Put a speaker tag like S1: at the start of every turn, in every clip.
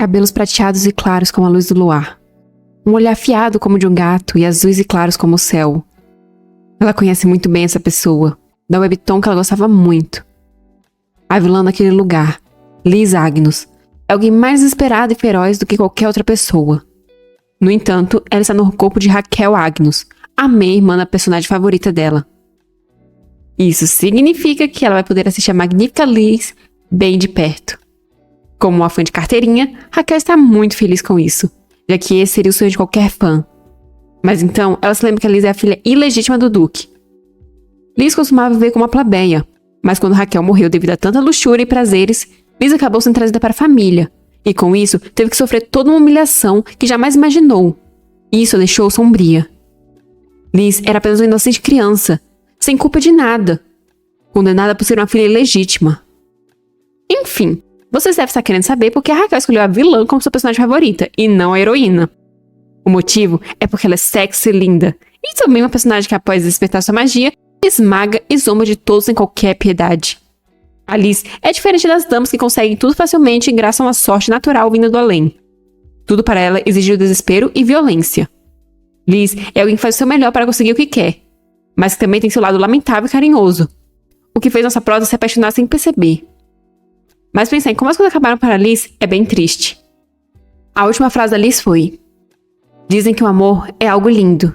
S1: cabelos prateados e claros como a luz do luar. Um olhar afiado como o de um gato e azuis e claros como o céu. Ela conhece muito bem essa pessoa, da webtoon que ela gostava muito. A vilã daquele lugar, Liz Agnus, é alguém mais desesperado e feroz do que qualquer outra pessoa. No entanto, ela está no corpo de Raquel Agnus, a meia-irmã da personagem favorita dela. Isso significa que ela vai poder assistir a magnífica Liz bem de perto. Como uma fã de carteirinha, Raquel está muito feliz com isso, já que esse seria o sonho de qualquer fã. Mas então, ela se lembra que a Liz é a filha ilegítima do Duque. Liz costumava viver como uma plebeia, mas quando Raquel morreu devido a tanta luxúria e prazeres, Liz acabou sendo trazida para a família, e com isso teve que sofrer toda uma humilhação que jamais imaginou. E isso a deixou sombria. Liz era apenas uma inocente criança, sem culpa de nada, condenada por ser uma filha ilegítima. Enfim, vocês devem estar querendo saber por que a Raquel escolheu a vilã como sua personagem favorita, e não a heroína. O motivo é porque ela é sexy e linda, e também uma personagem que após despertar sua magia, esmaga e zomba de todos sem qualquer piedade. A Liz é diferente das damas que conseguem tudo facilmente graças a uma sorte natural vinda do além. Tudo para ela exige desespero e violência. Liz é alguém que faz o seu melhor para conseguir o que quer, mas que também tem seu lado lamentável e carinhoso, o que fez nossa prota se apaixonar sem perceber. Mas pensar em como as coisas acabaram para Liz é bem triste. A última frase da Liz foi: dizem que o amor é algo lindo.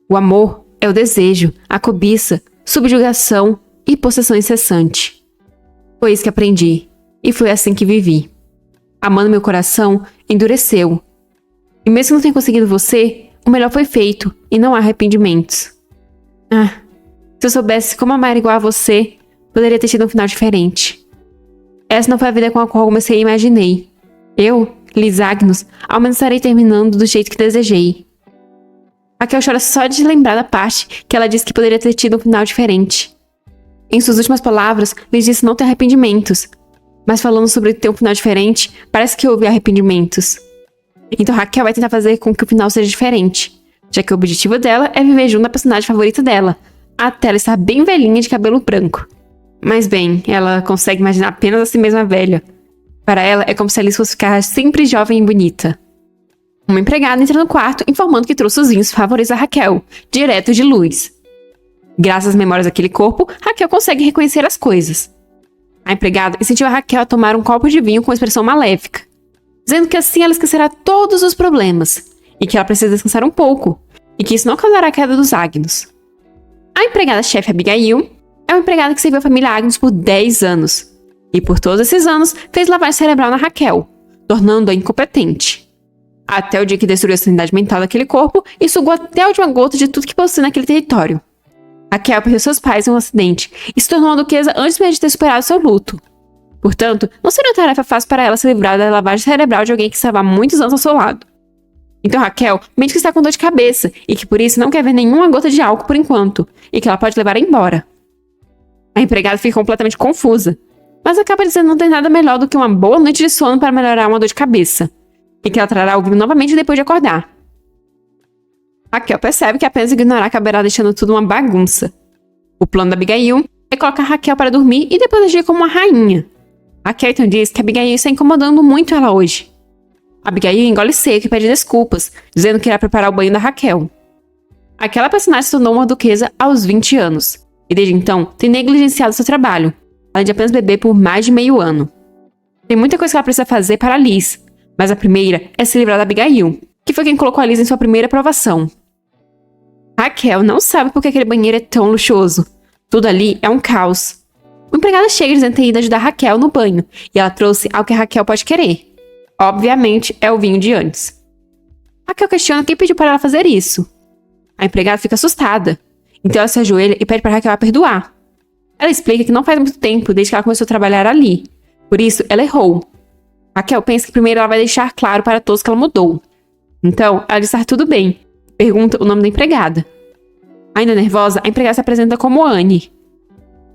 S1: O amor é o desejo, a cobiça, subjugação e possessão incessante. Foi isso que aprendi, e foi assim que vivi. Amando meu coração, endureceu. E mesmo que não tenha conseguido você, o melhor foi feito, e não há arrependimentos. Se eu soubesse como amar igual a você, poderia ter tido um final diferente. Essa não foi a vida com a qual comecei e imaginei. Eu, Liz Agnus, ao menos estarei terminando do jeito que desejei. Raquel chora só de lembrar da parte que ela disse que poderia ter tido um final diferente. Em suas últimas palavras, Liz disse não ter arrependimentos. Mas falando sobre ter um final diferente, parece que houve arrependimentos. Então Raquel vai tentar fazer com que o final seja diferente, já que o objetivo dela é viver junto à personagem favorita dela, até ela estar bem velhinha de cabelo branco. Mas bem, ela consegue imaginar apenas a si mesma velha. Para ela, é como se a Liz fosse ficar sempre jovem e bonita. Uma empregada entra no quarto informando que trouxe os vinhos favoritos a Raquel, direto de Luz. Graças às memórias daquele corpo, Raquel consegue reconhecer as coisas. A empregada incentiva Raquel a tomar um copo de vinho com expressão maléfica, dizendo que assim ela esquecerá todos os problemas, e que ela precisa descansar um pouco, e que isso não causará a queda dos Agnus. A empregada-chefe Abigail é uma empregada que serviu a família Agnus por 10 anos, e por todos esses anos fez lavagem cerebral na Raquel, tornando-a incompetente. Até o dia que destruiu a sanidade mental daquele corpo e sugou até a última gota de tudo que possui naquele território. Raquel perdeu seus pais em um acidente e se tornou uma duquesa antes mesmo de ter superado seu luto. Portanto, não seria uma tarefa fácil para ela se livrar da lavagem cerebral de alguém que estava há muitos anos ao seu lado. Então Raquel mente que está com dor de cabeça e que por isso não quer ver nenhuma gota de álcool por enquanto, e que ela pode levar embora. A empregada fica completamente confusa, mas acaba dizendo que não tem nada melhor do que uma boa noite de sono para melhorar uma dor de cabeça, e que ela trará o vinho novamente depois de acordar. Raquel percebe que apenas ignorar acabará deixando tudo uma bagunça. O plano da Abigail é colocar Raquel para dormir e depois agir como uma rainha. Raquel então diz que Abigail está incomodando muito ela hoje. Abigail engole seco e pede desculpas, dizendo que irá preparar o banho da Raquel. Aquela personagem se tornou uma duquesa aos 20 anos, e desde então tem negligenciado seu trabalho, além de apenas beber por mais de meio ano. Tem muita coisa que ela precisa fazer para Liz, mas a primeira é se livrar da Abigail, que foi quem colocou a Liz em sua primeira aprovação. Raquel não sabe por que aquele banheiro é tão luxuoso. Tudo ali é um caos. O empregado chega dizendo ter ido ajudar Raquel no banho, e ela trouxe algo que a Raquel pode querer. Obviamente, é o vinho de antes. Raquel questiona quem pediu para ela fazer isso. A empregada fica assustada, então ela se ajoelha e pede para Raquel a perdoar. Ela explica que não faz muito tempo desde que ela começou a trabalhar ali, por isso ela errou. Raquel pensa que primeiro ela vai deixar claro para todos que ela mudou. Então, ela diz estar tudo bem, pergunta o nome da empregada. Ainda nervosa, a empregada se apresenta como Anne.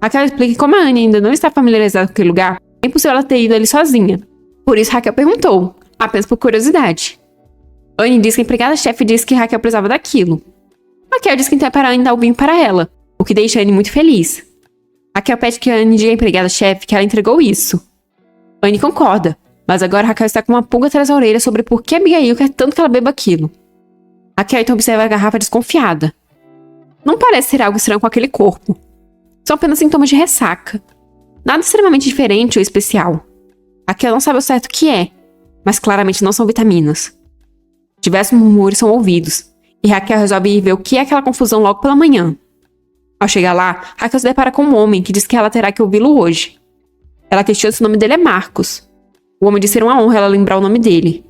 S1: Raquel explica que como a Anne ainda não está familiarizada com aquele lugar, é impossível ela ter ido ali sozinha. Por isso Raquel perguntou, apenas por curiosidade. Anne diz que a empregada-chefe disse que Raquel precisava daquilo. Raquel diz que então é para Anne dar o vinho para ela, o que deixa Anne muito feliz. Raquel pede que Anne diga à empregada-chefe que ela entregou isso. Anne concorda, Mas agora Raquel está com uma pulga atrás da orelha sobre por que Abigail quer tanto que ela beba aquilo. Raquel então observa a garrafa desconfiada. Não parece ser algo estranho com aquele corpo. São apenas sintomas de ressaca. Nada extremamente diferente ou especial. Raquel não sabe o certo o que é, mas claramente não são vitaminas. Diversos murmúrios são ouvidos, e Raquel resolve ir ver o que é aquela confusão logo pela manhã. Ao chegar lá, Raquel se depara com um homem que diz que ela terá que ouvi-lo hoje. Ela questiona se o nome dele é Marcos. O homem diz ser uma honra ela lembrar o nome dele.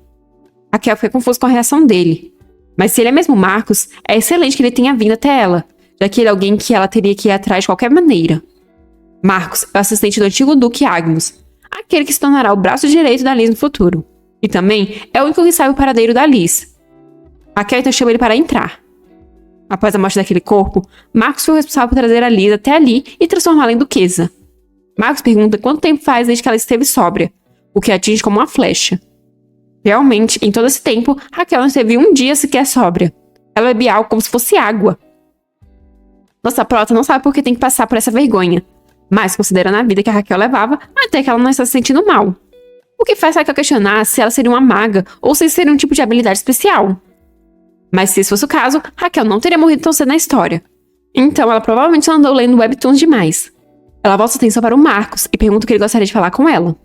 S1: Raquel fica confusa com a reação dele. Mas se ele é mesmo Marcos, é excelente que ele tenha vindo até ela, já que ele é alguém que ela teria que ir atrás de qualquer maneira. Marcos é o assistente do antigo Duque Agnus, aquele que se tornará o braço direito da Liz no futuro. E também é o único que sabe o paradeiro da Liz. Raquel então chama ele para entrar. Após a morte daquele corpo, Marcos foi o responsável por trazer a Liz até ali e transformá-la em duquesa. Marcos pergunta quanto tempo faz desde que ela esteve sóbria, o que atinge como uma flecha. Realmente, em todo esse tempo, Raquel não esteve um dia sequer sóbria. Ela bebia algo como se fosse água. Nossa prota não sabe por que tem que passar por essa vergonha, mas considerando a vida que a Raquel levava, até que ela não está se sentindo mal. O que faz Raquel questionar se ela seria uma maga ou se seria um tipo de habilidade especial. Mas se esse fosse o caso, Raquel não teria morrido tão cedo na história. Então ela provavelmente só andou lendo webtoons demais. Ela volta a atenção para o Marcos e pergunta o que ele gostaria de falar com ela.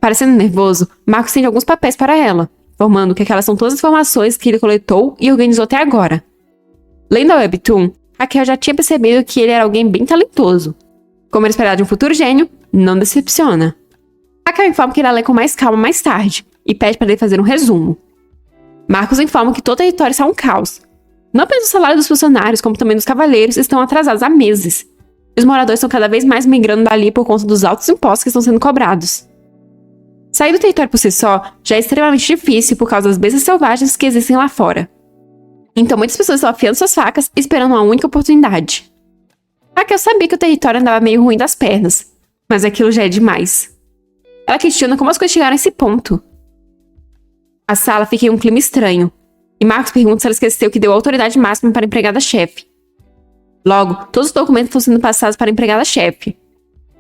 S1: Parecendo nervoso, Marcos tende alguns papéis para ela, informando que aquelas são todas as informações que ele coletou e organizou até agora. Lendo a webtoon, Raquel já tinha percebido que ele era alguém bem talentoso. Como era esperado de um futuro gênio, não decepciona. Raquel informa que irá ler com mais calma mais tarde e pede para ele fazer um resumo. Marcos informa que todo o território está um caos. Não apenas o salário dos funcionários, como também dos cavaleiros, estão atrasados há meses. Os moradores estão cada vez mais migrando dali por conta dos altos impostos que estão sendo cobrados. Sair do território por si só já é extremamente difícil por causa das bestas selvagens que existem lá fora. Então muitas pessoas estão afiando suas facas esperando uma única oportunidade. Raquel sabia que o território andava meio ruim das pernas, mas aquilo já é demais. Ela questiona como as coisas chegaram a esse ponto. A sala fica em um clima estranho, e Marcos pergunta se ela esqueceu que deu autoridade máxima para a empregada-chefe. Logo, todos os documentos estão sendo passados para a empregada-chefe.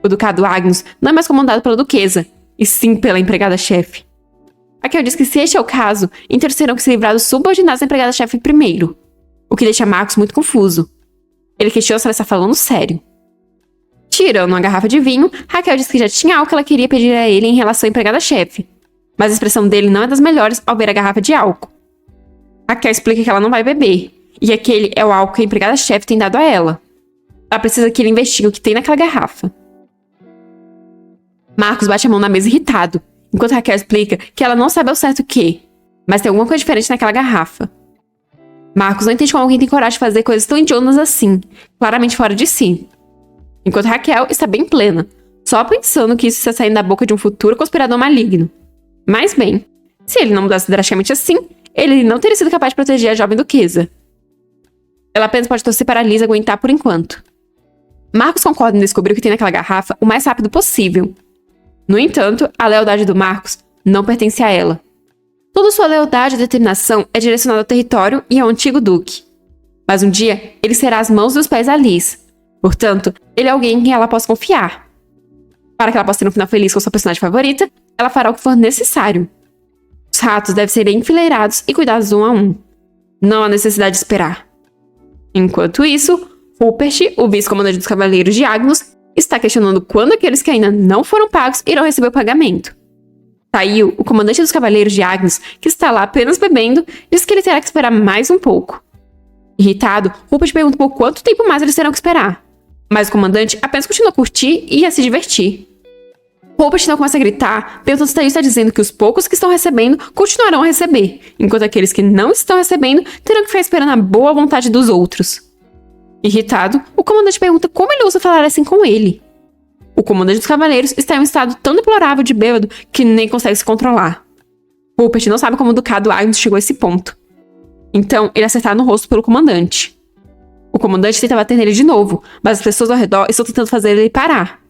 S1: O ducado Agnus não é mais comandado pela duquesa, e sim pela empregada-chefe. Raquel diz que se este é o caso, então eles terão que se livrar dos subordinados da empregada-chefe primeiro, o que deixa Marcos muito confuso. Ele questiona se ela está falando sério. Tirando uma garrafa de vinho, Raquel diz que já tinha algo que ela queria pedir a ele em relação à empregada-chefe, mas a expressão dele não é das melhores ao ver a garrafa de álcool. Raquel explica que ela não vai beber, e aquele é o álcool que a empregada-chefe tem dado a ela. Ela precisa que ele investigue o que tem naquela garrafa. Marcos bate a mão na mesa irritado, enquanto Raquel explica que ela não sabe ao certo o que, mas tem alguma coisa diferente naquela garrafa. Marcos não entende como alguém tem coragem de fazer coisas tão idiotas assim, claramente fora de si. Enquanto Raquel está bem plena, só pensando que isso está saindo da boca de um futuro conspirador maligno. Mas bem, se ele não mudasse drasticamente assim, ele não teria sido capaz de proteger a jovem duquesa. Ela apenas pode torcer para a Liz aguentar por enquanto. Marcos concorda em descobrir o que tem naquela garrafa o mais rápido possível. No entanto, a lealdade do Marcos não pertence a ela. Toda sua lealdade e determinação é direcionada ao território e ao antigo duque. Mas um dia, ele será as mãos e os pés da Liz. Portanto, ele é alguém em quem ela possa confiar. Para que ela possa ter um final feliz com sua personagem favorita, ela fará o que for necessário. Os ratos devem ser enfileirados e cuidados um a um. Não há necessidade de esperar. Enquanto isso, Rupert, o vice-comandante dos Cavaleiros de Agnus, está questionando quando aqueles que ainda não foram pagos irão receber o pagamento. Tail, o comandante dos Cavaleiros de Agnus, que está lá apenas bebendo, diz que ele terá que esperar mais um pouco. Irritado, Rupert pergunta por quanto tempo mais eles terão que esperar. Mas o comandante apenas continua a curtir e a se divertir. Rupert então começa a gritar, perguntando se Tail está dizendo que os poucos que estão recebendo continuarão a receber, enquanto aqueles que não estão recebendo terão que ficar esperando a boa vontade dos outros. Irritado, o comandante pergunta como ele ousa falar assim com ele. O comandante dos cavaleiros está em um estado tão deplorável de bêbado que nem consegue se controlar. Rupert não sabe como o ducado Agnus chegou a esse ponto. Então, ele é acertado no rosto pelo comandante. O comandante tenta bater nele de novo, mas as pessoas ao redor estão tentando fazer ele parar.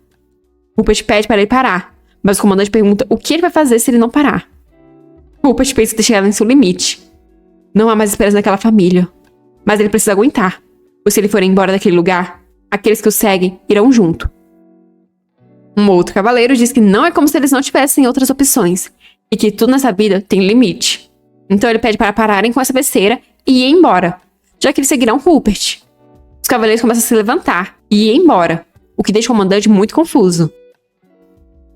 S1: Rupert pede para ele parar, mas o comandante pergunta o que ele vai fazer se ele não parar. Rupert pensa ter chegado em seu limite. Não há mais esperança naquela família, mas ele precisa aguentar, pois se ele for embora daquele lugar, aqueles que o seguem irão junto. Um outro cavaleiro diz que não é como se eles não tivessem outras opções, e que tudo nessa vida tem limite. Então ele pede para pararem com essa besteira e ir embora, já que eles seguirão Rupert. Os cavaleiros começam a se levantar e ir embora, o que deixa o comandante muito confuso.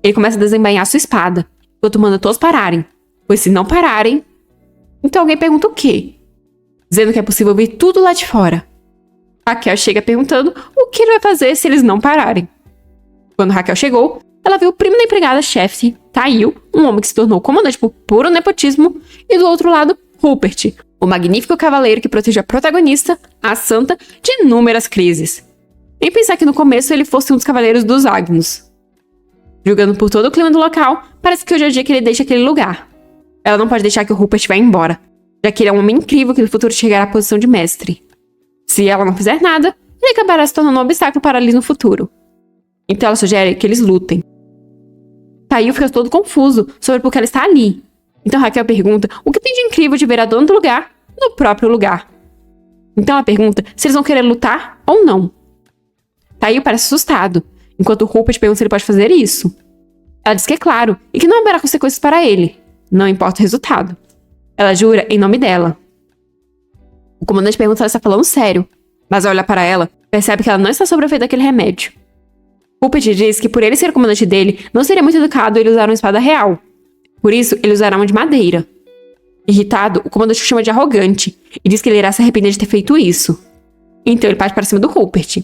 S1: Ele começa a desembainhar sua espada, enquanto manda todos pararem, pois se não pararem... Então alguém pergunta o quê? Dizendo que é possível ouvir tudo lá de fora. Raquel chega perguntando o que ele vai fazer se eles não pararem. Quando Raquel chegou, ela viu o primo da empregada-chefe, Tail, um homem que se tornou comandante por puro nepotismo, e do outro lado, Rupert, o magnífico cavaleiro que protege a protagonista, a Santa, de inúmeras crises. Nem pensar que no começo ele fosse um dos cavaleiros dos Agnus. Julgando por todo o clima do local, parece que hoje é o dia que ele deixa aquele lugar. Ela não pode deixar que o Rupert vá embora, já que ele é um homem incrível que no futuro chegará à posição de mestre. Se ela não fizer nada, ele acabará se tornando um obstáculo para ali no futuro. Então ela sugere que eles lutem. Tail fica todo confuso sobre por que ela está ali. Então Raquel pergunta o que tem de incrível de ver a dona do lugar no próprio lugar. Então ela pergunta se eles vão querer lutar ou não. Tail parece assustado, enquanto Rupert pergunta se ele pode fazer isso. Ela diz que é claro e que não haverá consequências para ele, não importa o resultado. Ela jura em nome dela. O comandante pergunta se ela está falando sério, mas ao olhar para ela, percebe que ela não está sob o efeito daquele remédio. Rupert diz que por ele ser o comandante dele, não seria muito educado ele usar uma espada real. Por isso, ele usará uma de madeira. Irritado, o comandante o chama de arrogante e diz que ele irá se arrepender de ter feito isso. Então ele parte para cima do Rupert.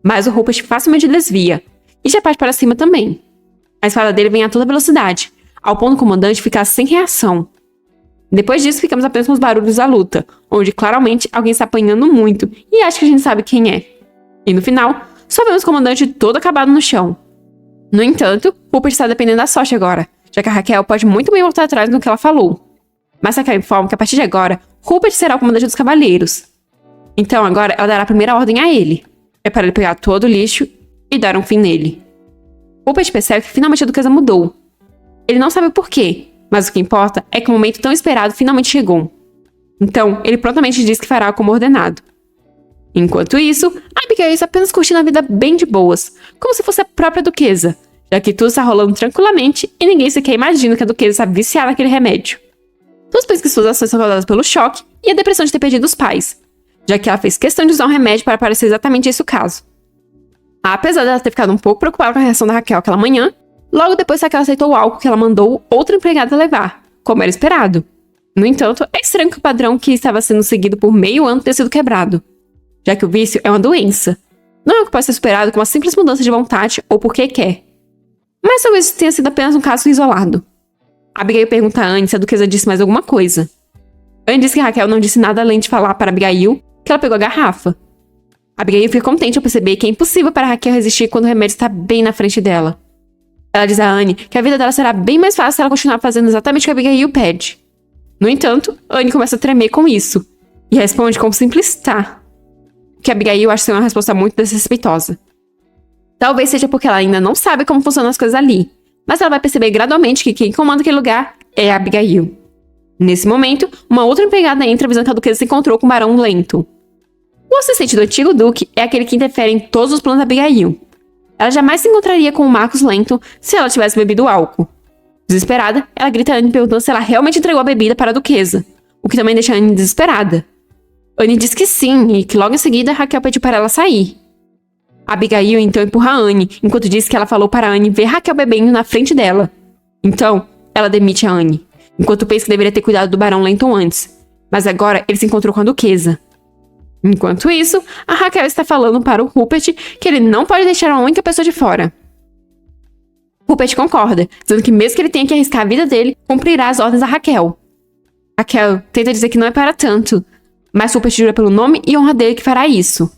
S1: Mas o Rupert facilmente desvia e já parte para cima também. A espada dele vem a toda velocidade, ao ponto do comandante ficar sem reação. Depois disso, ficamos apenas com os barulhos da luta, onde claramente alguém está apanhando muito e acha que a gente sabe quem é. E no final, só vemos o comandante todo acabado no chão. No entanto, Rupert está dependendo da sorte agora, já que a Raquel pode muito bem voltar atrás no que ela falou. Mas Raquel informa que a partir de agora, Rupert será o comandante dos cavaleiros. Então agora ela dará a primeira ordem a ele. É para ele pegar todo o lixo e dar um fim nele. Rupert percebe que finalmente a duquesa mudou. Ele não sabe o porquê, mas o que importa é que o momento tão esperado finalmente chegou. Então, ele prontamente diz que fará como ordenado. Enquanto isso, Abigail está apenas curtindo a vida bem de boas, como se fosse a própria duquesa, já que tudo está rolando tranquilamente e ninguém sequer imagina que a duquesa está viciada naquele remédio. Todos pensam que suas ações são causadas pelo choque e a depressão de ter perdido os pais, já que ela fez questão de usar um remédio para parecer exatamente esse o caso. Apesar dela ter ficado um pouco preocupada com a reação da Raquel aquela manhã, logo depois Raquel aceitou o álcool que ela mandou outra empregada levar, como era esperado. No entanto, é estranho que o padrão que estava sendo seguido por meio ano tenha sido quebrado, já que o vício é uma doença. Não é o que pode ser superado com uma simples mudança de vontade ou porque quer. Mas talvez isso tenha sido apenas um caso isolado. Abigail pergunta a Anne se a duquesa disse mais alguma coisa. Anne diz que Raquel não disse nada além de falar para Abigail que ela pegou a garrafa. Abigail fica contente ao perceber que é impossível para Raquel resistir quando o remédio está bem na frente dela. Ela diz a Anne que a vida dela será bem mais fácil se ela continuar fazendo exatamente o que Abigail pede. No entanto, Anne começa a tremer com isso e responde como simples tá. Que Abigail acha ser uma resposta muito desrespeitosa. Talvez seja porque ela ainda não sabe como funcionam as coisas ali, mas ela vai perceber gradualmente que quem comanda aquele lugar é a Abigail. Nesse momento, uma outra empregada entra avisando que a duquesa se encontrou com o Barão Lento. O assistente do antigo duque é aquele que interfere em todos os planos da Abigail. Ela jamais se encontraria com o Marcus Lento se ela tivesse bebido álcool. Desesperada, ela grita a Anne perguntando se ela realmente entregou a bebida para a duquesa, o que também deixa a Anne desesperada. Anne diz que sim, e que logo em seguida Raquel pede para ela sair. Abigail então empurra a Anne, enquanto diz que ela falou para a Anne ver Raquel bebendo na frente dela. Então, ela demite a Anne, enquanto pensa que deveria ter cuidado do Barão Lenton antes, mas agora ele se encontrou com a duquesa. Enquanto isso, a Raquel está falando para o Rupert que ele não pode deixar a única pessoa de fora. Rupert concorda, dizendo que mesmo que ele tenha que arriscar a vida dele, cumprirá as ordens da Raquel. Raquel tenta dizer que não é para tanto, mas Rupert jura pelo nome e honra dele que fará isso.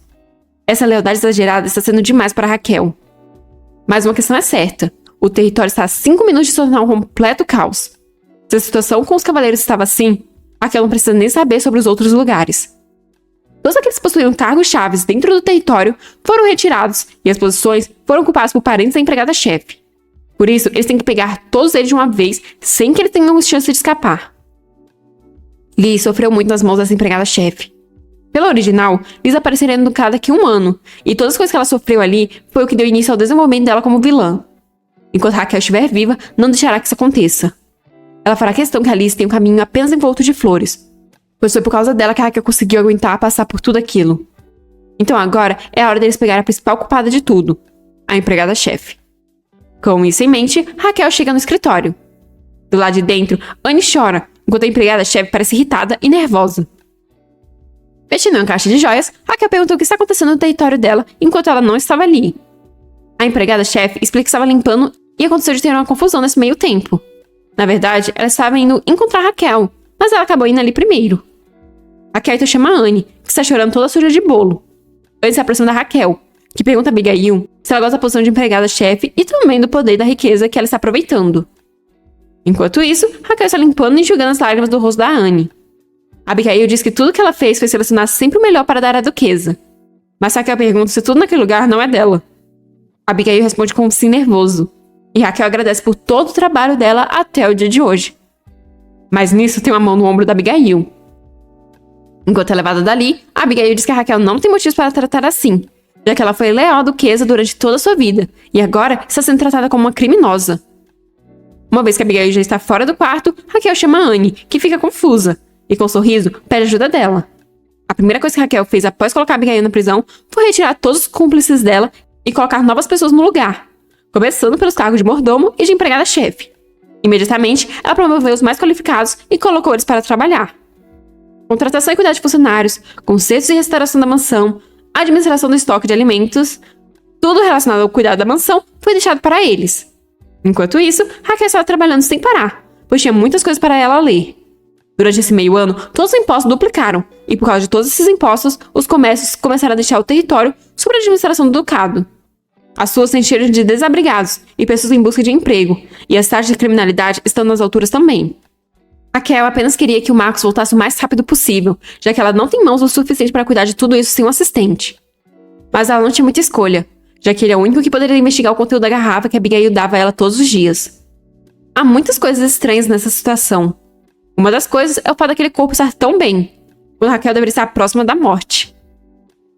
S1: Essa lealdade exagerada está sendo demais para Raquel. Mas uma questão é certa, o território está a 5 minutos de se tornar um completo caos. Se a situação com os cavaleiros estava assim, Raquel não precisa nem saber sobre os outros lugares. Todos aqueles que possuíam cargos chaves dentro do território foram retirados e as posições foram ocupadas por parentes da empregada-chefe. Por isso, eles têm que pegar todos eles de uma vez, sem que eles tenham chance de escapar. Liz sofreu muito nas mãos dessa empregada-chefe. Pela original, Liz apareceria no ducado daqui a 1 ano, e todas as coisas que ela sofreu ali foi o que deu início ao desenvolvimento dela como vilã. Enquanto Raquel estiver viva, não deixará que isso aconteça. ela fará questão que Alice tenha um caminho apenas envolto de flores, pois foi por causa dela que a Raquel conseguiu aguentar passar por tudo aquilo. Então agora é a hora deles pegar a principal culpada de tudo, a empregada-chefe. Com isso em mente, Raquel chega no escritório. Do lado de dentro, Anne chora, enquanto a empregada-chefe parece irritada e nervosa. Vestindo uma caixa de joias, Raquel perguntou o que está acontecendo no território dela enquanto ela não estava ali. A empregada-chefe explica que estava limpando e aconteceu de ter uma confusão nesse meio tempo. Na verdade, ela estava indo encontrar Raquel, mas ela acabou indo ali primeiro. Raquel então chama a Anne, que está chorando toda suja de bolo. Anne se aproxima da Raquel, que pergunta a Abigail se ela gosta da posição de empregada-chefe e também do poder da riqueza que ela está aproveitando. Enquanto isso, Raquel está limpando e enxugando as lágrimas do rosto da Anne. Abigail diz que tudo que ela fez foi selecionar sempre o melhor para dar à duquesa. Mas Raquel pergunta se tudo naquele lugar não é dela. Abigail responde com um sim nervoso. E Raquel agradece por todo o trabalho dela até o dia de hoje. Mas nisso tem uma mão no ombro da Abigail. Enquanto é levada dali, Abigail diz que a Raquel não tem motivos para tratar assim, já que ela foi leal à duquesa durante toda a sua vida, e agora está sendo tratada como uma criminosa. Uma vez que Abigail já está fora do quarto, Raquel chama Anne, que fica confusa, e com um sorriso pede ajuda dela. A primeira coisa que Raquel fez após colocar Abigail na prisão foi retirar todos os cúmplices dela e colocar novas pessoas no lugar, começando pelos cargos de mordomo e de empregada-chefe. Imediatamente, ela promoveu os mais qualificados e colocou eles para trabalhar. Contratação e cuidado de funcionários, consertos e restauração da mansão, administração do estoque de alimentos, tudo relacionado ao cuidado da mansão foi deixado para eles. Enquanto isso, Raquel estava trabalhando sem parar, pois tinha muitas coisas para ela ler. Durante esse meio ano, todos os impostos duplicaram, e por causa de todos esses impostos, os comércios começaram a deixar o território sob a administração do ducado. As ruas se encheram de desabrigados e pessoas em busca de emprego, e as taxas de criminalidade estão nas alturas também. Raquel apenas queria que o Marcos voltasse o mais rápido possível, já que ela não tem mãos o suficiente para cuidar de tudo isso sem um assistente. Mas ela não tinha muita escolha, já que ele é o único que poderia investigar o conteúdo da garrafa que Abigail dava a ela todos os dias. Há muitas coisas estranhas nessa situação. Uma das coisas é o fato daquele corpo estar tão bem, quando Raquel deveria estar próxima da morte.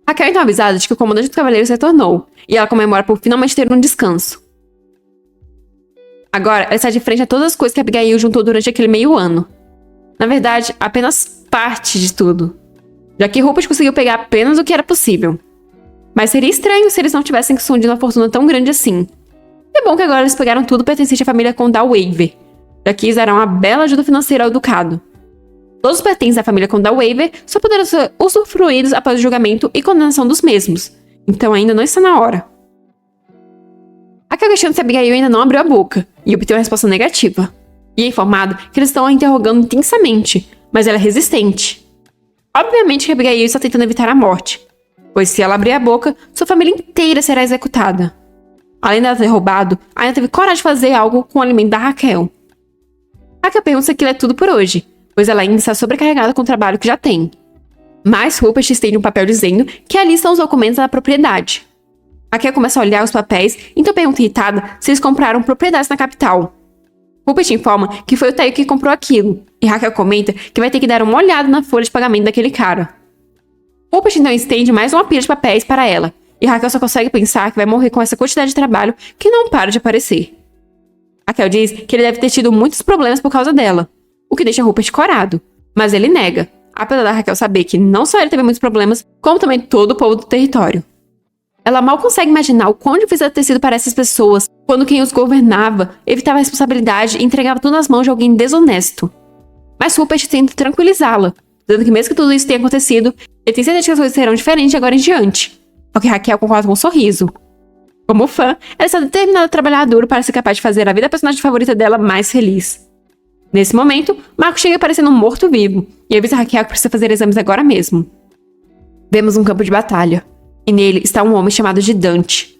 S1: Raquel é então avisada de que o comandante dos cavaleiros retornou, e ela comemora por finalmente ter um descanso. Agora, ela está de frente a todas as coisas que Abigail juntou durante aquele meio ano. Na verdade, apenas parte de tudo, já que Rupert conseguiu pegar apenas o que era possível. Mas seria estranho se eles não tivessem escondido uma fortuna tão grande assim. É bom que agora eles pegaram tudo pertencente à família Condal-Waver, já que eles darão uma bela ajuda financeira ao ducado. Todos os pertences da família Condal-Waver só poderão ser usufruídos após o julgamento e condenação dos mesmos, então ainda não está na hora. Raquel questiona se Abigail ainda não abriu a boca, e obteve uma resposta negativa. E é informado que eles estão a interrogando intensamente, mas ela é resistente. Obviamente que Abigail está tentando evitar a morte, pois se ela abrir a boca, sua família inteira será executada. Além dela ter roubado, ainda teve coragem de fazer algo com o alimento da Raquel. Raquel pergunta se aquilo é tudo por hoje, pois ela ainda está sobrecarregada com o trabalho que já tem. Mas Rupert estende um papel dizendo que ali estão os documentos da propriedade. Raquel começa a olhar os papéis, então pergunta irritada se eles compraram propriedades na capital. Rupert informa que foi o Taio que comprou aquilo, e Raquel comenta que vai ter que dar uma olhada na folha de pagamento daquele cara. Rupert então estende mais uma pilha de papéis para ela, e Raquel só consegue pensar que vai morrer com essa quantidade de trabalho que não para de aparecer. Raquel diz que ele deve ter tido muitos problemas por causa dela, o que deixa Rupert corado, mas ele nega, apesar da Raquel saber que não só ele teve muitos problemas, como também todo o povo do território. Ela mal consegue imaginar o quão difícil deve ter sido para essas pessoas quando quem os governava evitava a responsabilidade e entregava tudo nas mãos de alguém desonesto. Mas Rupert tenta tranquilizá-la, dizendo que mesmo que tudo isso tenha acontecido, ele tem certeza que as coisas serão diferentes de agora em diante. Ao que Raquel concorda com um sorriso. Como fã, ela está determinada a trabalhar duro para ser capaz de fazer a vida da personagem favorita dela mais feliz. Nesse momento, Marco chega parecendo um morto-vivo e avisa Raquel que precisa fazer exames agora mesmo. Vemos um campo de batalha. E nele está um homem chamado de Dante.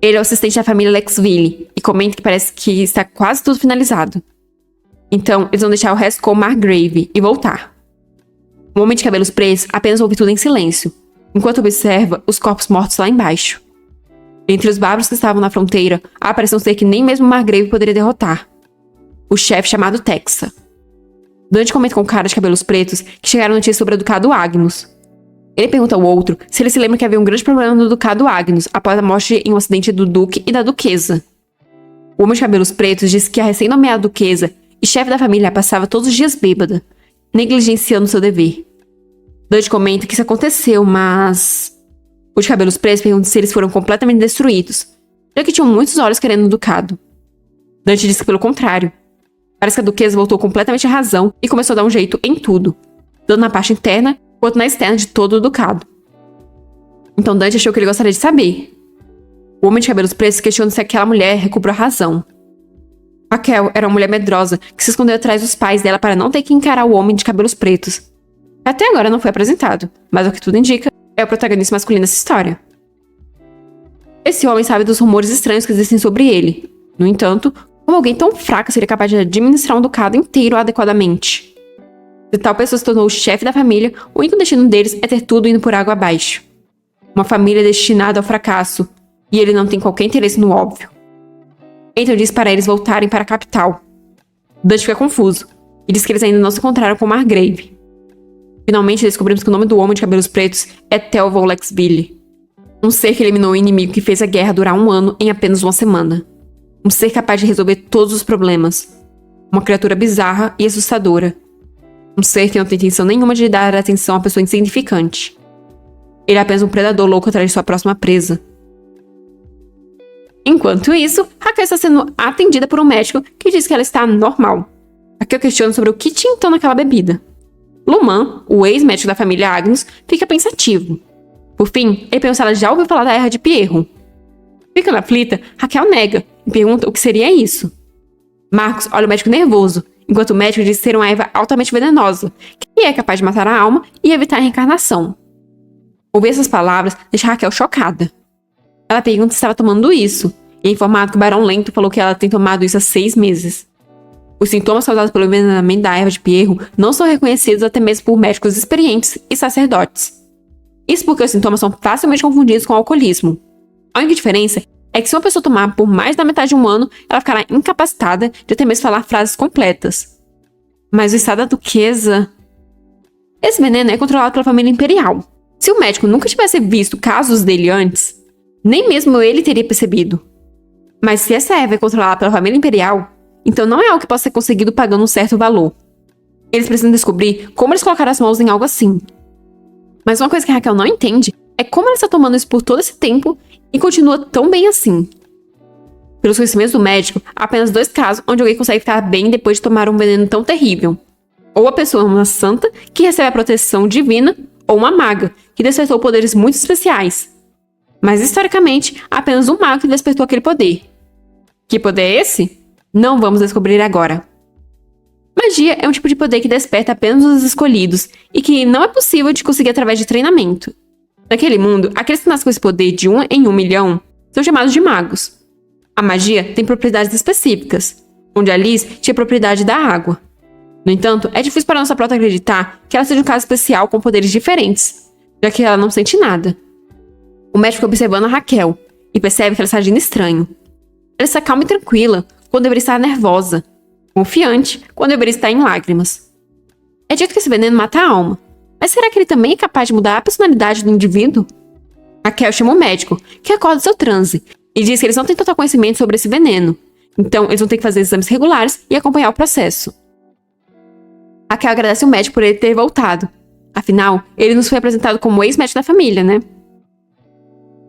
S1: Ele é o assistente da família Lexville e comenta que parece que está quase tudo finalizado. Então, eles vão deixar o resto com Margrave e voltar. O homem de cabelos pretos apenas ouve tudo em silêncio, enquanto observa os corpos mortos lá embaixo. Entre os bárbaros que estavam na fronteira, aparece um ser que nem mesmo Margrave poderia derrotar. O chefe chamado Texa. Dante comenta com o cara de cabelos pretos que chegaram notícias sobre o Ducado Agnus. Ele pergunta ao outro se ele se lembra que havia um grande problema no Ducado Agnus após a morte em um acidente do Duque e da Duquesa. O homem de cabelos pretos diz que a recém-nomeada Duquesa e chefe da família passava todos os dias bêbada, negligenciando seu dever. Dante comenta que isso aconteceu, mas os cabelos pretos perguntam se eles foram completamente destruídos, já que tinham muitos olhos querendo o ducado. Dante diz que pelo contrário. Parece que a duquesa voltou completamente à razão e começou a dar um jeito em tudo, tanto na parte interna quanto na externa de todo o ducado. Então Dante achou que ele gostaria de saber. O homem de cabelos pretos questiona se aquela mulher recobrou a razão. Raquel era uma mulher medrosa que se escondeu atrás dos pais dela para não ter que encarar o homem de cabelos pretos. Até agora não foi apresentado, mas o que tudo indica é o protagonista masculino dessa história. Esse homem sabe dos rumores estranhos que existem sobre ele. No entanto, como alguém tão fraco seria capaz de administrar um ducado inteiro adequadamente? Se tal pessoa se tornou o chefe da família, o único destino deles é ter tudo indo por água abaixo. Uma família destinada ao fracasso, e ele não tem qualquer interesse no óbvio. Então diz para eles voltarem para a capital. Dante fica confuso, e diz que eles ainda não se encontraram com Margrave. Finalmente descobrimos que o nome do homem de cabelos pretos é Theophil Lexville. Um ser que eliminou o inimigo que fez a guerra durar 1 ano em apenas uma semana. Um ser capaz de resolver todos os problemas. Uma criatura bizarra e assustadora. Um ser que não tem intenção nenhuma de dar atenção a pessoa insignificante. Ele é apenas um predador louco atrás de sua próxima presa. Enquanto isso, Raquel está sendo atendida por um médico que diz que ela está normal. Raquel questiona sobre o que tinha então naquela bebida. Luman, o ex-médico da família Agnus, fica pensativo. Por fim, ele pergunta se ela já ouviu falar da erva de Pierro. Ficando aflita, Raquel nega e pergunta o que seria isso. Marcos olha o médico nervoso, enquanto o médico diz ser uma erva altamente venenosa, que é capaz de matar a alma e evitar a reencarnação. Ouvir essas palavras deixa Raquel chocada. Ela pergunta se estava tomando isso, e é informado que o Barão Lento falou que ela tem tomado isso há 6 meses. Os sintomas causados pelo envenenamento da erva de Pierro não são reconhecidos até mesmo por médicos experientes e sacerdotes. Isso porque os sintomas são facilmente confundidos com o alcoolismo. A única diferença é que se uma pessoa tomar por mais da metade de 1 ano, ela ficará incapacitada de até mesmo falar frases completas. Mas o estado da duquesa... Esse veneno é controlado pela família imperial. Se o médico nunca tivesse visto casos dele antes, nem mesmo ele teria percebido. Mas se essa erva é controlada pela família imperial, então não é algo que possa ser conseguido pagando um certo valor. Eles precisam descobrir como eles colocaram as mãos em algo assim. Mas uma coisa que a Raquel não entende é como ela está tomando isso por todo esse tempo e continua tão bem assim. Pelos conhecimentos do médico, há apenas 2 casos onde alguém consegue ficar bem depois de tomar um veneno tão terrível. Ou a pessoa é uma santa que recebe a proteção divina, ou uma maga que despertou poderes muito especiais. Mas historicamente, há apenas um mago que despertou aquele poder. Que poder é esse? Não vamos descobrir agora. Magia é um tipo de poder que desperta apenas os escolhidos e que não é possível de conseguir através de treinamento. Naquele mundo, aqueles que nascem com esse poder de 1 em 1 milhão são chamados de magos. A magia tem propriedades específicas, onde a Liz tinha propriedade da água. No entanto, é difícil para nossa prota acreditar que ela seja um caso especial com poderes diferentes, já que ela não sente nada. O médico fica observando a Raquel e percebe que ela está agindo estranho. Ela está calma e tranquila quando deveria estar nervosa, confiante quando deveria estar em lágrimas. É dito que esse veneno mata a alma, mas será que ele também é capaz de mudar a personalidade do indivíduo? Raquel chama o médico, que acorda seu transe, e diz que eles não têm total conhecimento sobre esse veneno, então eles vão ter que fazer exames regulares e acompanhar o processo. Raquel agradece o médico por ele ter voltado. Afinal, ele nos foi apresentado como ex-médico da família, né?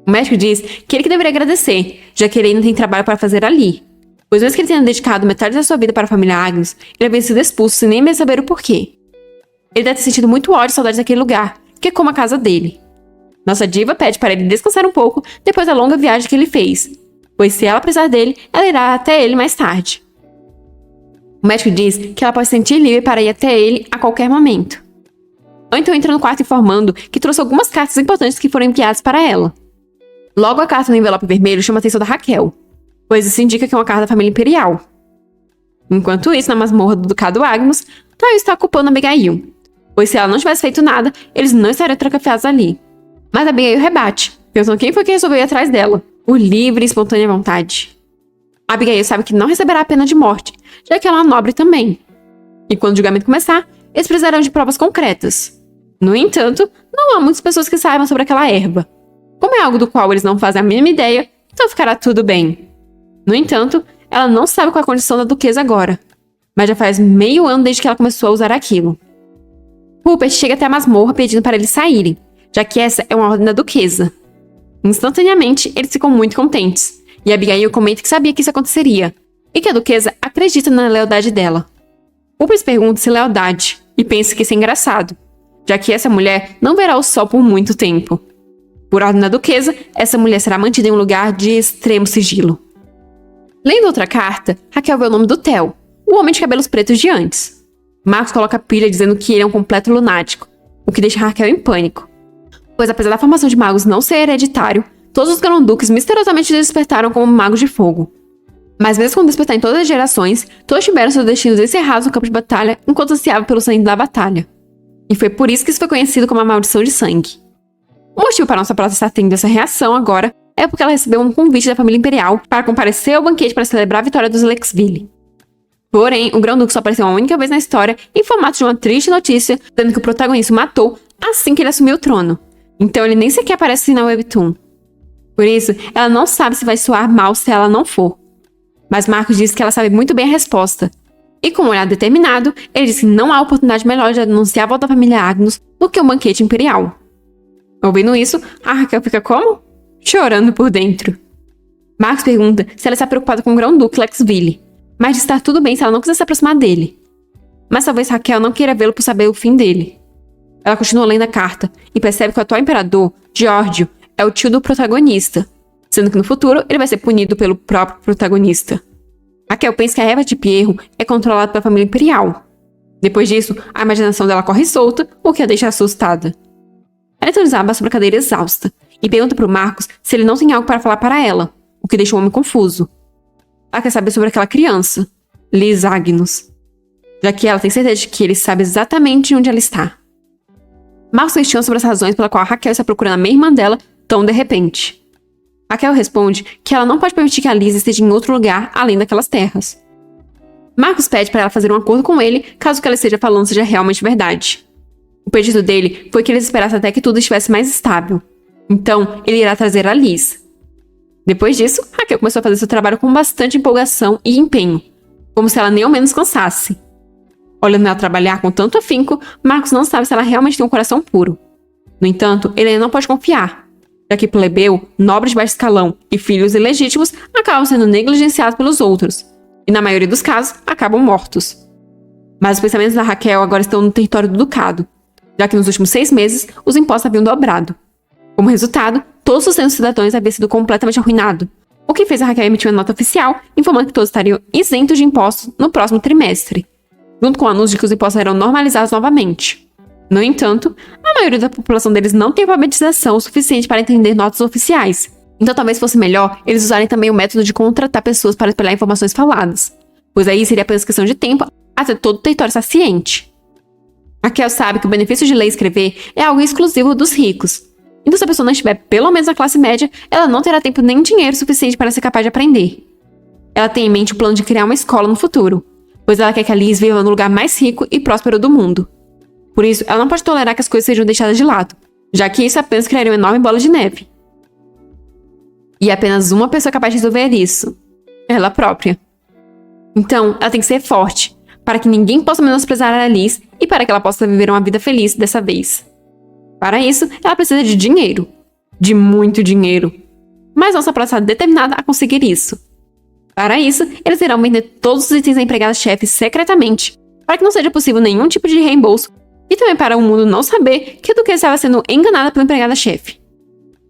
S1: O médico diz que ele que deveria agradecer, já que ele ainda tem trabalho para fazer ali. Pois mesmo que ele tenha dedicado metade da sua vida para a família Agnus, ele havia sido expulso sem nem mesmo saber o porquê. Ele deve ter sentido muito ódio e saudade daquele lugar, que é como a casa dele. Nossa diva pede para ele descansar um pouco depois da longa viagem que ele fez, pois se ela precisar dele, ela irá até ele mais tarde. O médico diz que ela pode se sentir livre para ir até ele a qualquer momento. Ou então entra no quarto informando que trouxe algumas cartas importantes que foram enviadas para ela. Logo a carta no envelope vermelho chama a atenção da Raquel, pois isso indica que é uma carta da família imperial. Enquanto isso, na masmorra do Ducado Agnus, Taio está culpando Abigail, pois se ela não tivesse feito nada, eles não estariam trancafiados ali. Mas Abigail rebate, pensando quem foi que resolveu ir atrás dela, por livre e espontânea vontade. Abigail sabe que não receberá a pena de morte, já que ela é uma nobre também. E quando o julgamento começar, eles precisarão de provas concretas. No entanto, não há muitas pessoas que saibam sobre aquela erva. Como é algo do qual eles não fazem a mínima ideia, então ficará tudo bem. No entanto, ela não sabe qual é a condição da duquesa agora. mas já faz meio ano desde que ela começou a usar aquilo. Rupert chega até a masmorra pedindo para eles saírem, já que essa é uma ordem da duquesa. Instantaneamente, eles ficam muito contentes, e Abigail comenta que sabia que isso aconteceria, e que a duquesa acredita na lealdade dela. Rupert pergunta se lealdade, e pensa que isso é engraçado, já que essa mulher não verá o sol por muito tempo. Por ordem da duquesa, essa mulher será mantida em um lugar de extremo sigilo. Lendo outra carta, Raquel vê o nome do Theo, o homem de cabelos pretos de antes. Marcos coloca pilha dizendo que ele é um completo lunático, o que deixa Raquel em pânico. Pois apesar da formação de magos não ser hereditário, todos os Granduques misteriosamente despertaram como magos de fogo. Mas mesmo com despertar em todas as gerações, todos tiveram seus destinos encerrados no campo de batalha enquanto ansiavam pelo sangue da batalha. E foi por isso que isso foi conhecido como a maldição de sangue. O motivo para nossa prota estar tendo essa reação agora é porque ela recebeu um convite da família imperial para comparecer ao banquete para celebrar a vitória dos Lexville. Porém, o Grão-Duque só apareceu uma única vez na história em formato de uma triste notícia, dizendo que o protagonista o matou assim que ele assumiu o trono. Então ele nem sequer aparece na webtoon. Por isso, ela não sabe se vai soar mal se ela não for. Mas Marcos diz que ela sabe muito bem a resposta. E com um olhar determinado, ele diz que não há oportunidade melhor de anunciar a volta da família Agnus do que um banquete imperial. Ouvindo isso, a Raquel fica como? Chorando por dentro. Marcos pergunta se ela está preocupada com o Grão-Duque Lexville, mas diz estar tudo bem se ela não quiser se aproximar dele. Mas talvez Raquel não queira vê-lo por saber o fim dele. Ela continua lendo a carta e percebe que o atual imperador, Giorgio, é o tio do protagonista, sendo que no futuro ele vai ser punido pelo próprio protagonista. Raquel pensa que a Eva de Pierro é controlada pela família imperial. Depois disso, a imaginação dela corre solta, o que a deixa assustada. Ela então desaba sobre a cadeira exausta e pergunta para o Marcos se ele não tem algo para falar para ela, o que deixa o homem confuso. Ela quer saber sobre aquela criança, Liz Agnus, já que ela tem certeza de que ele sabe exatamente onde ela está. Marcos questiona sobre as razões pela qual Raquel está procurando a meia-irmã dela tão de repente. Raquel responde que ela não pode permitir que a Liz esteja em outro lugar além daquelas terras. Marcos pede para ela fazer um acordo com ele caso o que ela esteja falando seja realmente verdade. O pedido dele foi que eles esperassem até que tudo estivesse mais estável. Então, ele irá trazer a Liz. Depois disso, Raquel começou a fazer seu trabalho com bastante empolgação e empenho, como se ela nem ao menos cansasse. Olhando ela trabalhar com tanto afinco, Marcos não sabe se ela realmente tem um coração puro. No entanto, ele ainda não pode confiar, já que plebeu, nobres de baixo escalão e filhos ilegítimos acabam sendo negligenciados pelos outros, e na maioria dos casos, acabam mortos. Mas os pensamentos da Raquel agora estão no território do ducado, já que nos últimos 6 meses, os impostos haviam dobrado. Como resultado, todos os censos cidadãos haviam sido completamente arruinados, o que fez a Raquel emitir uma nota oficial informando que todos estariam isentos de impostos no próximo trimestre, junto com o anúncio de que os impostos serão normalizados novamente. No entanto, a maioria da população deles não tem alfabetização o suficiente para entender notas oficiais, então talvez fosse melhor eles usarem também o método de contratar pessoas para espalhar informações faladas, pois aí seria apenas questão de tempo até todo o território estar ciente. Raquel sabe que o benefício de ler e escrever é algo exclusivo dos ricos. Então se a pessoa não estiver pelo menos na classe média, ela não terá tempo nem dinheiro suficiente para ser capaz de aprender. Ela tem em mente o plano de criar uma escola no futuro, pois ela quer que a Liz viva no lugar mais rico e próspero do mundo. Por isso, ela não pode tolerar que as coisas sejam deixadas de lado, já que isso apenas criaria uma enorme bola de neve. E apenas uma pessoa é capaz de resolver isso, ela própria. Então, ela tem que ser forte, para que ninguém possa menosprezar a Liz e para que ela possa viver uma vida feliz dessa vez. Para isso, ela precisa de dinheiro. De muito dinheiro. Mas nossa prota está determinada a conseguir isso. Para isso, eles irão vender todos os itens da empregada-chefe secretamente, para que não seja possível nenhum tipo de reembolso, e também para o mundo não saber que a duquesa estava sendo enganada pela empregada-chefe.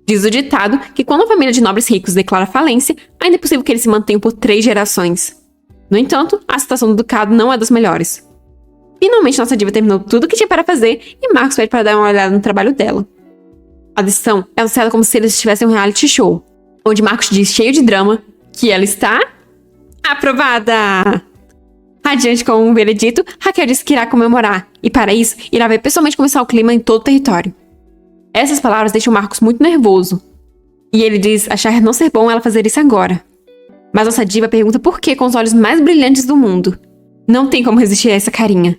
S1: Diz o ditado que quando uma família de nobres ricos declara falência, ainda é possível que eles se mantenham por 3 gerações. No entanto, a situação do ducado não é das melhores. Finalmente, nossa diva terminou tudo o que tinha para fazer e Marcos pede para dar uma olhada no trabalho dela. A decisão é anunciada como se eles estivessem em um reality show, onde Marcos diz, cheio de drama, que ela está aprovada! Adiante com um veredito, Raquel disse que irá comemorar, e para isso, irá ver pessoalmente começar o clima em todo o território. Essas palavras deixam Marcos muito nervoso, e ele diz achar não ser bom ela fazer isso agora. Mas nossa diva pergunta por que com os olhos mais brilhantes do mundo. Não tem como resistir a essa carinha.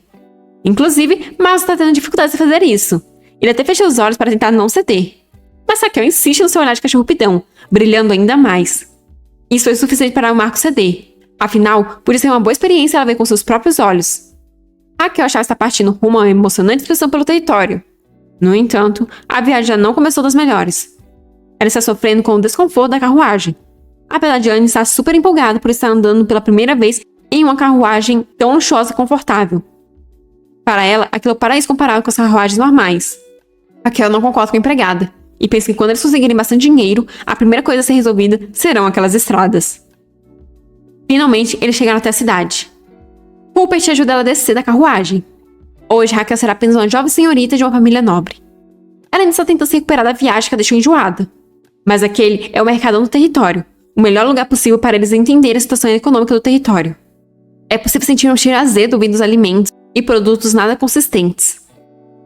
S1: Inclusive, Marcos está tendo dificuldades em fazer isso. Ele até fecha os olhos para tentar não ceder. Mas Raquel insiste no seu olhar de cachorro-pidão, brilhando ainda mais. Isso foi suficiente para o Marcos ceder. Afinal, podia ser uma boa experiência ela ver com seus próprios olhos. Raquel achava estar partindo rumo a uma emocionante expressão pelo território. No entanto, a viagem já não começou das melhores. Ela está sofrendo com o desconforto da carruagem, apesar de Anne estar super empolgada por estar andando pela primeira vez em uma carruagem tão luxuosa e confortável. Para ela, aquilo é o paraíso comparado com as carruagens normais. Raquel não concorda com a empregada, e pensa que quando eles conseguirem bastante dinheiro, a primeira coisa a ser resolvida serão aquelas estradas. Finalmente, eles chegaram até a cidade. Rupert ajuda ela a descer da carruagem. Hoje, Raquel será apenas uma jovem senhorita de uma família nobre. Ela ainda está tentando se recuperar da viagem que a deixou enjoada. Mas aquele é o mercadão do território, o melhor lugar possível para eles entenderem a situação econômica do território. É possível sentir um cheiro azedo vindo dos alimentos e produtos nada consistentes.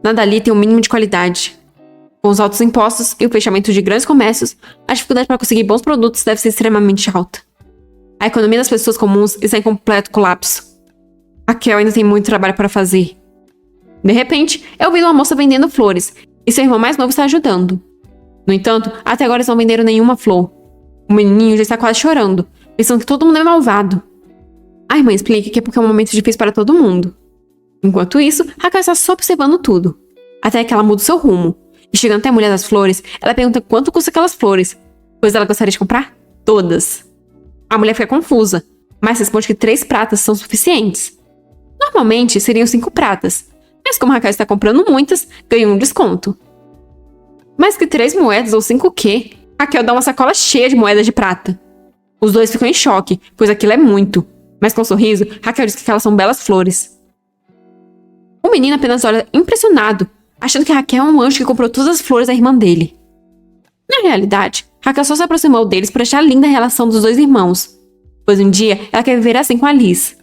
S1: Nada ali tem um mínimo de qualidade. Com os altos impostos e o fechamento de grandes comércios, a dificuldade para conseguir bons produtos deve ser extremamente alta. A economia das pessoas comuns está em completo colapso. Raquel ainda tem muito trabalho para fazer. De repente, é ouvido uma moça vendendo flores, e seu irmão mais novo está ajudando. No entanto, até agora eles não venderam nenhuma flor. O menininho já está quase chorando, pensando que todo mundo é malvado. A irmã explica que é porque é um momento difícil para todo mundo. Enquanto isso, Raquel está só observando tudo, até que ela muda o seu rumo. E chegando até a mulher das flores, ela pergunta quanto custa aquelas flores, pois ela gostaria de comprar todas. A mulher fica confusa, mas responde que 3 pratas são suficientes. Normalmente seriam 5 pratas, mas como Raquel está comprando muitas, ganha um desconto. Mais que 3 moedas ou 5 o quê? Raquel dá uma sacola cheia de moedas de prata. Os dois ficam em choque, pois aquilo é muito. Mas com um sorriso, Raquel diz que elas são belas flores. O menino apenas olha impressionado, achando que Raquel é um anjo que comprou todas as flores da irmã dele. Na realidade, Raquel só se aproximou deles por achar linda a relação dos dois irmãos, pois um dia ela quer viver assim com a Liz.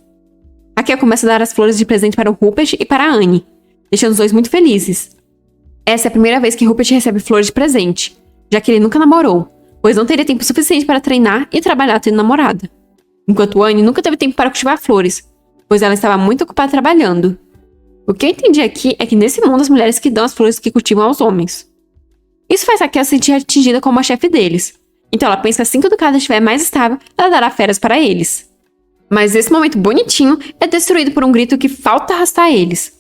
S1: Raquel começa a dar as flores de presente para o Rupert e para a Anne, deixando os dois muito felizes. Essa é a primeira vez que Rupert recebe flores de presente, já que ele nunca namorou, pois não teria tempo suficiente para treinar e trabalhar tendo namorada. Enquanto Anne nunca teve tempo para cultivar flores, pois ela estava muito ocupada trabalhando. O que eu entendi aqui é que nesse mundo as mulheres que dão as flores que cultivam aos homens. Isso faz Raquel se sentir atingida como a chefe deles, então ela pensa que assim que o ducado estiver mais estável, ela dará férias para eles. Mas esse momento bonitinho é destruído por um grito que falta arrastar eles.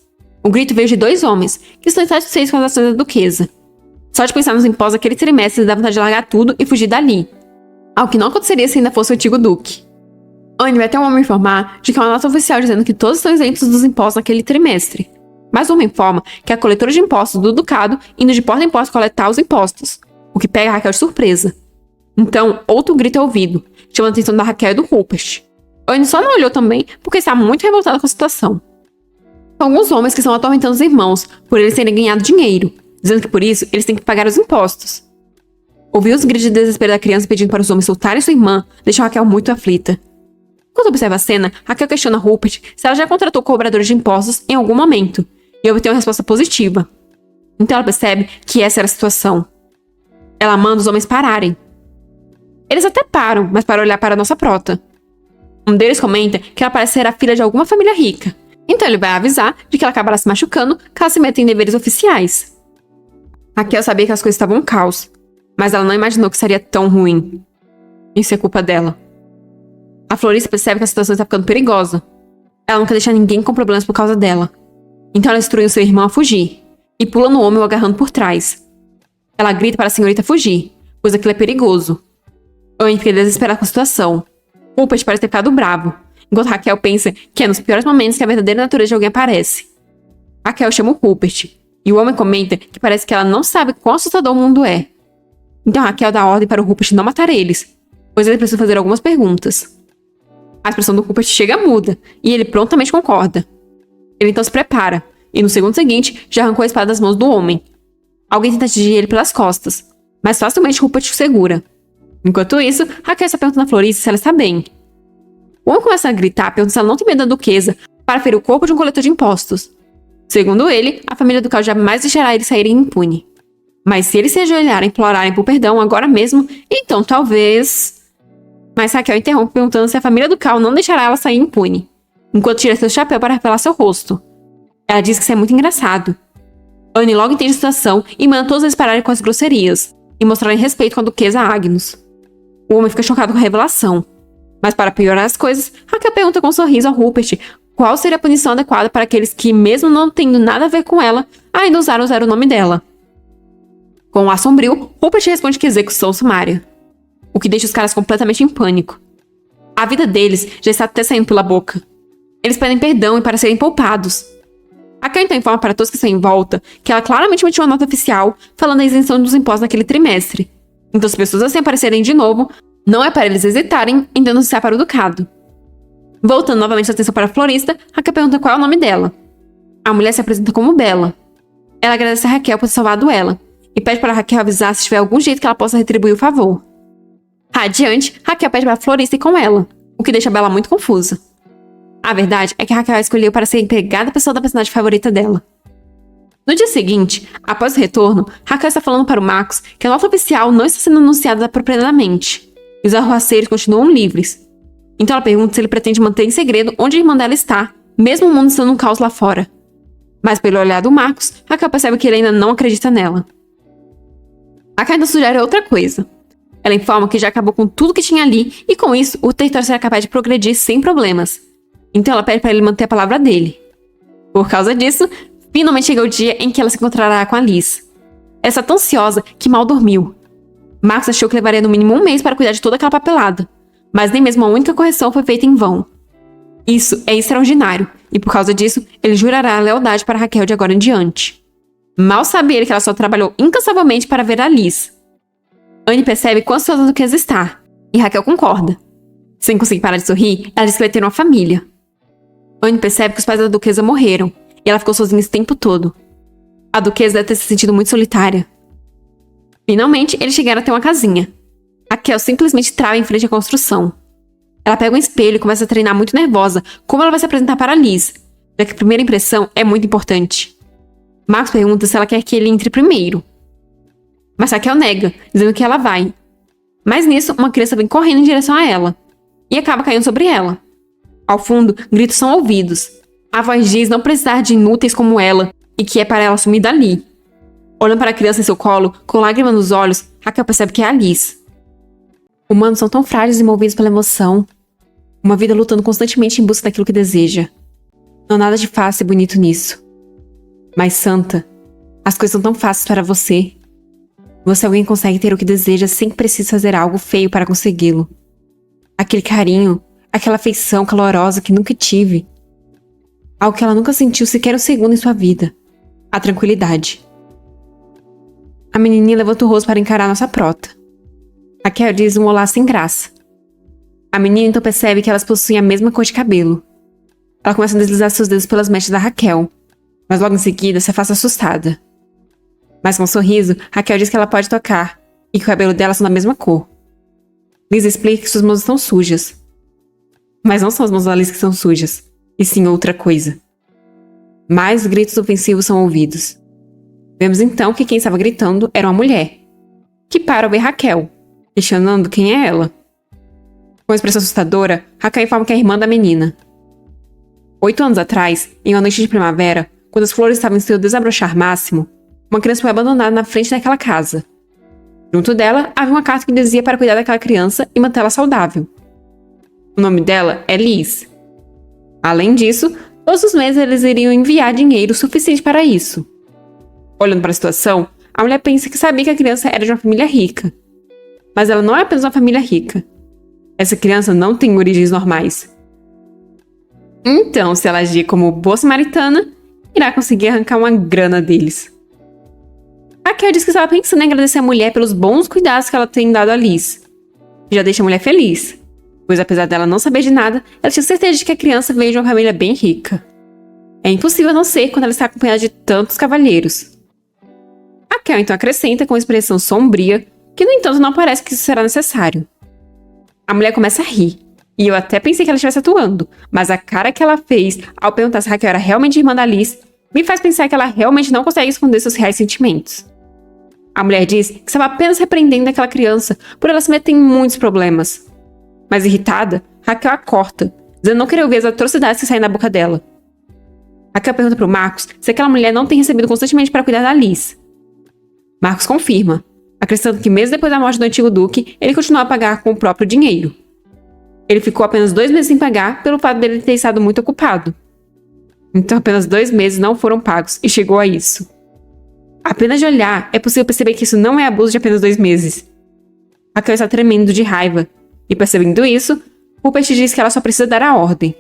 S1: O grito veio de 2 homens, que estão insatisfeitos com as ações da duquesa. Só de pensar nos impostos daquele trimestre dá vontade de largar tudo e fugir dali. Algo que não aconteceria se ainda fosse o antigo duque. Anne vai até um homem informar de que há uma nota oficial dizendo que todos estão isentos dos impostos naquele trimestre. Mas o homem informa que é a coletora de impostos do ducado indo de porta em porta coletar os impostos, o que pega a Raquel de surpresa. Então, outro grito é ouvido, chamando a atenção da Raquel e do Rupert. Anne só não olhou também porque está muito revoltada com a situação. São alguns homens que estão atormentando os irmãos por eles terem ganhado dinheiro, dizendo que por isso eles têm que pagar os impostos. Ouvir os gritos de desespero da criança pedindo para os homens soltarem sua irmã deixou Raquel muito aflita. Quando observa a cena, Raquel questiona Rupert se ela já contratou cobradores de impostos em algum momento, e obtém uma resposta positiva. Então ela percebe que essa era a situação. Ela manda os homens pararem. Eles até param, mas para olhar para a nossa prota. Um deles comenta que ela parece ser a filha de alguma família rica, então ele vai avisar de que ela acabará se machucando caso se meta em deveres oficiais. Raquel sabia que as coisas estavam um caos, mas ela não imaginou que seria tão ruim. Isso é culpa dela. A florista percebe que a situação está ficando perigosa. Ela não quer deixar ninguém com problemas por causa dela. Então ela instrui o seu irmão a fugir, e pula no homem o agarrando por trás. Ela grita para a senhorita fugir, pois aquilo é perigoso. Anne fica desesperada com a situação. Rupert parece ter ficado bravo, enquanto Raquel pensa que é nos piores momentos que a verdadeira natureza de alguém aparece. Raquel chama o Rupert, e o homem comenta que parece que ela não sabe quão assustador o mundo é. Então Raquel dá ordem para o Rupert não matar eles, pois ele precisa fazer algumas perguntas. A expressão do Rupert chega muda, e ele prontamente concorda. Ele então se prepara, e no segundo seguinte já arrancou a espada das mãos do homem. Alguém tenta atingir ele pelas costas, mas facilmente Rupert o segura. Enquanto isso, Raquel está perguntando à florista se ela está bem. O homem começa a gritar, perguntando se ela não tem medo da duquesa, para ferir o corpo de um coletor de impostos. Segundo ele, a família ducal jamais deixará eles saírem impune. Mas se eles se ajoelharem e implorarem por perdão agora mesmo, então talvez... Mas Raquel interrompe perguntando se a família ducal não deixará ela sair impune, enquanto tira seu chapéu para revelar seu rosto. Ela diz que isso é muito engraçado. Anne logo entende a situação e manda todos eles pararem com as grosserias e mostrarem respeito com a duquesa Agnus. O homem fica chocado com a revelação. Mas para piorar as coisas, Raquel pergunta com um sorriso ao Rupert qual seria a punição adequada para aqueles que, mesmo não tendo nada a ver com ela, ainda usaram usar o nome dela. Com um ar sombrio, Rupert responde que execução sumária, o que deixa os caras completamente em pânico. A vida deles já está até saindo pela boca. Eles pedem perdão e para serem poupados. Raquel então informa para todos que estão em volta que ela claramente emitiu uma nota oficial falando da isenção dos impostos naquele trimestre. Então, se pessoas assim aparecerem de novo, não é para eles hesitarem em denunciar para o ducado. Voltando novamente a atenção para a florista, Raquel pergunta qual é o nome dela. A mulher se apresenta como Bella. Ela agradece a Raquel por ter salvado ela e pede para Raquel avisar se tiver algum jeito que ela possa retribuir o favor. Adiante, Raquel pede para a florista ir com ela, o que deixa Bella muito confusa. A verdade é que Raquel escolheu para ser empregada pessoal da personagem favorita dela. No dia seguinte, após o retorno, Raquel está falando para o Marcos que a nota oficial não está sendo anunciada apropriadamente, e os arruaceiros continuam livres. Então ela pergunta se ele pretende manter em segredo onde a irmã dela está, mesmo o mundo estando um caos lá fora. Mas pelo olhar do Marcos, Raquel percebe que ele ainda não acredita nela. Raquel ainda sugere outra coisa. Ela informa que já acabou com tudo que tinha ali e com isso o território será capaz de progredir sem problemas. Então ela pede para ele manter a palavra dele. Por causa disso, finalmente chega o dia em que ela se encontrará com a Liz. Ela está tão ansiosa que mal dormiu. Marcos achou que levaria no mínimo um mês para cuidar de toda aquela papelada, mas nem mesmo a única correção foi feita em vão. Isso é extraordinário, e por causa disso, ele jurará a lealdade para Raquel de agora em diante. Mal sabe ele que ela só trabalhou incansavelmente para ver a Liz. Anne percebe quão ansiosa a Duquesa está, e Raquel concorda. Sem conseguir parar de sorrir, ela diz que vai ter uma família. Anne percebe que os pais da Duquesa morreram, e ela ficou sozinha esse tempo todo. A Duquesa deve ter se sentido muito solitária. Finalmente, eles chegaram a ter uma casinha. Raquel simplesmente trava em frente à construção. Ela pega um espelho e começa a treinar muito nervosa como ela vai se apresentar para Liz, já que a primeira impressão é muito importante. Marcos pergunta se ela quer que ele entre primeiro. Mas Raquel nega, dizendo que ela vai. Mas nisso, uma criança vem correndo em direção a ela e acaba caindo sobre ela. Ao fundo, gritos são ouvidos. A voz diz não precisar de inúteis como ela e que é para ela sumir dali. Olhando para a criança em seu colo, com lágrimas nos olhos, Raquel percebe que é a Liz. Humanos são tão frágeis e movidos pela emoção. Uma vida lutando constantemente em busca daquilo que deseja. Não há nada de fácil e bonito nisso. Mas, Santa, as coisas são tão fáceis para você. Você é alguém que consegue ter o que deseja sem que precise fazer algo feio para consegui-lo. Aquele carinho, aquela afeição calorosa que nunca tive. Algo que ela nunca sentiu sequer um segundo em sua vida. A tranquilidade. A menininha levanta o rosto para encarar nossa prota. Raquel diz um olá sem graça. A menina então percebe que elas possuem a mesma cor de cabelo. Ela começa a deslizar seus dedos pelas mechas da Raquel, mas logo em seguida se afasta assustada. Mas com um sorriso, Raquel diz que ela pode tocar e que o cabelo dela são da mesma cor. Liz explica que suas mãos estão sujas. Mas não são as mãos da Liz que são sujas, e sim outra coisa. Mais gritos ofensivos são ouvidos. Vemos então que quem estava gritando era uma mulher, que para ao ver Raquel, questionando quem é ela. Com uma expressão assustadora, Raquel informa que é a irmã da menina. 8 anos atrás, em uma noite de primavera, quando as flores estavam em seu desabrochar máximo, uma criança foi abandonada na frente daquela casa. Junto dela, havia uma carta que dizia para cuidar daquela criança e mantê-la saudável. O nome dela é Liz. Além disso, todos os meses eles iriam enviar dinheiro suficiente para isso. Olhando para a situação, a mulher pensa que sabia que a criança era de uma família rica. Mas ela não é apenas uma família rica. Essa criança não tem origens normais. Então, se ela agir como boa samaritana, irá conseguir arrancar uma grana deles. Raquel diz que estava pensando em agradecer a mulher pelos bons cuidados que ela tem dado a Liz. Já deixa a mulher feliz, pois apesar dela não saber de nada, ela tinha certeza de que a criança veio de uma família bem rica. É impossível não ser quando ela está acompanhada de tantos cavalheiros. Raquel então acrescenta com uma expressão sombria, que no entanto não parece que isso será necessário. A mulher começa a rir, e eu até pensei que ela estivesse atuando, mas a cara que ela fez ao perguntar se Raquel era realmente irmã da Liz me faz pensar que ela realmente não consegue esconder seus reais sentimentos. A mulher diz que estava apenas repreendendo aquela criança por ela se meter em muitos problemas. Mas irritada, Raquel a corta, dizendo não querer ouvir as atrocidades que saem da boca dela. Raquel pergunta para o Marcos se aquela mulher não tem recebido constantemente para cuidar da Liz. Marcos confirma, acrescentando que mesmo depois da morte do antigo duque, ele continuava a pagar com o próprio dinheiro. Ele ficou apenas 2 meses sem pagar pelo fato dele ter estado muito ocupado. Então apenas 2 meses não foram pagos e chegou a isso. Apenas de olhar, é possível perceber que isso não é abuso de apenas 2 meses. Raquel está tremendo de raiva. E percebendo isso, Rupert diz que ela só precisa dar a ordem.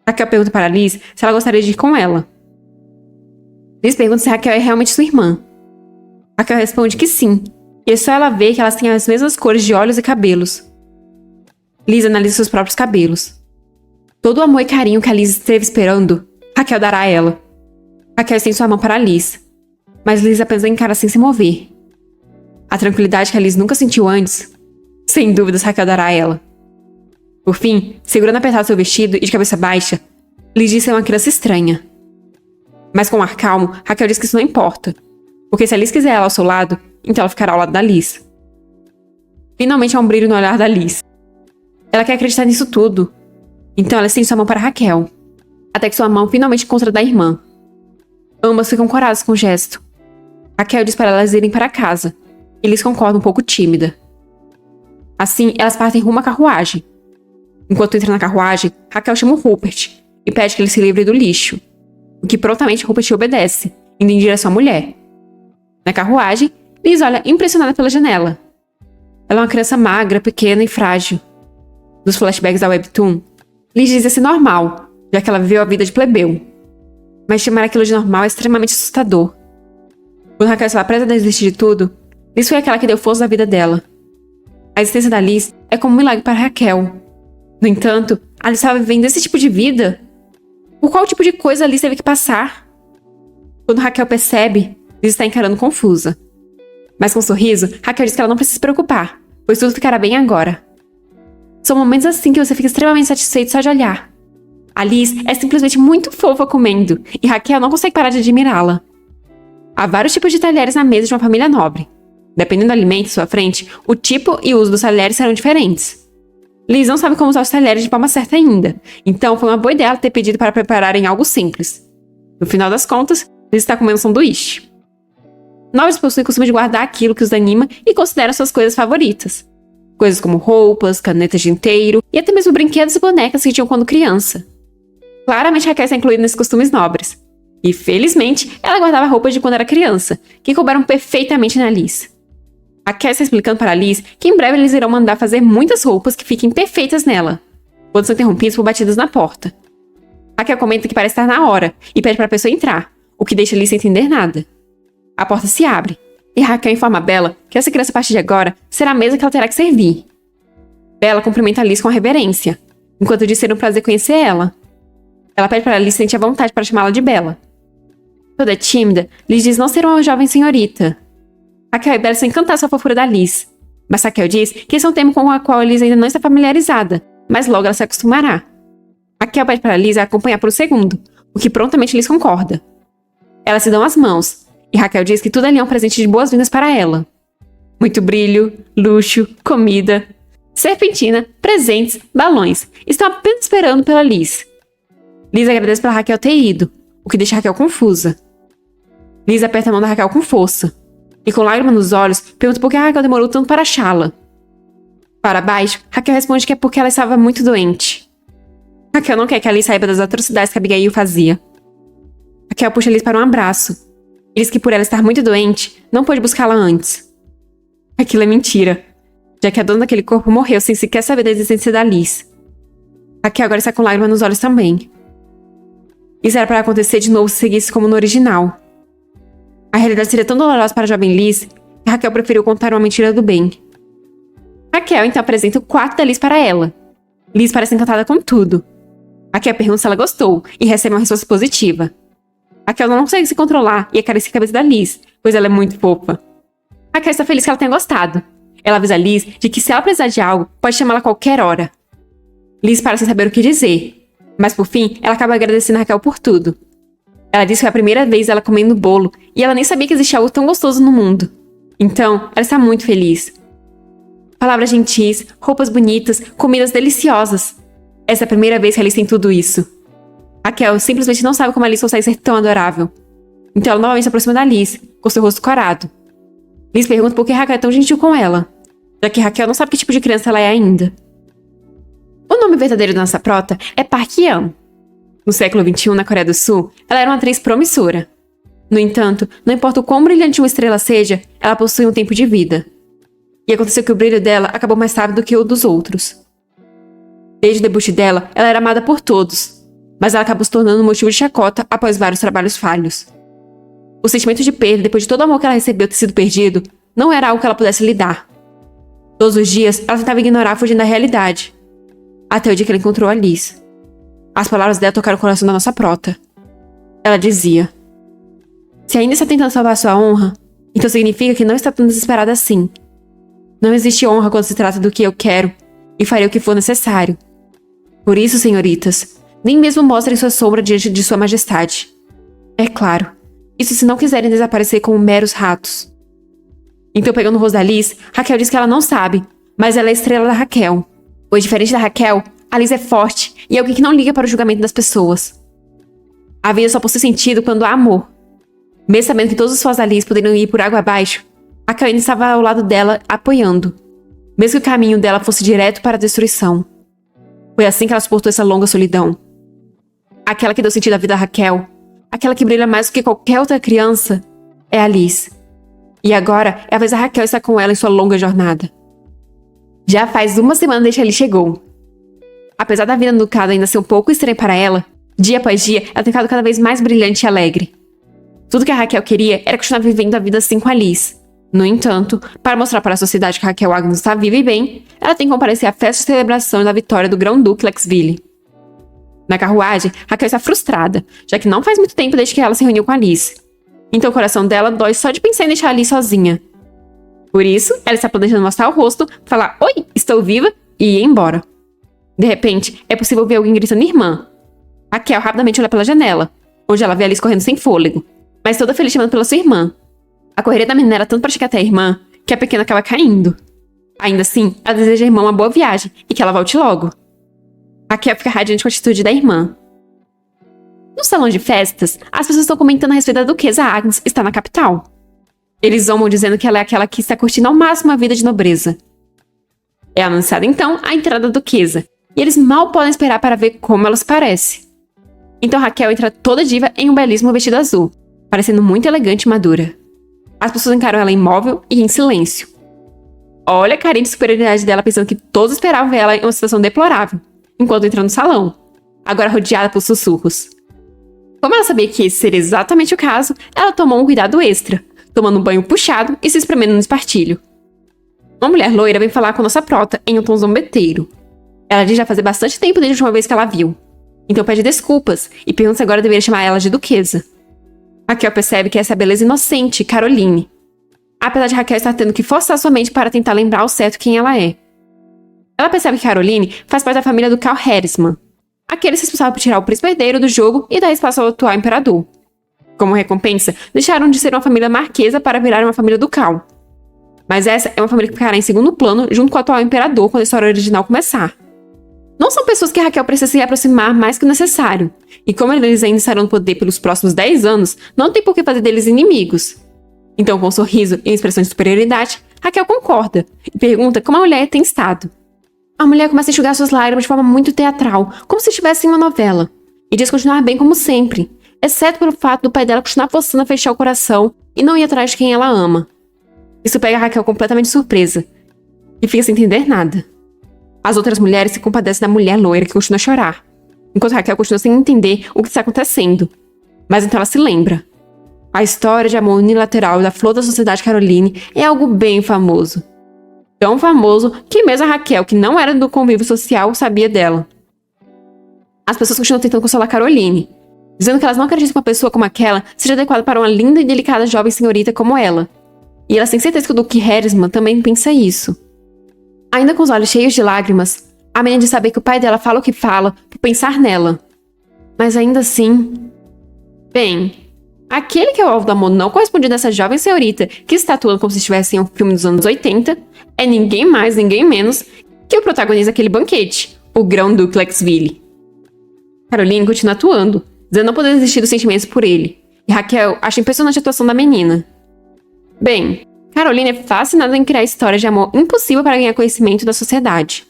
S1: Raquel pergunta para Liz se ela gostaria de ir com ela. Liz pergunta se Raquel é realmente sua irmã. Raquel responde que sim, e é só ela ver que elas têm as mesmas cores de olhos e cabelos. Liz analisa seus próprios cabelos. Todo o amor e carinho que a Liz esteve esperando, Raquel dará a ela. Raquel estende sua mão para Liz, mas Liz apenas encara sem se mover. A tranquilidade que a Liz nunca sentiu antes, sem dúvidas Raquel dará a ela. Por fim, segurando apertado seu vestido e de cabeça baixa, Liz diz ser uma criança estranha. Mas com um ar calmo, Raquel diz que isso não importa, porque se a Liz quiser ela ao seu lado, então ela ficará ao lado da Liz. Finalmente há um brilho no olhar da Liz. Ela quer acreditar nisso tudo. Então ela estende sua mão para Raquel, até que sua mão finalmente encontra a da irmã. Ambas ficam coradas com o gesto. Raquel diz para elas irem para casa, e Liz concorda um pouco tímida. Assim, elas partem rumo à carruagem. Enquanto entra na carruagem, Raquel chama o Rupert e pede que ele se livre do lixo, o que prontamente Rupert obedece, indo em direção à mulher. Na carruagem, Liz olha impressionada pela janela. Ela é uma criança magra, pequena e frágil. Nos flashbacks da Webtoon, Liz diz ser normal, já que ela viveu a vida de plebeu. Mas chamar aquilo de normal é extremamente assustador. Quando Raquel estava prestes a desistir de tudo, Liz foi aquela que deu força à vida dela. A existência da Liz é como um milagre para Raquel. No entanto, a Liz estava vivendo esse tipo de vida? Por qual tipo de coisa a Liz teve que passar? Quando Raquel percebe, Liz está encarando confusa. Mas com um sorriso, Raquel diz que ela não precisa se preocupar, pois tudo ficará bem agora. São momentos assim que você fica extremamente satisfeito só de olhar. A Liz é simplesmente muito fofa comendo, e Raquel não consegue parar de admirá-la. Há vários tipos de talheres na mesa de uma família nobre. Dependendo do alimento à sua frente, o tipo e o uso dos talheres serão diferentes. Liz não sabe como usar os talheres de forma certa ainda, então foi uma boa ideia ter pedido para prepararem algo simples. No final das contas, Liz está comendo um sanduíche. Nobres possuem o costume de guardar aquilo que os anima e consideram suas coisas favoritas. Coisas como roupas, canetas de inteiro e até mesmo brinquedos e bonecas que tinham quando criança. Claramente Raquel está incluída nesses costumes nobres. E, felizmente, ela guardava roupas de quando era criança, que couberam perfeitamente na Liz. Raquel está explicando para Liz que em breve eles irão mandar fazer muitas roupas que fiquem perfeitas nela, quando são interrompidos por batidas na porta. Raquel comenta que parece estar na hora e pede para a pessoa entrar, o que deixa Liz sem entender nada. A porta se abre, e Raquel informa a Bella que essa criança a partir de agora será a mesa que ela terá que servir. Bella cumprimenta a Liz com reverência, enquanto diz ser um prazer conhecer ela. Ela pede para Liz sentir a vontade para chamá-la de Bella. Toda tímida, Liz diz não ser uma jovem senhorita. Raquel e Bella estão encantadas com a fofura da Liz, mas Raquel diz que esse é um termo com o qual Liz ainda não está familiarizada, mas logo ela se acostumará. Raquel pede para Liz a acompanhar por um segundo, o que prontamente Liz concorda. Elas se dão as mãos, e Raquel diz que tudo ali é um presente de boas-vindas para ela. Muito brilho, luxo, comida, serpentina, presentes, balões. Estão apenas esperando pela Liz. Liz agradece pela Raquel ter ido, o que deixa Raquel confusa. Liz aperta a mão da Raquel com força, e com lágrimas nos olhos, pergunta por que a Raquel demorou tanto para achá-la. Para baixo, Raquel responde que é porque ela estava muito doente. Raquel não quer que a Liz saiba das atrocidades que Abigail fazia. Raquel puxa Liz para um abraço, e diz que por ela estar muito doente, não pôde buscá-la antes. Aquilo é mentira, já que a dona daquele corpo morreu sem sequer saber da existência da Liz. Raquel agora está com lágrimas nos olhos também. Isso era para acontecer de novo se seguisse como no original. A realidade seria tão dolorosa para a jovem Liz que Raquel preferiu contar uma mentira do bem. Raquel então apresenta o quarto da Liz para ela. Liz parece encantada com tudo. Raquel pergunta se ela gostou e recebe uma resposta positiva. Raquel não consegue se controlar e acaricia a cabeça da Liz, pois ela é muito fofa. Raquel está feliz que ela tenha gostado. Ela avisa Liz de que se ela precisar de algo, pode chamá-la a qualquer hora. Liz parece saber o que dizer, mas por fim, ela acaba agradecendo a Raquel por tudo. Ela diz que foi a primeira vez ela comendo bolo e ela nem sabia que existia algo tão gostoso no mundo. Então, ela está muito feliz. Palavras gentis, roupas bonitas, comidas deliciosas. Essa é a primeira vez que a Liz tem tudo isso. Raquel simplesmente não sabe como a Liz consegue ser tão adorável. Então ela novamente se aproxima da Liz, com seu rosto corado. Liz pergunta por que Raquel é tão gentil com ela, já que Raquel não sabe que tipo de criança ela é ainda. O nome verdadeiro da nossa prota é Park Yeon. No século XXI, na Coreia do Sul, ela era uma atriz promissora. No entanto, não importa o quão brilhante uma estrela seja, ela possui um tempo de vida. E aconteceu que o brilho dela acabou mais rápido que o dos outros. Desde o debut dela, ela era amada por todos, mas ela acabou se tornando um motivo de chacota após vários trabalhos falhos. O sentimento de perda, depois de todo o amor que ela recebeu ter sido perdido, não era algo que ela pudesse lidar. Todos os dias, ela tentava ignorar fugindo da realidade. Até o dia que ela encontrou a Liz. As palavras dela tocaram o coração da nossa prota. Ela dizia: "Se ainda está tentando salvar sua honra, então significa que não está tão desesperada assim. Não existe honra quando se trata do que eu quero, e farei o que for necessário. Por isso, senhoritas, nem mesmo mostrem sua sombra diante de sua majestade. É claro, isso se não quiserem desaparecer como meros ratos." Então, pegando o rosto da Liz, Raquel diz que ela não sabe, mas ela é a estrela da Raquel. Pois, diferente da Raquel, a Liz é forte e é alguém que não liga para o julgamento das pessoas. A vida só possui sentido quando há amor. Mesmo sabendo que todos os fãs da Liz poderiam ir por água abaixo, Raquel ainda estava ao lado dela, apoiando, mesmo que o caminho dela fosse direto para a destruição. Foi assim que ela suportou essa longa solidão. Aquela que deu sentido à vida da Raquel, aquela que brilha mais do que qualquer outra criança, é a Liz. E agora é a vez da Raquel estar com ela em sua longa jornada. Já faz uma semana desde que ele chegou. Apesar da vida no Ducado ainda ser um pouco estranha para ela, dia após dia ela tem ficado cada vez mais brilhante e alegre. Tudo que a Raquel queria era continuar vivendo a vida assim com a Liz. No entanto, para mostrar para a sociedade que a Raquel Agnes está viva e bem, ela tem que comparecer à festa de celebração da vitória do Grão-Duque Lexville. Na carruagem, Raquel está frustrada, já que não faz muito tempo desde que ela se reuniu com a Liz. Então o coração dela dói só de pensar em deixar a Liz sozinha. Por isso, ela está planejando mostrar o rosto, falar "Oi, estou viva" e ir embora. De repente, é possível ver alguém gritando "Irmã". Raquel rapidamente olha pela janela, onde ela vê a Liz correndo sem fôlego, mas toda feliz chamando pela sua irmã. A correria da menina era tanto para chegar até a irmã, que a pequena acaba caindo. Ainda assim, ela deseja à irmã uma boa viagem e que ela volte logo. Raquel fica radiante com a atitude da irmã. No salão de festas, as pessoas estão comentando a respeito da duquesa Agnes estar na capital. Eles zombam dizendo que ela é aquela que está curtindo ao máximo a vida de nobreza. É anunciada então a entrada da duquesa, e eles mal podem esperar para ver como ela se parece. Então Raquel entra toda diva em um belíssimo vestido azul, parecendo muito elegante e madura. As pessoas encaram ela imóvel e em silêncio. Olha a carinha de superioridade dela, pensando que todos esperavam ver ela em uma situação deplorável, enquanto entra no salão, agora rodeada por sussurros. Como ela sabia que esse seria exatamente o caso, ela tomou um cuidado extra, tomando um banho puxado e se espremendo no espartilho. Uma mulher loira vem falar com nossa prota em um tom zombeteiro. Ela diz já fazer bastante tempo desde a última vez que ela viu. Então pede desculpas e pergunta se agora deveria chamar ela de duquesa. Raquel percebe que essa é a beleza inocente, Caroline. Apesar de Raquel estar tendo que forçar sua mente para tentar lembrar ao certo quem ela é. Ela percebe que Caroline faz parte da família do Carl Harrisman, aquele responsável por tirar o príncipe herdeiro do jogo e dar espaço ao atual imperador. Como recompensa, deixaram de ser uma família marquesa para virar uma família ducal. Mas essa é uma família que ficará em segundo plano junto com o atual imperador quando a história original começar. Não são pessoas que Raquel precisa se aproximar mais que o necessário, e como eles ainda estarão no poder pelos próximos 10 anos, não tem por que fazer deles inimigos. Então, com um sorriso e expressão de superioridade, Raquel concorda e pergunta como a mulher tem estado. A mulher começa a enxugar suas lágrimas de forma muito teatral, como se estivesse em uma novela, e diz continuar bem como sempre, exceto pelo fato do pai dela continuar forçando a fechar o coração e não ir atrás de quem ela ama. Isso pega a Raquel completamente surpresa, e fica sem entender nada. As outras mulheres se compadecem da mulher loira que continua a chorar, enquanto Raquel continua sem entender o que está acontecendo. Mas então ela se lembra. A história de amor unilateral da flor da sociedade Caroline é algo bem famoso. Tão famoso que mesmo a Raquel, que não era do convívio social, sabia dela. As pessoas continuam tentando consolar Caroline, dizendo que elas não acreditam que uma pessoa como aquela seja adequada para uma linda e delicada jovem senhorita como ela. E elas têm certeza que o Duque Harrisman também pensa isso. Ainda com os olhos cheios de lágrimas, a menina diz saber que o pai dela fala o que fala por pensar nela. Mas ainda assim... Bem, aquele que é o alvo do amor não correspondido a essa jovem senhorita que está atuando como se estivesse em um filme dos anos 80 é ninguém mais, ninguém menos que o protagonista daquele banquete, o Grão-Duque Lexville. Caroline continua atuando, dizendo não poder desistir dos sentimentos por ele, e Raquel acha impressionante a atuação da menina. Bem, Caroline é fascinada em criar histórias de amor impossível para ganhar conhecimento da sociedade.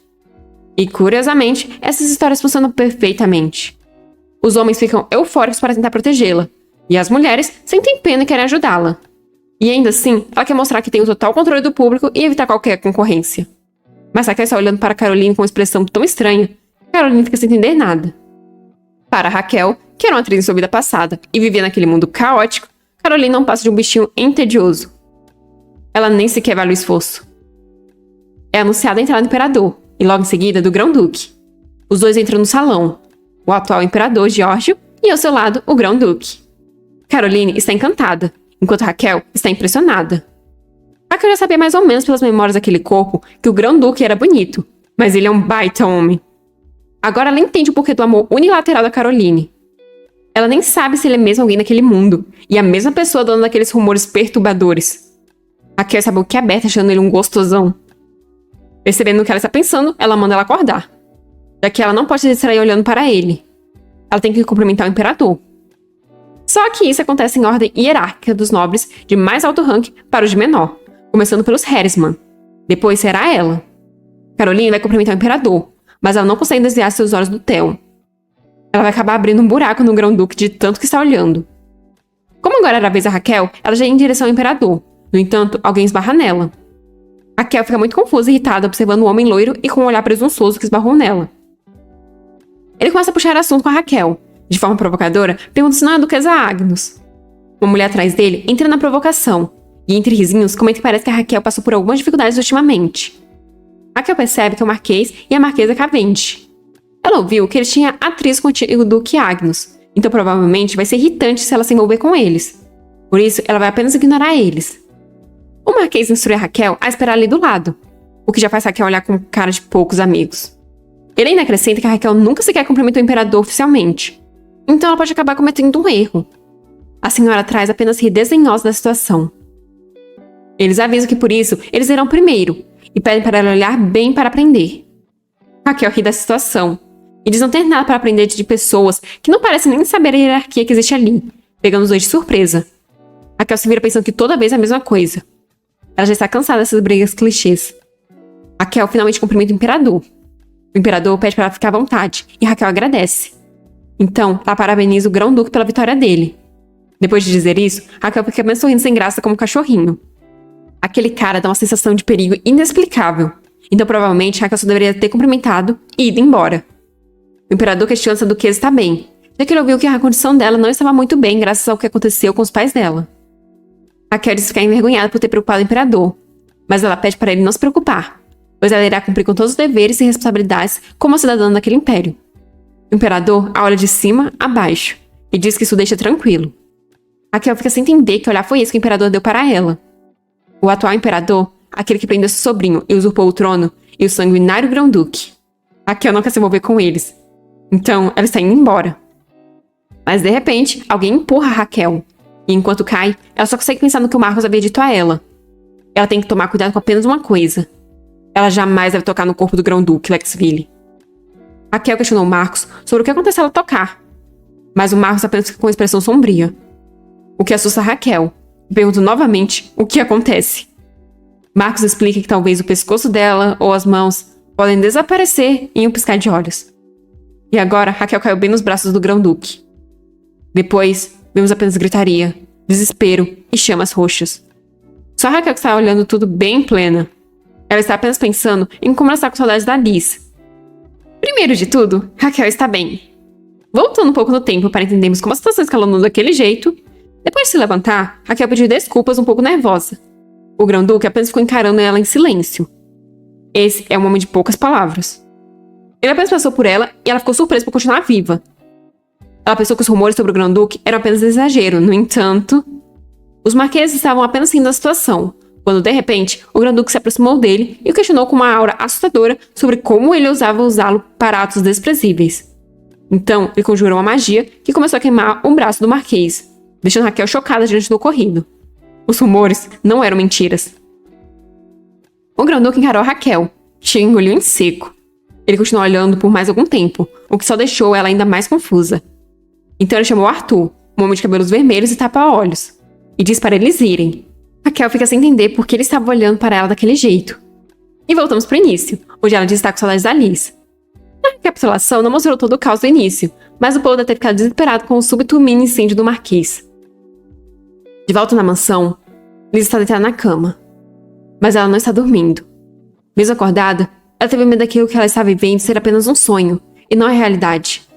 S1: E, curiosamente, essas histórias funcionam perfeitamente. Os homens ficam eufóricos para tentar protegê-la, e as mulheres sentem pena e querem ajudá-la. E ainda assim, ela quer mostrar que tem o total controle do público e evitar qualquer concorrência. Mas Raquel está olhando para Caroline com uma expressão tão estranha, que Caroline fica sem entender nada. Para Raquel, que era uma atriz em sua vida passada e vivia naquele mundo caótico, Caroline não passa de um bichinho entedioso. Ela nem sequer vale o esforço. É anunciada a entrada do imperador, e logo em seguida do grão-duque. Os dois entram no salão, o atual imperador Giórgio e ao seu lado o grão-duque. Caroline está encantada, enquanto Raquel está impressionada. Raquel já sabia mais ou menos pelas memórias daquele corpo que o grão-duque era bonito, mas ele é um baita homem. Agora ela entende o porquê do amor unilateral da Caroline. Ela nem sabe se ele é mesmo alguém naquele mundo, e a mesma pessoa dona daqueles rumores perturbadores. Raquel está boquiaberta achando ele um gostosão. Percebendo o que ela está pensando, ela manda ela acordar, já que ela não pode se distrair olhando para ele. Ela tem que cumprimentar o imperador. Só que isso acontece em ordem hierárquica dos nobres de mais alto ranking para os de menor, começando pelos Herisman. Depois será ela. Caroline vai cumprimentar o imperador, mas ela não consegue desviar seus olhos do Theo. Ela vai acabar abrindo um buraco no grão-duque de tanto que está olhando. Como agora era a vez da Raquel, ela já ia em direção ao imperador. No entanto, alguém esbarra nela. Raquel fica muito confusa e irritada observando o homem loiro e com um olhar presunçoso que esbarrou nela. Ele começa a puxar assunto com a Raquel. De forma provocadora, pergunta se não é a duquesa Agnus. Uma mulher atrás dele entra na provocação, e entre risinhos comenta que parece que a Raquel passou por algumas dificuldades ultimamente. Raquel percebe que é o Marquês e a Marquesa Cavendish. Ela ouviu que ele tinha atriz com o Duque Agnus, então provavelmente vai ser irritante se ela se envolver com eles. Por isso, ela vai apenas ignorar eles. O Marquês instrui a Raquel a esperar ali do lado, o que já faz Raquel olhar com cara de poucos amigos. Ele ainda acrescenta que a Raquel nunca sequer cumprimentou o imperador oficialmente, então ela pode acabar cometendo um erro. A senhora traz apenas ri desdenhosa da situação. Eles avisam que por isso eles irão primeiro e pedem para ela olhar bem para aprender. Raquel ri da situação e diz não ter nada para aprender de pessoas que não parecem nem saber a hierarquia que existe ali, pegando os dois de surpresa. Raquel se vira pensando que toda vez é a mesma coisa. Ela já está cansada dessas brigas clichês. Raquel finalmente cumprimenta o imperador. O imperador pede para ela ficar à vontade e Raquel agradece. Então, ela parabeniza o grão-duque pela vitória dele. Depois de dizer isso, Raquel fica bem sorrindo sem graça como um cachorrinho. Aquele cara dá uma sensação de perigo inexplicável. Então, provavelmente, Raquel só deveria ter cumprimentado e ido embora. O imperador questiona se a duquesa está bem, já que ele ouviu que a condição dela não estava muito bem graças ao que aconteceu com os pais dela. Raquel diz ficar envergonhada por ter preocupado o imperador, mas ela pede para ele não se preocupar, pois ela irá cumprir com todos os deveres e responsabilidades como cidadã daquele império. O imperador a olha de cima a baixo e diz que isso o deixa tranquilo. Raquel fica sem entender que olhar foi esse que o imperador deu para ela. O atual imperador, aquele que prendeu seu sobrinho e usurpou o trono, e o sanguinário grão-duque. Raquel não quer se envolver com eles, então ela está indo embora. Mas de repente, alguém empurra Raquel, e enquanto cai, ela só consegue pensar no que o Marcos havia dito a ela. Ela tem que tomar cuidado com apenas uma coisa. Ela jamais deve tocar no corpo do grão-duque Lexville. Raquel questionou Marcos sobre o que aconteceu ao ela tocar, mas o Marcos apenas fica com uma expressão sombria. O que assusta Raquel, e pergunta novamente o que acontece. Marcos explica que talvez o pescoço dela ou as mãos podem desaparecer em um piscar de olhos. E agora Raquel caiu bem nos braços do grão-duque. Depois, vemos apenas gritaria, desespero e chamas roxas. Só Raquel que está olhando tudo bem plena. Ela está apenas pensando em como ela está com saudades da Liz. Primeiro de tudo, Raquel está bem. Voltando um pouco no tempo para entendermos como a situação escalonou daquele jeito, depois de se levantar, Raquel pediu desculpas um pouco nervosa. O grão-duque apenas ficou encarando ela em silêncio. Esse é um homem de poucas palavras. Ele apenas passou por ela e ela ficou surpresa por continuar viva. Ela pensou que os rumores sobre o grão-duque eram apenas exagero, no entanto... Os marqueses estavam apenas rindo da situação, quando de repente o grão-duque se aproximou dele e o questionou com uma aura assustadora sobre como ele ousava usá-lo para atos desprezíveis. Então ele conjurou uma magia que começou a queimar o braço do marquês, deixando Raquel chocada diante do ocorrido. Os rumores não eram mentiras. O grão-duque encarou a Raquel, que engoliu em seco. Ele continuou olhando por mais algum tempo, o que só deixou ela ainda mais confusa. Então ele chamou Arthur, um homem de cabelos vermelhos e tapa-olhos, e disse para eles irem. Raquel fica sem entender por que ele estava olhando para ela daquele jeito. E voltamos para o início, onde ela diz estar com saudades da Liz. A capitulação não mostrou todo o caos do início, mas o povo deve ter ficado desesperado com o súbito mini incêndio do Marquês. De volta na mansão, Liz está deitada na cama. Mas ela não está dormindo. Mesmo acordada, ela teve medo daquilo que ela está vivendo ser apenas um sonho, e não a realidade.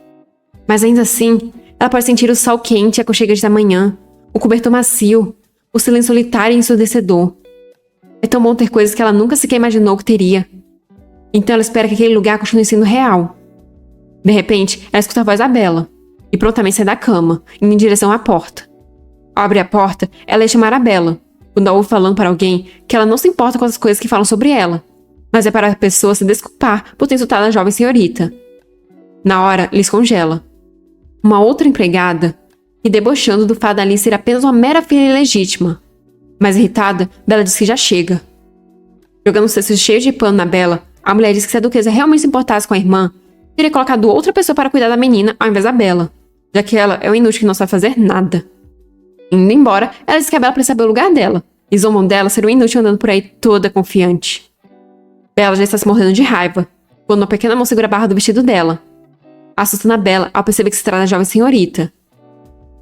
S1: Mas ainda assim, ela pode sentir o sol quente e aconchegante da manhã, o cobertor macio, o silêncio solitário e ensurdecedor. É tão bom ter coisas que ela nunca sequer imaginou que teria. Então ela espera que aquele lugar continue sendo real. De repente, ela escuta a voz da Bella, e prontamente sai da cama, indo em direção à porta. Ao abrir a porta, ela ia chamar a Bella, quando a ouve falando para alguém que ela não se importa com as coisas que falam sobre ela, mas é para a pessoa se desculpar por ter insultado a jovem senhorita. Na hora, Liz congela. Uma outra empregada, e debochando do fato da Liz ser apenas uma mera filha ilegítima. Mas irritada, Bella diz que já chega. Jogando um cesto cheio de pano na Bella, a mulher diz que se a duquesa realmente se importasse com a irmã, teria colocado outra pessoa para cuidar da menina ao invés da Bella, já que ela é um inútil que não sabe fazer nada. Indo embora, ela diz que a Bella precisa saber o lugar dela, e zombam dela ser um inútil andando por aí toda confiante. Bella já está se mordendo de raiva, quando uma pequena mão segura a barra do vestido dela, assustando a Bella ao perceber que se trata da jovem senhorita.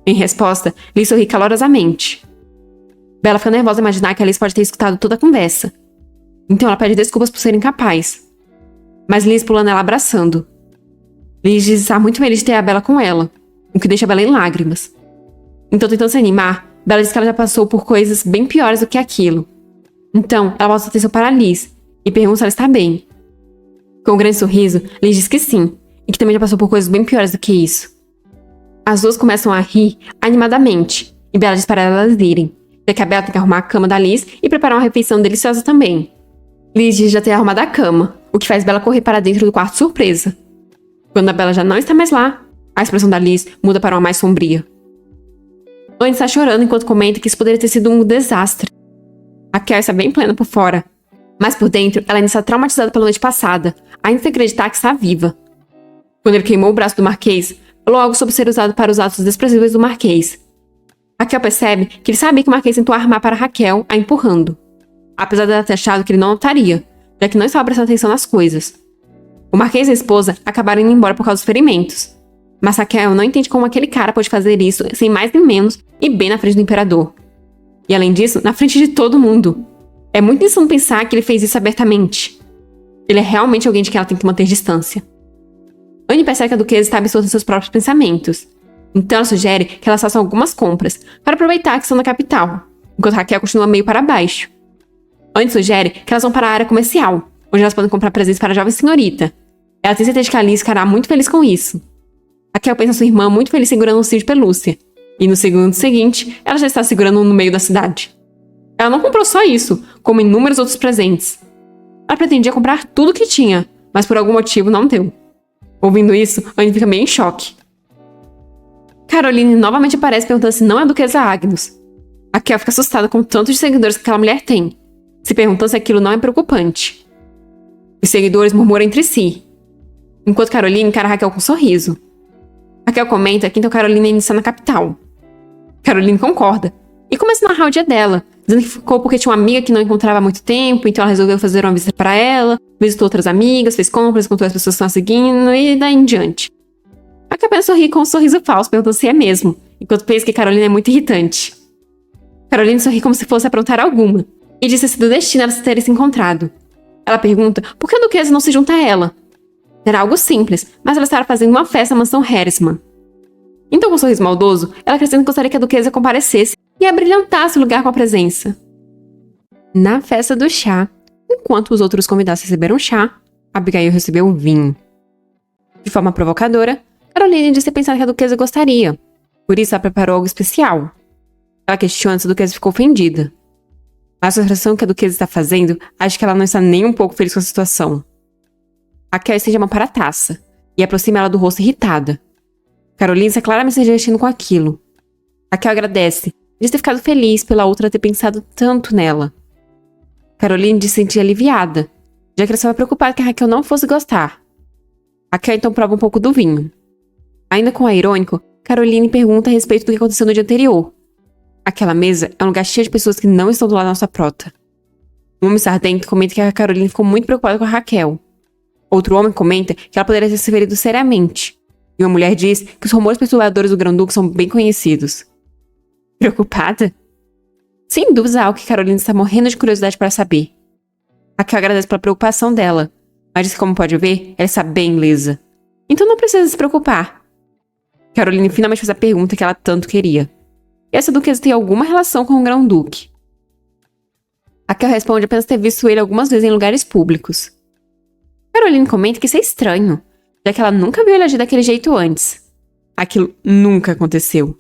S1: Em resposta, Liz sorri calorosamente. Bella fica nervosa ao imaginar que a Liz pode ter escutado toda a conversa. Então ela pede desculpas por ser incapaz. Mas Liz pula nela abraçando. Liz diz estar muito feliz de ter a Bella com ela, o que deixa a Bella em lágrimas. Então, tentando se animar, Bella diz que ela já passou por coisas bem piores do que aquilo. Então, ela volta a atenção para Liz e pergunta se ela está bem. Com um grande sorriso, Liz diz que sim, e que também já passou por coisas bem piores do que isso. As duas começam a rir animadamente, e Bella diz para elas irem, já que a Bella tem que arrumar a cama da Liz e preparar uma refeição deliciosa também. Liz diz já ter arrumado a cama, o que faz Bella correr para dentro do quarto surpresa. Quando a Bella já não está mais lá, a expressão da Liz muda para uma mais sombria. Anne está chorando enquanto comenta que isso poderia ter sido um desastre. A Kel está bem plena por fora, mas por dentro ela ainda está traumatizada pela noite passada, ainda sem acreditar que está viva. Quando ele queimou o braço do Marquês, falou algo sobre ser usado para os atos desprezíveis do Marquês. Raquel percebe que ele sabia que o Marquês tentou armar para Raquel, a empurrando. Apesar dela ter achado que ele não notaria, já que não estava prestando atenção nas coisas. O Marquês e a esposa acabaram indo embora por causa dos ferimentos. Mas Raquel não entende como aquele cara pode fazer isso sem mais nem menos e bem na frente do imperador. E além disso, na frente de todo mundo. É muito insano pensar que ele fez isso abertamente. Ele é realmente alguém de quem ela tem que manter distância. Anne percebe que a duquesa está absorta em seus próprios pensamentos. Então ela sugere que elas façam algumas compras para aproveitar que estão na capital, enquanto Raquel continua meio para baixo. Anne sugere que elas vão para a área comercial, onde elas podem comprar presentes para a jovem senhorita. Ela tem certeza de que a Liz ficará muito feliz com isso. Raquel pensa sua irmã muito feliz segurando um cinto de pelúcia. E no segundo seguinte, ela já está segurando no meio da cidade. Ela não comprou só isso, como inúmeros outros presentes. Ela pretendia comprar tudo que tinha, mas por algum motivo não deu. Ouvindo isso, Anne fica meio em choque. Caroline novamente aparece perguntando se não é a duquesa Agnus. Raquel fica assustada com o tanto de seguidores que aquela mulher tem, se perguntando se aquilo não é preocupante. Os seguidores murmuram entre si, enquanto Caroline encara Raquel com um sorriso. Raquel comenta que então Caroline ainda está na capital. Caroline concorda e começa a narrar o dia dela, dizendo que ficou porque tinha uma amiga que não encontrava há muito tempo, então ela resolveu fazer uma visita para ela, visitou outras amigas, fez compras, encontrou as pessoas que estão seguindo e daí em diante. Raquel apenas sorri com um sorriso falso, perguntando se é mesmo, enquanto pensa que Caroline é muito irritante. Caroline sorri como se fosse aprontar alguma, e diz ter sido destino elas terem se encontrado. Ela pergunta por que a duquesa não se junta a ela. Era algo simples, mas ela estava fazendo uma festa na mansão Harrisman. Então, com um sorriso maldoso, ela acrescenta que gostaria que a duquesa comparecesse e abrilhantasse o lugar com a presença. Na festa do chá, enquanto os outros convidados receberam chá, Abigail recebeu vinho. De forma provocadora, Caroline disse ter pensado que a duquesa gostaria. Por isso, ela preparou algo especial. Ela questiona se a duquesa ficou ofendida. A associação que a duquesa está fazendo, acho que ela não está nem um pouco feliz com a situação. Raquel estende a mão para a taça e aproxima ela do rosto irritada. Caroline está claramente se divertindo com aquilo. Raquel agradece, diz ter ficado feliz pela outra ter pensado tanto nela. Caroline diz se sentir aliviada, já que ela estava preocupada que a Raquel não fosse gostar. Raquel então prova um pouco do vinho. Ainda com ar irônico, Caroline pergunta a respeito do que aconteceu no dia anterior. Aquela mesa é um lugar cheio de pessoas que não estão do lado da nossa prota. Um homem sardento comenta que a Caroline ficou muito preocupada com a Raquel. Outro homem comenta que ela poderia ter se ferido seriamente. E uma mulher diz que os rumores perturbadores do Grão-Duque são bem conhecidos. Preocupada? Sem dúvida, algo que Caroline está morrendo de curiosidade para saber. Raquel agradece pela preocupação dela, mas diz que, como pode ver, ela está bem lesa. Então não precisa se preocupar. Caroline finalmente fez a pergunta que ela tanto queria. Essa duquesa tem alguma relação com o Grão-Duque? Raquel responde apenas ter visto ele algumas vezes em lugares públicos. Caroline comenta que isso é estranho, já que ela nunca viu ele agir daquele jeito antes. Aquilo nunca aconteceu.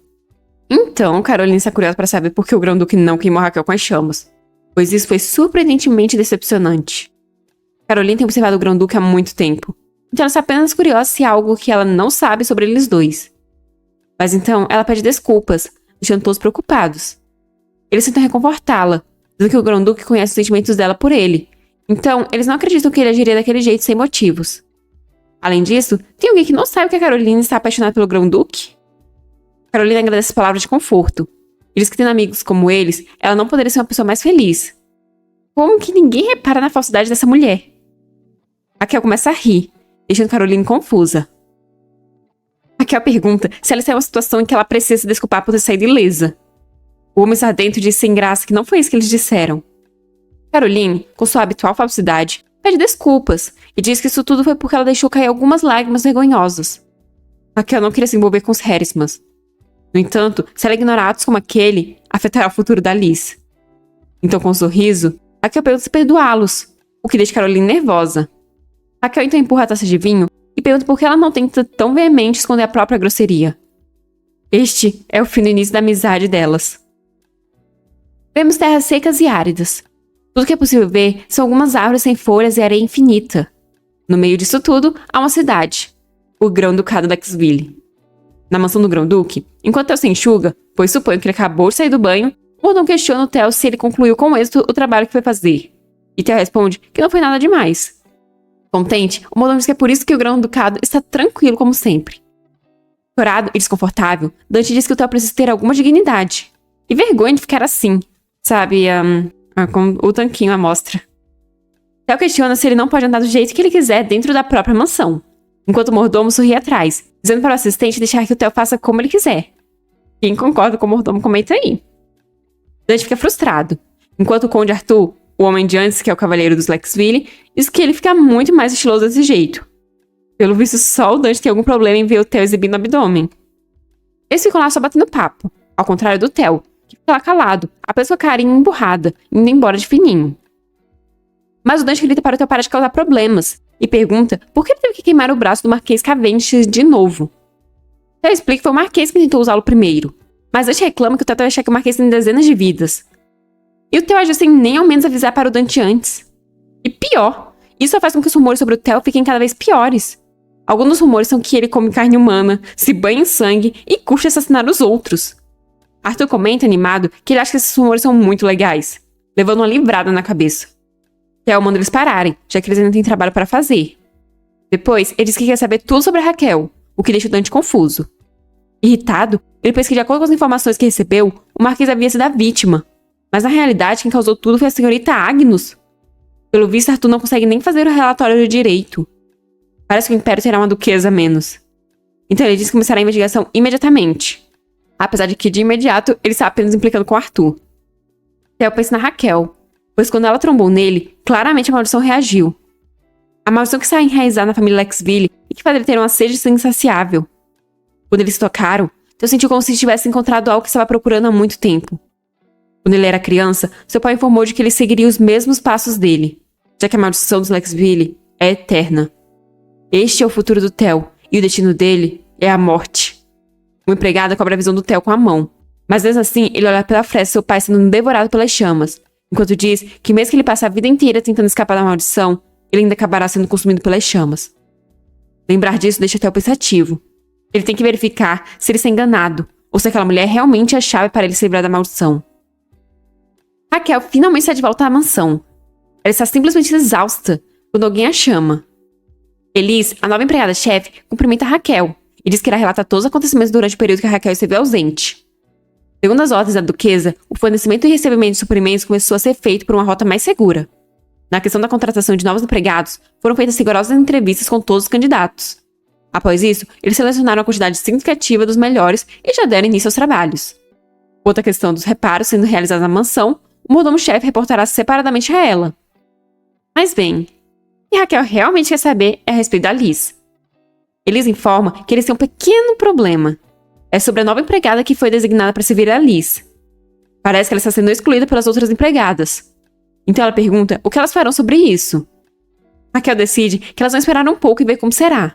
S1: Então, Caroline está curiosa para saber por que o Grão-Duque não queimou Raquel com as chamas, pois isso foi surpreendentemente decepcionante. Caroline tem observado o Grão-Duque há muito tempo, então ela está apenas curiosa se há algo que ela não sabe sobre eles dois. Mas então, ela pede desculpas, deixando todos preocupados. Eles tentam reconfortá-la, dizendo que o Grão-Duque conhece os sentimentos dela por ele, então eles não acreditam que ele agiria daquele jeito sem motivos. Além disso, tem alguém que não sabe que a Caroline está apaixonada pelo Grão-Duque? Caroline agradece as palavras de conforto. E diz que tendo amigos como eles, ela não poderia ser uma pessoa mais feliz. Como que ninguém repara na falsidade dessa mulher? Raquel começa a rir, deixando Caroline confusa. Raquel pergunta se ela está em uma situação em que ela precisa se desculpar por ter saído ilesa. O homem sardento diz sem graça que não foi isso que eles disseram. Caroline, com sua habitual falsidade, pede desculpas e diz que isso tudo foi porque ela deixou cair algumas lágrimas vergonhosas. Raquel não queria se envolver com os Harrismans. No entanto, se ela ignorar atos como aquele, afetará o futuro da Liz. Então, com um sorriso, Raquel pergunta se perdoá-los, o que deixa Caroline nervosa. Raquel então empurra a taça de vinho e pergunta por que ela não tenta tão veemente esconder a própria grosseria. Este é o fim do início da amizade delas. Vemos terras secas e áridas. Tudo que é possível ver são algumas árvores sem folhas e areia infinita. No meio disso tudo, há uma cidade, o Grão-Ducado Lexville. Na mansão do Grão-Duque, enquanto Theo se enxuga, pois suponho que ele acabou de sair do banho, Mordom questiona o Theo se ele concluiu com êxito o trabalho que foi fazer. E Theo responde que não foi nada demais. Contente, o Mordom diz que é por isso que o Grão-Ducado está tranquilo como sempre. Chorado e desconfortável, Dante diz que o Theo precisa ter alguma dignidade. E vergonha de ficar assim, sabe, com o tanquinho à mostra. Theo questiona se ele não pode andar do jeito que ele quiser dentro da própria mansão, enquanto o mordomo sorri atrás, dizendo para o assistente deixar que o Theo faça como ele quiser. Quem concorda com o mordomo comenta aí. Dante fica frustrado, enquanto o Conde Arthur, o homem de antes, que é o cavaleiro dos Lexville, diz que ele fica muito mais estiloso desse jeito. Pelo visto, só o Dante tem algum problema em ver o Theo exibindo o abdômen. Eles ficam lá só batendo papo, ao contrário do Theo, que fica lá calado, apenas com a carinha emburrada, indo embora de fininho. Mas o Dante grita para o Theo parar de causar problemas, e pergunta por que ele teve que queimar o braço do Marquês Cavendish de novo. Theo explica que foi o Marquês que tentou usá-lo primeiro, mas Dante reclama que o Theo deve achar que o Marquês tem dezenas de vidas. E o Theo agiu sem nem ao menos avisar para o Dante antes. E pior, isso só faz com que os rumores sobre o Theo fiquem cada vez piores. Alguns dos rumores são que ele come carne humana, se banha em sangue e curte assassinar os outros. Arthur comenta animado que ele acha que esses rumores são muito legais, levando uma livrada na cabeça. Theo manda eles pararem, já que eles ainda têm trabalho para fazer. Depois, ele diz que quer saber tudo sobre a Raquel, o que deixa o Dante confuso. Irritado, ele pensa que, de acordo com as informações que recebeu, o Marquês havia sido a vítima. Mas na realidade, quem causou tudo foi a senhorita Agnus. Pelo visto, Arthur não consegue nem fazer o relatório de direito. Parece que o Império terá uma duquesa a menos. Então ele diz que começará a investigação imediatamente. Apesar de que, de imediato, ele está apenas implicando com Arthur. Theo pensa na Raquel, pois quando ela trombou nele, claramente a maldição reagiu. A maldição que está enraizada na família Lexville e que faz ele ter uma sede insaciável. Quando eles se tocaram, Theo sentiu como se tivesse encontrado algo que estava procurando há muito tempo. Quando ele era criança, seu pai informou de que ele seguiria os mesmos passos dele, já que a maldição dos Lexville é eterna. Este é o futuro do Theo, e o destino dele é a morte. Uma empregada cobra a visão do Theo com a mão, mas mesmo assim ele olha pela fresta seu pai sendo devorado pelas chamas, enquanto diz que mesmo que ele passe a vida inteira tentando escapar da maldição, ele ainda acabará sendo consumido pelas chamas. Lembrar disso deixa Theo pensativo. Ele tem que verificar se ele está enganado, ou se aquela mulher realmente é a chave para ele se livrar da maldição. Raquel finalmente está de volta à mansão. Ela está simplesmente exausta quando alguém a chama. Elis, a nova empregada-chefe, cumprimenta Raquel e diz que irá relatar todos os acontecimentos durante o período que a Raquel esteve ausente. Segundo as ordens da duquesa, o fornecimento e recebimento de suprimentos começou a ser feito por uma rota mais segura. Na questão da contratação de novos empregados, foram feitas rigorosas entrevistas com todos os candidatos. Após isso, eles selecionaram a quantidade significativa dos melhores e já deram início aos trabalhos. Outra questão dos reparos sendo realizados na mansão, o mordomo-chefe reportará separadamente a ela. Mas bem, o que Raquel realmente quer saber é a respeito da Liz. Eles informam que eles têm um pequeno problema. É sobre a nova empregada que foi designada para servir a Liz. Parece que ela está sendo excluída pelas outras empregadas. Então ela pergunta o que elas farão sobre isso. Raquel decide que elas vão esperar um pouco e ver como será.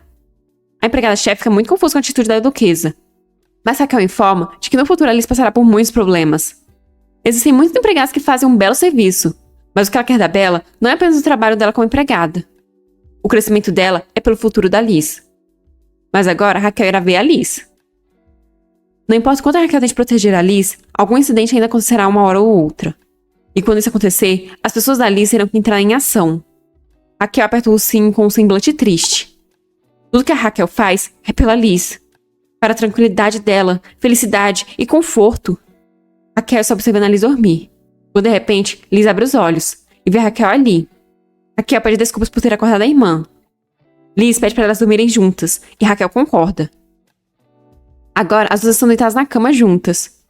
S1: A empregada-chefe fica muito confusa com a atitude da duquesa. Mas Raquel informa de que no futuro a Liz passará por muitos problemas. Existem muitos empregados que fazem um belo serviço, mas o que ela quer da Bella não é apenas o trabalho dela como empregada. O crescimento dela é pelo futuro da Liz. Mas agora Raquel irá ver a Liz. Não importa quanto a Raquel tente proteger a Liz, algum incidente ainda acontecerá uma hora ou outra. E quando isso acontecer, as pessoas da Liz terão que entrar em ação. Raquel aperta o sim com um semblante triste. Tudo que a Raquel faz é pela Liz. Para a tranquilidade dela, felicidade e conforto. Raquel está observando a Liz dormir. Quando de repente, Liz abre os olhos e vê a Raquel ali. Raquel pede desculpas por ter acordado a irmã. Liz pede para elas dormirem juntas e Raquel concorda. Agora, as duas estão deitadas na cama juntas.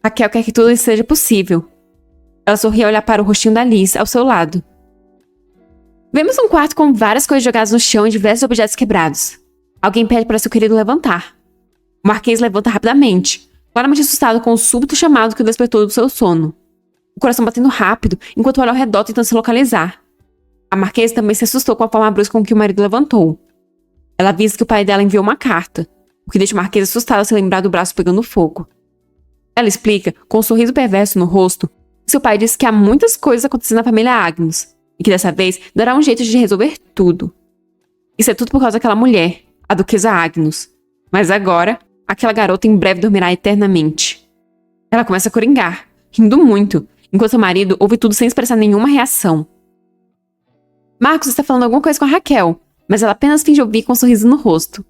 S1: Raquel quer que tudo seja possível. Ela sorri ao olhar para o rostinho da Liz ao seu lado. Vemos um quarto com várias coisas jogadas no chão e diversos objetos quebrados. Alguém pede para seu querido levantar. O Marquês levanta rapidamente, claramente assustado com o súbito chamado que o despertou do seu sono. O coração batendo rápido, enquanto olha ao redor tentando se localizar. A Marquesa também se assustou com a forma brusca com que o marido levantou. Ela avisa que o pai dela enviou uma carta, o que deixa a Marquesa assustada ao se lembrar do braço pegando fogo. Ela explica, com um sorriso perverso no rosto, que seu pai disse que há muitas coisas acontecendo na família Agnus, e que dessa vez dará um jeito de resolver tudo. Isso é tudo por causa daquela mulher, a duquesa Agnus. Mas agora, aquela garota em breve dormirá eternamente. Ela começa a coringar, rindo muito, enquanto o marido ouve tudo sem expressar nenhuma reação. Marcos está falando alguma coisa com a Raquel, mas ela apenas finge ouvir com um sorriso no rosto.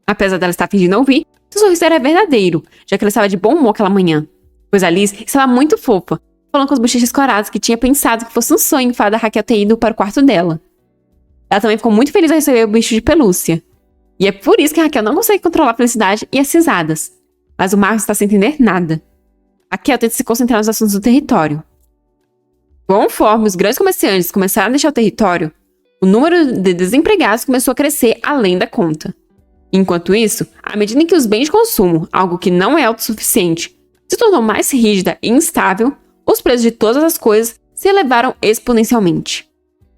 S1: Apesar dela estar fingindo ouvir, seu sorriso era verdadeiro, já que ela estava de bom humor aquela manhã. Pois a Liz estava muito fofa, falando com as bochechas coradas que tinha pensado que fosse um sonho o fato da Raquel ter ido para o quarto dela. Ela também ficou muito feliz ao receber o bicho de pelúcia. E é por isso que a Raquel não consegue controlar a felicidade e as risadas. Mas o Marcos está sem entender nada. Raquel tenta se concentrar nos assuntos do território. Conforme os grandes comerciantes começaram a deixar o território, o número de desempregados começou a crescer além da conta. Enquanto isso, à medida em que os bens de consumo, algo que não é autossuficiente, se tornou mais rígida e instável, os preços de todas as coisas se elevaram exponencialmente.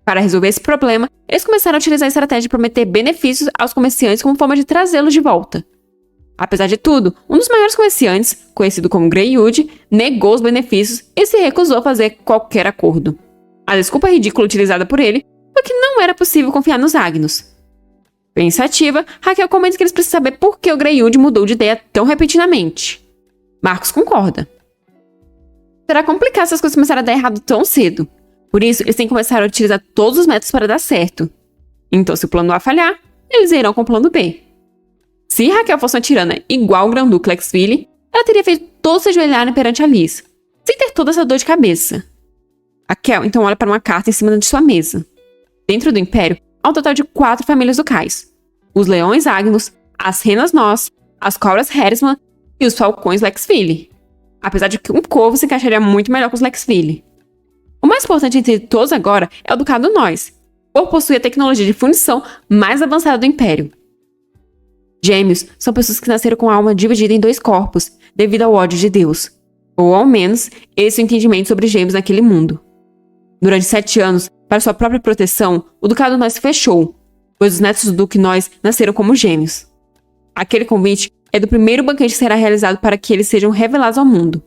S1: Para resolver esse problema, eles começaram a utilizar a estratégia de prometer benefícios aos comerciantes como forma de trazê-los de volta. Apesar de tudo, um dos maiores comerciantes, conhecido como Greywood, negou os benefícios e se recusou a fazer qualquer acordo. A desculpa ridícula utilizada por ele foi que não era possível confiar nos Agnus. Pensativa, Raquel comenta que eles precisam saber por que o Greywood mudou de ideia tão repentinamente. Marcos concorda. Será complicado se as coisas começarem a dar errado tão cedo. Por isso, eles têm que começar a utilizar todos os métodos para dar certo. Então, se o plano A falhar, eles irão com o plano B. Se Raquel fosse uma tirana igual o Grão-Duque Lexville, ela teria feito todos se ajoelharem perante a Liz, sem ter toda essa dor de cabeça. Raquel então olha para uma carta em cima de sua mesa. Dentro do Império, há um total de 4 famílias ducais. Os leões Agnus, as renas Noss, as cobras Herisman e os falcões Lexville. Apesar de que um corvo se encaixaria muito melhor com os Lexville. O mais importante entre todos agora é o Ducado Noss, por possuir a tecnologia de fundição mais avançada do Império. Gêmeos são pessoas que nasceram com a alma dividida em 2 corpos, devido ao ódio de Deus. Ou, ao menos, esse é o entendimento sobre gêmeos naquele mundo. Durante 7 anos, para sua própria proteção, o Ducado Noss se fechou, pois os netos do Duque Noss nasceram como gêmeos. Aquele convite é do primeiro banquete que será realizado para que eles sejam revelados ao mundo.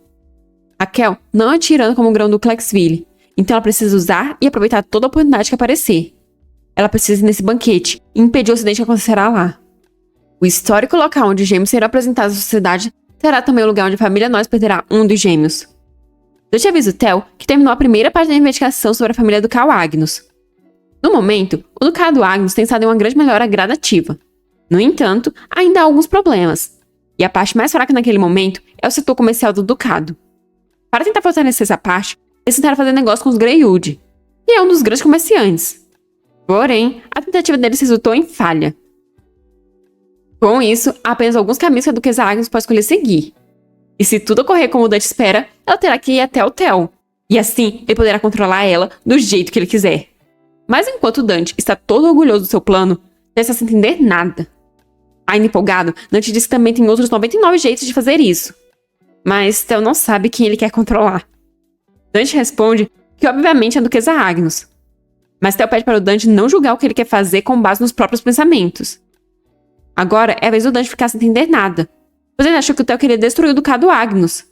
S1: Raquel não é tirana como o Grão-Duque Lexville, então ela precisa usar e aproveitar toda a oportunidade que aparecer. Ela precisa ir nesse banquete e impedir o acidente que acontecerá lá. O histórico local onde os gêmeos serão apresentados à sociedade será também o lugar onde a família Noss perderá um dos gêmeos. Eu te aviso, Theo, que terminou a primeira parte da investigação sobre a família ducal Agnus. No momento, o Ducado Agnus tem estado em uma grande melhora gradativa. No entanto, ainda há alguns problemas. E a parte mais fraca naquele momento é o setor comercial do Ducado. Para tentar fortalecer essa parte, eles tentaram fazer negócio com os Greywood. E e é um dos grandes comerciantes. Porém, a tentativa deles resultou em falha. Com isso, há apenas alguns caminhos que a Duquesa Agnes pode escolher seguir. E se tudo ocorrer como o Dante espera, ela terá que ir até o Theo. E assim, ele poderá controlar ela do jeito que ele quiser. Mas enquanto Dante está todo orgulhoso do seu plano, Theo está sem entender nada. Ainda empolgado, Dante diz que também tem outros 99 jeitos de fazer isso. Mas Theo não sabe quem ele quer controlar. Dante responde que obviamente é a Duquesa Agnes. Mas Theo pede para o Dante não julgar o que ele quer fazer com base nos próprios pensamentos. Agora é a vez do Dante ficar sem entender nada, pois ele achou que o Theo queria destruir o Ducado Agnus.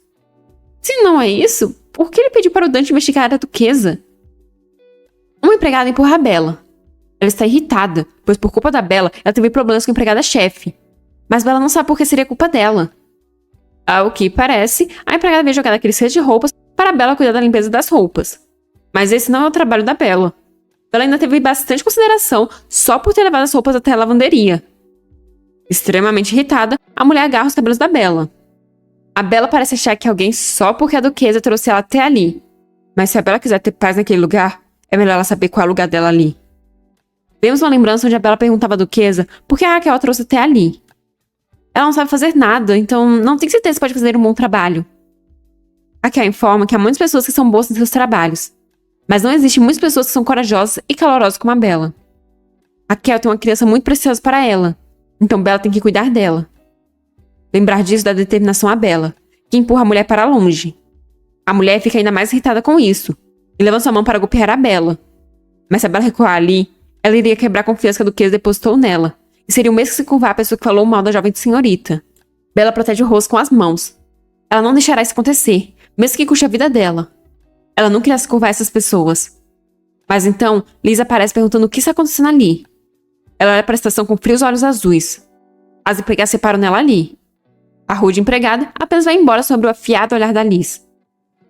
S1: Se não é isso, por que ele pediu para o Dante investigar a Duquesa? Uma empregada empurra a Bella. Ela está irritada, pois por culpa da Bella, ela teve problemas com a empregada-chefe. Mas Bella não sabe por que seria culpa dela. Ao que parece, a empregada veio jogar aquele cesto de roupas para a Bella cuidar da limpeza das roupas. Mas esse não é o trabalho da Bella. Bella ainda teve bastante consideração só por ter levado as roupas até a lavanderia. Extremamente irritada, a mulher agarra os cabelos da Bella. A Bella parece achar que alguém só porque a Duquesa trouxe ela até ali. Mas se a Bella quiser ter paz naquele lugar, é melhor ela saber qual é o lugar dela ali. Vemos uma lembrança onde a Bella perguntava à Duquesa por que a Raquel a trouxe até ali. Ela não sabe fazer nada, então não tem certeza se pode fazer um bom trabalho. Raquel informa que há muitas pessoas que são boas em seus trabalhos, mas não existem muitas pessoas que são corajosas e calorosas como a Bella. Raquel tem uma criança muito preciosa para ela, então Bella tem que cuidar dela. Lembrar disso dá determinação a Bella, que empurra a mulher para longe. A mulher fica ainda mais irritada com isso, e levanta sua mão para golpear a Bella. Mas se a Bella recuar ali, ela iria quebrar a confiança que a Duquesa depositou nela, e seria o mesmo que se curvar a pessoa que falou mal da jovem senhorita. Bella protege o rosto com as mãos. Ela não deixará isso acontecer, mesmo que custe a vida dela. Ela nunca irá se curvar a essas pessoas. Mas então, Liz aparece perguntando o que está acontecendo ali. Ela olha para a estação com frios olhos azuis. As empregadas se separam nela ali. A rude empregada apenas vai embora sob o afiado olhar da Liz.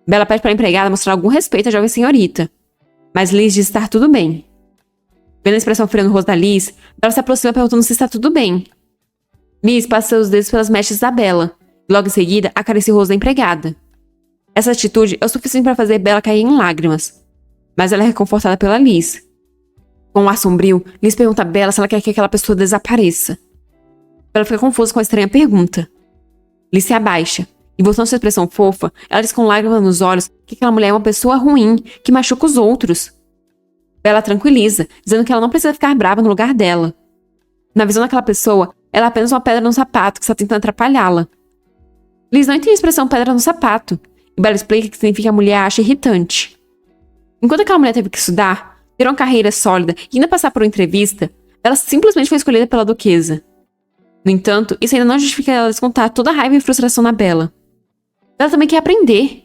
S1: Bella pede para a empregada mostrar algum respeito à jovem senhorita. Mas Liz diz estar tudo bem. Vendo a expressão fria no rosto da Liz, Bella se aproxima perguntando se está tudo bem. Liz passa seus dedos pelas mechas da Bella, e logo em seguida acaricia o rosto da empregada. Essa atitude é o suficiente para fazer Bella cair em lágrimas. Mas ela é reconfortada pela Liz. Com um ar sombrio, Liz pergunta a Bella se ela quer que aquela pessoa desapareça. Bella fica confusa com a estranha pergunta. Liz se abaixa, e voltando sua expressão fofa, ela diz com lágrimas nos olhos que aquela mulher é uma pessoa ruim, que machuca os outros. Bella tranquiliza, dizendo que ela não precisa ficar brava no lugar dela. Na visão daquela pessoa, ela é apenas uma pedra no sapato que está tentando atrapalhá-la. Liz não entende a expressão pedra no sapato, e Bella explica que significa que a mulher a acha irritante. Enquanto aquela mulher teve que estudar, ter uma carreira sólida e ainda passar por uma entrevista, ela simplesmente foi escolhida pela Duquesa. No entanto, isso ainda não justifica ela descontar toda a raiva e frustração na Bella. Ela também quer aprender.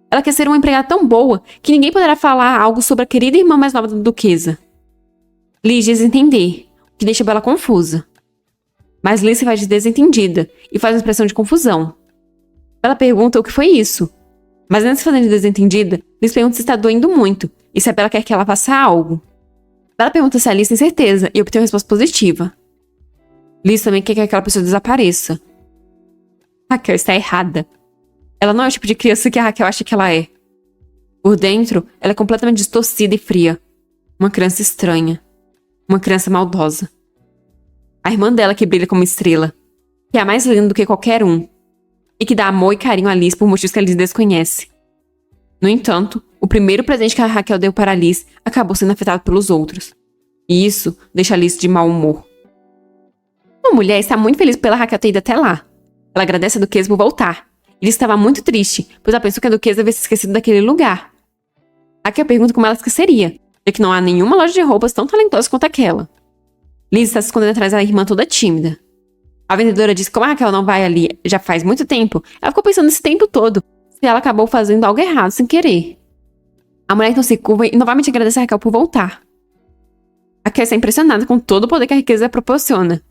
S1: Ela quer ser uma empregada tão boa que ninguém poderá falar algo sobre a querida irmã mais nova da Duquesa. Liz diz entender, o que deixa Bella confusa. Mas Liz se faz de desentendida e faz uma expressão de confusão. Bella pergunta o que foi isso. Mas antes de se fazer de desentendida, Liz pergunta se está doendo muito e se a Bella quer que ela faça algo. Bella pergunta se a Liz tem certeza e obtém uma resposta positiva. Liz também quer que aquela pessoa desapareça. Raquel está errada. Ela não é o tipo de criança que a Raquel acha que ela é. Por dentro, ela é completamente distorcida e fria. Uma criança estranha. Uma criança maldosa. A irmã dela que brilha como estrela. Que é a mais linda do que qualquer um. E que dá amor e carinho a Liz por motivos que a Liz desconhece. No entanto, o primeiro presente que a Raquel deu para a Liz acabou sendo afetado pelos outros. E isso deixa a Liz de mau humor. Uma mulher está muito feliz pela Raquel ter ido até lá. Ela agradece a Duquesa por voltar. Liz estava muito triste, pois ela pensou que a Duquesa havia se esquecido daquele lugar. Raquel pergunta como ela esqueceria, já que não há nenhuma loja de roupas tão talentosa quanto aquela. Liz está se escondendo atrás da irmã toda tímida. A vendedora diz que como a Raquel não vai ali já faz muito tempo, ela ficou pensando esse tempo todo se ela acabou fazendo algo errado sem querer. A mulher então se curva e novamente agradece a Raquel por voltar. Raquel está impressionada com todo o poder que a riqueza proporciona.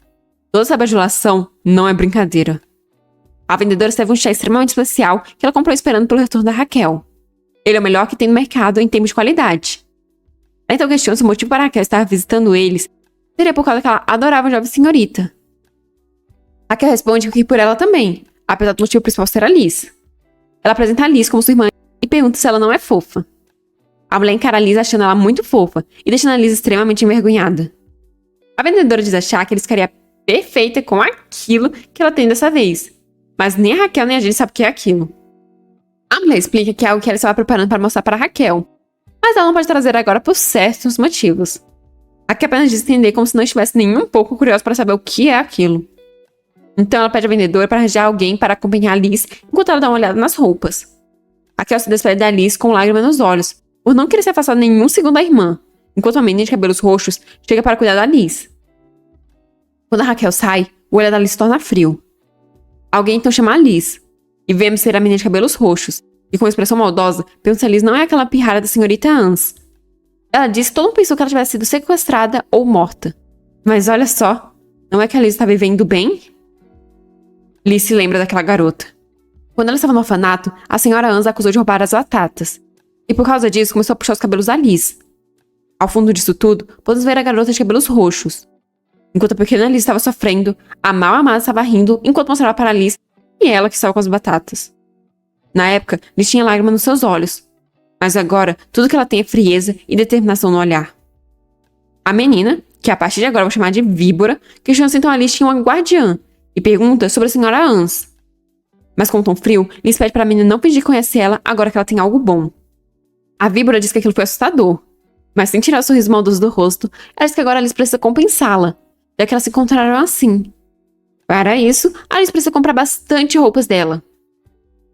S1: Toda essa bajulação não é brincadeira. A vendedora serve um chá extremamente especial que ela comprou esperando pelo retorno da Raquel. Ele é o melhor que tem no mercado em termos de qualidade. Ela então questiona se o motivo para a Raquel estar visitando eles seria por causa que ela adorava a jovem senhorita. Raquel responde que por ela também, apesar do motivo principal ser a Liz. Ela apresenta a Liz como sua irmã e pergunta se ela não é fofa. A mulher encara a Liz achando ela muito fofa e deixando a Liz extremamente envergonhada. A vendedora diz achar que ele ficaria perfeita com aquilo que ela tem dessa vez. Mas nem a Raquel nem a gente sabe o que é aquilo. A mulher explica que é algo que ela estava preparando para mostrar para a Raquel. Mas ela não pode trazer agora por certos motivos. Raquel apenas diz entender como se não estivesse nem um pouco curiosa para saber o que é aquilo. Então ela pede à vendedora para arranjar alguém para acompanhar a Liz enquanto ela dá uma olhada nas roupas. Raquel se despede da Liz com lágrimas nos olhos, por não querer se afastar nenhum segundo da irmã, enquanto a menina de cabelos roxos chega para cuidar da Liz. Quando a Raquel sai, o olhar da Liz se torna frio. Alguém então chama a Liz, e vemos ser a menina de cabelos roxos, e com expressão maldosa, pergunta se a Liz não é aquela pirralha da senhorita Ans. Ela diz que todo mundo pensou que ela tivesse sido sequestrada ou morta. Mas olha só, não é que a Liz está vivendo bem? Liz se lembra daquela garota. Quando ela estava no orfanato, a senhora Ans a acusou de roubar as batatas. E por causa disso, começou a puxar os cabelos da Liz. Ao fundo disso tudo, podemos ver a garota de cabelos roxos. Enquanto a pequena Liz estava sofrendo, a mal amada estava rindo enquanto mostrava para a Liz e ela que estava com as batatas. Na época, Liz tinha lágrima nos seus olhos. Mas agora, tudo que ela tem é frieza e determinação no olhar. A menina, que a partir de agora eu vou chamar de Víbora, questiona se então a Liz tinha uma guardiã e pergunta sobre a senhora Ans. Mas com um tom frio, Liz pede para a menina não fingir conhecer ela agora que ela tem algo bom. A Víbora diz que aquilo foi assustador, mas sem tirar o sorriso maldoso do rosto, ela diz que agora a Liz precisa compensá-la, já que elas se encontraram assim. Para isso, a Liz precisa comprar bastante roupas dela.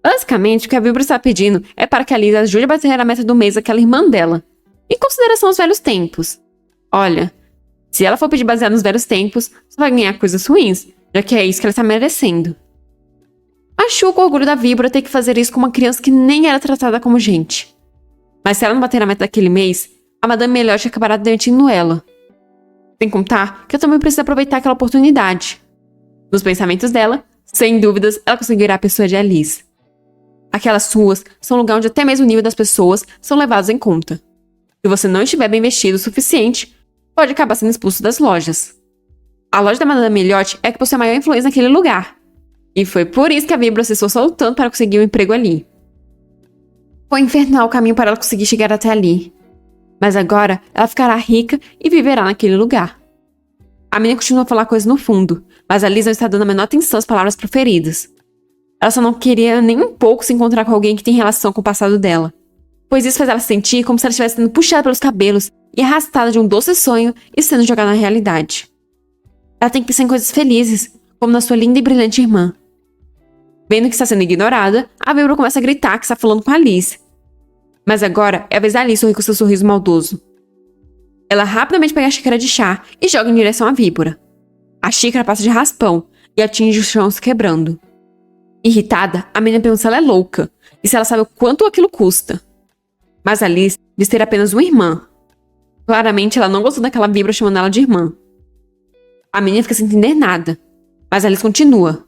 S1: Basicamente, o que a Víbora está pedindo é para que a Liz ajude a bater a meta do mês daquela irmã dela, em consideração aos velhos tempos. Olha, se ela for pedir baseado nos velhos tempos, só vai ganhar coisas ruins, já que é isso que ela está merecendo. Machuca o orgulho da Víbora ter que fazer isso com uma criança que nem era tratada como gente. Mas se ela não bater a meta daquele mês, a Madame Meliote acabará demitindo ela. Sem contar que eu também preciso aproveitar aquela oportunidade. Nos pensamentos dela, sem dúvidas, ela conseguirá persuadir a Liz. Aquelas ruas são um lugar onde até mesmo o nível das pessoas são levados em conta. Se você não estiver bem vestido o suficiente, pode acabar sendo expulso das lojas. A loja da Madame Meliote é que possui a maior influência naquele lugar. E foi por isso que a Víbora se esforçou tanto para conseguir um emprego ali. Foi infernal o caminho para ela conseguir chegar até ali. Mas agora ela ficará rica e viverá naquele lugar. A menina continua a falar coisas no fundo, mas a Liz não está dando a menor atenção às palavras proferidas. Ela só não queria nem um pouco se encontrar com alguém que tem relação com o passado dela, pois isso faz ela se sentir como se ela estivesse sendo puxada pelos cabelos e arrastada de um doce sonho e sendo jogada na realidade. Ela tem que pensar em coisas felizes, como na sua linda e brilhante irmã. Vendo que está sendo ignorada, a Víbora começa a gritar que está falando com a Liz. Mas agora é a vez da Liz sorrir com seu sorriso maldoso. Ela rapidamente pega a xícara de chá e joga em direção à Víbora. A xícara passa de raspão e atinge o chão se quebrando. Irritada, a menina pergunta se ela é louca e se ela sabe o quanto aquilo custa. Mas a Liz diz ter apenas uma irmã. Claramente ela não gostou daquela Víbora chamando ela de irmã. A menina fica sem entender nada, mas a Liz continua.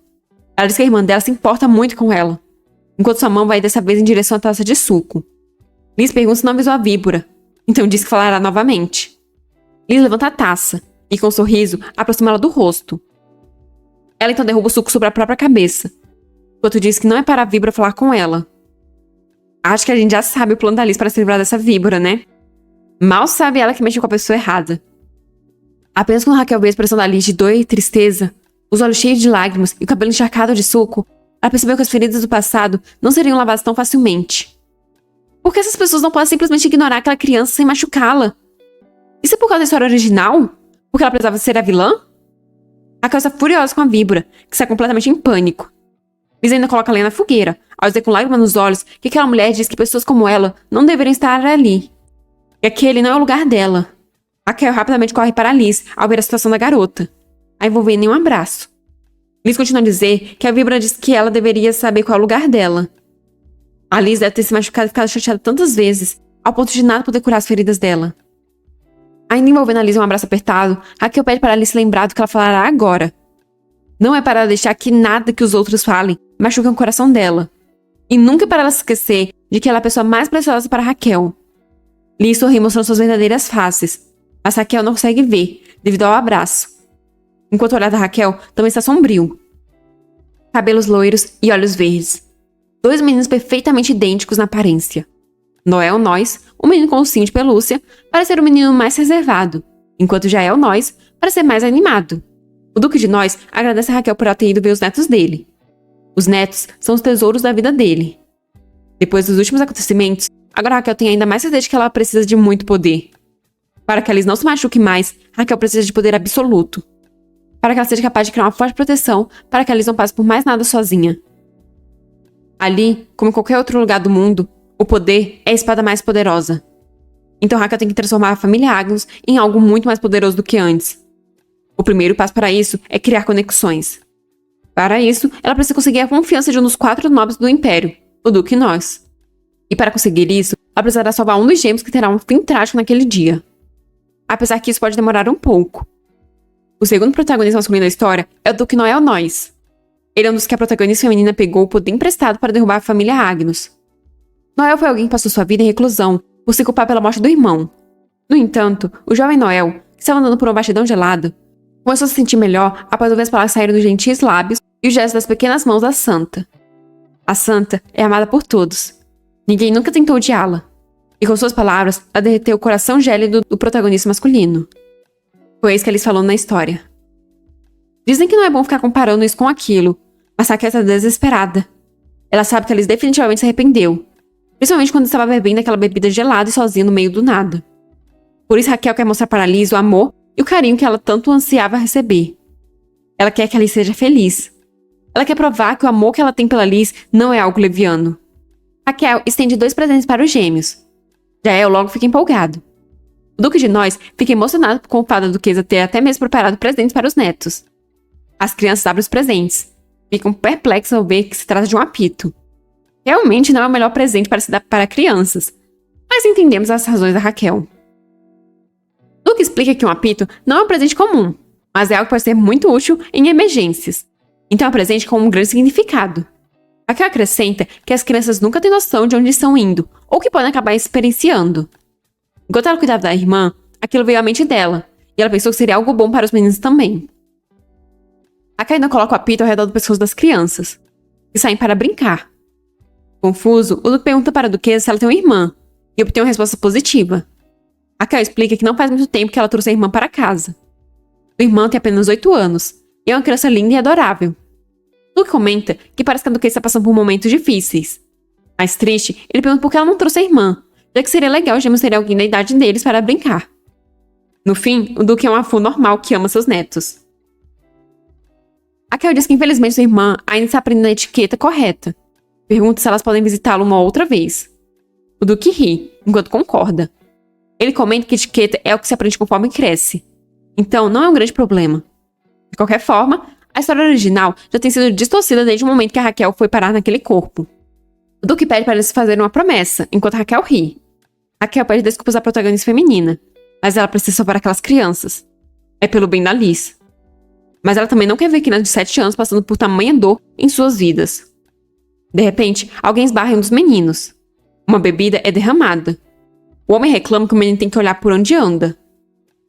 S1: Ela diz que a irmã dela se importa muito com ela, enquanto sua mão vai dessa vez em direção à taça de suco. Liz pergunta se não avisou a Víbora, então diz que falará novamente. Liz levanta a taça e, com um sorriso, aproxima ela do rosto. Ela então derruba o suco sobre a própria cabeça, enquanto diz que não é para a Víbora falar com ela. Acho que a gente já sabe o plano da Liz para se livrar dessa Víbora, né? Mal sabe ela que mexeu com a pessoa errada. Apenas quando Raquel vê a expressão da Liz de dor e tristeza, os olhos cheios de lágrimas e o cabelo encharcado de suco, ela percebeu que as feridas do passado não seriam lavadas tão facilmente. Por que essas pessoas não podem simplesmente ignorar aquela criança sem machucá-la? Isso é por causa da história original? Porque ela precisava ser a vilã? Raquel está furiosa com a Víbora, que está completamente em pânico. Liz ainda coloca a lenha na fogueira, ao dizer com lágrimas nos olhos que aquela mulher diz que pessoas como ela não deveriam estar ali. E aquele não é o lugar dela. Raquel rapidamente corre para Liz ao ver a situação da garota, a envolvendo em um abraço. Liz continua a dizer que a Víbora diz que ela deveria saber qual é o lugar dela. A Liz deve ter se machucado e ficado chateada tantas vezes, ao ponto de nada poder curar as feridas dela. Ainda envolvendo a Liz em um abraço apertado, Raquel pede para Liz se lembrar do que ela falará agora. Não é para ela deixar que nada que os outros falem machuque o coração dela. E nunca para ela se esquecer de que ela é a pessoa mais preciosa para Raquel. Liz sorri mostrando suas verdadeiras faces, mas Raquel não consegue ver, devido ao abraço. Enquanto o olhar da Raquel também está sombrio. Cabelos loiros e olhos verdes. 2 meninos perfeitamente idênticos na aparência. Noel Nós, o menino com ursinho de pelúcia, para ser o menino mais reservado, enquanto Jael Nós, para ser mais animado. O Duque de Nós agradece a Raquel por ela ter ido ver os netos dele. Os netos são os tesouros da vida dele. Depois dos últimos acontecimentos, agora Raquel tem ainda mais certeza de que ela precisa de muito poder. Para que Alice não se machuque mais, Raquel precisa de poder absoluto. Para que ela seja capaz de criar uma forte proteção, para que Alice não passe por mais nada sozinha. Ali, como em qualquer outro lugar do mundo, o poder é a espada mais poderosa. Então Raquel tem que transformar a família Agnus em algo muito mais poderoso do que antes. O primeiro passo para isso é criar conexões. Para isso, ela precisa conseguir a confiança de um dos 4 nobres do Império, o Duque Nós. E para conseguir isso, ela precisará salvar um dos gêmeos que terá um fim trágico naquele dia. Apesar que isso pode demorar um pouco. O segundo protagonista masculino da história é o Duque Noel Nós. Ele é um dos que a protagonista feminina pegou o poder emprestado para derrubar a família Agnus. Noel foi alguém que passou sua vida em reclusão por se culpar pela morte do irmão. No entanto, o jovem Noel, que estava andando por uma bastidão gelada, começou a se sentir melhor após ouvir as palavras saírem dos gentis lábios e os gestos das pequenas mãos da Santa. A Santa é amada por todos. Ninguém nunca tentou odiá-la. E com suas palavras, ela derreteu o coração gélido do protagonista masculino. Foi isso que Alice falou na história. Dizem que não é bom ficar comparando isso com aquilo, mas Raquel está desesperada. Ela sabe que Alice definitivamente se arrependeu, principalmente quando estava bebendo aquela bebida gelada e sozinha no meio do nada. Por isso Raquel quer mostrar para Alice o amor e o carinho que ela tanto ansiava receber. Ela quer que Alice seja feliz. Ela quer provar que o amor que ela tem pela Alice não é algo leviano. Raquel estende 2 presentes para os gêmeos. Jael logo fica empolgado. O Duque de Nós fica emocionado com o fato da duquesa ter até mesmo preparado presentes para os netos. As crianças abrem os presentes. Ficam perplexas ao ver que se trata de um apito. Realmente não é o melhor presente para se dar para crianças, mas entendemos as razões da Raquel. Duque explica que um apito não é um presente comum, mas é algo que pode ser muito útil em emergências. Então é um presente com um grande significado. Raquel acrescenta que as crianças nunca têm noção de onde estão indo, ou que podem acabar experienciando. Enquanto ela cuidava da irmã, aquilo veio à mente dela, e ela pensou que seria algo bom para os meninos também. Raquel ainda coloca o apito ao redor do pescoço das crianças, que saem para brincar. Confuso, o Duque pergunta para a duquesa se ela tem uma irmã, e obtém uma resposta positiva. Raquel explica que não faz muito tempo que ela trouxe a irmã para casa. O irmão tem apenas 8 anos, e é uma criança linda e adorável. Duque comenta que parece que a duquesa está passando por momentos difíceis. Mais triste, ele pergunta por que ela não trouxe a irmã, já que seria legal os gêmeos terem alguém da idade deles para brincar. No fim, o Duque é um avô normal que ama seus netos. Raquel diz que infelizmente sua irmã ainda está aprendendo a etiqueta correta. Pergunta se elas podem visitá-lo uma outra vez. O Duque ri, enquanto concorda. Ele comenta que etiqueta é o que se aprende conforme cresce. Então, não é um grande problema. De qualquer forma, a história original já tem sido distorcida desde o momento que a Raquel foi parar naquele corpo. O Duque pede para eles fazerem uma promessa, enquanto a Raquel ri. Raquel pede desculpas à protagonista feminina, mas ela precisa salvar aquelas crianças. É pelo bem da Liz. Mas ela também não quer ver crianças de 7 anos passando por tamanha dor em suas vidas. De repente, alguém esbarra em um dos meninos. Uma bebida é derramada. O homem reclama que o menino tem que olhar por onde anda.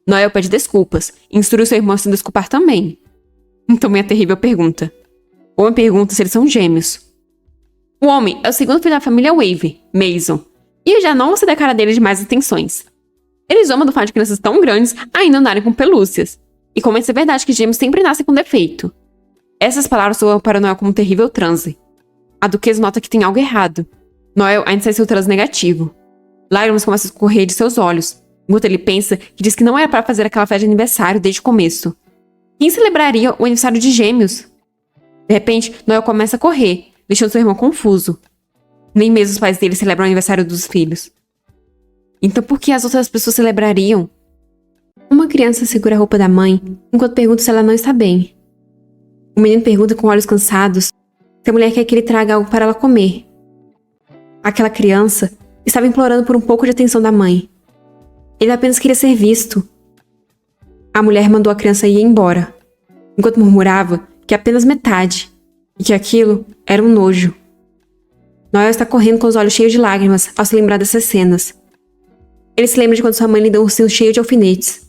S1: Noel pede desculpas e instrui seu irmão a se desculpar também. Então vem a terrível pergunta. O homem pergunta se eles são gêmeos. O homem é o segundo filho da família Wave, Mason, e ele já não se dá cara dele de mais atenções. Ele zomba do fato de crianças tão grandes ainda andarem com pelúcias, e comenta ser verdade que gêmeos sempre nascem com defeito. Essas palavras soam para Noel como um terrível transe. A duquesa nota que tem algo errado. Noel ainda sai seu transe negativo. Lágrimas começam a escorrer de seus olhos, enquanto ele pensa que diz que não era para fazer aquela festa de aniversário desde o começo. Quem celebraria o aniversário de gêmeos? De repente, Noel começa a correr, deixando seu irmão confuso. Nem mesmo os pais dele celebram o aniversário dos filhos. Então por que as outras pessoas celebrariam? Uma criança segura a roupa da mãe, enquanto pergunta se ela não está bem. O menino pergunta com olhos cansados se a mulher quer que ele traga algo para ela comer. Aquela criança estava implorando por um pouco de atenção da mãe. Ele apenas queria ser visto. A mulher mandou a criança ir embora, enquanto murmurava que apenas metade, e que aquilo era um nojo. Noel está correndo com os olhos cheios de lágrimas ao se lembrar dessas cenas. Ele se lembra de quando sua mãe lhe deu um ursinho cheio de alfinetes.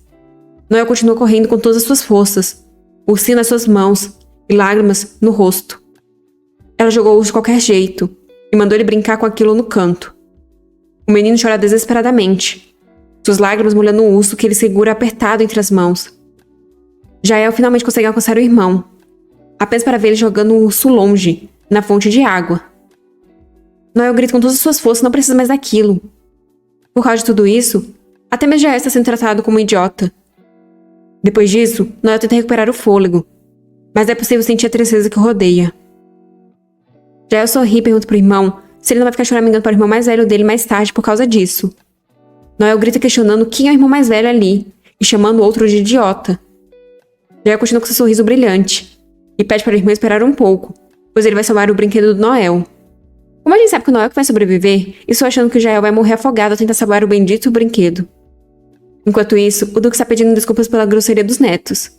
S1: Noel continua correndo com todas as suas forças, o ursinho nas suas mãos e lágrimas no rosto. Ela jogou-o de qualquer jeito e mandou ele brincar com aquilo no canto. O menino chora desesperadamente, suas lágrimas molhando o urso que ele segura apertado entre as mãos. Jael finalmente consegue alcançar o irmão, apenas para ver ele jogando o urso longe, na fonte de água. Noel grita com todas as suas forças, não precisa mais daquilo. Por causa de tudo isso, até mesmo Jael está sendo tratado como um idiota. Depois disso, Noel tenta recuperar o fôlego, mas é possível sentir a tristeza que o rodeia. Jael sorri e pergunta pro irmão se ele não vai ficar choramingando para o irmão mais velho dele mais tarde por causa disso. Noel grita questionando quem é o irmão mais velho ali e chamando o outro de idiota. Jael continua com seu sorriso brilhante e pede para o irmão esperar um pouco, pois ele vai salvar o brinquedo do Noel. Como a gente sabe que o Noel que vai sobreviver, estou achando que o Jael vai morrer afogado ao tentar salvar o bendito brinquedo. Enquanto isso, o Duque está pedindo desculpas pela grosseria dos netos.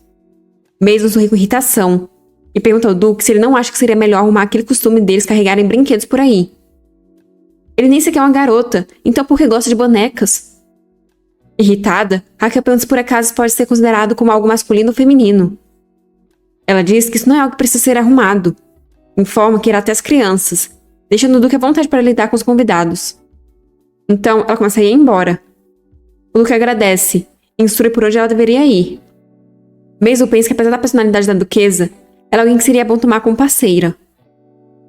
S1: Mason sorri com irritação e pergunta ao Duque se ele não acha que seria melhor arrumar aquele costume deles carregarem brinquedos por aí. Ele nem sequer é uma garota, então por que gosta de bonecas? Irritada, Raquel pergunta se por acaso pode ser considerado como algo masculino ou feminino. Ela diz que isso não é algo que precisa ser arrumado. Informa que irá até as crianças, deixando o Duque à vontade para lidar com os convidados. Então, ela começa a ir embora. O Duque agradece e instrui por onde ela deveria ir. Mason pensa que apesar da personalidade da duquesa, ela é alguém que seria bom tomar como parceira.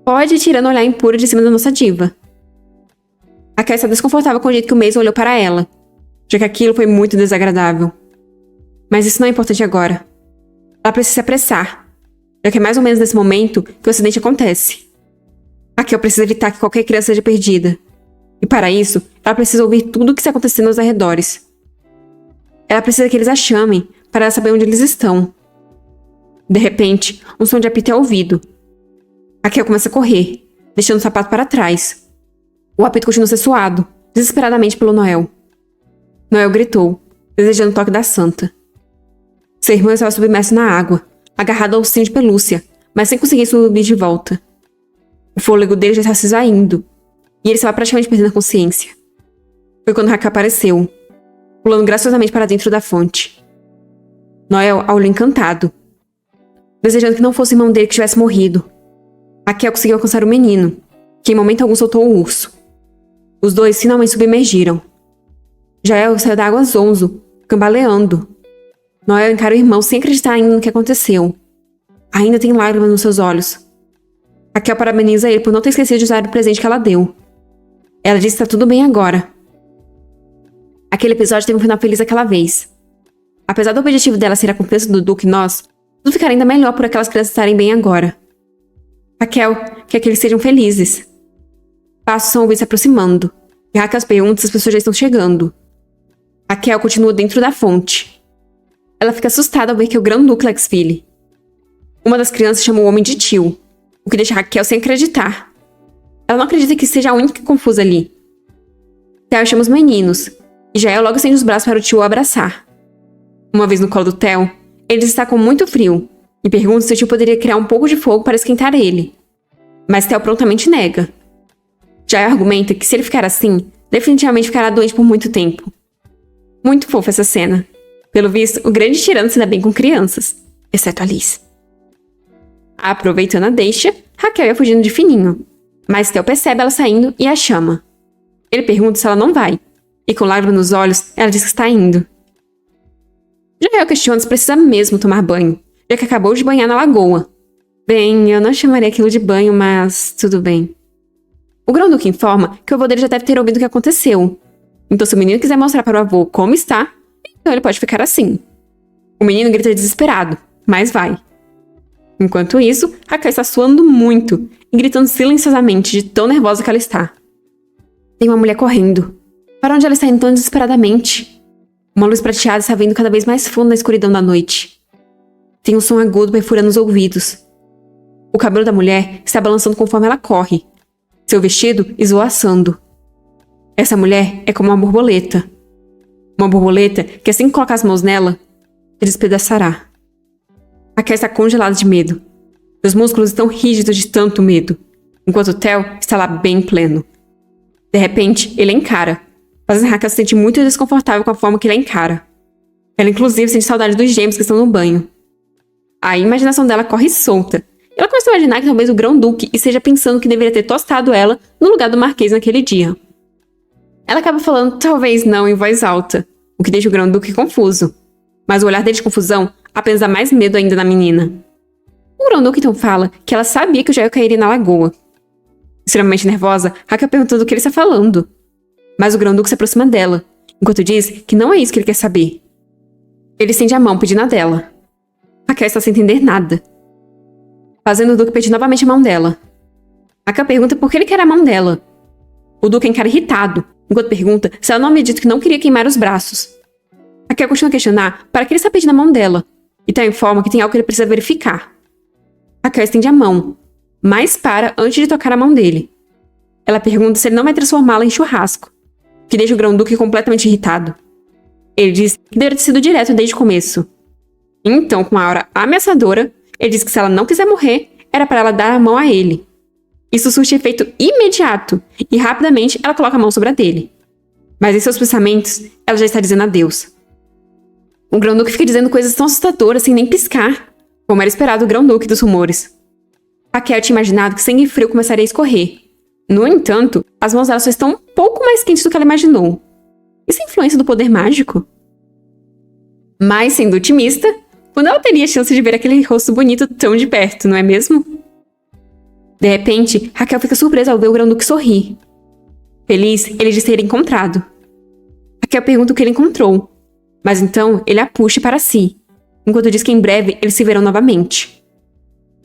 S1: Pode tirando o olhar impuro de cima da nossa diva. Raquel está desconfortável com o jeito que o Mason olhou para ela, já que aquilo foi muito desagradável. Mas isso não é importante agora. Ela precisa se apressar, já que é mais ou menos nesse momento que o acidente acontece. Raquel precisa evitar que qualquer criança seja perdida. E para isso, ela precisa ouvir tudo o que está acontecendo aos arredores. Ela precisa que eles a chamem, para ela saber onde eles estão. De repente, um som de apito é ouvido. Raquel começa a correr, deixando o sapato para trás. O apito continua a ser suado, desesperadamente pelo Noel. Noel gritou, desejando o toque da santa. Seu irmão estava submerso na água, agarrado ao cinto de pelúcia, mas sem conseguir subir de volta. O fôlego dele já estava se esvaindo, e ele estava praticamente perdendo a consciência. Foi quando Raquel apareceu, pulando graciosamente para dentro da fonte. Noel a olhou encantado, desejando que não fosse o irmão dele que tivesse morrido. Raquel conseguiu alcançar o menino, que em momento algum soltou o urso. Os dois finalmente submergiram. Jael saiu da água zonzo, cambaleando. Noel encara o irmão sem acreditar ainda no que aconteceu. Ainda tem lágrimas nos seus olhos. Raquel parabeniza ele por não ter esquecido de usar o presente que ela deu. Ela diz que está tudo bem agora. Aquele episódio teve um final feliz aquela vez. Apesar do objetivo dela ser a confiança do Duque e nós, tudo ficará ainda melhor por aquelas crianças estarem bem agora. Raquel quer que eles sejam felizes. Passos são ouvidos se aproximando, e Raquel pergunta se as pessoas já estão chegando. Raquel continua dentro da fonte. Ela fica assustada ao ver que é o Grão-Duque Lexville. Uma das crianças chama o homem de tio, o que deixa Raquel sem acreditar. Ela não acredita que seja a única confusa ali. Theo chama os meninos, e Jael logo estende os braços para o tio o abraçar. Uma vez no colo do Theo, ele está com muito frio, e pergunta se o tio poderia criar um pouco de fogo para esquentar ele. Mas Theo prontamente nega. Jael argumenta que se ele ficar assim, definitivamente ficará doente por muito tempo. Muito fofa essa cena. Pelo visto, o grande tirano se dá bem com crianças, exceto Alice. Aproveitando a deixa, Raquel ia fugindo de fininho, mas Theo percebe ela saindo e a chama. Ele pergunta se ela não vai, e com lágrimas nos olhos, ela diz que está indo. Jael questiona se precisa mesmo tomar banho, já que acabou de banhar na lagoa. Bem, eu não chamaria aquilo de banho, mas tudo bem. O Grão-Duque informa que o avô dele já deve ter ouvido o que aconteceu. Então se o menino quiser mostrar para o avô como está, então ele pode ficar assim. O menino grita desesperado, mas vai. Enquanto isso, Raquel está suando muito e gritando silenciosamente de tão nervosa que ela está. Tem uma mulher correndo. Para onde ela está indo tão desesperadamente? Uma luz prateada está vindo cada vez mais fundo na escuridão da noite. Tem um som agudo perfurando os ouvidos. O cabelo da mulher está balançando conforme ela corre, seu vestido esvoaçando. Essa mulher é como uma borboleta. Uma borboleta que assim que colocar as mãos nela, se despedaçará. Raquel está congelada de medo. Seus músculos estão rígidos de tanto medo, enquanto Theo está lá bem pleno. De repente, ele a encara, fazendo Raquel se sentir muito desconfortável com a forma que ele a encara. Ela inclusive sente saudade dos gêmeos que estão no banho. A imaginação dela corre solta. Ela começa a imaginar que talvez o Grão-Duque esteja pensando que deveria ter tostado ela no lugar do Marquês naquele dia. ela acaba falando talvez não em voz alta, o que deixa o Grão-Duque confuso. Mas o olhar dele de confusão apenas dá mais medo ainda na menina. O Grão-Duque então fala que ela sabia que o Jael cairia na lagoa. Extremamente nervosa, Raquel pergunta do que ele está falando. Mas o Grão-Duque se aproxima dela, enquanto diz que não é isso que ele quer saber. Ele estende a mão pedindo a dela. Raquel está sem entender nada, fazendo o Duque pedir novamente a mão dela. Raquel pergunta por que ele quer a mão dela. O Duque encara irritado, enquanto pergunta se ela não havia dito que não queria queimar os braços. Raquel continua a questionar para que ele está pedindo a mão dela, e então informa que tem algo que ele precisa verificar. Raquel estende a mão, mas para antes de tocar a mão dele. Ela pergunta se ele não vai transformá-la em churrasco, que deixa o Grão-Duque completamente irritado. Ele diz que deveria ter sido direto desde o começo. Então, com uma aura ameaçadora, ele diz que se ela não quiser morrer, era para ela dar a mão a ele. Isso surte efeito imediato, e rapidamente ela coloca a mão sobre a dele. Mas em seus pensamentos, ela já está dizendo adeus. O Grão-Duque fica dizendo coisas tão assustadoras sem nem piscar, como era esperado do Grão-Duque dos rumores. Raquel tinha imaginado que sangue frio começaria a escorrer. No entanto, as mãos dela só estão um pouco mais quentes do que ela imaginou. Isso é influência do poder mágico? Mas, sendo otimista, quando ela teria a chance de ver aquele rosto bonito tão de perto, não é mesmo? De repente, Raquel fica surpresa ao ver o Grão-Duque sorrir. Feliz, ele diz ter encontrado. Raquel pergunta o que ele encontrou, mas então ele a puxa para si, enquanto diz que em breve eles se verão novamente.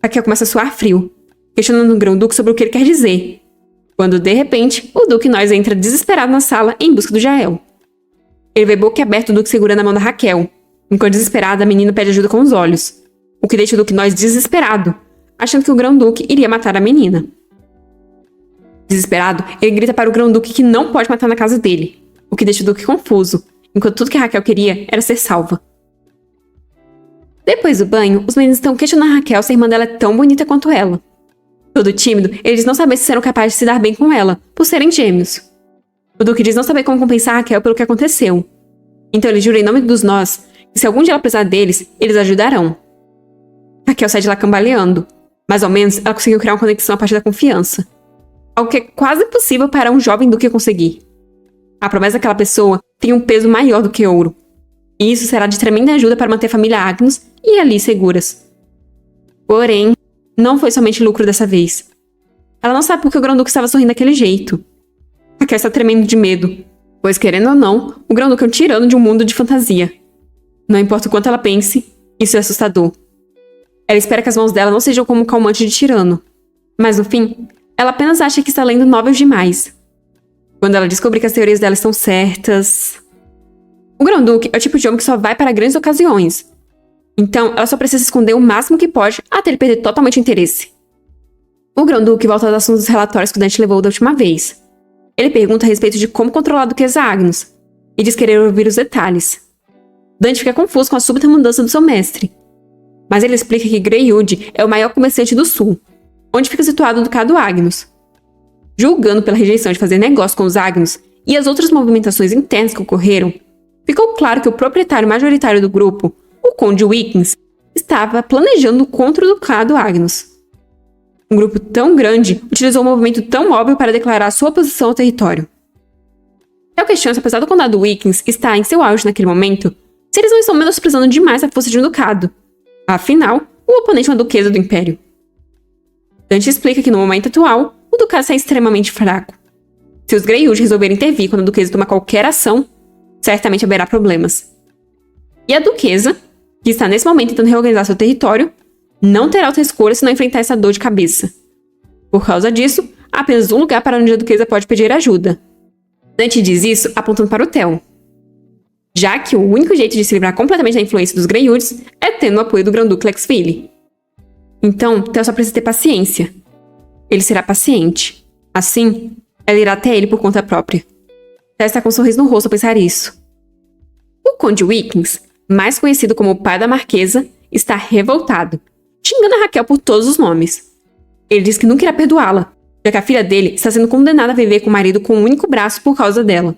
S1: Raquel começa a suar frio, questionando o Grão-Duque sobre o que ele quer dizer, quando de repente o Duque Noz entra desesperado na sala em busca do Jael. Ele vê boquiaberto o Duque segurando a mão da Raquel, enquanto desesperada a menina pede ajuda com os olhos, o que deixa o Duque Noz desesperado, achando que o Grão-Duque iria matar a menina. Desesperado, ele grita para o Grão-Duque que não pode matar na casa dele, o que deixa o Duque confuso, enquanto tudo que Raquel queria era ser salva. Depois do banho, os meninos estão questionando a Raquel se a irmã dela é tão bonita quanto ela. Todo tímido, eles não sabem se serão capazes de se dar bem com ela, por serem gêmeos. O Duque diz não saber como compensar a Raquel pelo que aconteceu. Então ele jura em nome dos nós que se algum dia ela precisar deles, eles ajudarão. Raquel sai de lá cambaleando, mas ao menos ela conseguiu criar uma conexão a partir da confiança. Algo que é quase impossível para um jovem Duque conseguir. A promessa daquela pessoa tem um peso maior do que ouro. E isso será de tremenda ajuda para manter a família Agnus e ali seguras. Porém, não foi somente lucro dessa vez. Ela não sabe por que o Grão-Duque estava sorrindo daquele jeito. Raquel está tremendo de medo, pois querendo ou não, o Grão-Duque é um tirano de um mundo de fantasia. Não importa o quanto ela pense, isso é assustador. Ela espera que as mãos dela não sejam como um calmante de tirano. Mas no fim, ela apenas acha que está lendo novels demais. Quando ela descobrir que as teorias dela estão certas... O Grão-Duque é o tipo de homem que só vai para grandes ocasiões. Então, ela só precisa esconder o máximo que pode até ele perder totalmente o interesse. O Grão-Duque volta aos assuntos dos relatórios que o Dante levou da última vez. Ele pergunta a respeito de como controlar a Duquesa Agnus e diz querer ouvir os detalhes. Dante fica confuso com a súbita mudança do seu mestre. Mas ele explica que Greywood é o maior comerciante do sul, onde fica situado o Ducado Agnus. Julgando pela rejeição de fazer negócio com os Agnus e as outras movimentações internas que ocorreram, ficou claro que o proprietário majoritário do grupo, o Conde Wickens, estava planejando contra o Ducado Agnus. Um grupo tão grande utilizou um movimento tão óbvio para declarar sua oposição ao território. Eu questiono se apesar do Condado Wickens estar em seu auge naquele momento, se eles não estão menosprezando demais a força de um ducado. Afinal, o oponente é uma duquesa do Império. Dante explica que no momento atual, o ducado está extremamente fraco. Se os Greywood resolverem intervir quando a duquesa toma qualquer ação, certamente haverá problemas. E a duquesa, que está nesse momento tentando reorganizar seu território, não terá outra escolha senão enfrentar essa dor de cabeça. Por causa disso, há apenas um lugar para onde a duquesa pode pedir ajuda. Dante diz isso apontando para o Theo, já que o único jeito de se livrar completamente da influência dos Greyhoods é tendo o apoio do Grão-Duque Lexville. Então, Theo só precisa ter paciência. Ele será paciente. Assim, ela irá até ele por conta própria. Theo está com um sorriso no rosto ao pensar isso. O Conde Wickens, mais conhecido como o pai da Marquesa, está revoltado, xingando a Raquel por todos os nomes. Ele diz que nunca irá perdoá-la, já que a filha dele está sendo condenada a viver com o marido com um único braço por causa dela.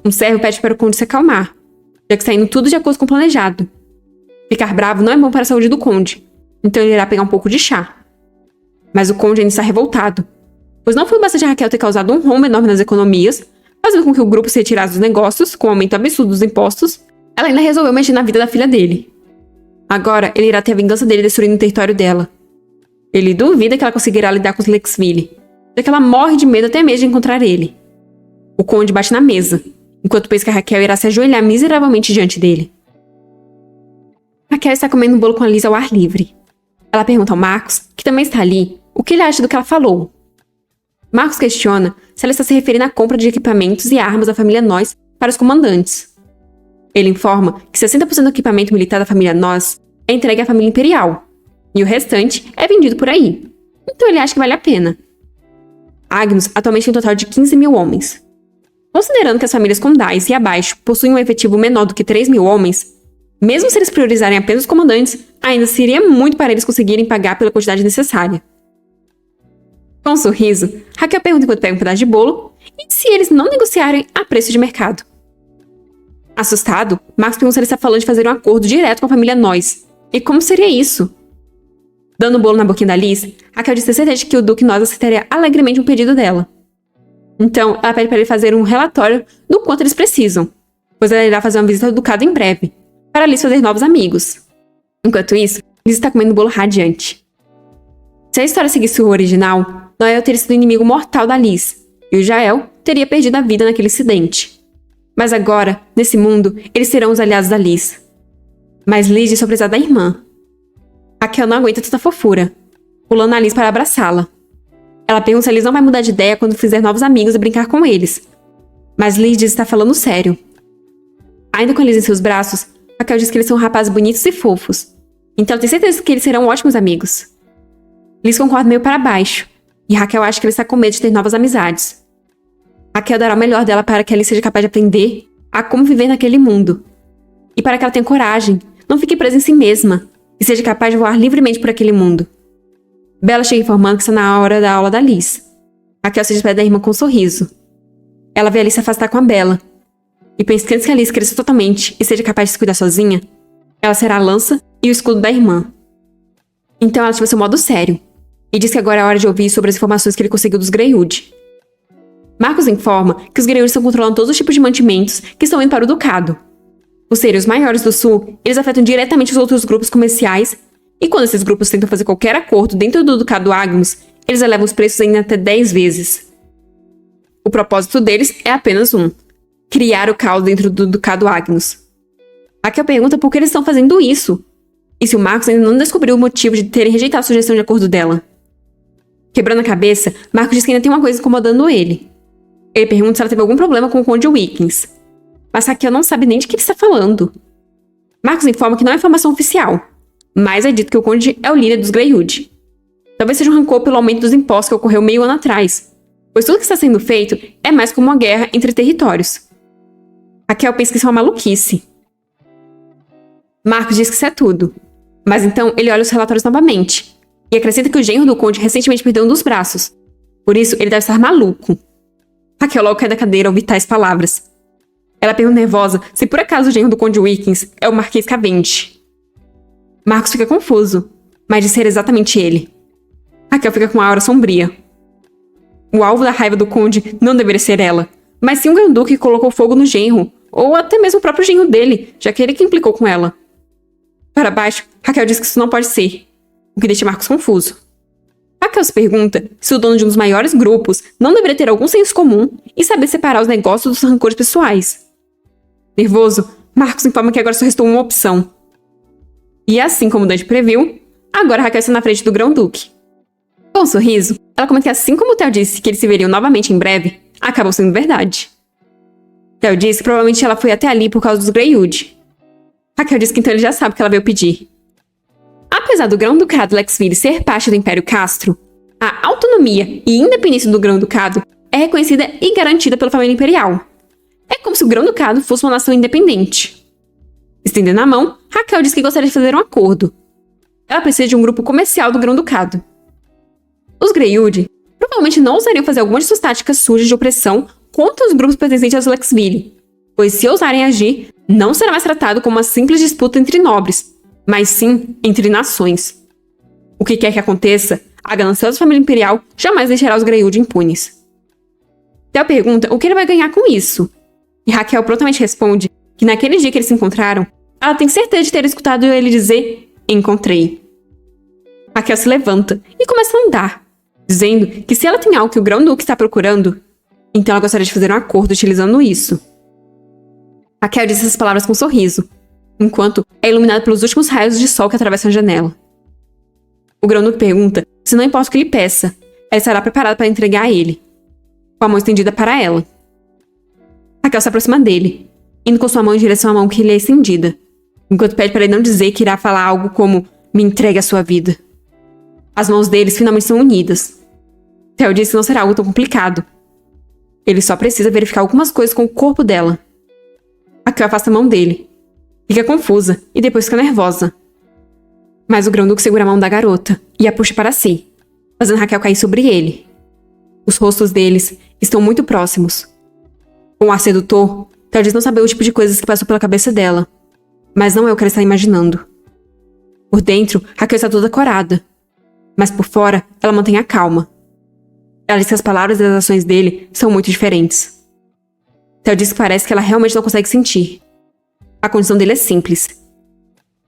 S1: Um servo pede para o conde se acalmar, já que está indo tudo de acordo com o planejado. Ficar bravo não é bom para a saúde do conde, então ele irá pegar um pouco de chá. Mas o conde ainda está revoltado, pois não foi bastante a Raquel ter causado um rombo enorme nas economias, fazendo com que o grupo se retirasse dos negócios, com o aumento absurdo dos impostos. Ela ainda resolveu mexer na vida da filha dele. Agora, ele irá ter a vingança dele destruindo o território dela. Ele duvida que ela conseguirá lidar com os Lexville, já que ela morre de medo até mesmo de encontrar ele. O conde bate na mesa, enquanto pensa que a Raquel irá se ajoelhar miseravelmente diante dele. Raquel está comendo um bolo com a Liz ao ar livre. Ela pergunta ao Marcos, que também está ali, o que ele acha do que ela falou. Marcos questiona se ela está se referindo à compra de equipamentos e armas da família Noyes para os comandantes. Ele informa que 60% do equipamento militar da família Noyes é entregue à família imperial, e o restante é vendido por aí. Então ele acha que vale a pena. Agnus atualmente tem um total de 15 mil homens. Considerando que as famílias condais e abaixo possuem um efetivo menor do que 3 mil homens, mesmo se eles priorizarem apenas os comandantes, ainda seria muito para eles conseguirem pagar pela quantidade necessária. Com um sorriso, Raquel pergunta enquanto pega um pedaço de bolo, e se eles não negociarem a preço de mercado? Assustado, Marcos pergunta se ele está falando de fazer um acordo direto com a família Noyes. E como seria isso? Dando o bolo na boquinha da Liz, Raquel diz ter certeza de que o Duque Noyes aceitaria alegremente um pedido dela. Então, ela pede para ele fazer um relatório do quanto eles precisam, pois ela irá fazer uma visita ao Ducado em breve, para Liz fazer novos amigos. Enquanto isso, Liz está comendo um bolo radiante. Se a história seguisse o original, Noel teria sido o inimigo mortal da Liz, e o Jael teria perdido a vida naquele incidente. Mas agora, nesse mundo, eles serão os aliados da Liz. Mas Liz diz sobre da irmã. Raquel não aguenta tanta fofura, pulando a Liz para abraçá-la. Ela pergunta se a Liz não vai mudar de ideia quando fizer novos amigos e brincar com eles. Mas Liz diz estar falando sério. Ainda com a Liz em seus braços, Raquel diz que eles são rapazes bonitos e fofos. Então ela tem certeza que eles serão ótimos amigos. Liz concorda meio para baixo, e Raquel acha que ele está com medo de ter novas amizades. Raquel dará o melhor dela para que Liz seja capaz de aprender a como viver naquele mundo. E para que ela tenha coragem, não fique presa em si mesma, e seja capaz de voar livremente por aquele mundo. Bella chega informando que está na hora da aula da Liz. Raquel se despede da irmã com um sorriso. Ela vê a Liz se afastar com a Bella, e pensa que antes que a Liz cresça totalmente e seja capaz de se cuidar sozinha, ela será a lança e o escudo da irmã. Então ela ativa seu modo sério, e diz que agora é a hora de ouvir sobre as informações que ele conseguiu dos Greyhood. Marcos informa que os Greyhood estão controlando todos os tipos de mantimentos que estão indo para o Ducado. Por serem os maiores do Sul, eles afetam diretamente os outros grupos comerciais, e quando esses grupos tentam fazer qualquer acordo dentro do Ducado Agnus, eles elevam os preços ainda até 10 vezes. O propósito deles é apenas um: criar o caos dentro do Ducado Agnus. Raquel pergunta por que eles estão fazendo isso, e se o Marcos ainda não descobriu o motivo de terem rejeitado a sugestão de acordo dela. Quebrando a cabeça, Marcos diz que ainda tem uma coisa incomodando ele. Ele pergunta se ela teve algum problema com o Conde Wickens, mas Raquel não sabe nem de que ele está falando. Marcos informa que não é informação oficial, mas é dito que o Conde é o líder dos Greyhood. Talvez seja um rancor pelo aumento dos impostos que ocorreu meio ano atrás, pois tudo que está sendo feito é mais como uma guerra entre territórios. Raquel pensa que isso é uma maluquice. Marcos diz que isso é tudo, mas então ele olha os relatórios novamente, e acrescenta que o genro do Conde recentemente perdeu um dos braços, por isso ele deve estar maluco. Raquel logo cai da cadeira ao ouvir tais palavras. Ela pergunta nervosa se por acaso o genro do Conde Wickens é o Marquês Cavendish. Marcos fica confuso, mas diz ser exatamente ele. Raquel fica com uma aura sombria. O alvo da raiva do Conde não deveria ser ela, mas sim o Grão-Duque que colocou fogo no genro, ou até mesmo o próprio genro dele, já que ele que implicou com ela. Para baixo, Raquel diz que isso não pode ser, o que deixa Marcos confuso. Raquel se pergunta se o dono de um dos maiores grupos não deveria ter algum senso comum e saber separar os negócios dos rancores pessoais. Nervoso, Marcos informa que agora só restou uma opção. E assim como Dante previu, agora Raquel está na frente do Grão-Duque. Com um sorriso, ela comenta que assim como Theo disse que eles se veriam novamente em breve, acabou sendo verdade. Theo disse que provavelmente ela foi até ali por causa dos Greyhood. Raquel diz que então ele já sabe o que ela veio pedir. Apesar do Grão-Ducado Lexville ser parte do Império Castro, a autonomia e independência do Grão-Ducado é reconhecida e garantida pela família imperial. É como se o Grão-Ducado fosse uma nação independente. Estendendo a mão, Raquel diz que gostaria de fazer um acordo. Ela precisa de um grupo comercial do Grão-Ducado. Os Greyhood provavelmente não ousariam fazer algumas de suas táticas sujas de opressão contra os grupos pertencentes aos Lexville, pois se ousarem agir, não será mais tratado como uma simples disputa entre nobres, mas sim entre nações. O que quer que aconteça, a gananciosa família imperial jamais deixará os Greyhood impunes. Theo pergunta o que ele vai ganhar com isso. E Raquel prontamente responde que naquele dia que eles se encontraram, ela tem certeza de ter escutado ele dizer encontrei. Raquel se levanta e começa a andar, dizendo que se ela tem algo que o Grão-Duque está procurando, então ela gostaria de fazer um acordo utilizando isso. Raquel diz essas palavras com um sorriso, enquanto é iluminada pelos últimos raios de sol que atravessam a janela. O Grão-Duque pergunta se não importa o que ele peça, ela estará preparada para entregar a ele, com a mão estendida para ela. Raquel se aproxima dele, indo com sua mão em direção à mão que lhe é estendida, enquanto pede para ele não dizer que irá falar algo como me entregue a sua vida. As mãos deles finalmente são unidas. Theo diz que não será algo tão complicado. Ele só precisa verificar algumas coisas com o corpo dela. Raquel afasta a mão dele. Fica confusa e depois fica nervosa. Mas o Grão-Duque segura a mão da garota e a puxa para si, fazendo Raquel cair sobre ele. Os rostos deles estão muito próximos. Com um ar sedutor, Theo diz não saber o tipo de coisas que passou pela cabeça dela, mas não é o que ela está imaginando. Por dentro, Raquel está toda corada, mas por fora, ela mantém a calma. Ela diz que as palavras e as ações dele são muito diferentes. Theo diz que parece que ela realmente não consegue sentir. A condição dele é simples.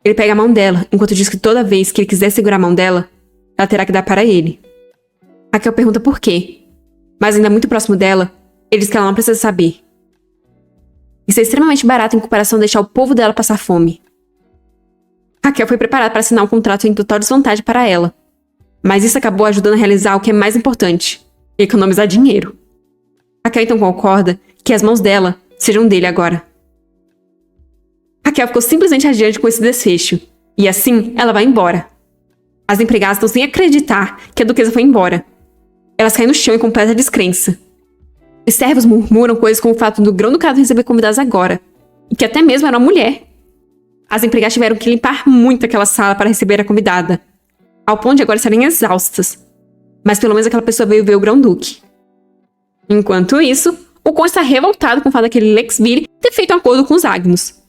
S1: Ele pega a mão dela, enquanto diz que toda vez que ele quiser segurar a mão dela, ela terá que dar para ele. Raquel pergunta por quê, mas ainda muito próximo dela, ele diz que ela não precisa saber. Isso é extremamente barato em comparação a deixar o povo dela passar fome. Raquel foi preparada para assinar um contrato em total desvantagem para ela, mas isso acabou ajudando a realizar o que é mais importante, economizar dinheiro. Raquel então concorda que as mãos dela sejam dele agora. Raquel ficou simplesmente adiante com esse desfecho, e assim ela vai embora. As empregadas estão sem acreditar que a duquesa foi embora. Elas caem no chão em completa descrença. Os servos murmuram coisas como o fato do Grão-Ducado receber convidados agora, e que até mesmo era uma mulher. As empregadas tiveram que limpar muito aquela sala para receber a convidada, ao ponto de agora estarem exaustas. Mas pelo menos aquela pessoa veio ver o Grão-Duque. Enquanto isso, o conde está revoltado com o fato daquele Lexville ter feito um acordo com os Agnus.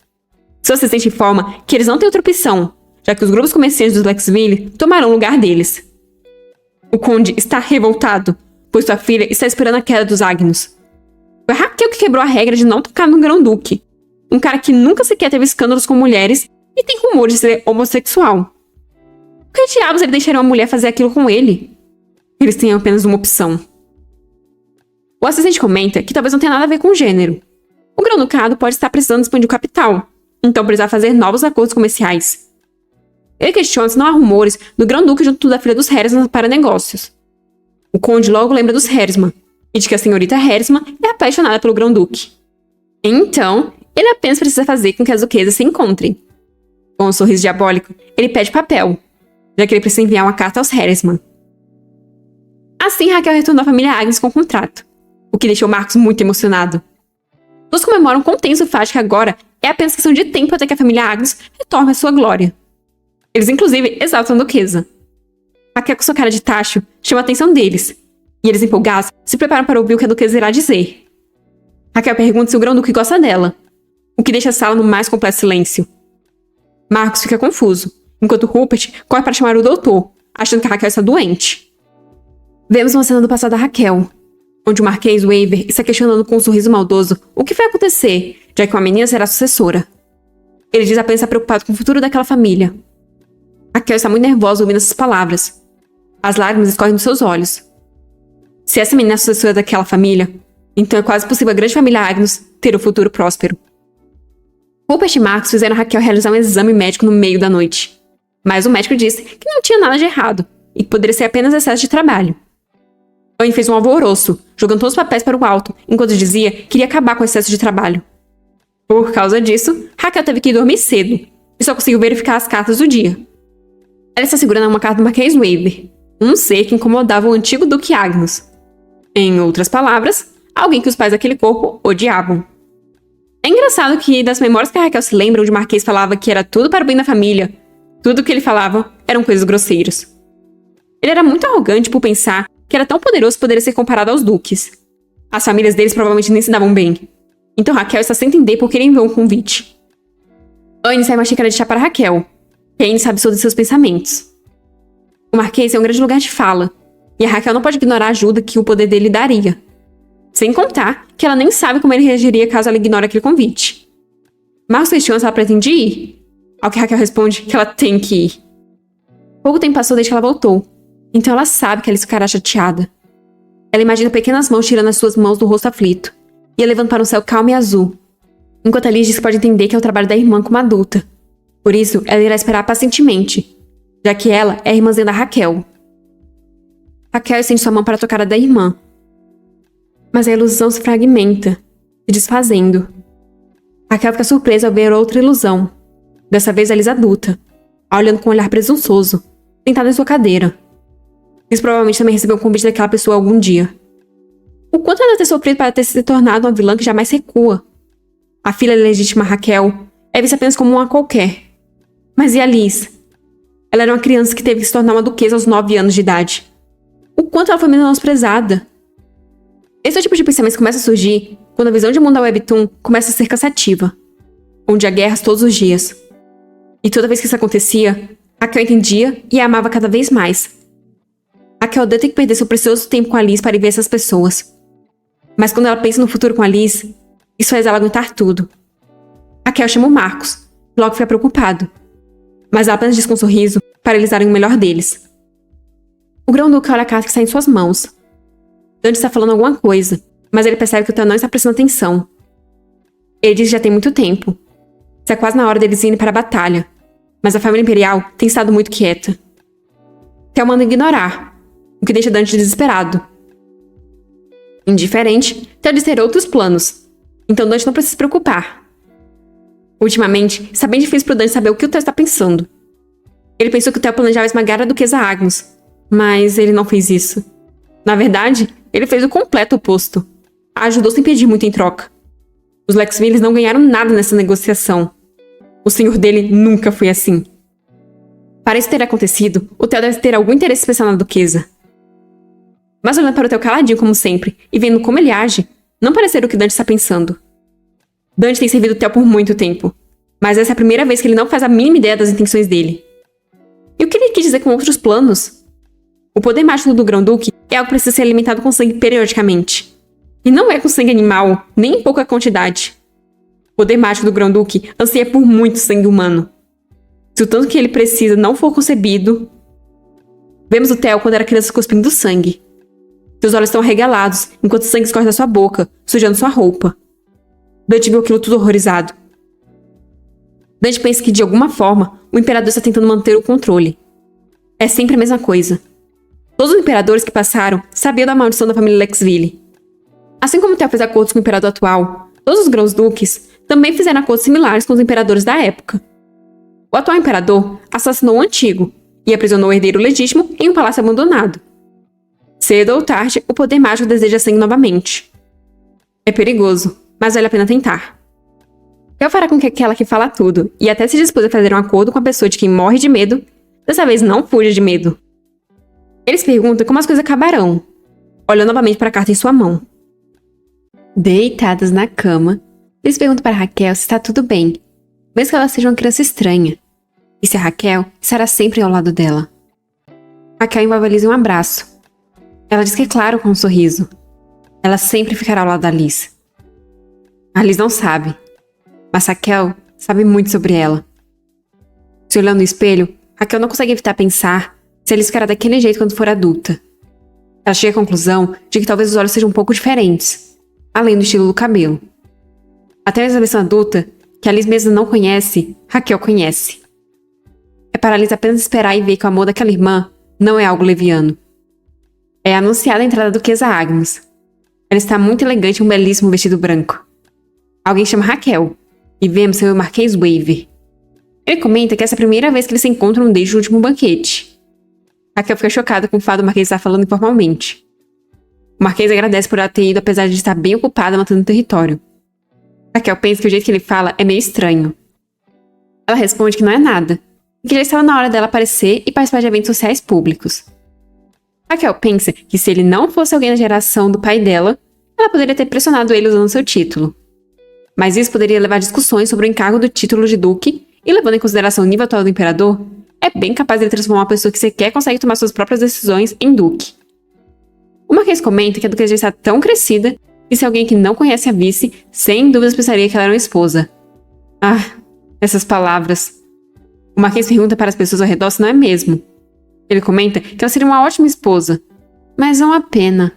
S1: Seu assistente informa que eles não têm outra opção, já que os grupos comerciantes dos Lexville tomaram o lugar deles. O conde está revoltado, pois sua filha está esperando a queda dos Agnus. Foi Raquel que quebrou a regra de não tocar no Grão-Duque, um cara que nunca sequer teve escândalos com mulheres e tem rumores de ser homossexual. Por que diabos ele deixaria uma mulher fazer aquilo com ele? Eles têm apenas uma opção. O assistente comenta que talvez não tenha nada a ver com o gênero. O Grão-Ducado pode estar precisando expandir o capital, então precisar fazer novos acordos comerciais. Ele questiona se não há rumores do Grão-Duque junto da filha dos Heresman para negócios. O conde logo lembra dos Heresman, e de que a senhorita Heresman é apaixonada pelo Grão-Duque. Então, ele apenas precisa fazer com que as duquesas se encontrem. Com um sorriso diabólico, ele pede papel, já que ele precisa enviar uma carta aos Heresman. Assim, Raquel retornou à família Agnus com o contrato, o que deixou Marcos muito emocionado. Todos comemoram com tenso o fato de que agora é apenas questão de tempo até que a família Agnus retorne à sua glória. Eles inclusive exaltam a duquesa. Raquel, com sua cara de tacho, chama a atenção deles, e eles empolgados se preparam para ouvir o que a duquesa irá dizer. Raquel pergunta se o Grão-Duque gosta dela, o que deixa a sala no mais completo silêncio. Marcos fica confuso, enquanto Rupert corre para chamar o doutor, achando que a Raquel está doente. Vemos uma cena do passado da Raquel, onde o Marquês Waver está questionando com um sorriso maldoso o que vai acontecer, já que uma menina será a sucessora. Ele diz apenas estar preocupado com o futuro daquela família. Raquel está muito nervosa ouvindo essas palavras. As lágrimas escorrem dos seus olhos. Se essa menina é a sucessora daquela família, então é quase possível a grande família Agnus ter um futuro próspero. Rupert e Marcos fizeram Raquel realizar um exame médico no meio da noite. Mas o médico disse que não tinha nada de errado e que poderia ser apenas excesso de trabalho. Anne fez um alvoroço, jogando todos os papéis para o alto, enquanto dizia que iria acabar com o excesso de trabalho. Por causa disso, Raquel teve que ir dormir cedo e só conseguiu verificar as cartas do dia. Ela está segurando uma carta do Marquês Waver, um ser que incomodava o antigo Duque Agnus. Em outras palavras, alguém que os pais daquele corpo odiavam. É engraçado que, das memórias que a Raquel se lembra, onde o Marquês falava que era tudo para o bem da família, tudo o que ele falava eram coisas grosseiras. Ele era muito arrogante por pensar que era tão poderoso que poderia ser comparado aos duques. As famílias deles provavelmente nem se davam bem. Então Raquel está sem entender por que ele enviou um convite. Anne sai uma xícara de chá para Raquel, que Anne sabe sobre seus pensamentos. O Marquês é um grande lugar de fala, e a Raquel não pode ignorar a ajuda que o poder dele daria. Sem contar que ela nem sabe como ele reagiria caso ela ignore aquele convite. Marcos questiona se ela pretende ir, ao que Raquel responde que ela tem que ir. Pouco tempo passou desde que ela voltou, então ela sabe que Alice ficará chateada. Ela imagina pequenas mãos tirando as suas mãos do rosto aflito e a levando para um céu calmo e azul, enquanto Alice diz que pode entender que é o trabalho da irmã como adulta. Por isso, ela irá esperar pacientemente, já que ela é a irmãzinha da Raquel. Raquel estende sua mão para tocar a da irmã, mas a ilusão se fragmenta, se desfazendo. Raquel fica surpresa ao ver outra ilusão, dessa vez a Alice adulta, olhando com um olhar presunçoso, sentada em sua cadeira. Liz provavelmente também recebeu um convite daquela pessoa algum dia. O quanto ela deve ter sofrido para ter se tornado uma vilã que jamais recua. A filha legítima Raquel é vista apenas como uma qualquer. Mas e a Liz? Ela era uma criança que teve que se tornar uma duquesa aos 9 anos de idade. O quanto ela foi menosprezada. Esse é o tipo de pensamento que começa a surgir quando a visão de mundo da Webtoon começa a ser cansativa, onde há guerras todos os dias. E toda vez que isso acontecia, Raquel entendia e a amava cada vez mais. Raquel odeia ter que perder seu precioso tempo com a Liz para ir ver essas pessoas. Mas quando ela pensa no futuro com a Liz, isso faz ela aguentar tudo. Raquel chama o Marcos, logo fica preocupado. Mas ela apenas diz com um sorriso para eles darem o melhor deles. O grão-duque olha a carta que sai em suas mãos. Dante está falando alguma coisa, mas ele percebe que o Theo não está prestando atenção. Ele diz que já tem muito tempo. Está quase na hora deles irem para a batalha, mas a família imperial tem estado muito quieta. Theo manda ignorar, o que deixa Dante desesperado. Indiferente, Theo diz ter outros planos, então Dante não precisa se preocupar. Ultimamente, está bem difícil para o Dante saber o que o Theo está pensando. Ele pensou que o Theo planejava esmagar a duquesa Agnus, mas ele não fez isso. Na verdade, ele fez o completo oposto. A ajudou sem pedir muito em troca. Os Lexvilles não ganharam nada nessa negociação. O senhor dele nunca foi assim. Para isso ter acontecido, o Theo deve ter algum interesse especial na duquesa. Mas olhando para o Theo caladinho como sempre, e vendo como ele age, não parece ser o que Dante está pensando. Dante tem servido o Theo por muito tempo, mas essa é a primeira vez que ele não faz a mínima ideia das intenções dele. E o que ele quis dizer com outros planos? O poder mágico do Grão-Duque é algo que precisa ser alimentado com sangue periodicamente. E não é com sangue animal, nem em pouca quantidade. O poder mágico do Grão-Duque anseia por muito sangue humano. Se o tanto que ele precisa não for concebido... Vemos o Theo quando era criança cuspindo sangue. Seus olhos estão arregalados, enquanto o sangue escorre da sua boca, sujando sua roupa. Dante viu aquilo tudo horrorizado. Dante pensa que, de alguma forma, o imperador está tentando manter o controle. É sempre a mesma coisa. Todos os imperadores que passaram sabiam da maldição da família Lexville. Assim como Theo fez acordos com o imperador atual, todos os grãos-duques também fizeram acordos similares com os imperadores da época. O atual imperador assassinou o antigo e aprisionou o herdeiro legítimo em um palácio abandonado. Cedo ou tarde, o poder mágico deseja sangue novamente. É perigoso, mas vale a pena tentar. Theo fará com que aquela que fala tudo e até se dispôs a fazer um acordo com a pessoa de quem morre de medo, dessa vez não fuja de medo. Eles perguntam como as coisas acabarão, olhando novamente para a carta em sua mão. Deitadas na cama, eles perguntam para Raquel se está tudo bem, mesmo que ela seja uma criança estranha, e se a Raquel estará sempre ao lado dela. Raquel envolve a Liz em um abraço. Ela diz que é claro com um sorriso. Ela sempre ficará ao lado da Liz. A Liz não sabe, mas Raquel sabe muito sobre ela. Se olhando no espelho, Raquel não consegue evitar pensar se Alice ficará daquele jeito quando for adulta. Ela chega à conclusão de que talvez os olhos sejam um pouco diferentes, além do estilo do cabelo. Até mesmo a versão adulta, que Alice mesma não conhece, Raquel conhece. É para Alice apenas esperar e ver que o amor daquela irmã não é algo leviano. É anunciada a entrada da duquesa Agnus. Ela está muito elegante em um belíssimo vestido branco. Alguém chama Raquel, e vemos seu Marquês Wave. Ele comenta que essa é a primeira vez que eles se encontram desde o último banquete. Raquel fica chocada com o fato do Marquês estar falando informalmente. O Marquês agradece por ela ter ido apesar de estar bem ocupada mantendo o território. Raquel pensa que o jeito que ele fala é meio estranho. Ela responde que não é nada, e que já estava na hora dela aparecer e participar de eventos sociais públicos. Raquel pensa que se ele não fosse alguém da geração do pai dela, ela poderia ter pressionado ele usando seu título. Mas isso poderia levar a discussões sobre o encargo do título de duque e, levando em consideração o nível atual do imperador, é bem capaz de transformar uma pessoa que sequer consegue tomar suas próprias decisões em duque. O Marquês comenta que a duquesa já está tão crescida e se alguém que não conhece a vice, sem dúvidas pensaria que ela era uma esposa. Ah, essas palavras. O Marquês pergunta para as pessoas ao redor se não é mesmo. Ele comenta que ela seria uma ótima esposa, mas é uma pena.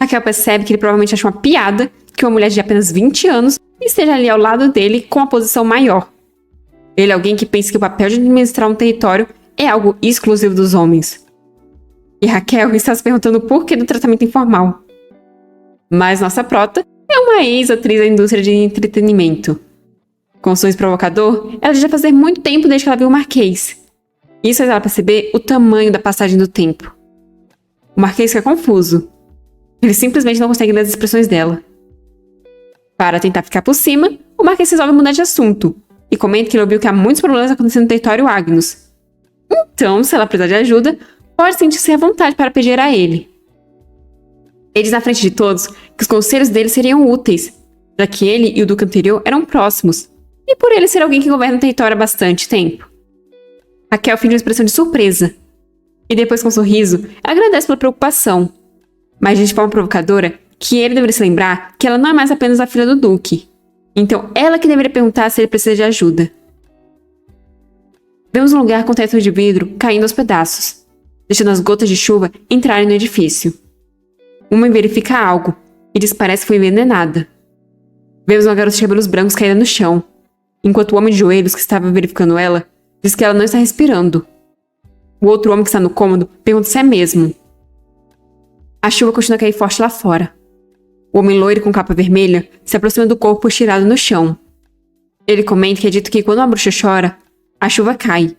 S1: Raquel percebe que ele provavelmente acha uma piada que uma mulher de apenas 20 anos esteja ali ao lado dele com uma posição maior. Ele é alguém que pensa que o papel de administrar um território é algo exclusivo dos homens. E Raquel está se perguntando o porquê do tratamento informal. Mas nossa prota é uma ex-atriz da indústria de entretenimento. Com um sorriso provocador, ela já fazer muito tempo desde que ela viu o Marquês. Isso faz ela perceber o tamanho da passagem do tempo. O Marquês fica confuso. Ele simplesmente não consegue ler as expressões dela. Para tentar ficar por cima, o Marquês resolve mudar de assunto e comenta que ele ouviu que há muitos problemas acontecendo no território Agnus. Então, se ela precisar de ajuda, pode sentir-se à vontade para pedir a ele. Ele diz na frente de todos que os conselhos dele seriam úteis, já que ele e o duque anterior eram próximos, e por ele ser alguém que governa o território há bastante tempo. Raquel finge uma expressão de surpresa, e depois com um sorriso, agradece pela preocupação, mas diz de forma provocadora que ele deveria se lembrar que ela não é mais apenas a filha do duque, então ela que deveria perguntar se ele precisa de ajuda. Vemos um lugar com teto de vidro caindo aos pedaços, deixando as gotas de chuva entrarem no edifício. Uma verifica algo e diz que parece que foi envenenada. Vemos uma garota de cabelos brancos caída no chão, enquanto o homem de joelhos que estava verificando ela diz que ela não está respirando. O outro homem que está no cômodo pergunta se é mesmo. A chuva continua a cair forte lá fora. O homem loiro com capa vermelha se aproxima do corpo estirado no chão. Ele comenta que é dito que quando uma bruxa chora, a chuva cai.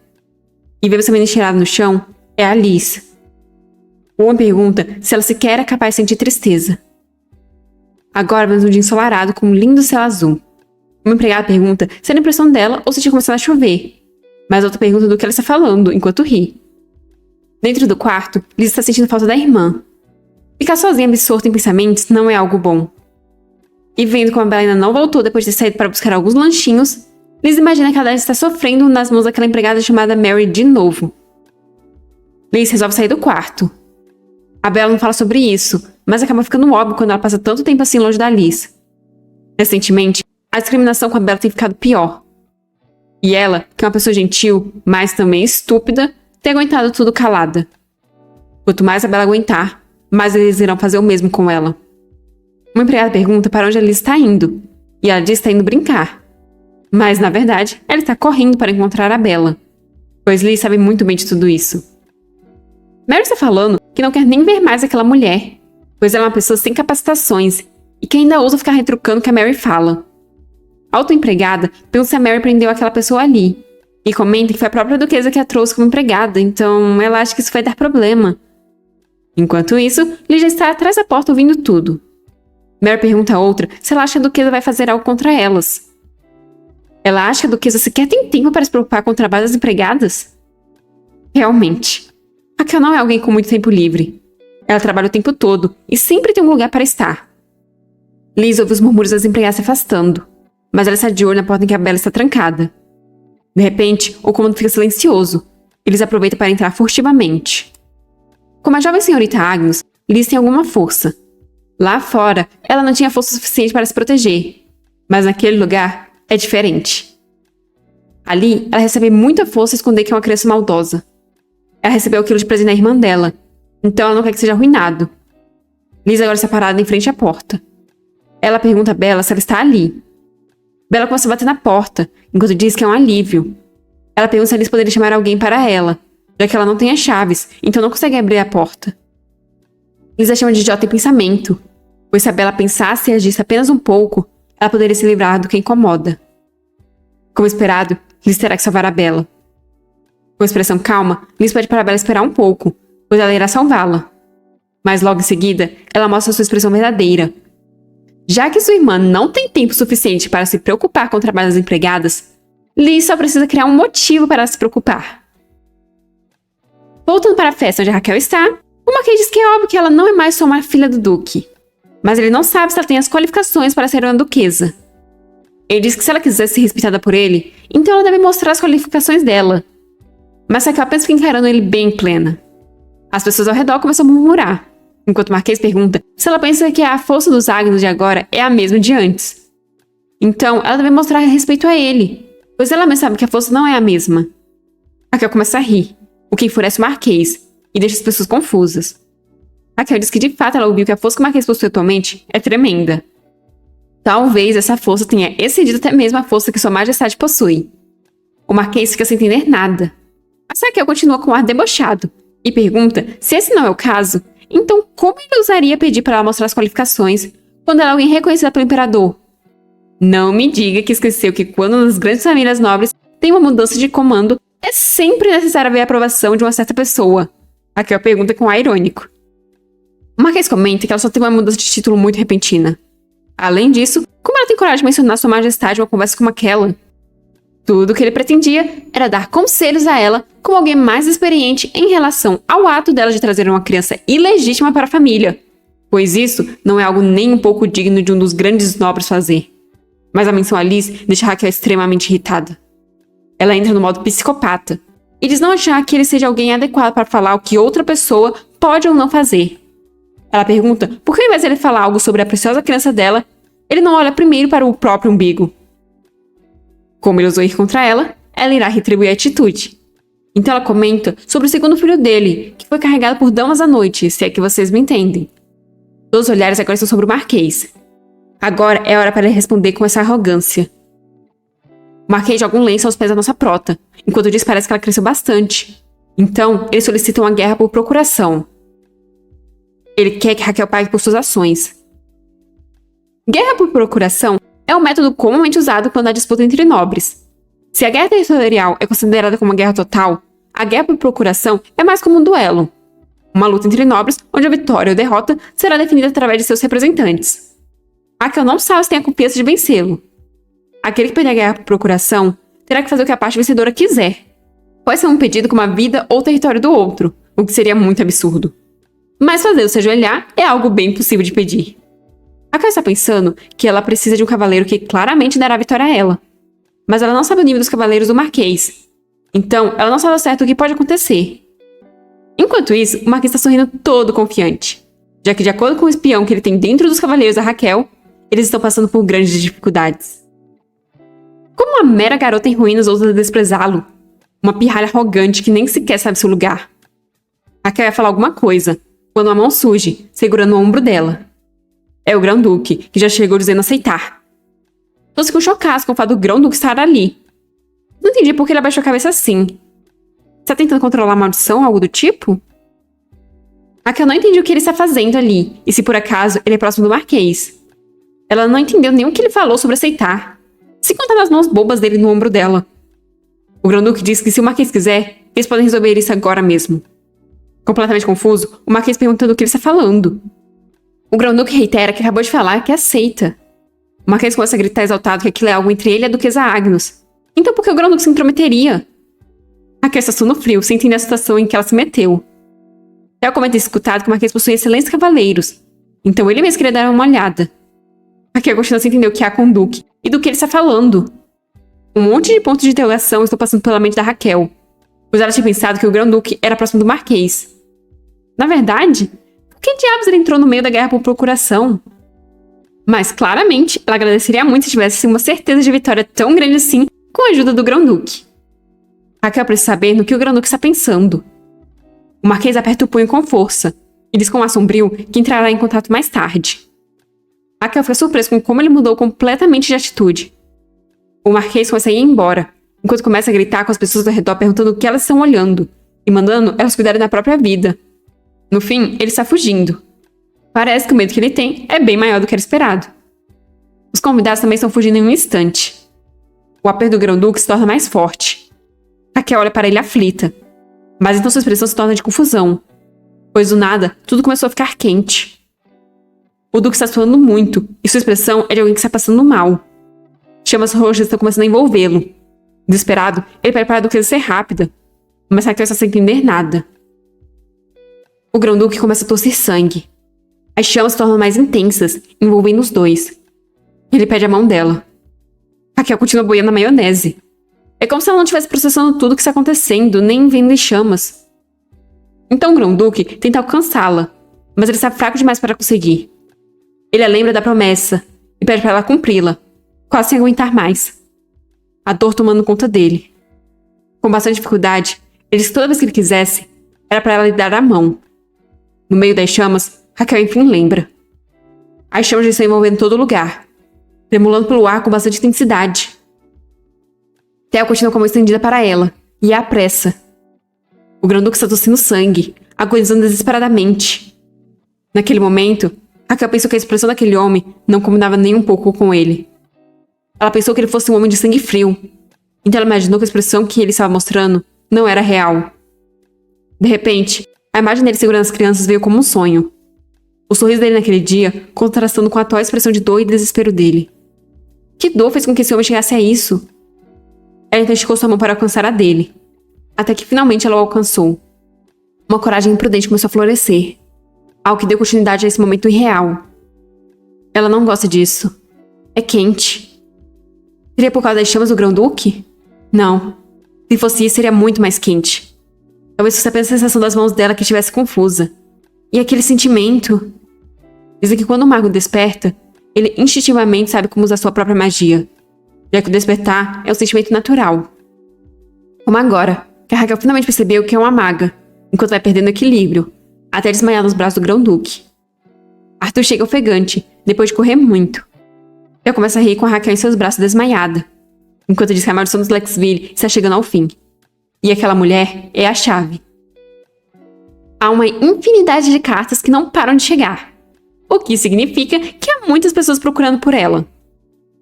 S1: E vemos a menina estirada no chão é a Liz. O homem pergunta se ela sequer é capaz de sentir tristeza. Agora vemos um dia ensolarado com um lindo céu azul. Uma empregada pergunta se era impressão dela ou se tinha começado a chover. Mas outra pergunta do que ela está falando, enquanto ri. Dentro do quarto, Liz está sentindo falta da irmã. Ficar sozinha absorta em pensamentos não é algo bom. E vendo como a Bella ainda não voltou depois de ter saído para buscar alguns lanchinhos, Liz imagina que ela deve estar sofrendo nas mãos daquela empregada chamada Mary de novo. Liz resolve sair do quarto. A Bella não fala sobre isso, mas acaba ficando óbvio quando ela passa tanto tempo assim longe da Liz. Recentemente, a discriminação com a Bella tem ficado pior. E ela, que é uma pessoa gentil, mas também estúpida, tem aguentado tudo calada. Quanto mais a Bella aguentar, mais eles irão fazer o mesmo com ela. Uma empregada pergunta para onde a Liz está indo, e ela diz que está indo brincar. Mas, na verdade, ela está correndo para encontrar a Bella, pois Liz sabe muito bem de tudo isso. Mary está falando que não quer nem ver mais aquela mulher, pois ela é uma pessoa sem capacitações e que ainda ousa ficar retrucando o que a Mary fala. A autoempregada pergunta se a Mary prendeu aquela pessoa ali, e comenta que foi a própria duquesa que a trouxe como empregada, então ela acha que isso vai dar problema. Enquanto isso, Liz já está atrás da porta ouvindo tudo. Mary pergunta a outra se ela acha que a duquesa vai fazer algo contra elas. Ela acha que a duquesa sequer tem tempo para se preocupar com o trabalho das empregadas? Realmente. Raquel não é alguém com muito tempo livre. Ela trabalha o tempo todo e sempre tem um lugar para estar. Liz ouve os murmúrios das empregadas se afastando, mas ela está de olho na porta em que a Bella está trancada. De repente, o cômodo fica silencioso. Eles aproveitam para entrar furtivamente. Como a jovem senhorita Agnus, Liz tem alguma força. Lá fora, ela não tinha força suficiente para se proteger. Mas naquele lugar, é diferente. Ali, ela recebe muita força a esconder que é uma criança maldosa. Ela recebeu aquilo de presente da irmã dela, então ela não quer que seja arruinado. Liz agora está parada em frente à porta. Ela pergunta a Bella se ela está ali. Bella começa a bater na porta, enquanto diz que é um alívio. Ela pergunta se Liz poderia chamar alguém para ela, já que ela não tem as chaves, então não consegue abrir a porta. Liz a chama de idiota em pensamento, pois se a Bella pensasse e agisse apenas um pouco, ela poderia se livrar do que incomoda. Como esperado, Liz terá que salvar a Bella. Com expressão calma, Liz pede para a Bella esperar um pouco, pois ela irá salvá-la. Mas logo em seguida, ela mostra sua expressão verdadeira. Já que sua irmã não tem tempo suficiente para se preocupar com o trabalho das empregadas, Liz só precisa criar um motivo para se preocupar. Voltando para a festa onde a Raquel está, o Marquês diz que é óbvio que ela não é mais só uma filha do duque, mas ele não sabe se ela tem as qualificações para ser uma duquesa. Ele diz que se ela quiser ser respeitada por ele, então ela deve mostrar as qualificações dela. Mas Raquel apenas fica encarando ele bem plena. As pessoas ao redor começam a murmurar. enquanto o Marquês pergunta se ela pensa que a força dos Agnos de agora é a mesma de antes. Então, ela deve mostrar respeito a ele, pois ela mesma sabe que a força não é a mesma. Raquel começa a rir, o que enfurece o Marquês e deixa as pessoas confusas. Raquel diz que de fato ela ouviu que a força que o Marquês possui atualmente é tremenda. Talvez essa força tenha excedido até mesmo a força que Sua Majestade possui. O Marquês fica sem entender nada. Mas Raquel continua com um ar debochado e pergunta se esse não é o caso, então como ele ousaria pedir para ela mostrar as qualificações quando ela é alguém reconhecida pelo imperador? Não me diga que esqueceu que quando nas grandes famílias nobres tem uma mudança de comando, é sempre necessário ver a aprovação de uma certa pessoa. Raquel pergunta com ar irônico. O Marquês comenta que ela só teve uma mudança de título muito repentina. Além disso, como ela tem coragem de mencionar Sua Majestade em uma conversa como aquela? Tudo o que ele pretendia era dar conselhos a ela como alguém mais experiente em relação ao ato dela de trazer uma criança ilegítima para a família, pois isso não é algo nem um pouco digno de um dos grandes nobres fazer. Mas a menção a Liz deixa Raquel extremamente irritada. Ela entra no modo psicopata e diz não achar que ele seja alguém adequado para falar o que outra pessoa pode ou não fazer. Ela pergunta por que ao invés de ele falar algo sobre a preciosa criança dela, ele não olha primeiro para o próprio umbigo. Como ele ousou ir contra ela, ela irá retribuir a atitude. Então ela comenta sobre o segundo filho dele, que foi carregado por damas à noite, se é que vocês me entendem. Todos os olhares agora estão sobre o Marquês. Agora é hora para ele responder com essa arrogância. O Marquês joga um lenço aos pés da nossa prota, enquanto diz que parece que ela cresceu bastante. Então, ele solicita uma guerra por procuração. Ele quer que Raquel pague por suas ações. Guerra por procuração é um método comumente usado quando há disputa entre nobres. Se a guerra territorial é considerada como uma guerra total, a guerra por procuração é mais como um duelo. Uma luta entre nobres, onde a vitória ou derrota será definida através de seus representantes. Raquel não sabe se tem a confiança de vencê-lo. Aquele que perder a guerra por procuração terá que fazer o que a parte vencedora quiser. Pode ser um pedido como a vida ou território do outro, o que seria muito absurdo. Mas fazê-lo se ajoelhar é algo bem possível de pedir. Raquel está pensando que ela precisa de um cavaleiro que claramente dará a vitória a ela. Mas ela não sabe o nível dos cavaleiros do Marquês. Então, ela não sabe ao certo o que pode acontecer. Enquanto isso, o Marquês está sorrindo todo confiante, já que de acordo com o espião que ele tem dentro dos cavaleiros da Raquel, eles estão passando por grandes dificuldades. Como uma mera garota em ruínas ousa desprezá-lo, uma pirralha arrogante que nem sequer sabe seu lugar. Raquel ia falar alguma coisa, quando uma mão surge, segurando o ombro dela. É o Grão-Duque, que já chegou dizendo aceitar. Todos ficam chocados com o fato do Grão-Duque estar ali. Não entendi por que ele abaixou a cabeça assim. Está tentando controlar a maldição ou algo do tipo? Raquel não entendeu o que ele está fazendo ali, e se por acaso ele é próximo do Marquês. Ela não entendeu nem o que ele falou sobre aceitar, sem contar nas mãos bobas dele no ombro dela. O Grão-Duque diz que se o Marquês quiser, eles podem resolver isso agora mesmo. Completamente confuso, o Marquês pergunta do que ele está falando. O Grão-Duque reitera que acabou de falar que aceita. O Marquês começa a gritar exaltado que aquilo é algo entre ele e a Duquesa Agnos. Então por que o Grão-Duque se intrometeria? Raquel está suando frio, sem entender a situação em que ela se meteu. Theo comenta escutado que o Marquês possui excelentes cavaleiros. Então ele mesmo queria dar uma olhada. Raquel continua sem entender o que há com o Duque e do que ele está falando. Um monte de pontos de interrogação estão passando pela mente da Raquel, pois ela tinha pensado que o Grão-Duque era próximo do Marquês. Na verdade, por que diabos ele entrou no meio da guerra por procuração? Mas, claramente, ela agradeceria muito se tivesse uma certeza de vitória tão grande assim com a ajuda do Grão-Duque. Raquel precisa saber no que o Grão-Duque está pensando. O Marquês aperta o punho com força e diz com um ar sombrio que entrará em contato mais tarde. Raquel fica surpresa com como ele mudou completamente de atitude. O Marquês começa a ir embora, enquanto começa a gritar com as pessoas ao redor perguntando o que elas estão olhando e mandando elas cuidarem da própria vida. No fim, ele está fugindo. Parece que o medo que ele tem é bem maior do que era esperado. Os convidados também estão fugindo em um instante. O aperto do Grão-Duque se torna mais forte. Raquel olha para ele aflita, mas então sua expressão se torna de confusão, pois do nada tudo começou a ficar quente. O Duque está suando muito e sua expressão é de alguém que está passando mal. Chamas roxas estão começando a envolvê-lo. Desesperado, ele pede para a Duquesa ser rápida, mas Raquel está sem entender nada. O Grão-Duque começa a tossir sangue. As chamas se tornam mais intensas, envolvendo os dois. Ele pede a mão dela. Raquel continua boiando na maionese. É como se ela não estivesse processando tudo o que está acontecendo, nem vendo em chamas. Então o Grão-Duque tenta alcançá-la, mas ele está fraco demais para conseguir. Ele a lembra da promessa e pede para ela cumpri-la, quase sem aguentar mais. A dor tomando conta dele. Com bastante dificuldade, ele disse que toda vez que ele quisesse, era para ela lhe dar a mão. No meio das chamas, Raquel enfim lembra. As chamas já estão envolvendo todo lugar, tremulando pelo ar com bastante intensidade. Theo continua com a mão estendida para ela, e a apressa. O Grão-Duque está tossindo sangue, agonizando desesperadamente. Naquele momento, Raquel pensou que a expressão daquele homem não combinava nem um pouco com ele. Ela pensou que ele fosse um homem de sangue frio, então ela imaginou que a expressão que ele estava mostrando não era real. De repente, a imagem dele segurando as crianças veio como um sonho. O sorriso dele naquele dia, contrastando com a atual expressão de dor e desespero dele. Que dor fez com que esse homem chegasse a isso? Ela então esticou sua mão para alcançar a dele, até que finalmente ela o alcançou. Uma coragem imprudente começou a florescer, algo que deu continuidade a esse momento irreal. Ela não gosta disso. É quente. Seria por causa das chamas do Grão-Duque? Não. Se fosse isso, seria muito mais quente. Talvez fosse apenas a sensação das mãos dela que estivesse confusa. E aquele sentimento... Dizem que quando o mago desperta, ele instintivamente sabe como usar sua própria magia, já que o despertar é um sentimento natural. Como agora, que a Raquel finalmente percebeu que é uma maga, enquanto vai perdendo o equilíbrio, até desmaiar nos braços do Grão-Duque. Arthur chega ofegante, depois de correr muito. Ela começa a rir com a Raquel em seus braços desmaiada, enquanto diz que a maldição dos Lexville está chegando ao fim. E aquela mulher é a chave. Há uma infinidade de cartas que não param de chegar, o que significa que há muitas pessoas procurando por ela.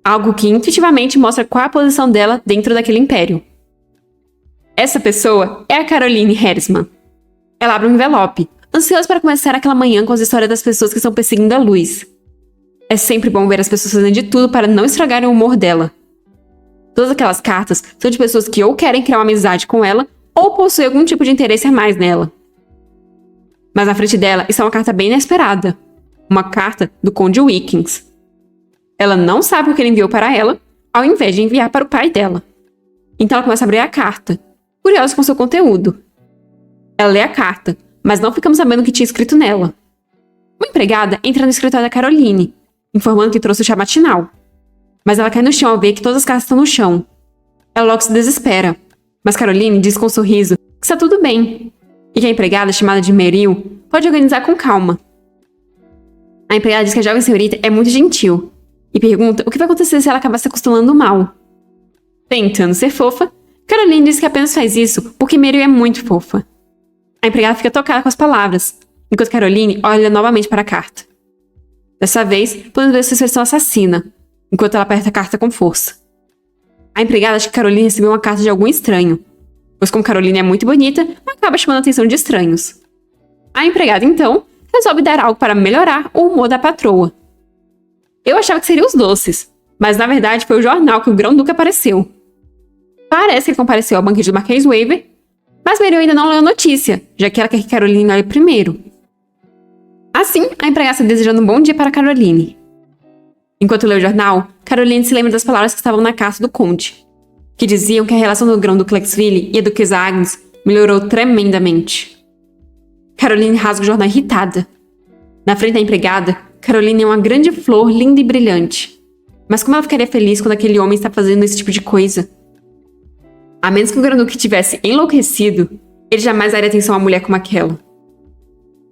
S1: Algo que intuitivamente mostra qual é a posição dela dentro daquele império. Essa pessoa é a Caroline Hertzman. Ela abre um envelope, ansiosa para começar aquela manhã com as histórias das pessoas que estão perseguindo a luz. É sempre bom ver as pessoas fazendo de tudo para não estragarem o humor dela. Todas aquelas cartas são de pessoas que ou querem criar uma amizade com ela, ou possuem algum tipo de interesse a mais nela. Mas na frente dela está uma carta bem inesperada. Uma carta do Conde Wickens. Ela não sabe o que ele enviou para ela, ao invés de enviar para o pai dela. Então ela começa a abrir a carta, curiosa com seu conteúdo. Ela lê a carta, mas não ficamos sabendo o que tinha escrito nela. Uma empregada entra no escritório da Caroline, informando que trouxe o chá matinal. Mas ela cai no chão ao ver que todas as cartas estão no chão. Ela logo se desespera, mas Caroline diz com um sorriso que está tudo bem, e que a empregada, chamada de Meryl, pode organizar com calma. A empregada diz que a jovem senhorita é muito gentil, e pergunta o que vai acontecer se ela acabar se acostumando mal. Tentando ser fofa, Caroline diz que apenas faz isso porque Meryl é muito fofa. A empregada fica tocada com as palavras, enquanto Caroline olha novamente para a carta. Dessa vez, podemos ver sua expressão assassina, enquanto ela aperta a carta com força. A empregada acha que Caroline recebeu uma carta de algum estranho, pois como Caroline é muito bonita, acaba chamando a atenção de estranhos. A empregada, então, resolve dar algo para melhorar o humor da patroa. Eu achava que seriam os doces, mas na verdade foi o jornal que o Grão-Duque apareceu. Parece que ele compareceu ao banquete do Marquês Waver, mas Meryl ainda não leu a notícia, já que ela quer que Caroline olhe primeiro. Assim, a empregada está desejando um bom dia para Caroline. Enquanto lê o jornal, Caroline se lembra das palavras que estavam na carta do conde, que diziam que a relação do Grão-Duque Lexville e a duquesa Agnes melhorou tremendamente. Caroline rasga o jornal irritada. Na frente da empregada, Caroline é uma grande flor linda e brilhante. Mas como ela ficaria feliz quando aquele homem está fazendo esse tipo de coisa? A menos que o Grão-Duque tivesse enlouquecido, ele jamais daria atenção a uma mulher como aquela.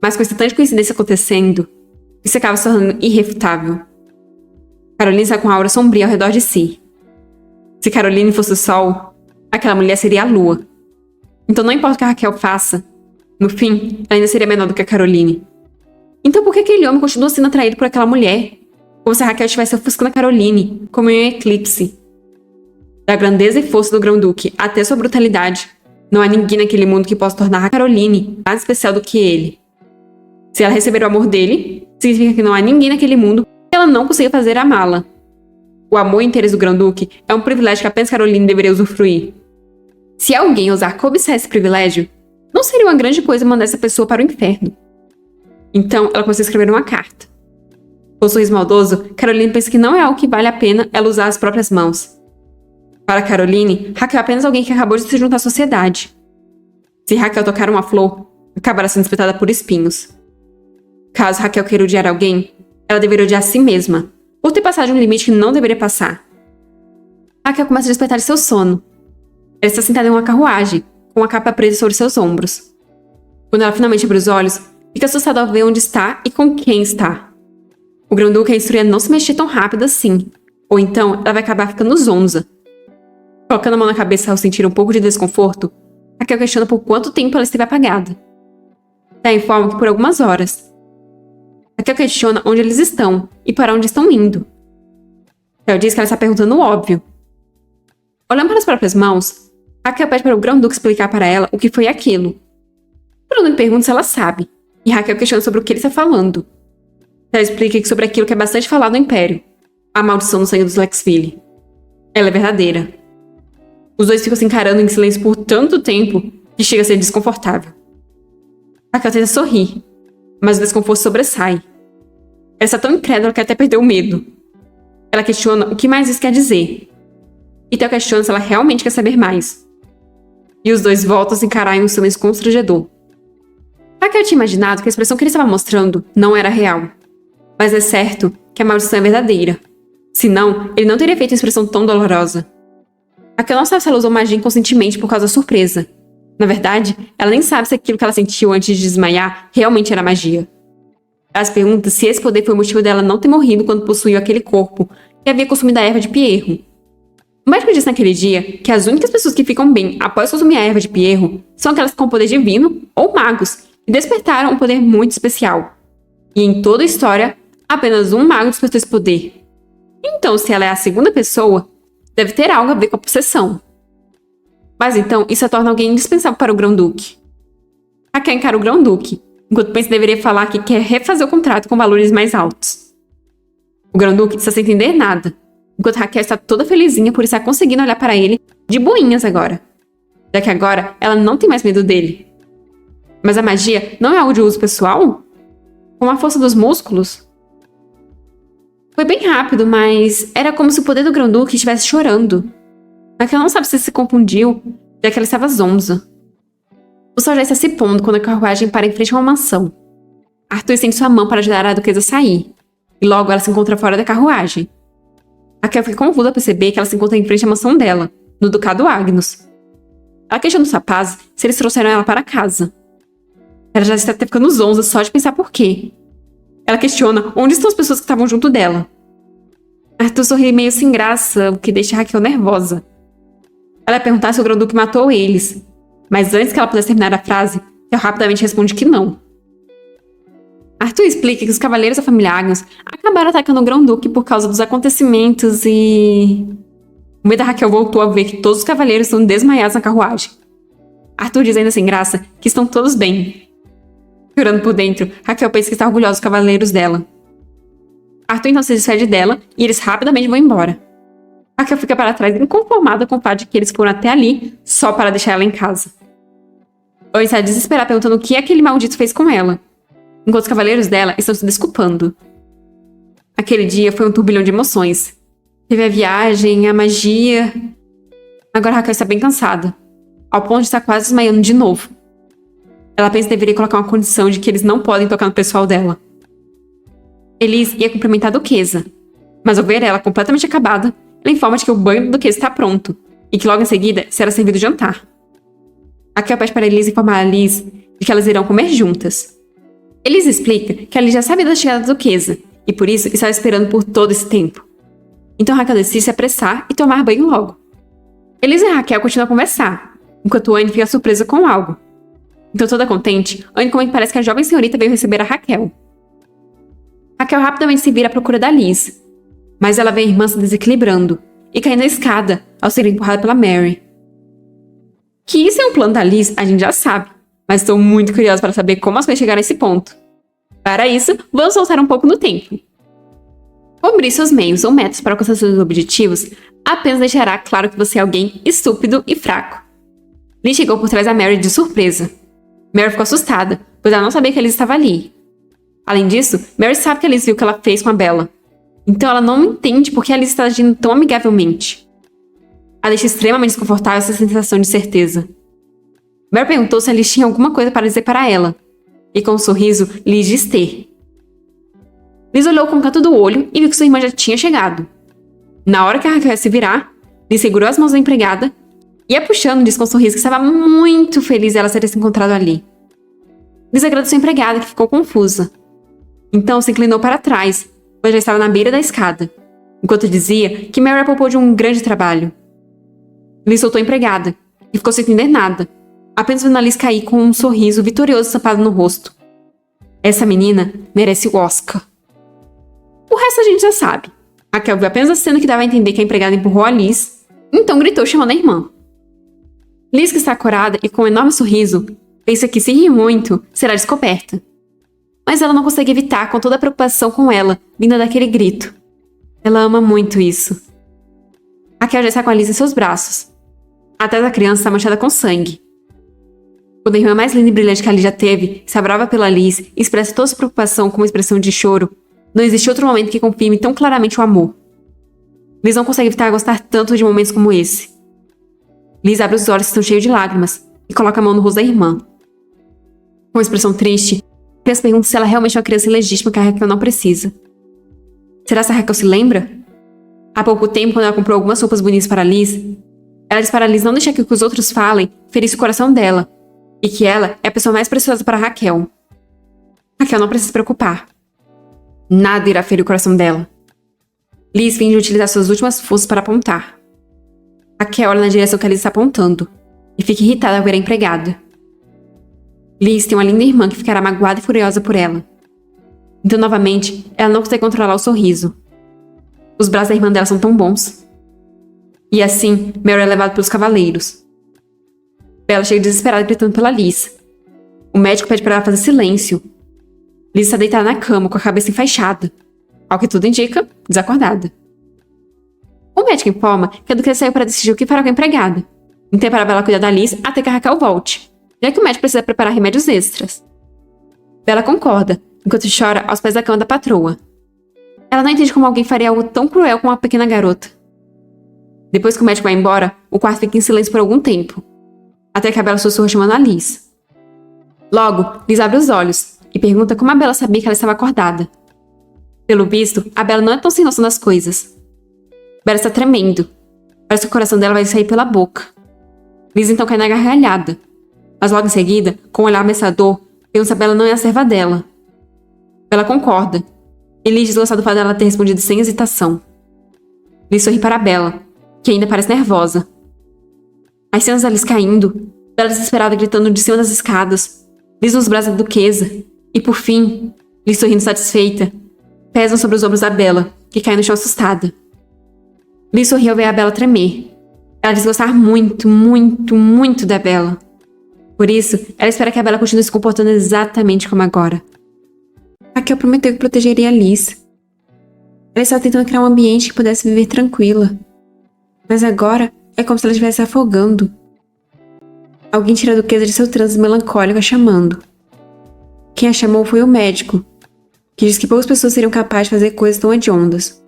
S1: Mas com essa tanta coincidência acontecendo, isso acaba se tornando irrefutável. Caroline está com a aura sombria ao redor de si. Se Caroline fosse o sol, aquela mulher seria a lua. Então não importa o que a Raquel faça, no fim, ela ainda seria menor do que a Caroline. Então por que aquele homem continua sendo atraído por aquela mulher? Como se a Raquel estivesse ofuscando a Caroline, como em um eclipse. Da grandeza e força do Grão-Duque até sua brutalidade, não há ninguém naquele mundo que possa tornar a Caroline mais especial do que ele. Se ela receber o amor dele, significa que não há ninguém naquele mundo que ela não consiga fazer amá-la. O amor e interesse do Grão-Duque é um privilégio que apenas Caroline deveria usufruir. Se alguém ousar cobiçar esse privilégio, não seria uma grande coisa mandar essa pessoa para o inferno. Então, ela começou a escrever uma carta. Com um sorriso maldoso, Caroline pensa que não é algo que vale a pena ela usar as próprias mãos. Para Caroline, Raquel é apenas alguém que acabou de se juntar à sociedade. Se Raquel tocar uma flor, acabará sendo espetada por espinhos. Caso Raquel queira odiar alguém, ela deveria odiar a si mesma, por ter passado de um limite que não deveria passar. Raquel começa a despertar de seu sono. Ela está sentada em uma carruagem, com uma capa presa sobre seus ombros. Quando ela finalmente abre os olhos, fica assustada ao ver onde está e com quem está. O Grão-Duque a instrui a não se mexer tão rápido assim, ou então ela vai acabar ficando zonza. Colocando a mão na cabeça ao sentir um pouco de desconforto, Raquel questiona por quanto tempo ela esteve apagada. Ela informa que por algumas horas. Raquel questiona onde eles estão e para onde estão indo. Raquel diz que ela está perguntando o óbvio. Olhando para as próprias mãos, Raquel pede para o Grão-Duque explicar para ela o que foi aquilo. O Grão-Duque pergunta se ela sabe, e Raquel questiona sobre o que ele está falando. Ela explica que sobre aquilo que é bastante falado no Império, a maldição no sangue dos Lexville. Ela é verdadeira. Os dois ficam se encarando em silêncio por tanto tempo que chega a ser desconfortável. Raquel tenta sorrir, mas o desconforto sobressai. Ela está tão incrédula que até perdeu o medo. Ela questiona o que mais isso quer dizer. E Theo questiona se ela realmente quer saber mais. E os dois voltam a se encarar em um silêncio constrangedor. Raquel tinha imaginado que a expressão que ele estava mostrando não era real. Mas é certo que a maldição é verdadeira. Senão, ele não teria feito uma expressão tão dolorosa. Raquel não sabe se ela usou magia inconscientemente por causa da surpresa. Na verdade, ela nem sabe se aquilo que ela sentiu antes de desmaiar realmente era magia. Ela se pergunta se esse poder foi o motivo dela não ter morrido quando possuiu aquele corpo e havia consumido a erva de Pierro. O médico disse naquele dia que as únicas pessoas que ficam bem após consumir a erva de Pierro são aquelas com poder divino ou magos que despertaram um poder muito especial. E em toda a história, apenas um mago despertou esse poder. Então, se ela é a segunda pessoa, deve ter algo a ver com a possessão. Mas então, isso a torna alguém indispensável para o Grão-Duque. Raquel encara o Grão-Duque, enquanto pensa que deveria falar que quer refazer o contrato com valores mais altos. O Grão-Duque está sem entender nada, enquanto Raquel está toda felizinha por estar conseguindo olhar para ele de boinhas agora. Já que agora ela não tem mais medo dele. Mas a magia não é algo de uso pessoal? Com a força dos músculos? Foi bem rápido, mas era como se o poder do Grão-Duque estivesse chorando. Raquel não sabe se se confundiu, já que ela estava zonza. O sol já está se pondo quando a carruagem para em frente a uma mansão. Arthur estende sua mão para ajudar a duquesa a sair, e logo ela se encontra fora da carruagem. Raquel fica confusa ao perceber que ela se encontra em frente à mansão dela, no Ducado Agnus. Ela questiona os rapazes se eles trouxeram ela para casa. Ela já está até ficando zonza só de pensar por quê. Ela questiona onde estão as pessoas que estavam junto dela. Arthur sorri meio sem graça, o que deixa Raquel nervosa. Ela vai perguntar se o Grão-Duque matou eles, mas antes que ela pudesse terminar a frase, Raquel rapidamente responde que não. Arthur explica que os cavaleiros da família Agnus acabaram atacando o Grão-Duque por causa dos acontecimentos e... O medo da Raquel voltou a ver que todos os cavaleiros estão desmaiados na carruagem. Arthur diz ainda sem graça que estão todos bem. Chorando por dentro, Raquel pensa que está orgulhosa dos cavaleiros dela. Arthur então se despede dela e eles rapidamente vão embora. Raquel fica para trás inconformada com o fato de que eles foram até ali só para deixar ela em casa. Ela está desesperada perguntando o que aquele maldito fez com ela, enquanto os cavaleiros dela estão se desculpando. Aquele dia foi um turbilhão de emoções. Teve a viagem, a magia... Agora Raquel está bem cansada, ao ponto de estar quase desmaiando de novo. Ela pensa que deveria colocar uma condição de que eles não podem tocar no pessoal dela. Elise ia cumprimentar a duquesa, mas ao ver ela completamente acabada, ela informa de que o banho da duquesa está pronto e que logo em seguida será servido jantar. Raquel pede para Elise informar a Liz de que elas irão comer juntas. Elise explica que a Liz já sabia da chegada da duquesa e por isso estava esperando por todo esse tempo. Então Raquel decide se apressar e tomar banho logo. Elise e Raquel continuam a conversar, enquanto Anne fica surpresa com algo. Então toda contente, Anne comenta que parece que a jovem senhorita veio receber a Raquel. Raquel rapidamente se vira à procura da Liz, mas ela vê a irmã se desequilibrando e caindo na escada ao ser empurrada pela Mary. Que isso é um plano da Liz, a gente já sabe, mas estou muito curiosa para saber como as coisas chegaram a esse ponto. Para isso, vamos voltar um pouco no tempo. Cobrir seus meios ou metas para alcançar seus objetivos apenas deixará claro que você é alguém estúpido e fraco. Liz chegou por trás da Mary de surpresa. Mary ficou assustada, pois ela não sabia que a Liz estava ali. Além disso, Mary sabe que a Liz viu o que ela fez com a Bella. Então ela não entende por que a Liz está agindo tão amigavelmente. A deixa extremamente desconfortável essa sensação de certeza. Mary perguntou se a Liz tinha alguma coisa para dizer para ela. E com um sorriso, Liz diz ter. Liz olhou com o canto do olho e viu que sua irmã já tinha chegado. Na hora que a Raquel ia se virar, Liz segurou as mãos da empregada e ia puxando Liz com um sorriso que estava muito feliz dela ter se encontrado ali. Liz agradeceu a empregada, que ficou confusa. Então se inclinou para trás, pois já estava na beira da escada, enquanto dizia que Mary a poupou de um grande trabalho. Liz soltou a empregada, e ficou sem entender nada, apenas vendo a Liz cair com um sorriso vitorioso estampado no rosto. Essa menina merece o Oscar. O resto a gente já sabe. Raquel viu apenas a cena que dava a entender que a empregada empurrou a Liz, então gritou chamando a irmã. Liz, que está corada e com um enorme sorriso, pensa que se rir muito, será descoberta. Mas ela não consegue evitar com toda a preocupação com ela, vinda daquele grito. Ela ama muito isso. Raquel já está com a Liz em seus braços. A testa da criança está manchada com sangue. Quando a irmã mais linda e brilhante que a Liz já teve, se abrava pela Liz e expressa toda sua preocupação com uma expressão de choro, não existe outro momento que confirme tão claramente o amor. Liz não consegue evitar gostar tanto de momentos como esse. Liz abre os olhos que estão cheios de lágrimas e coloca a mão no rosto da irmã. Com uma expressão triste, a criança pergunta se ela realmente é uma criança ilegítima que a Raquel não precisa. Será que a Raquel se lembra? Há pouco tempo, quando ela comprou algumas roupas bonitas para Liz, ela disse para Liz não deixar que o que os outros falem ferisse o coração dela, e que ela é a pessoa mais preciosa para Raquel. Raquel não precisa se preocupar. Nada irá ferir o coração dela. Liz finge utilizar suas últimas forças para apontar. Raquel olha na direção que a Liz está apontando, e fica irritada ao ver a empregada. Liz tem uma linda irmã que ficará magoada e furiosa por ela. Então, novamente, ela não consegue controlar o sorriso. Os braços da irmã dela são tão bons. E assim, Mary é levada pelos cavaleiros. Bella chega desesperada gritando pela Liz. O médico pede para ela fazer silêncio. Liz está deitada na cama, com a cabeça enfaixada. Ao que tudo indica, desacordada. O médico informa que a Duquesa saiu para decidir o que fará com a empregada. Então é para Bella cuidar da Liz até que a Raquel volte, já que o médico precisa preparar remédios extras. Bella concorda, enquanto chora aos pés da cama da patroa. Ela não entende como alguém faria algo tão cruel com uma pequena garota. Depois que o médico vai embora, o quarto fica em silêncio por algum tempo, até que a Bella sussurra chamando a Liz. Logo, Liz abre os olhos e pergunta como a Bella sabia que ela estava acordada. Pelo visto, a Bella não é tão sem noção das coisas. Bella está tremendo. Parece que o coração dela vai sair pela boca. Liz então cai na gargalhada. Mas logo em seguida, com um olhar ameaçador, pergunta se a Bella não é a serva dela. Bella concorda. E Liz desgosta do fato dela ter respondido sem hesitação. Liz sorri para a Bella, que ainda parece nervosa. As cenas da Liz caindo, Bella desesperada gritando de cima das escadas, Liz nos braços da Duquesa, e por fim, Liz sorrindo satisfeita, pesam sobre os ombros da Bella, que cai no chão assustada. Liz sorriu ao ver a Bella tremer. Ela diz gostar muito, muito, muito da Bella. Por isso, ela espera que a Bella continue se comportando exatamente como agora. Raquel prometeu que protegeria a Liz. Ela estava tentando criar um ambiente que pudesse viver tranquila. Mas agora é como se ela estivesse se afogando. Alguém tira a Duquesa de seu transe melancólico a chamando. Quem a chamou foi o médico, que diz que poucas pessoas seriam capazes de fazer coisas tão hediondas.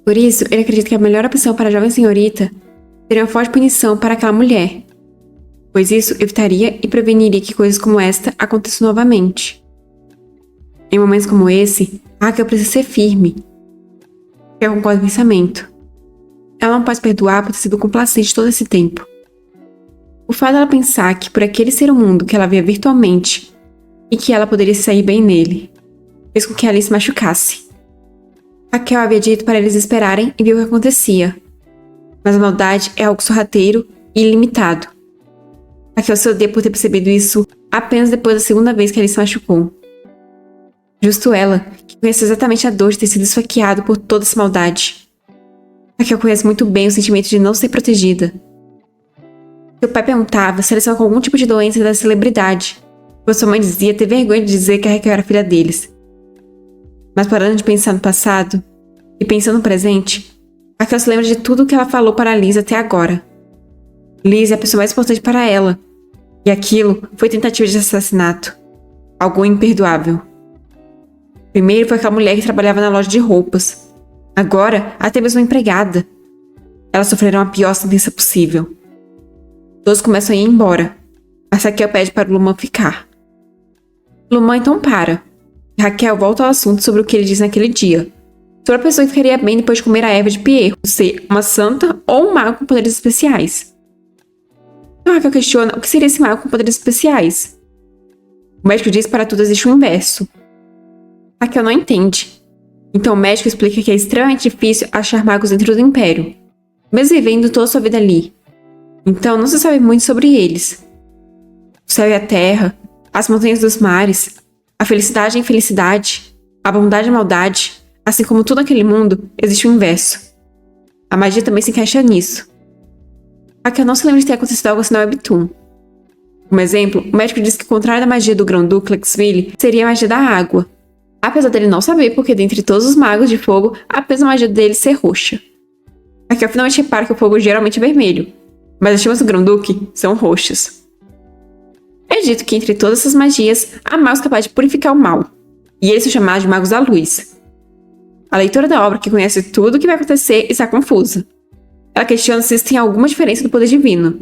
S1: Por isso, ele acredita que a melhor opção para a jovem senhorita seria uma forte punição para aquela mulher, pois isso evitaria e preveniria que coisas como esta aconteçam novamente. Em momentos como esse, Raquel precisa ser firme. Eu concordo com o pensamento. Ela não pode perdoar por ter sido complacente todo esse tempo. O fato dela pensar que por aquele ser o mundo que ela via virtualmente e que ela poderia sair bem nele, fez com que Alice se machucasse. Raquel havia dito para eles esperarem e ver o que acontecia. Mas a maldade é algo sorrateiro e ilimitado. Raquel se odeia por ter percebido isso apenas depois da segunda vez que Alice se machucou. Justo ela, que conhece exatamente a dor de ter sido esfaqueado por toda essa maldade. Raquel conhece muito bem o sentimento de não ser protegida. Seu pai perguntava se ela estava com algum tipo de doença da celebridade, pois sua mãe dizia ter vergonha de dizer que a Raquel era filha deles. Mas parando de pensar no passado e pensando no presente, Raquel se lembra de tudo o que ela falou para Liz até agora. Liz é a pessoa mais importante para ela, e aquilo foi tentativa de assassinato, algo imperdoável. Primeiro foi aquela mulher que trabalhava na loja de roupas. Agora, até mesmo uma empregada. Elas sofreram a pior sentença possível. Todos começam a ir embora, mas Raquel pede para o Luman ficar. Luman então para, Raquel volta ao assunto sobre o que ele disse naquele dia. Sobre a pessoa que ficaria bem depois de comer a erva de Pierro, ser uma santa ou um mago com poderes especiais. Então Raquel questiona o que seria esse mago com poderes especiais. O médico diz que para tudo existe um inverso. Raquel não entende. Então o médico explica que é extremamente difícil achar magos dentro do Império, mesmo vivendo toda a sua vida ali. Então não se sabe muito sobre eles. O céu e a terra, as montanhas dos mares, a felicidade e a infelicidade, a bondade e a maldade, assim como tudo naquele mundo, existe um inverso. A magia também se encaixa nisso. Raquel não se lembra de ter acontecido algo assim na Webtoon. Como exemplo, o médico diz que o contrário da magia do Grão-Duque Lexville seria a magia da água. Apesar dele não saber porque dentre todos os magos de fogo, apenas a magia dele ser roxa. Raquel finalmente repara que o fogo geralmente é vermelho, mas as chamas do Grão-Duque são roxas. É dito que entre todas essas magias, há magos capazes de purificar o mal, e eles são chamados de magos da luz. A leitora da obra, que conhece tudo o que vai acontecer, está confusa. Ela questiona se existem alguma diferença do poder divino.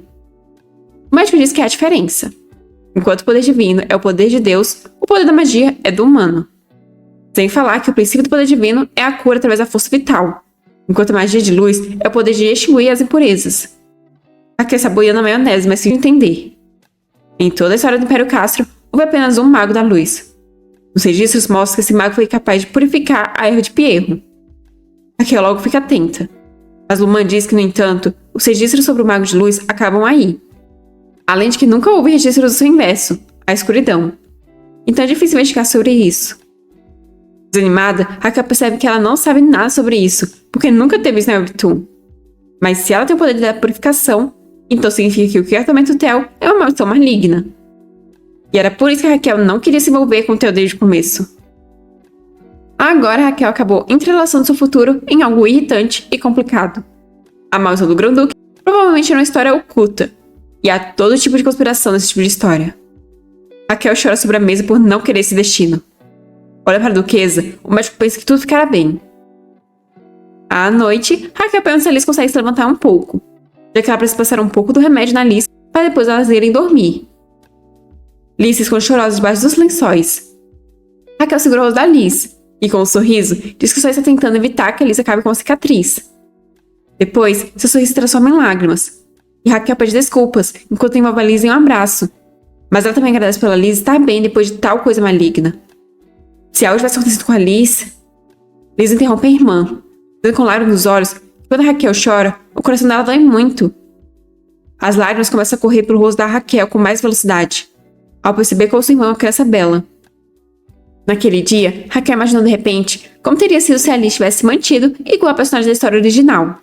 S1: O médico diz que há diferença. Enquanto o poder divino é o poder de Deus, o poder da magia é do humano. Sem falar que o princípio do poder divino é a cura através da força vital, enquanto a magia de luz é o poder de extinguir as impurezas. Aqui está boiando a maionese, mas sem entender. Em toda a história do Império Castro, houve apenas um mago da luz. Os registros mostram que esse mago foi capaz de purificar a erva de Pierro. Raquel logo fica atenta. Mas Luman diz que, no entanto, os registros sobre o mago de luz acabam aí. Além de que nunca houve registros do seu inverso, a escuridão. Então é difícil investigar sobre isso. Desanimada, Raquel percebe que ela não sabe nada sobre isso, porque nunca teve isso na Webtoon. Mas se ela tem o poder da purificação, então significa que o Quietamento Tel é uma maldição maligna. E era por isso que a Raquel não queria se envolver com o Tel desde o começo. Agora Raquel acabou entrelaçando seu futuro em algo irritante e complicado. A maldição do Grão-Duque provavelmente era uma história oculta, e há todo tipo de conspiração nesse tipo de história. Raquel chora sobre a mesa por não querer esse destino. Olha para a duquesa, o médico pensa que tudo ficará bem. À noite, Raquel pergunta se a Liz consegue se levantar um pouco, já que ela precisa passar um pouco do remédio na Liz para depois elas irem dormir. Liz se esconde chorosa debaixo dos lençóis. Raquel segura o rosto da Liz e, com um sorriso, diz que só está tentando evitar que a Liz acabe com a cicatriz. Depois, seu sorriso se transforma em lágrimas, e Raquel pede desculpas enquanto envolve a Liz em um abraço, mas ela também agradece pela Liz estar bem depois de tal coisa maligna. Se algo tivesse acontecido com a Liz interrompe a irmã, dizendo com lágrimas nos olhos que quando a Raquel chora, o coração dela dói muito. As lágrimas começam a correr pelo rosto da Raquel com mais velocidade, ao perceber que sua irmã é uma criança bela. Naquele dia, Raquel imaginou de repente como teria sido se a Liz tivesse se mantido igual a personagem da história original.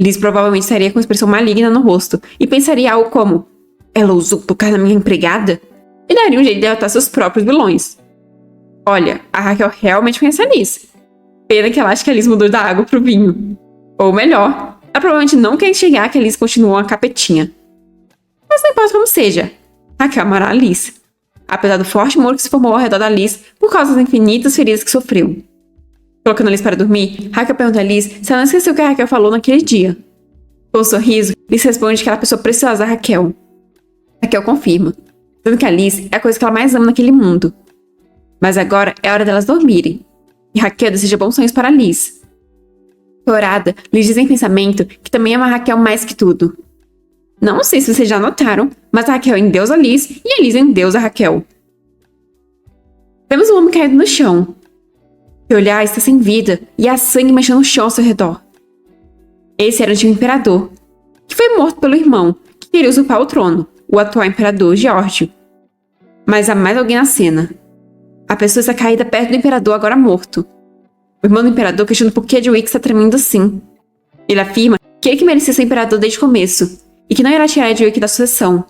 S1: Liz provavelmente estaria com uma expressão maligna no rosto e pensaria algo como: ela usou por causa da minha empregada? E daria um jeito de derrotar seus próprios vilões. Olha, a Raquel realmente conhece a Liz. Pena que ela acha que a Liz mudou da água pro vinho. Ou melhor, ela provavelmente não quer enxergar que a Liz continua uma capetinha. Mas não importa como seja, Raquel amará a Liz, apesar do forte muro que se formou ao redor da Liz por causa das infinitas feridas que sofreu. Colocando a Liz para dormir, Raquel pergunta a Liz se ela não esqueceu o que a Raquel falou naquele dia. Com um sorriso, Liz responde que ela é a pessoa preciosa da Raquel. Raquel confirma, dizendo que a Liz é a coisa que ela mais ama naquele mundo. Mas agora é hora delas dormirem, e Raquel deseja bons sonhos para Liz. Chorada, Liz diz em pensamento que também ama a Raquel mais que tudo. Não sei se vocês já notaram, mas a Raquel endeusa a Liz e a Liz endeusa a Raquel. Vemos um homem caído no chão. Seu olhar está sem vida e há sangue manchando o chão ao seu redor. Esse era o antigo imperador, que foi morto pelo irmão, que queria usurpar o trono, o atual imperador Geórgio. Mas há mais alguém na cena. A pessoa está caída perto do imperador agora morto. O irmão do imperador questiona por que Edwige está tremendo assim. Ele afirma que ele que merecia ser imperador desde o começo, e que não irá tirar Edwige da sucessão.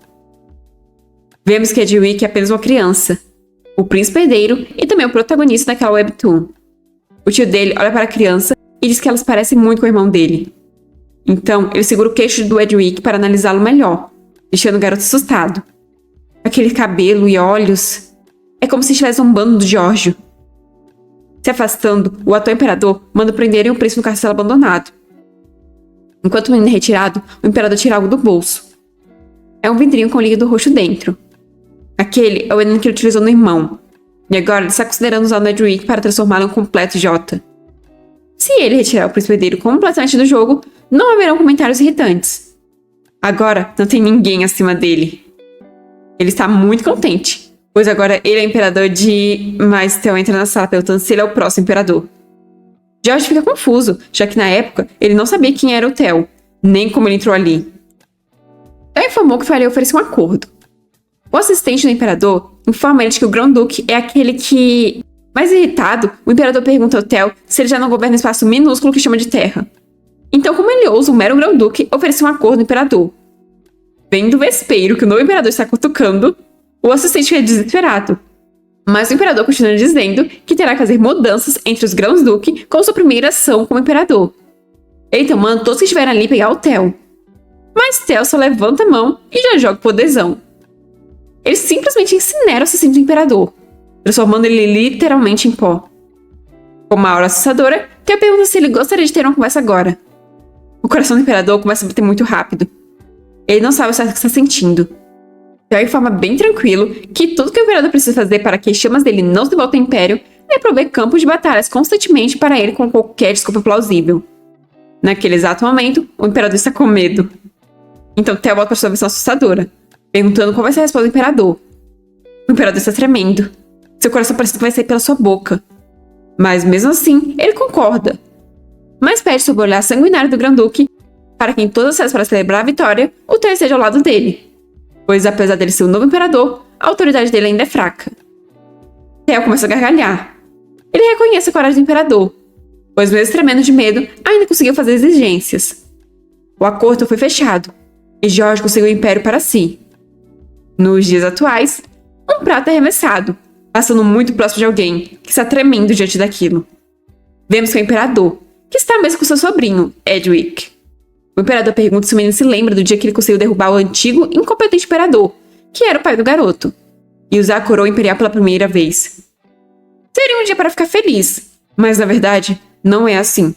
S1: Vemos que Edwige é apenas uma criança, o príncipe herdeiro e também o protagonista daquela webtoon. O tio dele olha para a criança e diz que elas parecem muito com o irmão dele. Então, ele segura o queixo do Edwige para analisá-lo melhor, deixando o garoto assustado. Aquele cabelo e olhos... É como se estivesse zombando do Geórgio. Se afastando, o atual imperador manda prenderem o príncipe no castelo abandonado. Enquanto o menino é retirado, o imperador tira algo do bolso. É um vidrinho com líquido roxo dentro. Aquele é o veneno que ele utilizou no irmão. E agora ele está considerando usar o Nedrick para transformá-lo em um completo idiota. Se ele retirar o príncipe herdeiro completamente do jogo, não haverão comentários irritantes. Agora, não tem ninguém acima dele. Ele está muito contente, pois agora ele é imperador Mas Theo entra na sala perguntando se ele é o próximo imperador. George fica confuso, já que na época ele não sabia quem era o Theo, nem como ele entrou ali. Theo informou que faria oferecer um acordo. O assistente do imperador informa ele de que o Grão-Duque é aquele que... Mais irritado, o imperador pergunta ao Theo se ele já não governa um espaço minúsculo que chama de terra. Então, como ele ousa, o mero Grão-Duque oferece um acordo ao imperador. Vendo o vespeiro que o novo imperador está cutucando, o assistente fica desesperado. Mas o imperador continua dizendo que terá que fazer mudanças entre os Grãos-Duque como sua primeira ação como imperador. Ele então manda todos que estiverem ali pegar o Theo. Mas Theo só levanta a mão e já joga o poderzão. Ele simplesmente incinera o assistente do imperador, transformando ele literalmente em pó. Com uma aura assustadora, Theo pergunta se ele gostaria de ter uma conversa agora. O coração do imperador começa a bater muito rápido. Ele não sabe o certo que está sentindo. Theo informa bem tranquilo que tudo que o imperador precisa fazer para que as chamas dele não se voltem ao império é prover campos de batalhas constantemente para ele com qualquer desculpa plausível. Naquele exato momento, o imperador está com medo. Então Theo volta para sua visão assustadora, perguntando qual vai ser a resposta do imperador. O imperador está tremendo. Seu coração parece que vai sair pela sua boca. Mas mesmo assim, ele concorda. Mas pede sob o olhar sanguinário do Grão-Duque para que em todas as vezes para celebrar a vitória, o Theo esteja ao lado dele. Pois apesar dele ser o novo imperador, a autoridade dele ainda é fraca. Theo começa a gargalhar. Ele reconhece a coragem do imperador, pois mesmo tremendo de medo, ainda conseguiu fazer exigências. O acordo foi fechado, e George conseguiu o império para si. Nos dias atuais, um prato é arremessado, passando muito próximo de alguém que está tremendo diante daquilo. Vemos que é o imperador, que está mesmo com seu sobrinho, Edric. O imperador pergunta se o menino se lembra do dia que ele conseguiu derrubar o antigo e incompetente imperador, que era o pai do garoto, e usar a coroa imperial pela primeira vez. Seria um dia para ficar feliz, mas na verdade não é assim,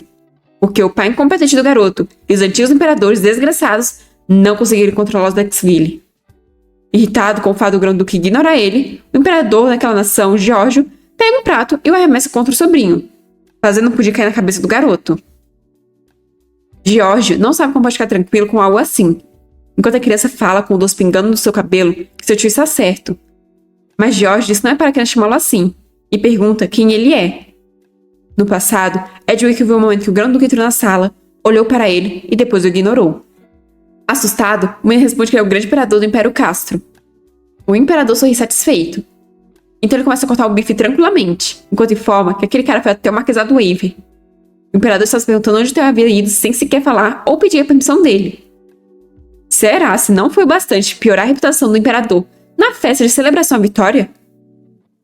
S1: porque o pai incompetente do garoto e os antigos imperadores desgraçados não conseguiram controlar os Dexville. Irritado com o fato do Grão-Duque ignorar ele, o imperador daquela nação, Geórgio, pega um prato e o arremessa contra o sobrinho, fazendo o pudim cair na cabeça do garoto. Geórgio não sabe como pode ficar tranquilo com algo assim, enquanto a criança fala com o doce pingando no seu cabelo que seu tio está certo. Mas Geórgio diz que não é para a criança chamá-lo assim, e pergunta quem ele é. No passado, Edric viu o momento que o Grão-Duque entrou na sala, olhou para ele e depois o ignorou. Assustado, o menino responde que ele é o grande imperador do Império Castro. O imperador sorri satisfeito. Então ele começa a cortar o bife tranquilamente, enquanto informa que aquele cara foi até o Marquesado Wave. O imperador está se perguntando onde Theo havia ido sem sequer falar ou pedir a permissão dele. Será se não foi o bastante piorar a reputação do imperador na festa de celebração à vitória?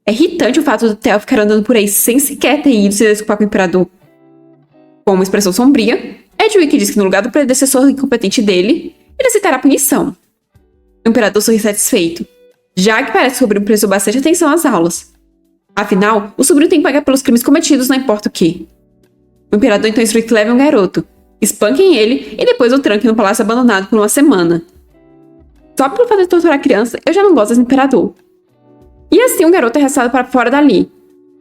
S1: É irritante o fato do Theo ficar andando por aí sem sequer ter ido se desculpar com o imperador. Com uma expressão sombria, Edric diz que no lugar do predecessor incompetente dele, ele aceitará a punição. O imperador sorri satisfeito, já que parece que o sobrinho prestou bastante atenção às aulas. Afinal, o sobrinho tem que pagar pelos crimes cometidos, não importa o que. O imperador então instrui que levem um garoto, espanquem ele e depois o tranquem no palácio abandonado por uma semana. Só pelo fato de torturar a criança, eu já não gosto desse imperador. E assim o garoto é arrastado para fora dali,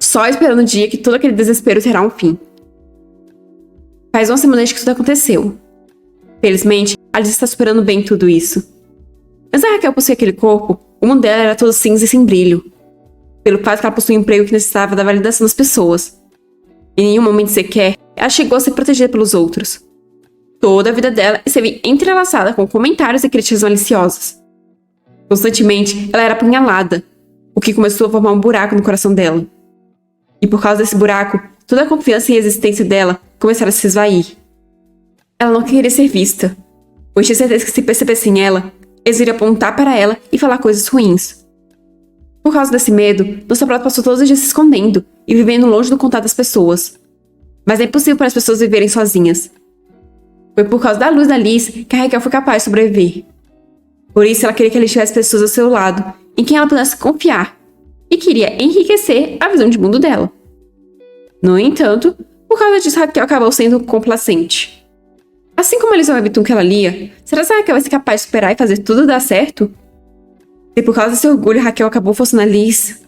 S1: só esperando o dia que todo aquele desespero terá um fim. Faz uma semana desde que tudo aconteceu. Felizmente, Alice está superando bem tudo isso. Mas a Raquel possui aquele corpo, o mundo dela era todo cinza e sem brilho. Pelo fato que ela possui um emprego que necessitava da validação das pessoas. Em nenhum momento sequer, ela chegou a ser protegida pelos outros. Toda a vida dela esteve entrelaçada com comentários e críticas maliciosas. Constantemente, ela era apunhalada, o que começou a formar um buraco no coração dela. E por causa desse buraco, toda a confiança e resistência dela começaram a se esvair. Ela não queria ser vista, pois tinha certeza que se percebessem ela, eles iriam apontar para ela e falar coisas ruins. Por causa desse medo, nossa prota passou todos os dias se escondendo e vivendo longe do contato das pessoas. Mas é impossível para as pessoas viverem sozinhas. Foi por causa da luz da Liz que a Raquel foi capaz de sobreviver. Por isso ela queria que ela tivesse pessoas ao seu lado, em quem ela pudesse confiar, e queria enriquecer a visão de mundo dela. No entanto, por causa disso Raquel acabou sendo complacente. Assim como a Liz é um webtoon que ela lia, será que a Raquel vai ser capaz de esperar e fazer tudo dar certo? Se por causa desse orgulho Raquel acabou forçando a Liz...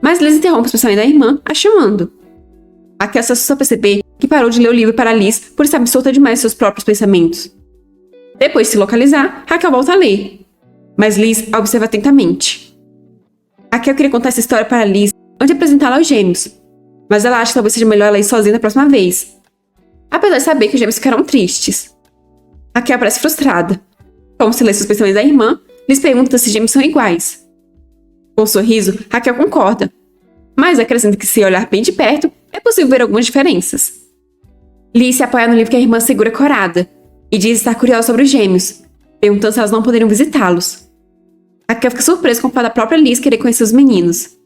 S1: Mas Liz interrompe os pensamentos da irmã, a chamando. Raquel se assusta a perceber que parou de ler o livro para Liz por estar absorta demais em seus próprios pensamentos. Depois de se localizar, Raquel volta a ler. Mas Liz a observa atentamente. Raquel queria contar essa história para Liz antes de apresentá-la aos gêmeos, mas ela acha que talvez seja melhor ela ir sozinha da próxima vez. Apesar de saber que os gêmeos ficaram tristes. Raquel parece frustrada. Como se lesse os pensamentos da irmã, Liz pergunta se os gêmeos são iguais. Com um sorriso, Raquel concorda, mas acrescenta que se olhar bem de perto, é possível ver algumas diferenças. Liz se apoia no livro que a irmã segura corada e diz estar curiosa sobre os gêmeos, perguntando se elas não poderiam visitá-los. Raquel fica surpresa com o fato da própria Liz querer conhecer os meninos.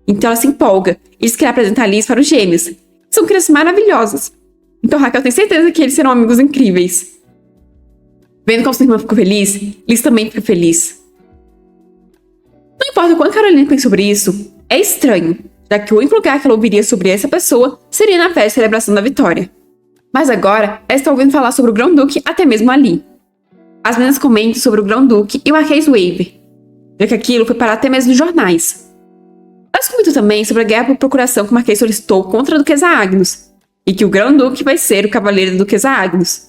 S1: Então ela se empolga e diz que irá apresentar a Liz para os gêmeos, que são crianças maravilhosas. Então Raquel tem certeza que eles serão amigos incríveis. Vendo como sua irmã ficou feliz, Liz também fica feliz. Não importa o quanto Caroline pensa sobre isso, é estranho, já que o único lugar que ela ouviria sobre essa pessoa seria na festa de celebração da vitória. Mas agora, ela está ouvindo falar sobre o Grão-Duque até mesmo ali. As meninas comentam sobre o Grão-Duque e o Marquês Waver, já que aquilo foi parar até mesmo nos jornais. Elas comentam também sobre a guerra por procuração que o Marquês solicitou contra a Duquesa Agnus, e que o Grão-Duque vai ser o cavaleiro da Duquesa Agnus.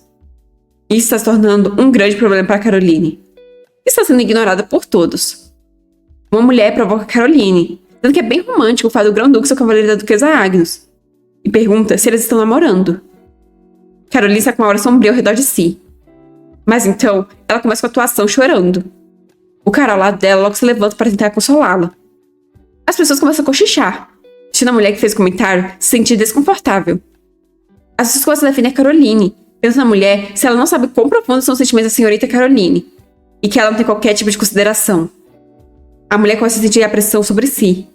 S1: Isso está se tornando um grande problema para Caroline. Está sendo ignorada por todos. Uma mulher provoca Caroline, dizendo que é bem romântico o fato do Grão-Duque ser o cavaleiro da Duquesa Agnus, e pergunta se eles estão namorando. Caroline está com uma aura sombria ao redor de si. Mas então, ela começa com a atuação chorando. O cara ao lado dela logo se levanta para tentar consolá-la. As pessoas começam a cochichar, deixando a mulher que fez o comentário se sentir desconfortável. As pessoas começam a defender a Caroline, pensando na mulher se ela não sabe quão profundos são os sentimentos da senhorita Caroline, e que ela não tem qualquer tipo de consideração. A mulher começa a sentir a pressão sobre si.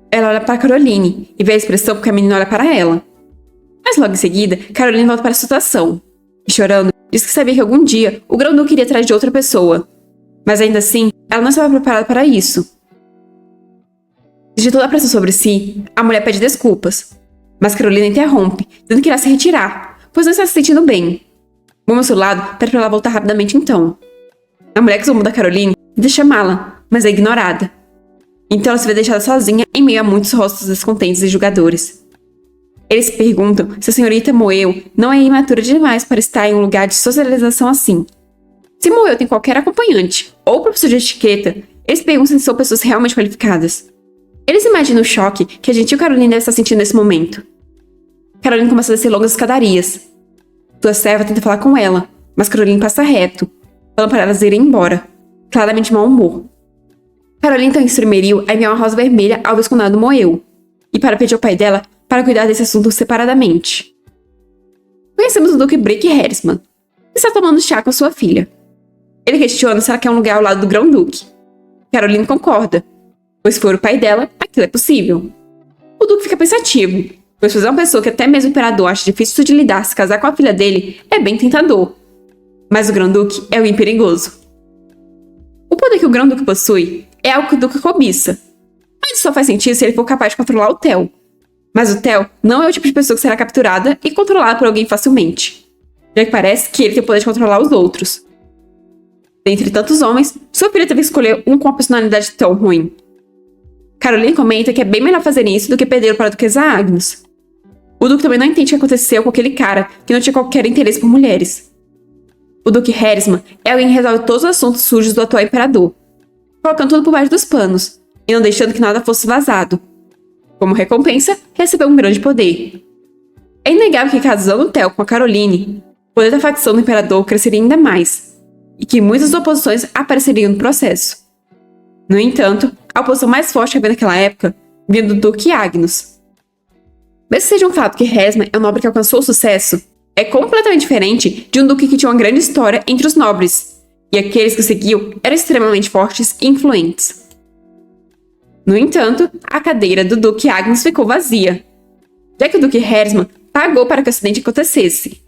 S1: Ela olha para Caroline e vê a expressão porque a menina olha para ela. Mas logo em seguida, Caroline volta para a situação. E chorando, diz que sabia que algum dia o Grão-Duque iria atrás de outra pessoa. Mas ainda assim, ela não estava preparada para isso. De toda a pressão sobre si, a mulher pede desculpas. Mas Caroline interrompe, dizendo que irá se retirar, pois não está se sentindo bem. Bom ao seu lado, pede para ela voltar rapidamente então. A mulher que zombou da Caroline tenta chamá-la, mas é ignorada. Então ela se vê deixada sozinha em meio a muitos rostos descontentes e julgadores. Eles se perguntam se a senhorita Moel não é imatura demais para estar em um lugar de socialização assim. Se Moel tem qualquer acompanhante ou professor de etiqueta, eles perguntam se são pessoas realmente qualificadas. Eles imaginam o choque que a gentil Caroline deve estar sentindo nesse momento. Caroline começa a descer longas escadarias. Sua serva tenta falar com ela, mas Caroline passa reto, falando para elas irem embora, claramente de mau humor. Caroline então instrui Meryl a enviar uma rosa vermelha ao Viscondado Moel, e para pedir ao pai dela para cuidar desse assunto separadamente. Conhecemos o Duque Brick Harrisman, que está tomando chá com sua filha. Ele questiona se ela quer um lugar ao lado do Grão-Duque. Caroline concorda, pois se for o pai dela, aquilo é possível. O Duque fica pensativo, pois fazer uma pessoa que até mesmo o imperador acha difícil de lidar se casar com a filha dele é bem tentador. Mas o Grão-Duque é bem perigoso. O poder que o Grão-Duque possui é algo que o Duque cobiça. Mas isso só faz sentido se ele for capaz de controlar o Theo. Mas o Theo não é o tipo de pessoa que será capturada e controlada por alguém facilmente, já que parece que ele tem o poder de controlar os outros. Dentre tantos homens, sua filha teve que escolher um com uma personalidade tão ruim. Caroline comenta que é bem melhor fazer isso do que perder para a Duquesa Agnus. O Duque também não entende o que aconteceu com aquele cara que não tinha qualquer interesse por mulheres. O Duque Harrisman é alguém que resolve todos os assuntos sujos do atual imperador, colocando tudo por baixo dos panos e não deixando que nada fosse vazado. Como recompensa, recebeu um grande poder. É inegável que casando Theo com a Caroline, o poder da facção do imperador cresceria ainda mais, e que muitas oposições apareceriam no processo. No entanto, a oposição mais forte que havia naquela época vinha do Duque Agnus. Mesmo que seja um fato que Harrisman é um nobre que alcançou o sucesso, é completamente diferente de um duque que tinha uma grande história entre os nobres, e aqueles que o seguiam eram extremamente fortes e influentes. No entanto, a cadeira do Duque Agnus ficou vazia, já que o Duque Harrisman pagou para que o acidente acontecesse.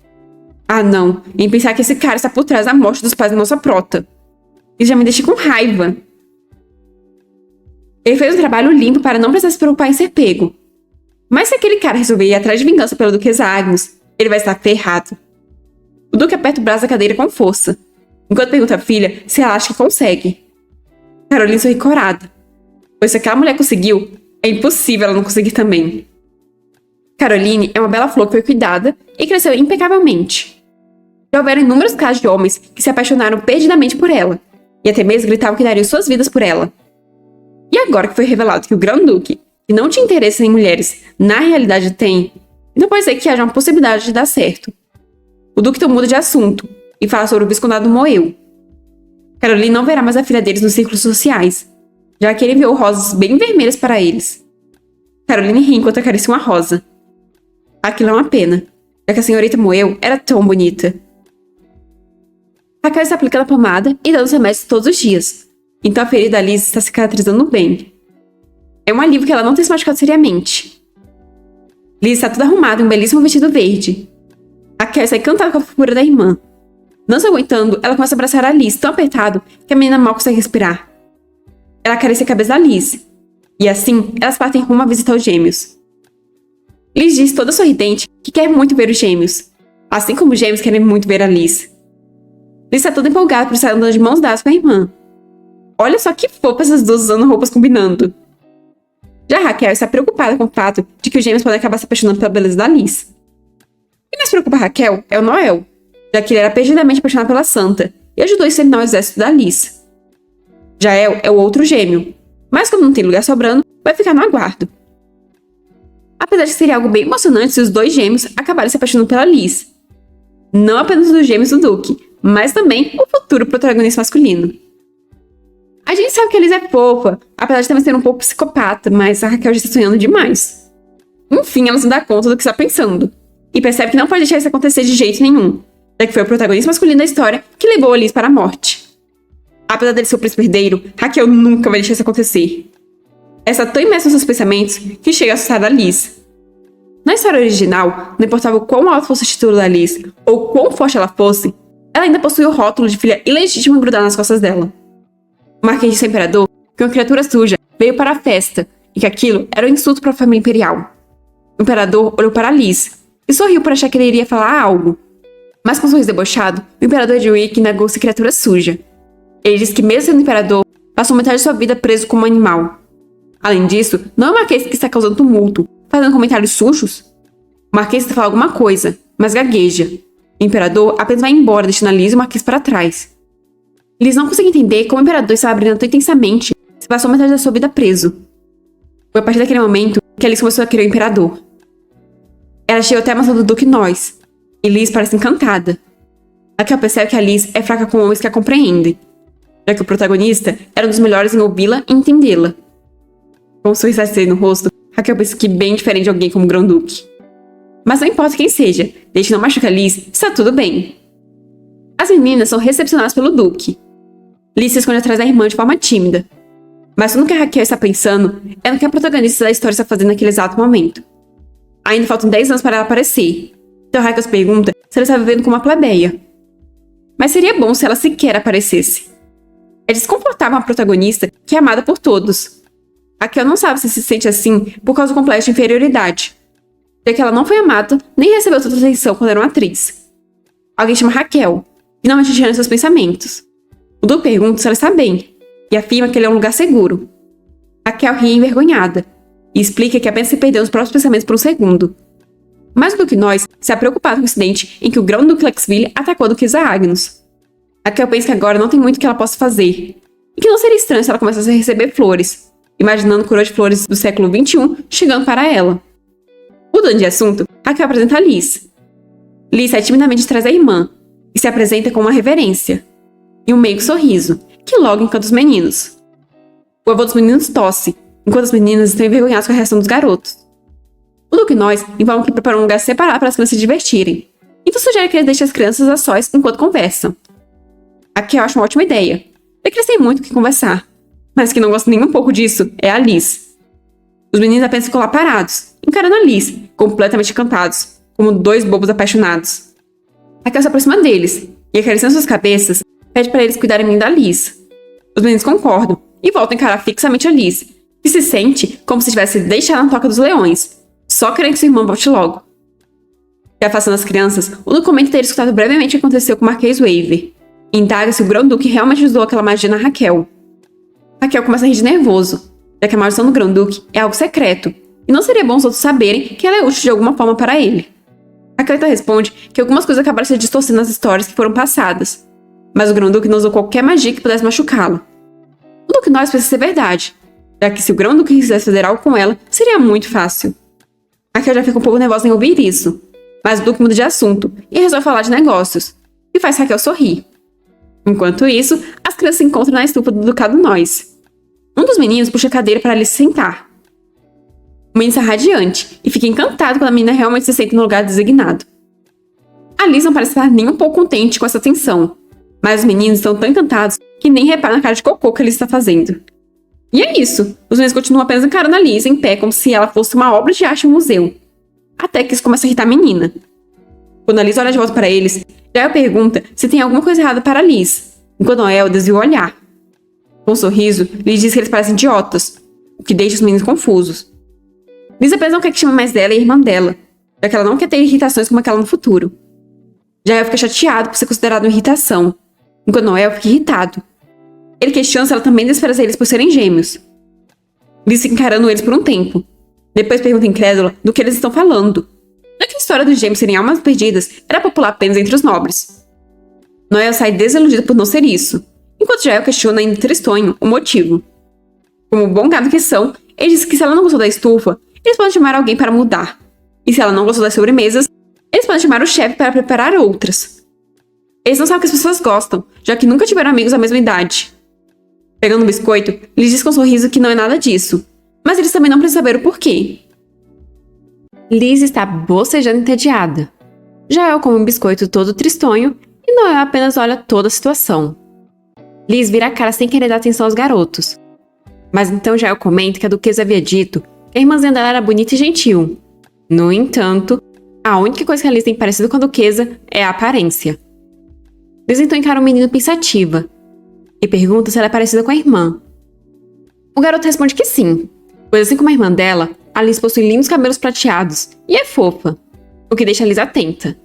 S1: Ah não, em pensar que esse cara está por trás da morte dos pais da nossa prota. Isso já me deixa com raiva. Ele fez um trabalho limpo para não precisar se preocupar em ser pego. Mas se aquele cara resolver ir atrás de vingança pela Duquesa Agnus, ele vai estar ferrado. O Duque aperta o braço da cadeira com força, enquanto pergunta à filha se ela acha que consegue. Caroline sorri corada, pois se aquela mulher conseguiu, É impossível ela não conseguir também. Caroline é uma bela flor que foi cuidada e cresceu impecavelmente. Já houveram inúmeros casos de homens que se apaixonaram perdidamente por ela, e até mesmo gritavam que dariam suas vidas por ela. E agora que foi revelado que o Grão-Duque, que não tinha interesse em mulheres, na realidade tem, não pode ser que haja uma possibilidade de dar certo. O Duque então muda de assunto e fala sobre o Viscondado Moel. Caroline não verá mais a filha deles nos círculos sociais, já que ele enviou rosas bem vermelhas para eles. Caroline ri enquanto acaricia uma rosa. Aquilo é uma pena, já que a senhorita Moel era tão bonita. Raquel está aplicando a pomada e dando os remédios todos os dias, então a ferida da Liz está cicatrizando bem. É um alívio que ela não tenha se machucado seriamente. Liz está toda arrumada em um belíssimo vestido verde. Raquel está encantada com a fofura da irmã. Não se aguentando, ela começa a abraçar a Liz tão apertado que a menina mal consegue respirar. Ela acaricia a cabeça da Liz, e assim elas partem rumo a visitar os gêmeos. Liz diz toda sorridente que quer muito ver os gêmeos, assim como os gêmeos querem muito ver a Liz. Liz está toda empolgada por estar andando de mãos dadas com a irmã. Olha só que fofa essas duas usando roupas combinando. Já Raquel está preocupada com o fato de que os gêmeos podem acabar se apaixonando pela beleza da Liz. O que mais preocupa a Raquel é o Noel, já que ele era perdidamente apaixonado pela Santa e ajudou a exterminar o exército da Liz. Jael é o outro gêmeo, mas como não tem lugar sobrando, vai ficar no aguardo. Apesar de que seria algo bem emocionante se os dois gêmeos acabarem se apaixonando pela Liz. Não apenas os gêmeos do Duque, mas também o futuro protagonista masculino. A gente sabe que a Liz é fofa, apesar de também ser um pouco psicopata, mas a Raquel já está sonhando demais. Enfim, ela se dá conta do que está pensando, e percebe que não pode deixar isso acontecer de jeito nenhum, já que foi o protagonista masculino da história que levou a Liz para a morte. Apesar dele ser o príncipe herdeiro, Raquel nunca vai deixar isso acontecer. Ela está tão imersa nos seus pensamentos que chega a assustar a Liz. Na história original, não importava o quão alto fosse o título da Liz, ou quão forte ela fosse, ela ainda possuía o rótulo de filha ilegítima grudado nas costas dela. O Marquês disse ao imperador que uma criatura suja veio para a festa e que aquilo era um insulto para a família imperial. O imperador olhou para Liz e sorriu por achar que ele iria falar algo. Mas com um sorriso debochado, o imperador Edwig negou-se criatura suja. Ele disse que mesmo sendo imperador, passou metade de sua vida preso como animal. Além disso, não é o Marquês que está causando tumulto, fazendo comentários sujos? O Marquês está falando alguma coisa, mas gagueja. O imperador apenas vai embora, deixando a Liz e o Marquês para trás. Liz não consegue entender como o imperador estava brilhando tão intensamente se passou metade da sua vida preso. Foi a partir daquele momento que a Liz começou a querer o imperador. Ela chegou até a mansão do Duque Nois, e Liz parece encantada. Raquel percebe que a Liz é fraca com homens que a compreendem, já que o protagonista era um dos melhores em ouvi-la e entendê-la. Com um sorriso no rosto, Raquel pensa que bem diferente de alguém como o Grão-Duque. Mas não importa quem seja, desde que não machuque a Liz, está tudo bem. As meninas são recepcionadas pelo Duque. Liz se esconde atrás da irmã de forma tímida. Mas tudo que a Raquel está pensando é no que a protagonista da história está fazendo naquele exato momento. Ainda faltam 10 anos para ela aparecer, então Raquel se pergunta se ela está vivendo como uma plebeia. Mas seria bom se ela sequer aparecesse. É desconfortável uma protagonista que é amada por todos. Raquel não sabe se sente assim por causa do complexo de inferioridade, já que ela não foi amada nem recebeu tanta atenção quando era uma atriz. Alguém chama Raquel, finalmente tirando seus pensamentos. O Duque pergunta se ela está bem, e afirma que ele é um lugar seguro. Raquel ri envergonhada, e explica que apenas se perdeu nos próprios pensamentos por um segundo. Mais do que nós, se é preocupado com o incidente em que o Grão-Duque Lexville atacou a Duquesa Agnes. Raquel pensa que agora não tem muito que ela possa fazer, e que não seria estranho se ela começasse a receber flores, imaginando o coroa de flores do século XXI chegando para ela. Mudando de assunto, Raquel apresenta a Liz. Liz sai timidamente atrás da irmã, e se apresenta com uma reverência, e um meio sorriso, que logo encanta os meninos. O avô dos meninos tosse, enquanto as meninas estão envergonhadas com a reação dos garotos. O Duque Nois informa que preparou um lugar separado para as crianças se divertirem, então sugere que eles deixem as crianças a sós enquanto conversam. Raquel acha uma ótima ideia, já que eles têm muito o que conversar, mas quem não gosta nem um pouco disso é a Liz. Os meninos apenas ficam lá parados, encarando a Liz, completamente encantados, como dois bobos apaixonados. Raquel se aproxima deles, e acariciando suas cabeças, pede para eles cuidarem bem da Liz. Os meninos concordam, e voltam a encarar fixamente a Liz, que se sente como se tivesse deixado na toca dos leões, só querendo que sua irmã volte logo. E afastando as crianças, o Duque comenta ter escutado brevemente o que aconteceu com o Marquês Waver, e indaga se o Grão-Duque realmente usou aquela magia na Raquel. Raquel começa a rir de nervoso, já que a maldição do Grão-Duque é algo secreto, e não seria bom os outros saberem que ela é útil de alguma forma para ele. Raquel então responde que algumas coisas acabaram se distorcendo nas histórias que foram passadas, mas o Grão-Duque não usou qualquer magia que pudesse machucá-lo. O Duque Norris precisa ser verdade, já que se o Grão-Duque quisesse fazer algo com ela, seria muito fácil. Raquel já fica um pouco nervosa em ouvir isso, mas o Duque muda de assunto e resolve falar de negócios, e faz Raquel sorrir. Enquanto isso, as crianças se encontram na estufa do Ducado Nois. Um dos meninos puxa a cadeira para Alice sentar. O menino está radiante e fica encantado quando a menina realmente se senta no lugar designado. Alice não parece estar nem um pouco contente com essa atenção, mas os meninos estão tão encantados que nem reparam na cara de cocô que Alice está fazendo. E é isso, os meninos continuam apenas encarando Alice em pé como se ela fosse uma obra de arte em um museu. Até que isso começa a irritar a menina. Quando Alice olha de volta para eles, Jael pergunta se tem alguma coisa errada para Alice, enquanto Noel desvia o olhar. Com um sorriso, Liz diz que eles parecem idiotas, o que deixa os meninos confusos. Liz apenas não quer que chame mais dela e a irmã dela, já que ela não quer ter irritações como aquela no futuro. Jael fica chateado por ser considerado uma irritação, enquanto Noel fica irritado. Ele questiona se ela também despreza eles por serem gêmeos. Liz fica encarando eles por um tempo. Depois pergunta incrédula do que eles estão falando, já que a história dos gêmeos serem almas perdidas era popular apenas entre os nobres. Noel sai desiludido por não ser isso, enquanto Jael questiona ainda tristonho o motivo. Como bom gado que são, ele diz que se ela não gostou da estufa, eles podem chamar alguém para mudar. E se ela não gostou das sobremesas, eles podem chamar o chefe para preparar outras. Eles não sabem que as pessoas gostam, já que nunca tiveram amigos da mesma idade. Pegando um biscoito, Liz diz com um sorriso que não é nada disso, mas eles também não precisam saber o porquê. Liz está bocejando entediada. Jael come um biscoito todo tristonho e Noel apenas olha toda a situação. Liz vira a cara sem querer dar atenção aos garotos. Mas então Jael comenta que a duquesa havia dito que a irmãzinha dela era bonita e gentil. No entanto, a única coisa que a Liz tem parecido com a duquesa é a aparência. Liz então encara o menino pensativa e pergunta se ela é parecida com a irmã. O garoto responde que sim, pois assim como a irmã dela, a Liz possui lindos cabelos prateados e é fofa, o que deixa a Liz atenta.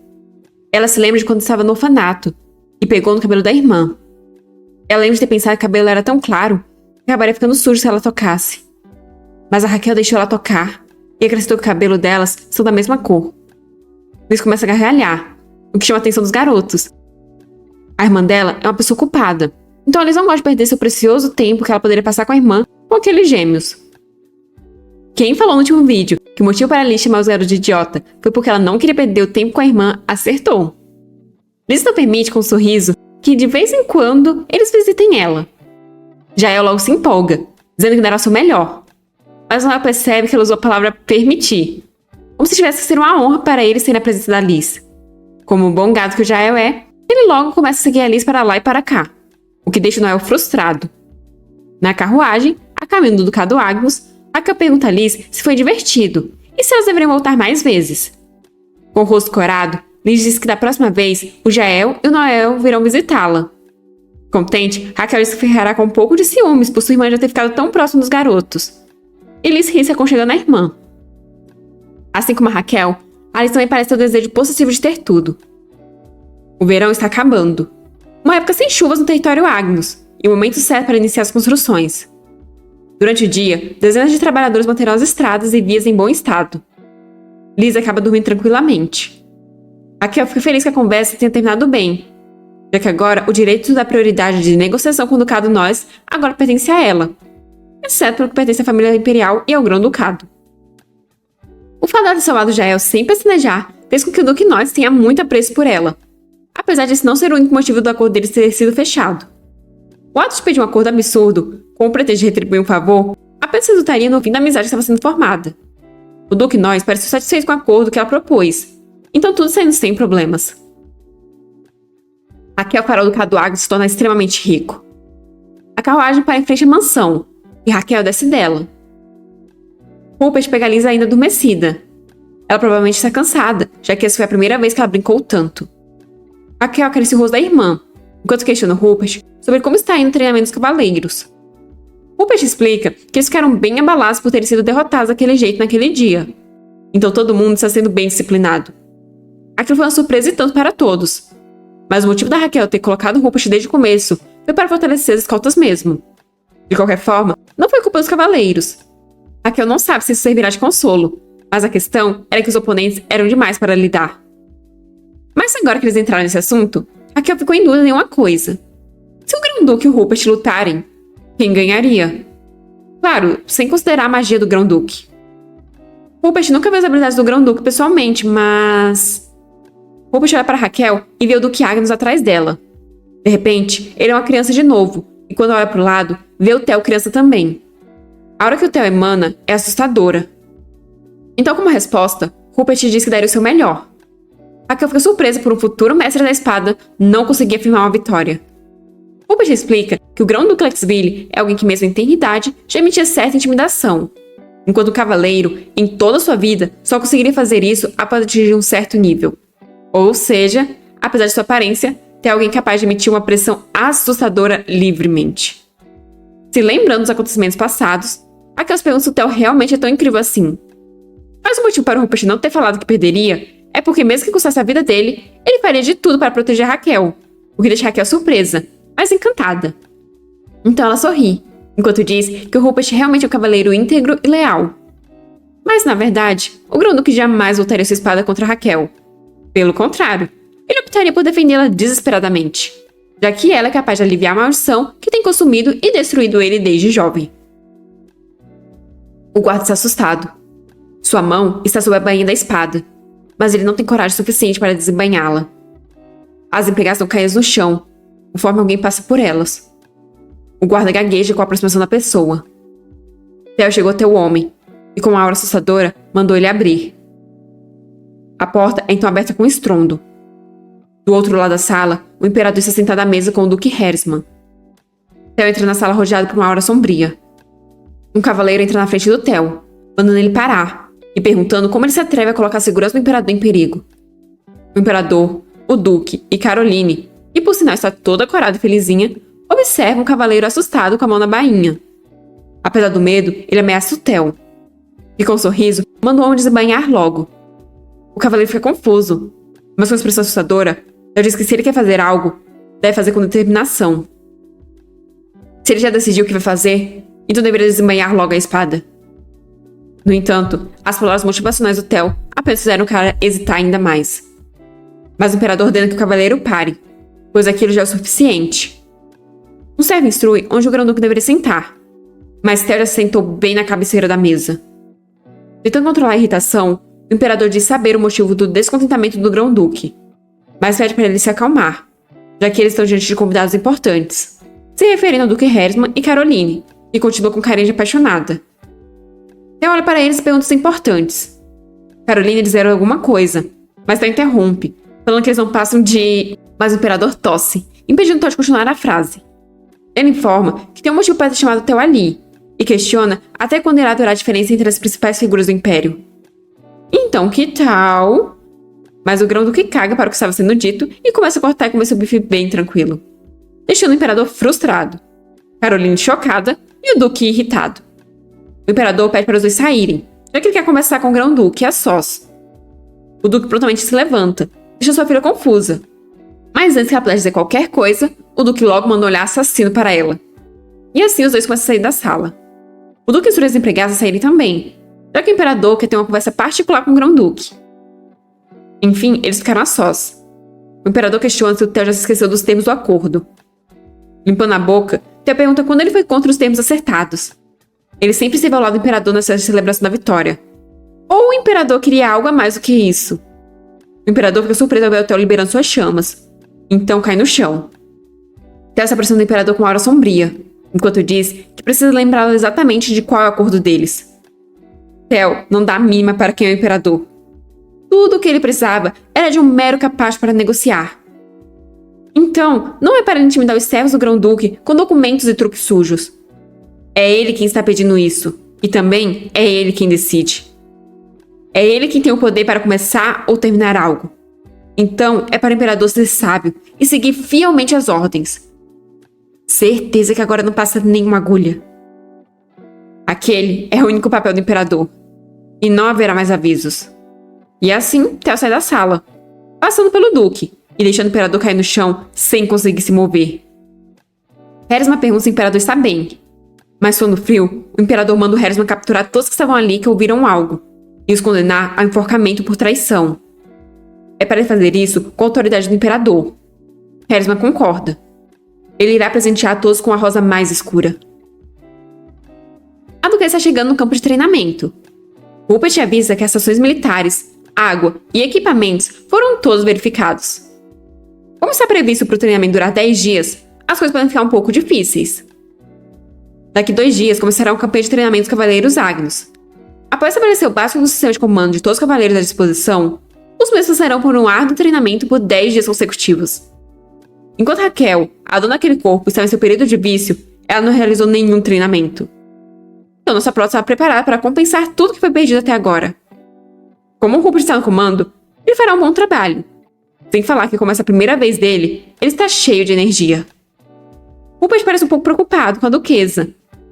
S1: Ela se lembra de quando estava no orfanato e pegou no cabelo da irmã. Ela lembra de ter pensado que o cabelo era tão claro que acabaria ficando sujo se ela tocasse. Mas a Raquel deixou ela tocar e acrescentou que o cabelo delas são da mesma cor. Liz começa a gargalhar, o que chama a atenção dos garotos. A irmã dela é uma pessoa ocupada, então a Liz não gosta de perder seu precioso tempo que ela poderia passar com a irmã ou aqueles gêmeos. Quem falou no último vídeo que o motivo para Liz chamar os garotos de idiota foi porque ela não queria perder o tempo com a irmã, acertou. Liz não permite com um sorriso que de vez em quando eles visitem ela. Jael logo se empolga, dizendo que dará o seu melhor. Mas ela percebe que ela usou a palavra permitir, como se tivesse que ser uma honra para ele ser na presença da Liz. Como o bom gado que o Jael é, ele logo começa a seguir a Liz para lá e para cá, o que deixa o Noel frustrado. Na carruagem, a caminho do Ducado Agnus, Raquel pergunta a Liz se foi divertido e se elas deveriam voltar mais vezes. Com o rosto corado, Liz diz que da próxima vez, o Jael e o Noel virão visitá-la. Contente, Raquel se ferrará com um pouco de ciúmes por sua irmã já ter ficado tão próxima dos garotos. E Liz ri se aconchegando à irmã. Assim como a Raquel, a Liz também parece ter o desejo possessivo de ter tudo. O verão está acabando. Uma época sem chuvas no território Agnus, e o momento certo para iniciar as construções. Durante o dia, dezenas de trabalhadores manterão as estradas e vias em bom estado. Liz acaba dormindo tranquilamente. Raquel fica feliz que a conversa tenha terminado bem, já que agora o direito da prioridade de negociação com o Ducado Nois agora pertence a ela, exceto pelo que pertence à família imperial e ao Grão-Ducado. O fato de ter salvado Jael sem pestanejar fez com que o Duque Nois tenha muito apreço por ela, apesar de esse não ser o único motivo do acordo deles ter sido fechado. O ato de pedir um acordo absurdo, com o pretexto de retribuir um favor, apenas resultaria no fim da amizade que estava sendo formada. O Duque Nois pareceu satisfeito com o acordo que ela propôs, então tudo saindo sem problemas. Raquel fará o Ducado Agnus se tornar extremamente rico. A carruagem para em frente à mansão, e Raquel desce dela. Rupert pega a Liz ainda adormecida. Ela provavelmente está cansada, já que essa foi a primeira vez que ela brincou tanto. Raquel acaricia o rosto da irmã, enquanto questiona Rupert sobre como está indo o treinamento dos cavaleiros. Rupert explica que eles ficaram bem abalados por terem sido derrotados daquele jeito naquele dia. Então todo mundo está sendo bem disciplinado. Aquilo foi uma surpresa e tanto para todos. Mas o motivo da Raquel ter colocado Rupert desde o começo foi para fortalecer as escoltas mesmo. De qualquer forma, não foi culpa dos cavaleiros. Raquel não sabe se isso servirá de consolo, mas a questão era que os oponentes eram demais para lidar. Mas agora que eles entraram nesse assunto, Raquel ficou em dúvida em uma coisa. Se o Grão-Duque e o Rupert lutarem, quem ganharia? Claro, sem considerar a magia do Grão-Duque. Rupert nunca viu as habilidades do Grão-Duque pessoalmente, mas... Rupert olha para Raquel e vê o Duque Agnus atrás dela. De repente, ele é uma criança de novo, e quando olha para o lado, vê o Theo criança também. A aura que o Theo emana é assustadora. Então, como resposta, Rupert diz que daria o seu melhor. Raquel fica surpresa por um futuro mestre da espada não conseguir afirmar uma vitória. Rupert explica que o Grão-Duque Lexville é alguém que mesmo em tenridade já emitia certa intimidação, enquanto o cavaleiro, em toda a sua vida, só conseguiria fazer isso após atingir um certo nível. Ou seja, apesar de sua aparência, tem alguém capaz de emitir uma pressão assustadora livremente. Se lembrando dos acontecimentos passados, Raquel se pergunta se o Theo realmente é tão incrível assim. Mas o motivo para o Rupert não ter falado que perderia é porque, mesmo que custasse a vida dele, ele faria de tudo para proteger Raquel, o que deixa Raquel surpresa, mas encantada. Então ela sorri, enquanto diz que o Rupert realmente é um cavaleiro íntegro e leal. Mas, na verdade, o Grão-Duque jamais voltaria sua espada contra Raquel. Pelo contrário, ele optaria por defendê-la desesperadamente, já que ela é capaz de aliviar a maldição que tem consumido e destruído ele desde jovem. O guarda está assustado. Sua mão está sob a bainha da espada, mas ele não tem coragem suficiente para desembainhá-la. As empregadas estão caídas no chão, conforme alguém passa por elas. O guarda gagueja com a aproximação da pessoa. Theo chegou até o homem, e com uma aura assustadora, mandou ele abrir. A porta é então aberta com um estrondo. Do outro lado da sala, o imperador está sentado à mesa com o Duque Hersman. Theo entra na sala rodeado por uma aura sombria. Um cavaleiro entra na frente do Theo, mandando ele parar, e perguntando como ele se atreve a colocar a segurança do imperador em perigo. O imperador, o Duque e Caroline, que por sinal está toda corada e felizinha, observam o cavaleiro assustado com a mão na bainha. Apesar do medo, ele ameaça o Theo. E com um sorriso, manda o homem desembainhar logo. O cavaleiro fica confuso, mas com uma expressão assustadora, Theo diz que se ele quer fazer algo, deve fazer com determinação. Se ele já decidiu o que vai fazer, então deveria desembainhar logo a espada. No entanto, as palavras motivacionais do Theo apenas fizeram o cara hesitar ainda mais. Mas o imperador ordena que o cavaleiro pare, pois aquilo já é o suficiente. Um servo instrui onde o Grão-Duque deveria sentar, mas Theo já se sentou bem na cabeceira da mesa. Tentando controlar a irritação, o imperador diz saber o motivo do descontentamento do Grão-Duque, mas pede para ele se acalmar, já que eles estão diante de convidados importantes, se referindo ao Duque Hersman e Caroline, que continua com carinha de apaixonada. Theo olha para eles e pergunta se importantes. Caroline diz alguma coisa, mas Theo interrompe, falando que eles não passam de... Mas o imperador tosse, impedindo Theo de continuar a frase. Ele informa que tem um motivo para ter chamado Theo ali, e questiona até quando irá durar a diferença entre as principais figuras do Império. Então, que tal? Mas o Grão-Duque caga para o que estava sendo dito e começa a cortar e comer seu bife bem tranquilo, deixando o imperador frustrado, Caroline chocada e o Duque irritado. O imperador pede para os dois saírem, já que ele quer conversar com o Grão-Duque a sós. O Duque prontamente se levanta, deixa sua filha confusa. Mas antes que ela pudesse dizer qualquer coisa, o Duque logo manda um olhar assassino para ela. E assim os dois começam a sair da sala. O Duque instrui as empregadas a saírem também, já que o imperador quer ter uma conversa particular com o Grão-Duque. Enfim, eles ficaram a sós. O imperador questiona se o Theo já se esqueceu dos termos do acordo. Limpando a boca, Theo pergunta quando ele foi contra os termos acertados. Ele sempre esteve ao lado do imperador nessa celebração da vitória. Ou o imperador queria algo a mais do que isso. O imperador fica surpreso ao ver o Theo liberando suas chamas. Então cai no chão. Theo se aproxima do imperador com uma aura sombria, enquanto diz que precisa lembrá-lo exatamente de qual é o acordo deles. Theo não dá a mínima para quem é o imperador. Tudo o que ele precisava era de um mero capaz para negociar. Então, não é para ele intimidar os servos do Grão-Duque com documentos e truques sujos. É ele quem está pedindo isso, e também é ele quem decide. É ele quem tem o poder para começar ou terminar algo. Então, é para o imperador ser sábio e seguir fielmente as ordens. Certeza que agora não passa nenhuma agulha. Aquele é o único papel do imperador. E não haverá mais avisos. E assim, Theo sai da sala, passando pelo Duque e deixando o imperador cair no chão sem conseguir se mover. Hersman pergunta se o imperador está bem. Mas suando frio, o imperador manda o Hersman capturar todos que estavam ali que ouviram algo e os condenar ao enforcamento por traição. É para ele fazer isso com a autoridade do imperador. Hersman concorda. Ele irá presentear todos com a rosa mais escura. A duquesa está chegando no campo de treinamento. Rupert avisa que as estações militares, água e equipamentos foram todos verificados. Como está previsto para o treinamento durar 10 dias, as coisas podem ficar um pouco difíceis. Daqui 2 dias começará o campanha de treinamento dos Cavaleiros Ágneos. Após estabelecer o básico do sistema de comando de todos os Cavaleiros à disposição, os mesmos passarão por um árduo treinamento por 10 dias consecutivos. Enquanto Raquel, a dona daquele corpo, estava em seu período de vício, ela não realizou nenhum treinamento. Então nossa frota estava preparada para compensar tudo que foi perdido até agora. Como o Rupert está no comando, ele fará um bom trabalho. Sem falar que, como essa é a primeira vez dele, ele está cheio de energia. Rupert parece um pouco preocupado com a duquesa,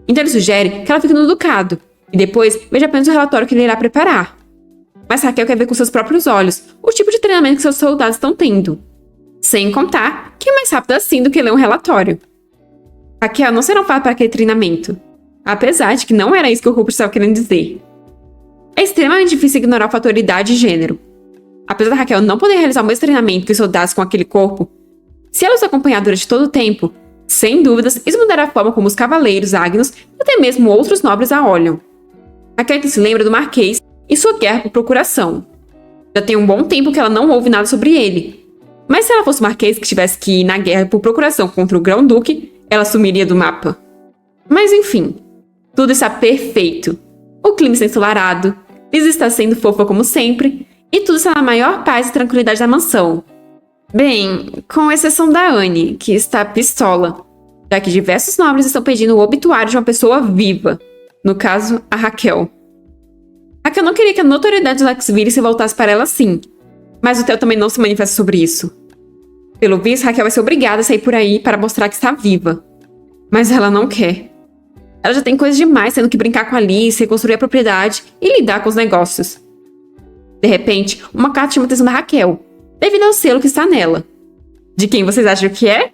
S1: então ele sugere que ela fique no ducado e depois veja apenas o relatório que ele irá preparar. Mas Raquel quer ver com seus próprios olhos o tipo de treinamento que seus soldados estão tendo. Sem contar que é mais rápido assim do que ler um relatório. Raquel não será um fato para aquele treinamento, apesar de que não era isso que o Rupert estava querendo dizer. É extremamente difícil ignorar o fator idade e gênero. Apesar da Raquel não poder realizar o mesmo treinamento que os soldados com aquele corpo, se ela os acompanhar durante todo o tempo, sem dúvidas, isso mudará a forma como os cavaleiros ágneos e até mesmo outros nobres a olham. Raquel que se lembra do Marquês e sua guerra por procuração. Já tem um bom tempo que ela não ouve nada sobre ele. Mas se ela fosse o Marquês que tivesse que ir na guerra por procuração contra o Grão-Duque, ela sumiria do mapa. Mas enfim, tudo está perfeito. O clima está ensolarado, Liz está sendo fofa como sempre, e tudo está na maior paz e tranquilidade da mansão. Bem, com exceção da Anne, que está pistola, já que diversos nobres estão pedindo o obituário de uma pessoa viva. No caso, a Raquel. Raquel não queria que a notoriedade de Laxville se voltasse para ela assim, mas o Theo também não se manifesta sobre isso. Pelo visto, Raquel vai ser obrigada a sair por aí para mostrar que está viva. Mas ela não quer. Ela já tem coisa demais tendo que brincar com a Alice, reconstruir a propriedade e lidar com os negócios. De repente, uma carta chama a atenção da Raquel, devido ao selo que está nela. De quem vocês acham que é?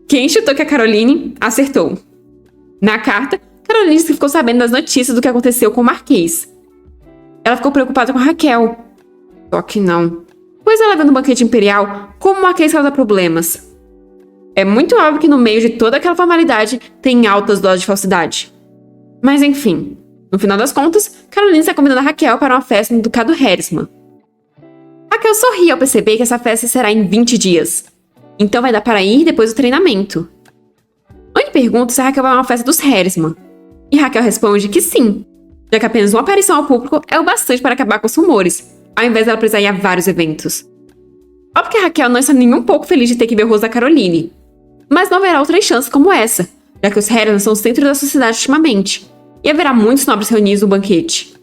S1: Quem chutou que a Caroline acertou. Na carta, Caroline disse que ficou sabendo das notícias do que aconteceu com o Marquês. Ela ficou preocupada com a Raquel. Só que não. Pois ela vê no banquete imperial como o Marquês causa problemas. É muito óbvio que no meio de toda aquela formalidade tem altas doses de falsidade. Mas enfim, no final das contas, Caroline está convidando a Raquel para uma festa no Ducado Hersman. Raquel sorri ao perceber que essa festa será em 20 dias. Então vai dar para ir depois do treinamento. Anne pergunta se a Raquel vai a uma festa dos Hersman. E Raquel responde que sim, já que apenas uma aparição ao público é o bastante para acabar com os rumores, ao invés dela precisar ir a vários eventos. Óbvio que a Raquel não está nem um pouco feliz de ter que ver o rosto da Caroline. Mas não haverá outras chances como essa, já que os Hersman são o centro da sociedade ultimamente, e haverá muitos nobres reunidos no banquete.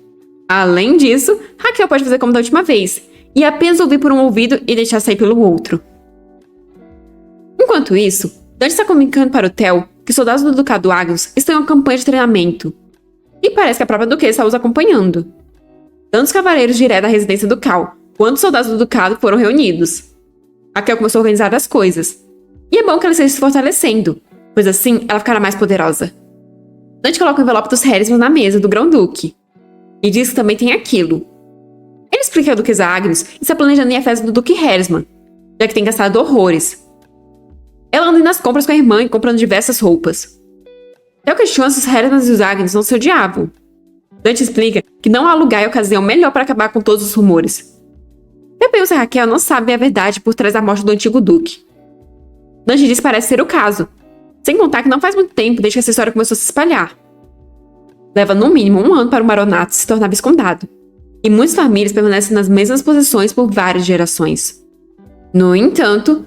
S1: Além disso, Raquel pode fazer como da última vez, e apenas ouvir por um ouvido e deixar sair pelo outro. Enquanto isso, Dante está comunicando para o Theo que os soldados do Ducado Ágneos estão em uma campanha de treinamento, e parece que a própria duquesa está os acompanhando. Tanto os cavaleiros direto da residência ducal, quanto os soldados do Ducado foram reunidos. Raquel começou a organizar as coisas, e é bom que ela esteja se fortalecendo, pois assim ela ficará mais poderosa. Dante coloca o envelope dos Hersman na mesa do Grão-Duque, e diz que também tem aquilo. Ele explica que a duquesa Agnes está planejando ir à festa do Duque Hersman, já que tem gastado horrores. Ela anda indo nas compras com a irmã e comprando diversas roupas. Theo questiona se os Hersman e os Agnes não se odiavam. Dante explica que não há lugar e ocasião melhor para acabar com todos os rumores. Theo pergunta se Raquel não sabe a verdade por trás da morte do antigo duque. Dante diz que parece ser o caso, sem contar que não faz muito tempo desde que essa história começou a se espalhar. Leva no mínimo 1 ano para o baronato se tornar viscondado, e muitas famílias permanecem nas mesmas posições por várias gerações. No entanto,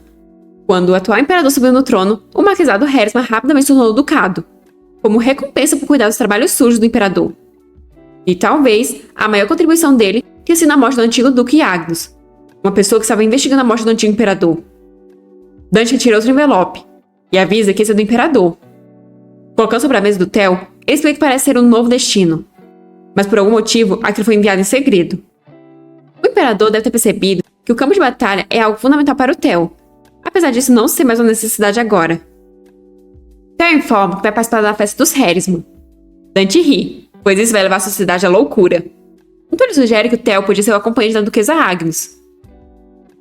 S1: quando o atual imperador subiu no trono, o marquesado Hersman rapidamente se tornou ducado, como recompensa por cuidar dos trabalhos sujos do imperador. E talvez a maior contribuição dele tenha sido a morte do antigo duque Agnus, uma pessoa que estava investigando a morte do antigo imperador. Dante retira outro envelope e avisa que esse é do imperador. Colocando sobre a mesa do Theo, ele explica que parece ser um novo destino, mas por algum motivo aquilo foi enviado em segredo. O imperador deve ter percebido que o campo de batalha é algo fundamental para o Theo, apesar disso não ser mais uma necessidade agora. Theo informa que vai participar da festa dos Harrisman. Dante ri, pois isso vai levar a sociedade à loucura. Então ele sugere que o Theo podia ser o acompanhante da duquesa Agnes.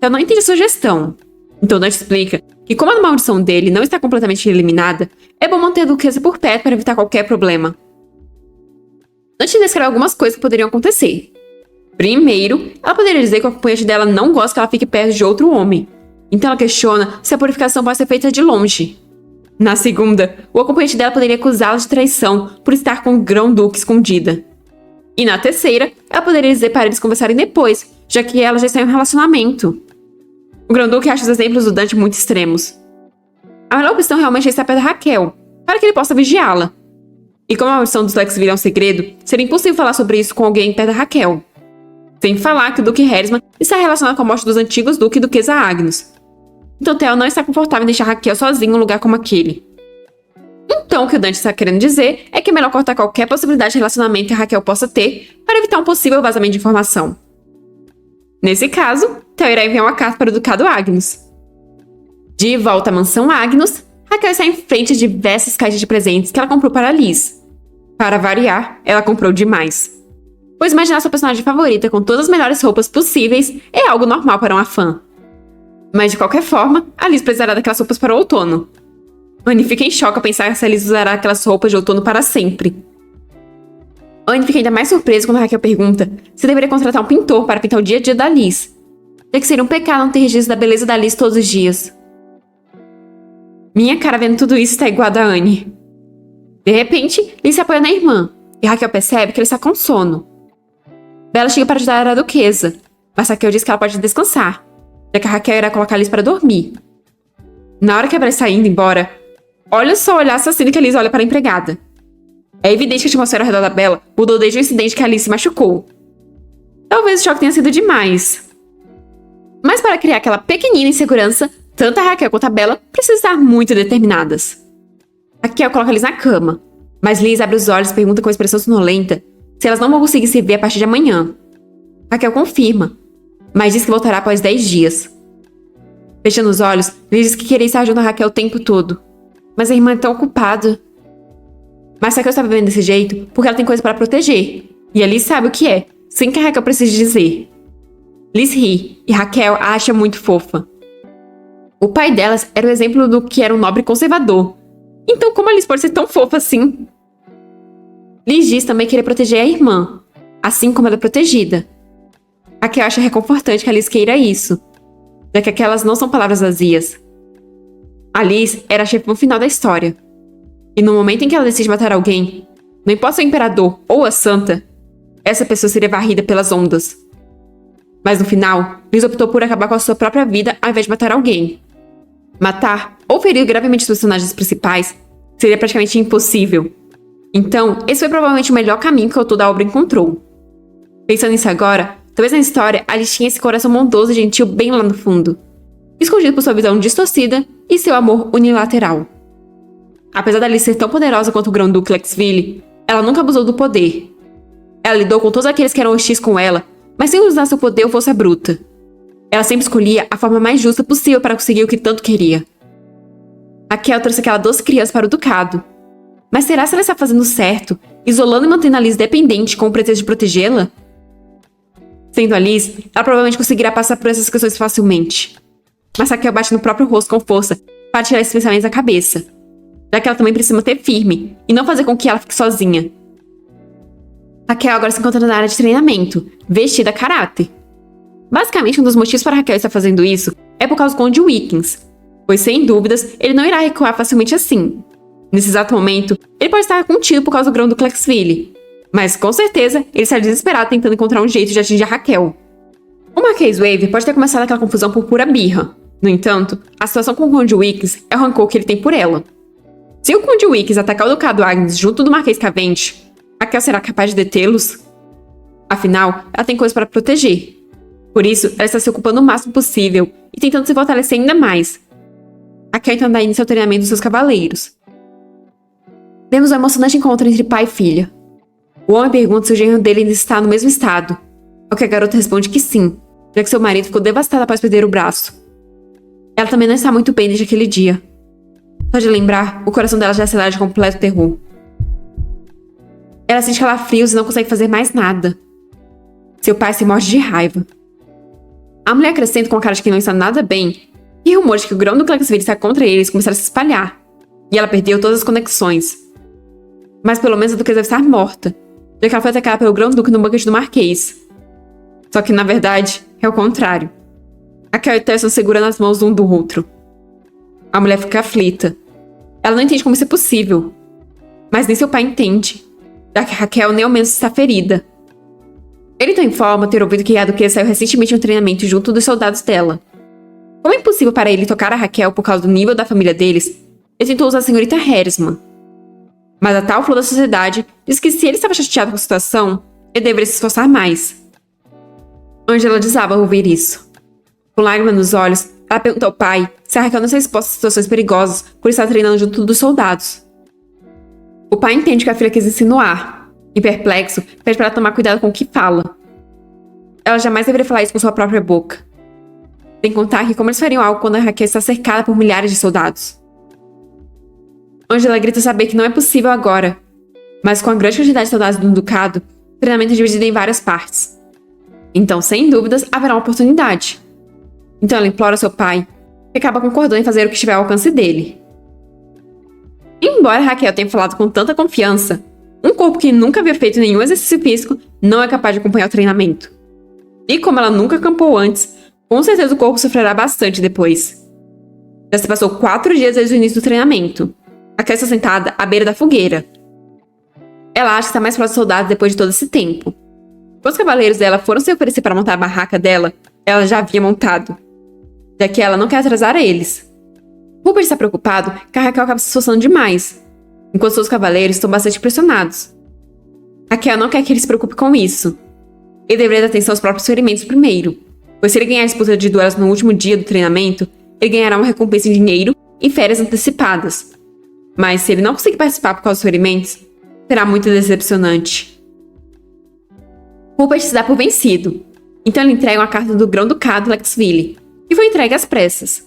S1: Theo não entende a sugestão. Então Dante explica que como a maldição dele não está completamente eliminada, é bom manter a duquesa por perto para evitar qualquer problema. Dante descreve algumas coisas que poderiam acontecer. Primeiro, ela poderia dizer que o acompanhante dela não gosta que ela fique perto de outro homem. Então ela questiona se a purificação pode ser feita de longe. Na segunda, o acompanhante dela poderia acusá-la de traição por estar com o grão-duque escondida. E na terceira, ela poderia dizer para eles conversarem depois, já que ela já está em um relacionamento. O grão-duque acha os exemplos do Dante muito extremos. A melhor opção realmente é estar perto da Raquel, para que ele possa vigiá-la. E como a maldição dos Lexville é um segredo, seria impossível falar sobre isso com alguém perto da Raquel. Sem falar que o Duque Harrisman está relacionado com a morte dos antigos Duque e Duquesa Agnes. Então Theo não está confortável em deixar Raquel sozinha em um lugar como aquele. Então o que o Dante está querendo dizer é que é melhor cortar qualquer possibilidade de relacionamento que a Raquel possa ter para evitar um possível vazamento de informação. Nesse caso, Theo irá enviar uma carta para o Ducado Agnes. De volta à mansão Agnes, Raquel está em frente a diversas caixas de presentes que ela comprou para Liz. Para variar, ela comprou demais. Pois imaginar sua personagem favorita com todas as melhores roupas possíveis é algo normal para uma fã. Mas de qualquer forma, a Liz precisará daquelas roupas para o outono. Annie fica em choque ao pensar se a Liz usará aquelas roupas de outono para sempre. Annie fica ainda mais surpresa quando Raquel pergunta se deveria contratar um pintor para pintar o dia a dia da Liz, já que seria um pecado não ter registro da beleza da Liz todos os dias. Minha cara vendo tudo isso está igual a da Annie. De repente, Liz se apoia na irmã, e Raquel percebe que ele está com sono. Bella chega para ajudar a duquesa, mas Raquel diz que ela pode descansar, já que a Raquel irá colocar Liz para dormir. Na hora que a Bella está indo embora, olha só o olhar assassino que a Liz olha para a empregada. É evidente que a atmosfera ao redor da Bella mudou desde o incidente que a Liz se machucou. Talvez o choque tenha sido demais. Mas para criar aquela pequenina insegurança, tanto a Raquel quanto a Bella precisam estar muito determinadas. Raquel coloca Liz na cama, mas Liz abre os olhos e pergunta com expressão sonolenta se elas não vão conseguir se ver a partir de amanhã. Raquel confirma, mas diz que voltará após 10 dias. Fechando os olhos, Liz diz que queria estar junto a Raquel o tempo todo, mas a irmã é tão ocupada. Mas Raquel está vivendo desse jeito porque ela tem coisa para proteger, e a Liz sabe o que é, sem que a Raquel precise dizer. Liz ri, e Raquel a acha muito fofa. O pai delas era o exemplo do que era um nobre conservador. Então como a Liz pode ser tão fofa assim? Liz diz também querer proteger a irmã, assim como ela é protegida. Raquel acha reconfortante que a Liz queira isso, já que aquelas não são palavras vazias. A Liz era a chefe no final da história. E no momento em que ela decide matar alguém, não importa se é o imperador ou a santa, essa pessoa seria varrida pelas ondas. Mas no final, Liz optou por acabar com a sua própria vida ao invés de matar alguém. Matar ou ferir gravemente os personagens principais seria praticamente impossível. Então, esse foi provavelmente o melhor caminho que o autor da obra encontrou. Pensando nisso agora, talvez na história a Liz tinha esse coração bondoso e gentil bem lá no fundo, escondido por sua visão distorcida e seu amor unilateral. Apesar da Liz ser tão poderosa quanto o Grão-Duque Lexville, ela nunca abusou do poder. Ela lidou com todos aqueles que eram hostis com ela, mas sem usar seu poder ou força bruta. Ela sempre escolhia a forma mais justa possível para conseguir o que tanto queria. Raquel trouxe aquela doce criança para o ducado. Mas será se ela está fazendo certo, isolando e mantendo a Liz dependente com o pretexto de protegê-la? Sendo a Liz, ela provavelmente conseguirá passar por essas questões facilmente. Mas Raquel bate no próprio rosto com força para tirar esses pensamentos da cabeça, já que ela também precisa manter firme e não fazer com que ela fique sozinha. Raquel agora se encontra na área de treinamento, vestida a caráter. Basicamente, um dos motivos para Raquel estar fazendo isso é por causa do Conde Wickens, pois sem dúvidas, ele não irá recuar facilmente assim. Nesse exato momento, ele pode estar contido por causa do grão do Lexville, mas com certeza ele está desesperado tentando encontrar um jeito de atingir a Raquel. O Marquês Wave pode ter começado aquela confusão por pura birra. No entanto, a situação com o Conde Wickens é o rancor que ele tem por ela. Se o Conde Wickens atacar o Ducado Agnes junto do Marquês Cavendish, Raquel será capaz de detê-los? Afinal, ela tem coisas para proteger. Por isso, ela está se ocupando o máximo possível e tentando se fortalecer ainda mais. Raquel então dá início ao treinamento dos seus cavaleiros. Vemos um emocionante encontro entre pai e filha. O homem pergunta se o genro dele ainda está no mesmo estado, ao que a garota responde que sim, já que seu marido ficou devastado após perder o braço. Ela também não está muito bem desde aquele dia. Só de lembrar, o coração dela já acelera de completo terror. Ela sente calafrios e não consegue fazer mais nada. Seu pai se morde de raiva. A mulher acrescenta com a cara de quem não está nada bem, e rumores de que o grão do Clarksville está contra eles começaram a se espalhar, e ela perdeu todas as conexões. Mas pelo menos a duquesa deve estar morta, já que ela foi atacada pelo grão-duque no banquete do Marquês. Só que, na verdade, é o contrário. Raquel e Theo estão segurando as mãos um do outro. A mulher fica aflita. Ela não entende como isso é possível. Mas nem seu pai entende, já que Raquel nem ao menos está ferida. Ele então informa ter ouvido que a duquesa saiu recentemente de um treinamento junto dos soldados dela. Como é impossível para ele tocar a Raquel por causa do nível da família deles, ele tentou usar a senhorita Harrisman. Mas a tal flor da sociedade diz que se ele estava chateado com a situação, ele deveria se esforçar mais. Angela desaba ao ouvir isso. Com lágrimas nos olhos, ela pergunta ao pai se a Raquel não está exposta a situações perigosas por estar treinando junto dos soldados. O pai entende que a filha quis insinuar, e perplexo, pede para ela tomar cuidado com o que fala. Ela jamais deveria falar isso com sua própria boca. Sem contar que como eles fariam algo quando a Raquel está cercada por milhares de soldados. Angela grita saber que não é possível agora, mas com a grande quantidade de soldados no ducado, o treinamento é dividido em várias partes. Então, sem dúvidas, haverá uma oportunidade. Então ela implora ao seu pai, que acaba concordando em fazer o que estiver ao alcance dele. Embora Raquel tenha falado com tanta confiança, um corpo que nunca havia feito nenhum exercício físico não é capaz de acompanhar o treinamento. E como ela nunca acampou antes, com certeza o corpo sofrerá bastante depois. Já se passou 4 dias desde o início do treinamento. Raquel está sentada à beira da fogueira. Ela acha que está mais próxima dos soldados depois de todo esse tempo. Quando os cavaleiros dela foram se oferecer para montar a barraca dela, ela já havia montado, já que ela não quer atrasar eles. Rupert está preocupado que a Raquel acaba se esforçando demais, enquanto seus cavaleiros estão bastante pressionados. Raquel não quer que ele se preocupe com isso. Ele deveria dar atenção aos próprios ferimentos primeiro, pois se ele ganhar a disputa de duelos no último dia do treinamento, ele ganhará uma recompensa em dinheiro e férias antecipadas. Mas se ele não conseguir participar por causa dos ferimentos, será muito decepcionante. Rupert se dá por vencido, então ele entrega uma carta do grão-ducado Lexville, que foi entregue às pressas.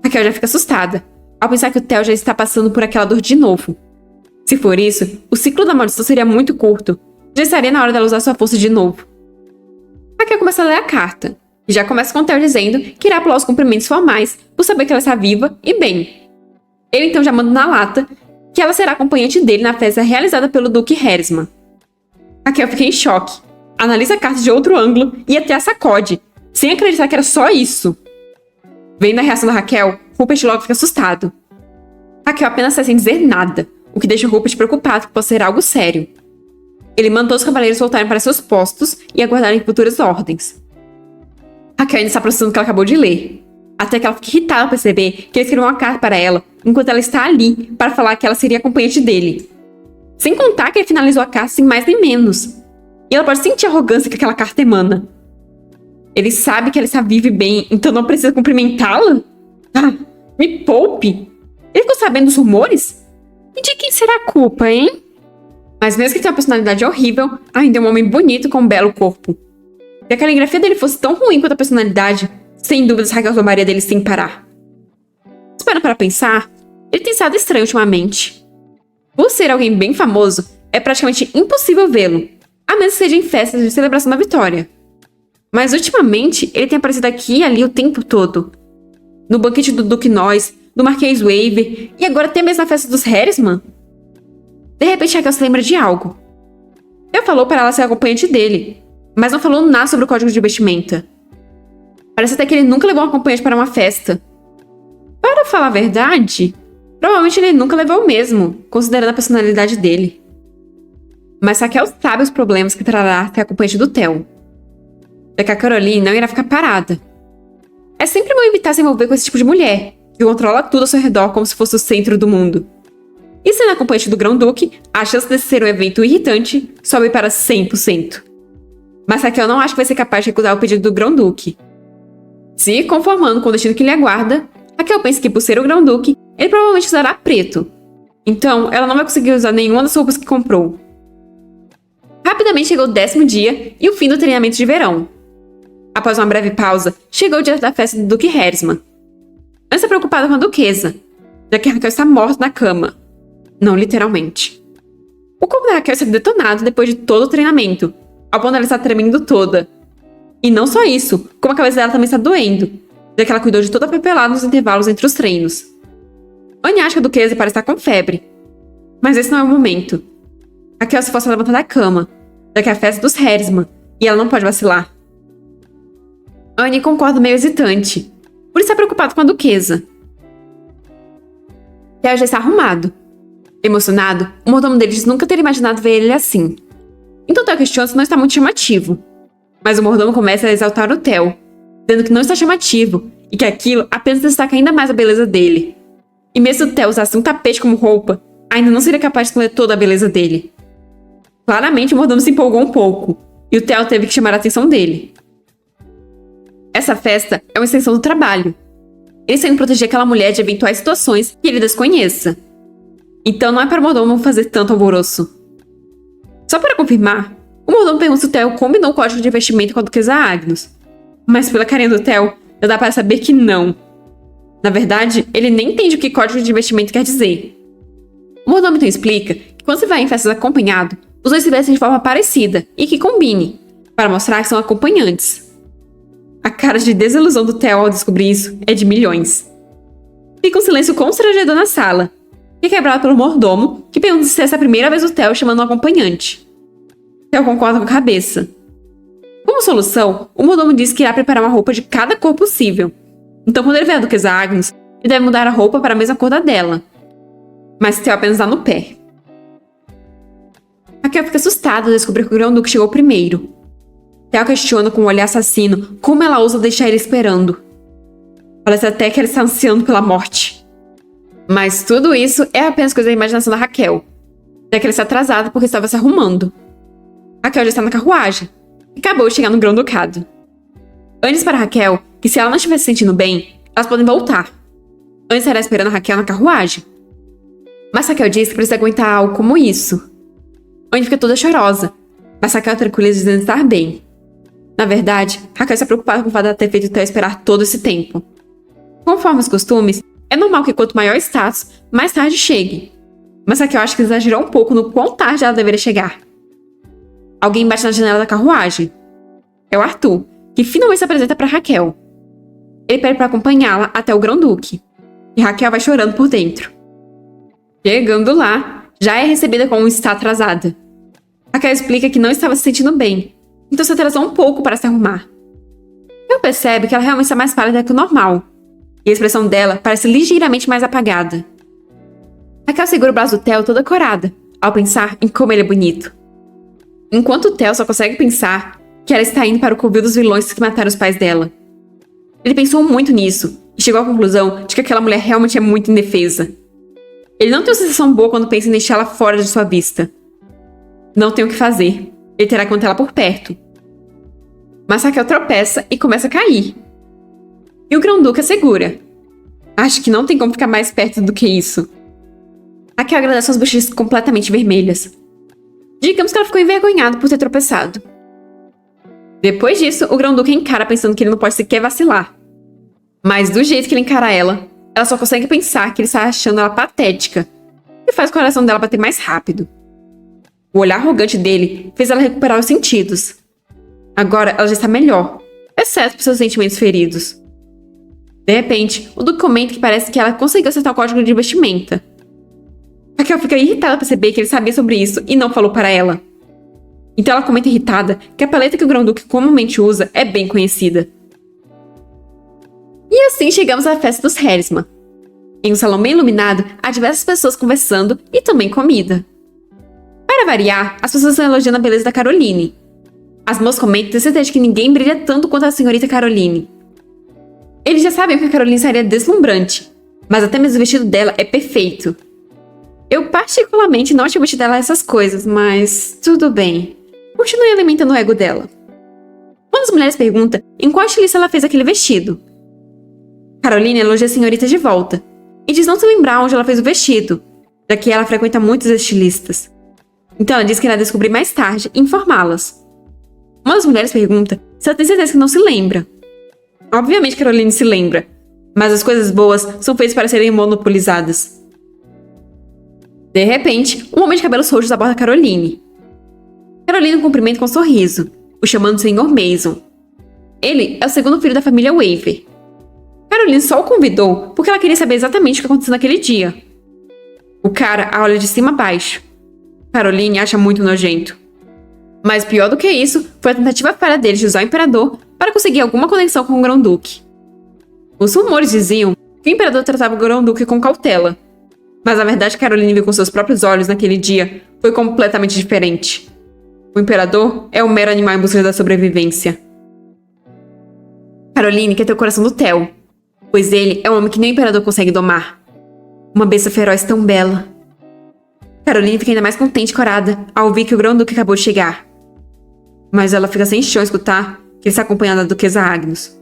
S1: Raquel já fica assustada, ao pensar que o Theo já está passando por aquela dor de novo. Se for isso, o ciclo da maldição seria muito curto, já estaria na hora dela usar sua força de novo. Raquel começa a ler a carta, e já começa com o Theo dizendo que irá pular os cumprimentos formais por saber que ela está viva e bem. Ele então já manda na lata que ela será acompanhante dele na festa realizada pelo Duque Harrisman. Raquel fica em choque, analisa a carta de outro ângulo e até a sacode, sem acreditar que era só isso. Vendo a reação da Raquel, Rupert logo fica assustado. Raquel apenas sai sem dizer nada, o que deixa Rupert preocupado que possa ser algo sério. Ele mandou os cavaleiros voltarem para seus postos e aguardarem futuras ordens. Raquel ainda está processando o que ela acabou de ler, até que ela fica irritada ao perceber que ele escreveu uma carta para ela enquanto ela está ali para falar que ela seria acompanhante dele. Sem contar que ele finalizou a carta sem mais nem menos. E ela pode sentir a arrogância que aquela carta emana. Ele sabe que ela está viva e bem, então não precisa cumprimentá-la? Ah, me poupe! Ele ficou sabendo dos rumores? E de quem será a culpa, hein? Mas mesmo que ele tenha uma personalidade horrível, ainda é um homem bonito com um belo corpo. Se a caligrafia dele fosse tão ruim quanto a personalidade, sem dúvidas Raquel tomaria dele sem parar. Esperando para pensar, ele tem estado estranho ultimamente. Por ser alguém bem famoso, é praticamente impossível vê-lo, a menos que seja em festas de celebração da vitória. Mas ultimamente, ele tem aparecido aqui e ali o tempo todo. No banquete do Duque Noyes, do Marquês Wave e agora até mesmo na festa dos Harrisman. De repente, Raquel se lembra de algo. Ele falou para ela ser acompanhante dele, mas não falou nada sobre o código de vestimenta. Parece até que ele nunca levou um acompanhante para uma festa. Para falar a verdade, provavelmente ele nunca levou o mesmo, considerando a personalidade dele. Mas Raquel sabe os problemas que trará ser acompanhante do Theo. Já que a Caroline não irá ficar parada. É sempre bom evitar se envolver com esse tipo de mulher, que controla tudo ao seu redor como se fosse o centro do mundo. E sendo acompanhante do Grão-Duque, a chance desse ser um evento irritante sobe para 100%. Mas Raquel não acha que vai ser capaz de recusar o pedido do Grão-Duque. Se conformando com o destino que lhe aguarda, Raquel pensa que por ser o Grão-Duque, ele provavelmente usará preto. Então, ela não vai conseguir usar nenhuma das roupas que comprou. Rapidamente chegou o 10º dia e o fim do treinamento de verão. Após uma breve pausa, chegou o dia da festa do Duque Harrisman. Ela está preocupada com a duquesa, já que Raquel está morta na cama. Não literalmente. O corpo da Raquel está detonado depois de todo o treinamento, ao ponto dela estar tremendo toda. E não só isso, como a cabeça dela também está doendo, já que ela cuidou de toda a papelada nos intervalos entre os treinos. Annie acha que a duquesa parece estar com febre. Mas esse não é o momento. Raquel se força a levantar da cama, já que é a festa dos Hersman, e ela não pode vacilar. Annie concorda meio hesitante, por estar preocupada com a duquesa. Theo já está arrumado. Emocionado, o mordomo deles nunca teria imaginado ver ele assim. Então Theo questiona se não está muito chamativo. Mas o mordomo começa a exaltar o Theo, dizendo que não está chamativo e que aquilo apenas destaca ainda mais a beleza dele. E mesmo se o Theo usasse um tapete como roupa, ainda não seria capaz de esconder toda a beleza dele. Claramente o mordomo se empolgou um pouco, e o Theo teve que chamar a atenção dele. Essa festa é uma extensão do trabalho. Eles têm que proteger aquela mulher de eventuais situações que ele desconheça. Então não é para o mordomo fazer tanto alvoroço. Só para confirmar, o mordomo pergunta se o Theo combinou o código de investimento com a duquesa Agnes. Mas pela carinha do Theo, já dá para saber que não. Na verdade, ele nem entende o que código de investimento quer dizer. O mordomo então explica que quando se vai em festas acompanhado, os dois se vestem de forma parecida e que combine, para mostrar que são acompanhantes. A cara de desilusão do Theo ao descobrir isso é de milhões. Fica um silêncio constrangedor na sala, que é quebrado pelo mordomo, que pergunta se essa é a primeira vez o Theo chamando um acompanhante. Theo concorda com a cabeça. Como solução, o mordomo diz que irá preparar uma roupa de cada cor possível. Então, quando ele vê a duquesa Agnes, ele deve mudar a roupa para a mesma cor da dela. Mas Theo apenas dá no pé. Raquel fica assustada ao descobrir que o Grão-Duque chegou primeiro. Theo questiona com um olhar assassino como ela ousa deixar ele esperando. Parece até que ela está ansiando pela morte. Mas tudo isso é apenas coisa da imaginação da Raquel, já que ela está atrasada porque estava se arrumando. Raquel já está na carruagem e acabou de chegar no Grão-Ducado. Antes para Raquel que se ela não estiver se sentindo bem, elas podem voltar. Anne estará esperando a Raquel na carruagem. Mas Raquel diz que precisa aguentar algo como isso. Anne fica toda chorosa, mas Raquel tranquiliza dizendo estar bem. Na verdade, Raquel está preocupada com o fato de ter feito o Theo esperar todo esse tempo. Conforme os costumes, é normal que quanto maior o status, mais tarde chegue. Mas Raquel acha que exagerou um pouco no quão tarde ela deveria chegar. Alguém bate na janela da carruagem. É o Arthur, que finalmente se apresenta para Raquel. Ele pede para acompanhá-la até o Grão-Duque. E Raquel vai chorando por dentro. Chegando lá, já é recebida como está atrasada. Raquel explica que não estava se sentindo bem, então se atrasou um pouco para se arrumar. Raquel percebe que ela realmente está mais pálida que o normal, e a expressão dela parece ligeiramente mais apagada. Raquel segura o braço do Theo toda corada, ao pensar em como ele é bonito. Enquanto o Theo só consegue pensar que ela está indo para o covil dos vilões que mataram os pais dela. Ele pensou muito nisso, e chegou à conclusão de que aquela mulher realmente é muito indefesa. Ele não tem uma sensação boa quando pensa em deixá-la fora de sua vista. Não tem o que fazer. Ele terá que mantê-la por perto. Mas Raquel tropeça e começa a cair. E o Grão-Duque a segura. Acho que não tem como ficar mais perto do que isso. Raquel agradece as bochechas completamente vermelhas. Digamos que ela ficou envergonhada por ter tropeçado. Depois disso, o Grão-Duque encara pensando que ele não pode sequer vacilar. Mas do jeito que ele encara ela só consegue pensar que ele está achando ela patética, e faz o coração dela bater mais rápido. O olhar arrogante dele fez ela recuperar os sentidos. Agora ela já está melhor, exceto por seus sentimentos feridos. De repente, o Duque comenta que parece que ela conseguiu acertar o código de vestimenta. Raquel fica irritada ao perceber que ele sabia sobre isso e não falou para ela. Então ela comenta irritada que a paleta que o Grão-Duque comumente usa é bem conhecida. E assim chegamos à festa dos Hersman. Em um salão bem iluminado, há diversas pessoas conversando e também comida. Para variar, as pessoas estão elogiando a beleza da Caroline. As moças comentam ter certeza de que ninguém brilha tanto quanto a senhorita Caroline. Eles já sabiam que a Caroline seria deslumbrante, mas até mesmo o vestido dela é perfeito. Eu particularmente não achei o vestido dela essas coisas, mas tudo bem. Continue alimentando o ego dela. Quando as mulheres perguntam em qual estilista ela fez aquele vestido, Caroline elogia a senhorita de volta e diz não se lembrar onde ela fez o vestido, já que ela frequenta muitos estilistas. Então ela diz que irá descobrir mais tarde e informá-las. Uma das mulheres pergunta se ela tem certeza que não se lembra. Obviamente Caroline se lembra. Mas as coisas boas são feitas para serem monopolizadas. De repente, um homem de cabelos roxos aborda Caroline. Caroline o cumprimenta com um sorriso, o chamando de Sr. Mason. Ele é o segundo filho da família Waver. Caroline só o convidou porque ela queria saber exatamente o que aconteceu naquele dia. O cara a olha de cima a baixo. Caroline acha muito nojento. Mas pior do que isso foi a tentativa falha dele de usar o imperador para conseguir alguma conexão com o Grão-Duque. Os rumores diziam que o imperador tratava o Grão-Duque com cautela. Mas a verdade que Caroline viu com seus próprios olhos naquele dia foi completamente diferente. O imperador é um mero animal em busca da sobrevivência. Caroline quer ter o coração do Theo, pois ele é um homem que nem o imperador consegue domar. Uma besta feroz tão bela. Caroline fica ainda mais contente e corada ao ouvir que o Grão-Duque acabou de chegar. Mas ela fica sem chão escutar que ele está acompanhando a Duquesa Agnes.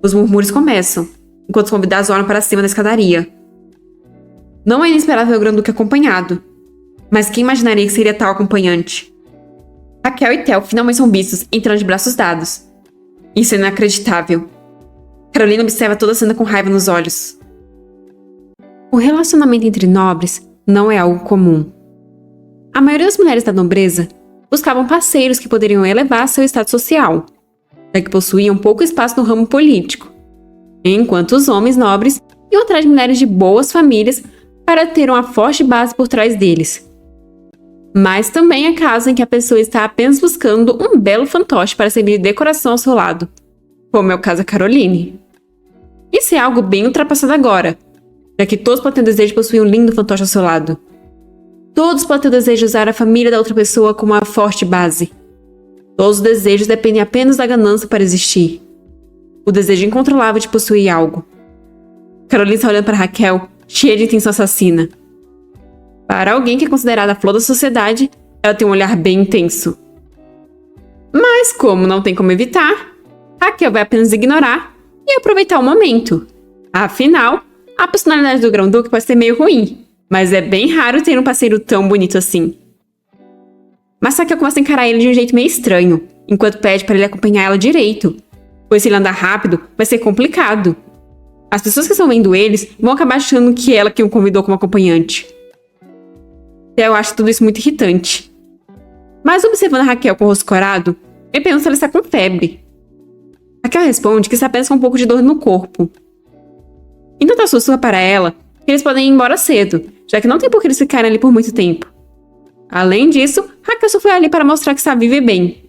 S1: Os murmúrios começam, enquanto os convidados olham para cima da escadaria. Não é inesperado ver o Grão-Duque acompanhado, mas quem imaginaria que seria tal acompanhante? Raquel e Theo finalmente são vistos entrando de braços dados. Isso é inacreditável. Carolina observa toda a cena com raiva nos olhos. O relacionamento entre nobres não é algo comum. A maioria das mulheres da nobreza buscavam parceiros que poderiam elevar seu status social, já que possuíam pouco espaço no ramo político, enquanto os homens nobres iam atrás de mulheres de boas famílias para ter uma forte base por trás deles. Mas também há casos em que a pessoa está apenas buscando um belo fantoche para servir de decoração ao seu lado, como é o caso da Caroline. Isso é algo bem ultrapassado agora, já que todos podem ter o desejo de possuir um lindo fantoche ao seu lado. Todos podem ter o desejo de usar a família da outra pessoa como uma forte base. Todos os desejos dependem apenas da ganância para existir. O desejo incontrolável de possuir algo. Caroline está olhando para Raquel, cheia de intenção assassina. Para alguém que é considerada a flor da sociedade, ela tem um olhar bem intenso. Mas como não tem como evitar, Raquel vai apenas ignorar e aproveitar o momento. Afinal, a personalidade do Grão-Duque pode ser meio ruim, mas é bem raro ter um parceiro tão bonito assim. Mas Raquel começa a encarar ele de um jeito meio estranho, enquanto pede para ele acompanhar ela direito, pois se ele andar rápido, vai ser complicado. As pessoas que estão vendo eles vão acabar achando que ela que o convidou como acompanhante. Theo acha tudo isso muito irritante. Mas observando a Raquel com o rosto corado, ele pergunta se ela está com febre. Raquel responde que está apenas com um pouco de dor no corpo. Então tá sussurra para ela que eles podem ir embora cedo, já que não tem por que eles ficarem ali por muito tempo. Além disso, Raquel só foi ali para mostrar que está viva e bem.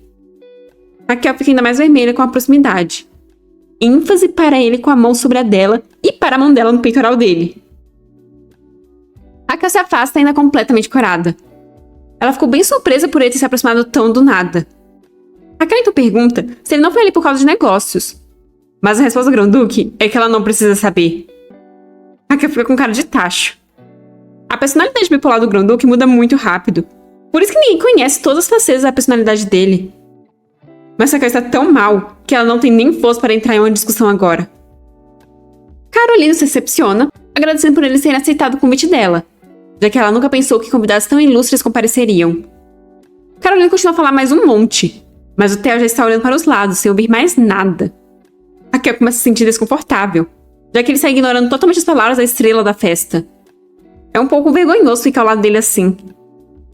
S1: Raquel fica ainda mais vermelha com a proximidade. ênfase para ele com a mão sobre a dela e para a mão dela no peitoral dele. Raquel se afasta ainda completamente corada. Ela ficou bem surpresa por ele ter se aproximado tão do nada. Raquel então pergunta se ele não foi ali por causa de negócios. Mas a resposta do Grão-Duque é que ela não precisa saber. Raquel fica com cara de tacho. A personalidade bipolar do Grão-Duque muda muito rápido. Por isso que ninguém conhece todas as facetas da personalidade dele. Mas Raquel está tão mal que ela não tem nem força para entrar em uma discussão agora. Carolina se decepciona, agradecendo por ele ter aceitado o convite dela, já que ela nunca pensou que convidados tão ilustres compareceriam. Carolina continua a falar mais um monte, mas o Theo já está olhando para os lados, sem ouvir mais nada. Raquel começa a se sentir desconfortável, já que ele está ignorando totalmente as palavras da estrela da festa. É um pouco vergonhoso ficar ao lado dele assim.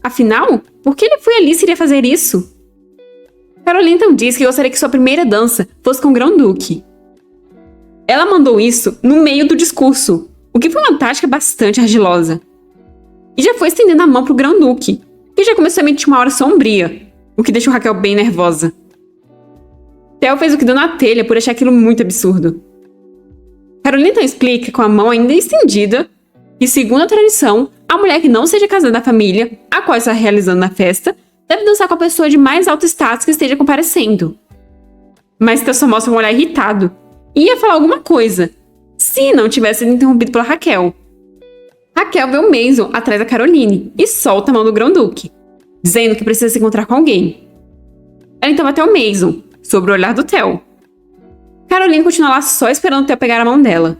S1: Afinal, por que ele foi ali se iria fazer isso? Carolina então diz que gostaria que sua primeira dança fosse com o Grão-Duque. Ela mandou isso no meio do discurso, o que foi uma tática bastante ardilosa. E já foi estendendo a mão pro Grão-Duque, que já começou a emitir uma aura sombria, o que deixou Raquel bem nervosa. Theo fez o que deu na telha por achar aquilo muito absurdo. Carolina então explica com a mão ainda estendida que, segundo a tradição, a mulher que não seja casada da família, a qual está realizando a festa, deve dançar com a pessoa de mais alto status que esteja comparecendo. Mas Theo só mostra um olhar irritado e ia falar alguma coisa, se não tivesse sido interrompido pela Raquel. Raquel vê o Mason atrás da Caroline e solta a mão do Grão-Duque, dizendo que precisa se encontrar com alguém. Ela então vai até o Mason, sobre o olhar do Theo. Caroline continua lá só esperando o Theo pegar a mão dela.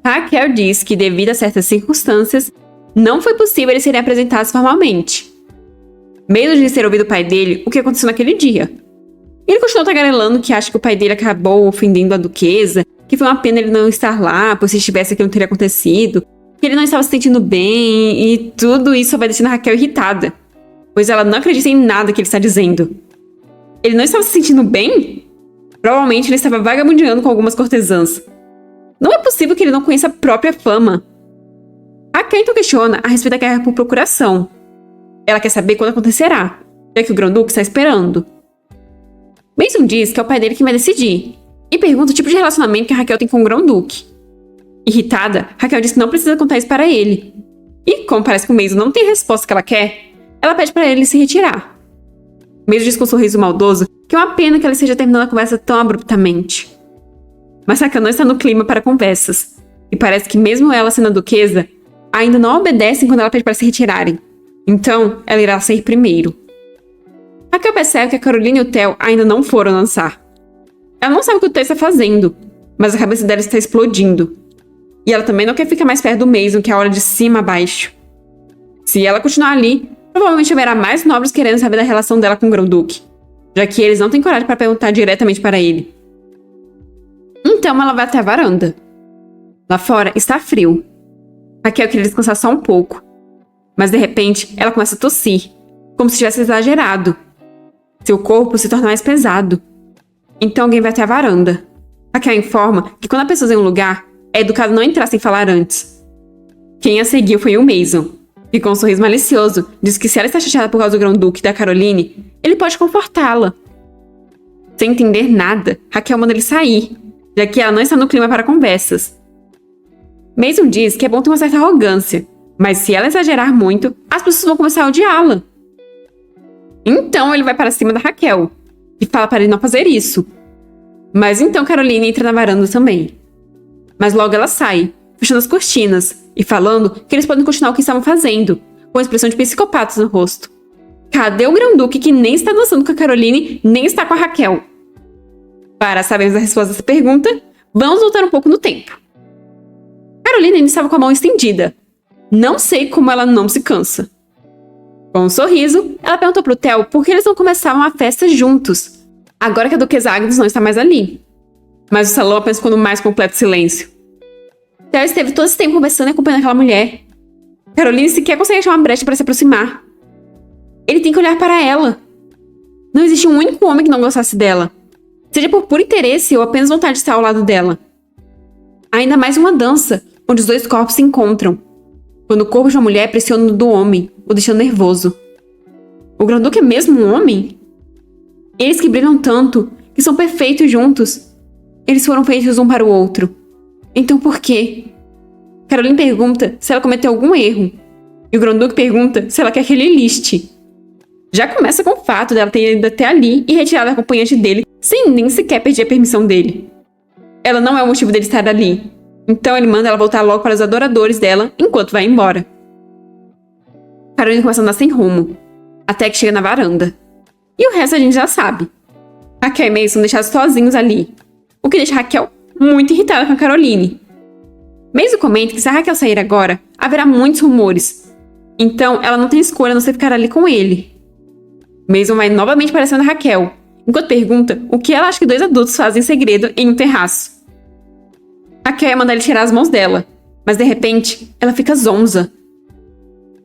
S1: Raquel diz que, devido a certas circunstâncias, não foi possível eles serem apresentados formalmente. Medo de ter ouvido o pai dele o que aconteceu naquele dia. Ele continuou tagarelando que acha que o pai dele acabou ofendendo a duquesa, que foi uma pena ele não estar lá, pois se estivesse aquilo não teria acontecido, que ele não estava se sentindo bem, e tudo isso vai deixando a Raquel irritada, pois ela não acredita em nada que ele está dizendo. Ele não estava se sentindo bem? Provavelmente ele estava vagabundeando com algumas cortesãs. Não é possível que ele não conheça a própria fama. Raquel então questiona a respeito da guerra por procuração. Ela quer saber quando acontecerá, já que o Grão-Duque está esperando. Mason diz que é o pai dele quem vai decidir, e pergunta o tipo de relacionamento que a Raquel tem com o Grão-Duque. Irritada, Raquel diz que não precisa contar isso para ele. E, como parece que o Mason não tem a resposta que ela quer, ela pede para ele se retirar. Mason diz com um sorriso maldoso que é uma pena que ela esteja terminando a conversa tão abruptamente. Mas Raquel não está no clima para conversas, e parece que mesmo ela sendo a duquesa, ainda não obedecem quando ela pede para se retirarem. Então, ela irá sair primeiro. Raquel percebe que a Caroline e o Theo ainda não foram dançar. Ela não sabe o que o Theo está fazendo, mas a cabeça dela está explodindo. E ela também não quer ficar mais perto do Mason, que olha de cima a baixo. Se ela continuar ali, provavelmente haverá mais nobres querendo saber da relação dela com o Grão-Duque, já que eles não têm coragem para perguntar diretamente para ele. Então ela vai até a varanda. Lá fora está frio. Raquel queria descansar só um pouco, mas de repente ela começa a tossir, como se tivesse exagerado. Seu corpo se torna mais pesado. Então alguém vai até a varanda. Raquel informa que quando a pessoa em um lugar, é educado não entrar sem falar antes. Quem a seguiu foi o Mason, e com um sorriso malicioso diz que se ela está chateada por causa do Grão-Duque e da Caroline, ele pode confortá-la. Sem entender nada, Raquel manda ele sair, já que ela não está no clima para conversas. Mason diz que é bom ter uma certa arrogância, mas se ela exagerar muito, as pessoas vão começar a odiá-la. Então ele vai para cima da Raquel, e fala para ele não fazer isso. Mas então Caroline entra na varanda também. Mas logo ela sai, fechando as cortinas, e falando que eles podem continuar o que estavam fazendo, com a expressão de psicopatas no rosto. Cadê o Grão-Duque que nem está dançando com a Caroline, nem está com a Raquel? Para sabermos a resposta dessa pergunta, vamos voltar um pouco no tempo. Caroline ainda estava com a mão estendida. Não sei como ela não se cansa. Com um sorriso, ela perguntou pro Theo por que eles não começavam a festa juntos, agora que a Duquesa Agnes não está mais ali. Mas o salão apenas ficou no mais completo silêncio. Theo esteve todo esse tempo conversando e acompanhando aquela mulher. Caroline sequer consegue achar uma brecha para se aproximar. Ele tem que olhar para ela. Não existe um único homem que não gostasse dela, seja por puro interesse ou apenas vontade de estar ao lado dela. Ainda mais uma dança, onde os dois corpos se encontram, quando o corpo de uma mulher pressiona o do homem, o deixando nervoso. O Grão-Duque é mesmo um homem? Eles que brilham tanto, que são perfeitos juntos, eles foram feitos um para o outro. Então por quê? Caroline pergunta se ela cometeu algum erro, e o Grão-Duque pergunta se ela quer que ele liste. Já começa com o fato dela ter ido até ali e retirado a acompanhante dele, sem nem sequer pedir a permissão dele. Ela não é o motivo dele estar ali, então ele manda ela voltar logo para os adoradores dela enquanto vai embora. Caroline começa a andar sem rumo, até que chega na varanda. E o resto a gente já sabe. Raquel e Mason são deixados sozinhos ali, o que deixa Raquel muito irritada com a Caroline. Mason comenta que se a Raquel sair agora, haverá muitos rumores. Então ela não tem escolha a não ser ficar ali com ele. Mason vai novamente parecendo a Raquel, enquanto pergunta o que ela acha que dois adultos fazem em segredo em um terraço. Raquel manda ele tirar as mãos dela, mas de repente ela fica zonza.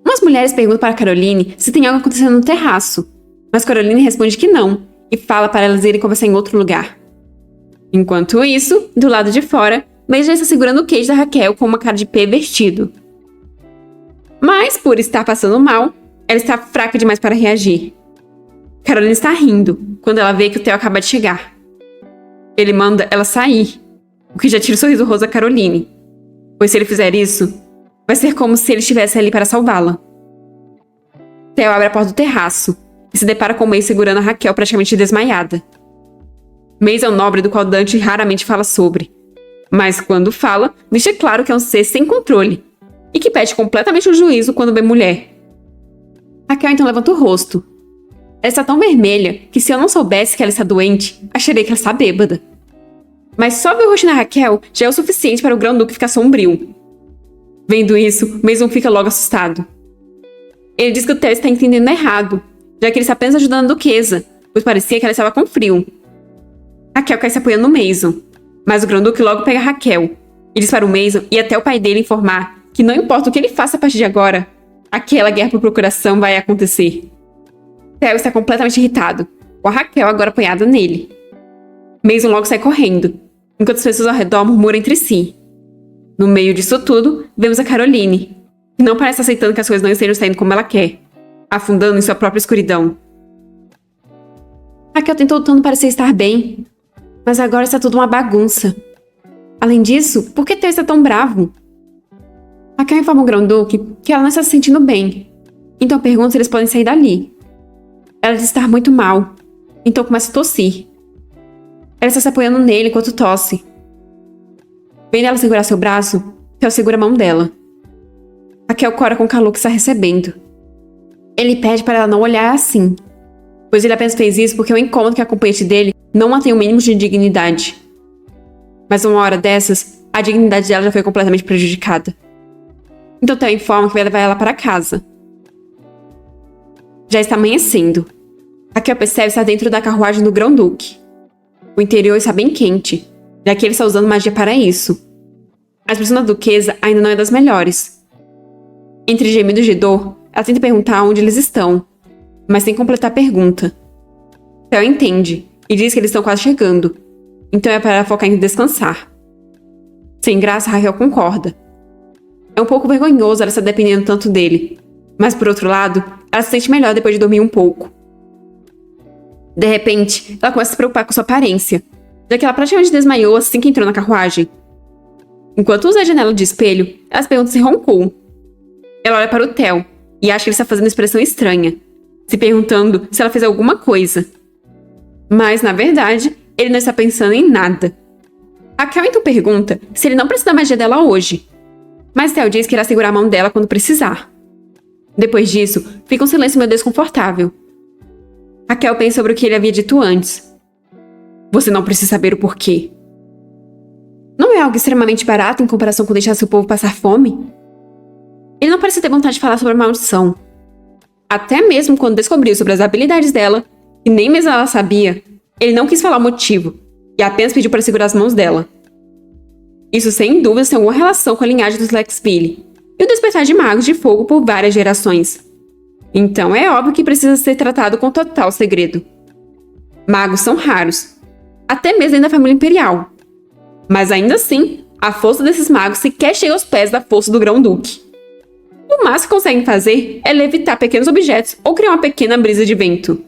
S1: Umas mulheres perguntam para Caroline se tem algo acontecendo no terraço, mas Caroline responde que não e fala para elas irem conversar em outro lugar. Enquanto isso, do lado de fora, Mason está segurando o queijo da Raquel com uma cara de pervertido. Mas, por estar passando mal, ela está fraca demais para reagir. Caroline está rindo quando ela vê que o Theo acaba de chegar. Ele manda ela sair, o que já tira o sorriso rosa da Caroline, pois se ele fizer isso, vai ser como se ele estivesse ali para salvá-la. Theo abre a porta do terraço e se depara com Mason segurando a Raquel praticamente desmaiada. Mason é um nobre do qual Dante raramente fala sobre, mas quando fala, deixa claro que é um ser sem controle e que perde completamente o juízo quando vê mulher. Raquel então levanta o rosto. Ela está tão vermelha que se eu não soubesse que ela está doente, acharia que ela está bêbada. Mas só ver o rosto da Raquel já é o suficiente para o Grão-Duque ficar sombrio. Vendo isso, Mason fica logo assustado. Ele diz que o Theo está entendendo errado, já que ele está apenas ajudando a duquesa, pois parecia que ela estava com frio. Raquel cai se apoiando no Mason, Mas o Grão-Duque logo pega Raquel e diz para o Mason e até o pai dele informar que não importa o que ele faça a partir de agora, aquela guerra por procuração vai acontecer. Theo está completamente irritado, com a Raquel agora apoiada nele. Mason logo sai correndo, enquanto as pessoas ao redor murmuram entre si. No meio disso tudo, vemos a Caroline, que não parece aceitando que as coisas não estejam saindo como ela quer, afundando em sua própria escuridão. Raquel tentou tanto parecer estar bem, mas agora está tudo uma bagunça. Além disso, por que Theo está tão bravo? Raquel informa o Grão-Duque que ela não está se sentindo bem, então pergunta se eles podem sair dali. Ela diz estar muito mal, então começa a tossir. Ela está se apoiando nele enquanto tosse. Vendo ela segurar seu braço, Theo segura a mão dela. Raquel cora com o calor que está recebendo. Ele pede para ela não olhar assim, pois ele apenas fez isso porque é um incômodo que a acompanhante dele não mantém o mínimo de dignidade. Mas uma hora dessas, a dignidade dela já foi completamente prejudicada. Então Theo informa que vai levar ela para casa. Já está amanhecendo. Raquel percebe estar dentro da carruagem do Grão-Duque. O interior está bem quente, já que ele está usando magia para isso. A expressão da duquesa ainda não é das melhores. Entre gemidos de dor, ela tenta perguntar onde eles estão, mas sem completar a pergunta. Theo entende e diz que eles estão quase chegando, então é para ela focar em descansar. Sem graça, Raquel concorda. É um pouco vergonhoso ela estar dependendo tanto dele, mas por outro lado, ela se sente melhor depois de dormir um pouco. De repente, ela começa a se preocupar com sua aparência, já que ela praticamente desmaiou assim que entrou na carruagem. Enquanto usa a janela de espelho, ela se pergunta se roncou. Ela olha para o Theo e acha que ele está fazendo uma expressão estranha, se perguntando se ela fez alguma coisa. Mas, na verdade, ele não está pensando em nada. Raquel então pergunta se ele não precisa da magia dela hoje, mas Theo diz que irá segurar a mão dela quando precisar. Depois disso, fica um silêncio meio desconfortável. Raquel pensa sobre o que ele havia dito antes. Você não precisa saber o porquê. Não é algo extremamente barato em comparação com deixar seu povo passar fome? Ele não parece ter vontade de falar sobre a maldição. Até mesmo quando descobriu sobre as habilidades dela, e nem mesmo ela sabia, ele não quis falar o motivo, e apenas pediu para segurar as mãos dela. Isso sem dúvidas tem alguma relação com a linhagem dos Lexville e o despertar de magos de fogo por várias gerações. Então é óbvio que precisa ser tratado com total segredo. Magos são raros, até mesmo dentro da família imperial. Mas ainda assim, a força desses magos sequer chega aos pés da força do Grão-Duque. O máximo que conseguem fazer é levitar pequenos objetos ou criar uma pequena brisa de vento.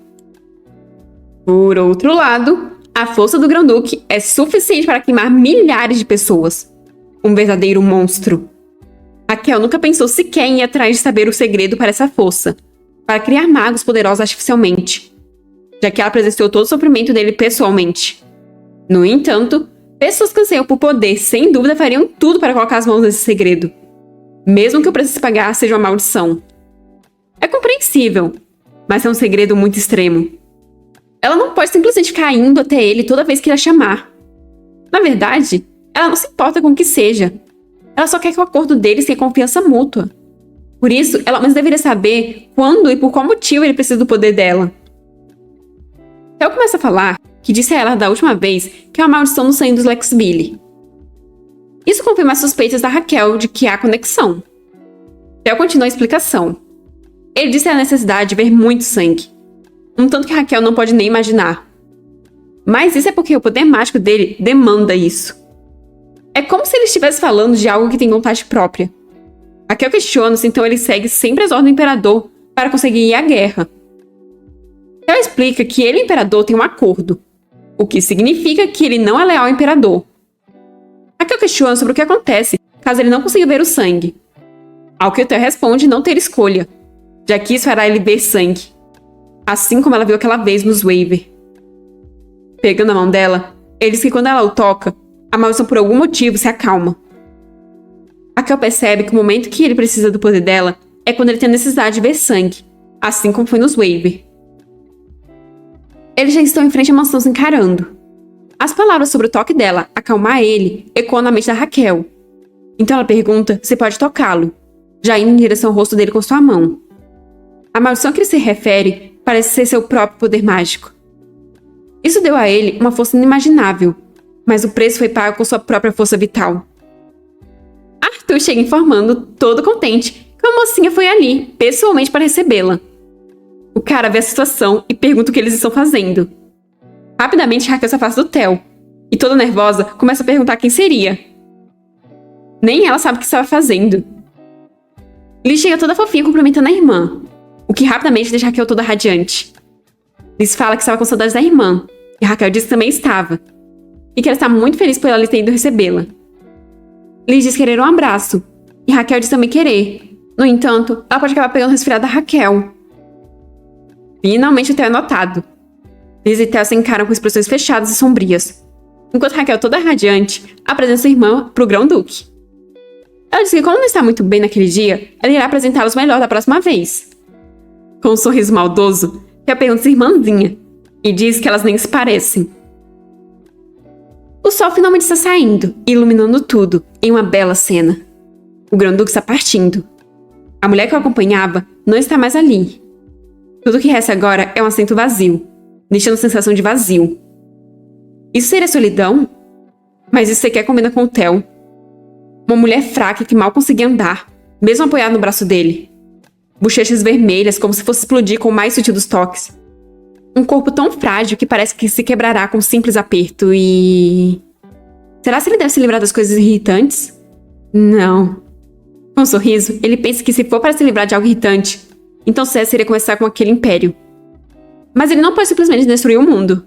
S1: Por outro lado, a força do Grão-Duque é suficiente para queimar milhares de pessoas. Um verdadeiro monstro. Raquel nunca pensou sequer em ir atrás de saber o segredo para essa força, para criar magos poderosos artificialmente, já que ela presenciou todo o sofrimento dele pessoalmente. No entanto, pessoas que anseiam por poder sem dúvida fariam tudo para colocar as mãos nesse segredo, mesmo que o preço a se pagar seja uma maldição. É compreensível, mas é um segredo muito extremo. Ela não pode simplesmente ficar indo até ele toda vez que irá chamar. Na verdade, ela não se importa com o que seja. Ela só quer que o acordo deles tenha confiança mútua. Por isso, ela ao menos deveria saber quando e por qual motivo ele precisa do poder dela. Theo começa a falar que disse a ela da última vez que é uma maldição no sangue dos Lexville. Isso confirma as suspeitas da Raquel de que há conexão. Theo continua a explicação. Ele disse a necessidade de ver muito sangue, um tanto que Raquel não pode nem imaginar. Mas isso é porque o poder mágico dele demanda isso. É como se ele estivesse falando de algo que tem vontade própria. Raquel questiona se então ele segue sempre as ordens do imperador para conseguir ir à guerra. Ela explica que ele e o imperador têm um acordo, o que significa que ele não é leal ao imperador. Raquel questiona sobre o que acontece caso ele não consiga ver o sangue. Ao que o Theo responde não ter escolha, já que isso fará ele ver sangue, assim como ela viu aquela vez nos Waver. Pegando a mão dela, ele diz que quando ela o toca, a maldição por algum motivo se acalma. Raquel percebe que o momento que ele precisa do poder dela é quando ele tem a necessidade de ver sangue, assim como foi nos Waver. Eles já estão em frente à mansão se encarando. As palavras sobre o toque dela acalmar ele ecoam na mente da Raquel. Então ela pergunta se pode tocá-lo, já indo em direção ao rosto dele com sua mão. A maldição a que ele se refere parece ser seu próprio poder mágico. Isso deu a ele uma força inimaginável, mas o preço foi pago com sua própria força vital. Arthur chega informando, todo contente, que a mocinha foi ali, pessoalmente para recebê-la. O cara vê a situação e pergunta o que eles estão fazendo. Rapidamente, Raquel se afasta do Theo, e toda nervosa, começa a perguntar quem seria. Nem ela sabe o que estava fazendo. Liz chega toda fofinha cumprimentando a irmã, o que rapidamente deixa Raquel toda radiante. Liz fala que estava com saudades da irmã, e Raquel diz que também estava, e que ela está muito feliz por ela ter ido recebê-la. Liz diz querer um abraço, e Raquel diz também querer. No entanto, ela pode acabar pegando o resfriado da Raquel. Finalmente o Theo é notado. Liz e Theo se encaram com expressões fechadas e sombrias, enquanto Raquel, toda radiante, apresenta sua irmã pro Grão-Duque. Ela diz que como não está muito bem naquele dia, ela irá apresentá-los melhor da próxima vez. Com um sorriso maldoso, Theo pergunta sua irmãzinha, e diz que elas nem se parecem. O sol finalmente está saindo, iluminando tudo, em uma bela cena. O Grão-Duque está partindo. A mulher que o acompanhava não está mais ali. Tudo o que resta agora é um assento vazio, deixando a sensação de vazio. Isso seria solidão? Mas isso sequer combina com o Theo. Uma mulher fraca que mal conseguia andar, mesmo apoiada no braço dele. Bochechas vermelhas como se fosse explodir com o mais sutil dos toques. Um corpo tão frágil que parece que se quebrará com um simples aperto e... Será que ele deve se livrar das coisas irritantes? Não. Com um sorriso, ele pensa que se for para se livrar de algo irritante, então César iria começar com aquele império. Mas ele não pode simplesmente destruir o mundo.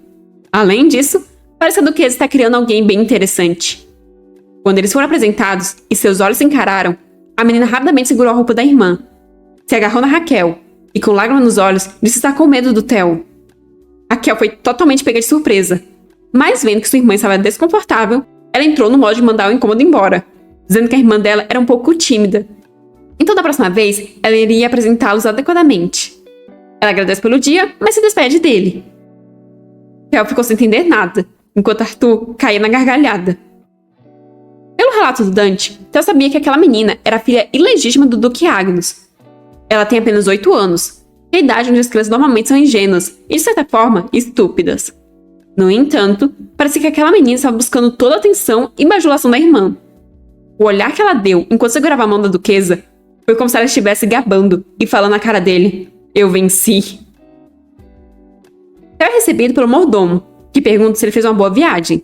S1: Além disso, parece que a Duquesa está criando alguém bem interessante. Quando eles foram apresentados e seus olhos se encararam, a menina rapidamente segurou a roupa da irmã, se agarrou na Raquel e, com lágrimas nos olhos, disse estar com medo do Theo. Raquel foi totalmente pega de surpresa, mas vendo que sua irmã estava desconfortável, ela entrou no modo de mandar o incômodo embora, dizendo que a irmã dela era um pouco tímida. Então, da próxima vez, ela iria apresentá-los adequadamente. Ela agradece pelo dia, mas se despede dele. Theo ficou sem entender nada, enquanto Arthur caía na gargalhada. Pelo relato do Dante, Theo sabia que aquela menina era a filha ilegítima do Duque Agnus. Ela tem apenas 8 anos, a idade onde as crianças normalmente são ingênuas e, de certa forma, estúpidas. No entanto, parecia que aquela menina estava buscando toda a atenção e bajulação da irmã. O olhar que ela deu enquanto segurava a mão da duquesa foi como se ela estivesse gabando e falando na cara dele: "Eu venci." Theo é recebido pelo mordomo, que pergunta se ele fez uma boa viagem.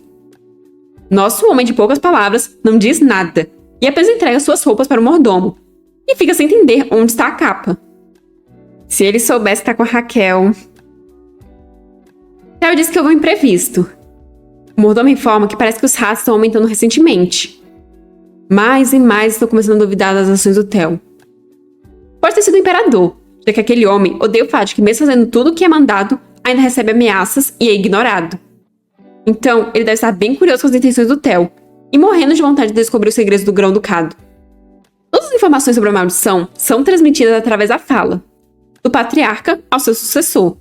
S1: Nosso homem de poucas palavras não diz nada e apenas entrega suas roupas para o mordomo e fica sem entender onde está a capa. Se ele soubesse estar com a Raquel... Theo diz que houve um imprevisto. O mordomo informa que parece que os ratos estão aumentando recentemente. Mais e mais estão começando a duvidar das ações do Theo. Pode ter sido o imperador, já que aquele homem odeia o fato de que, mesmo fazendo tudo o que é mandado, ainda recebe ameaças e é ignorado. Então, ele deve estar bem curioso com as intenções do Theo e morrendo de vontade de descobrir os segredos do Grão-Ducado. Todas as informações sobre a maldição são transmitidas através da fala, do patriarca ao seu sucessor,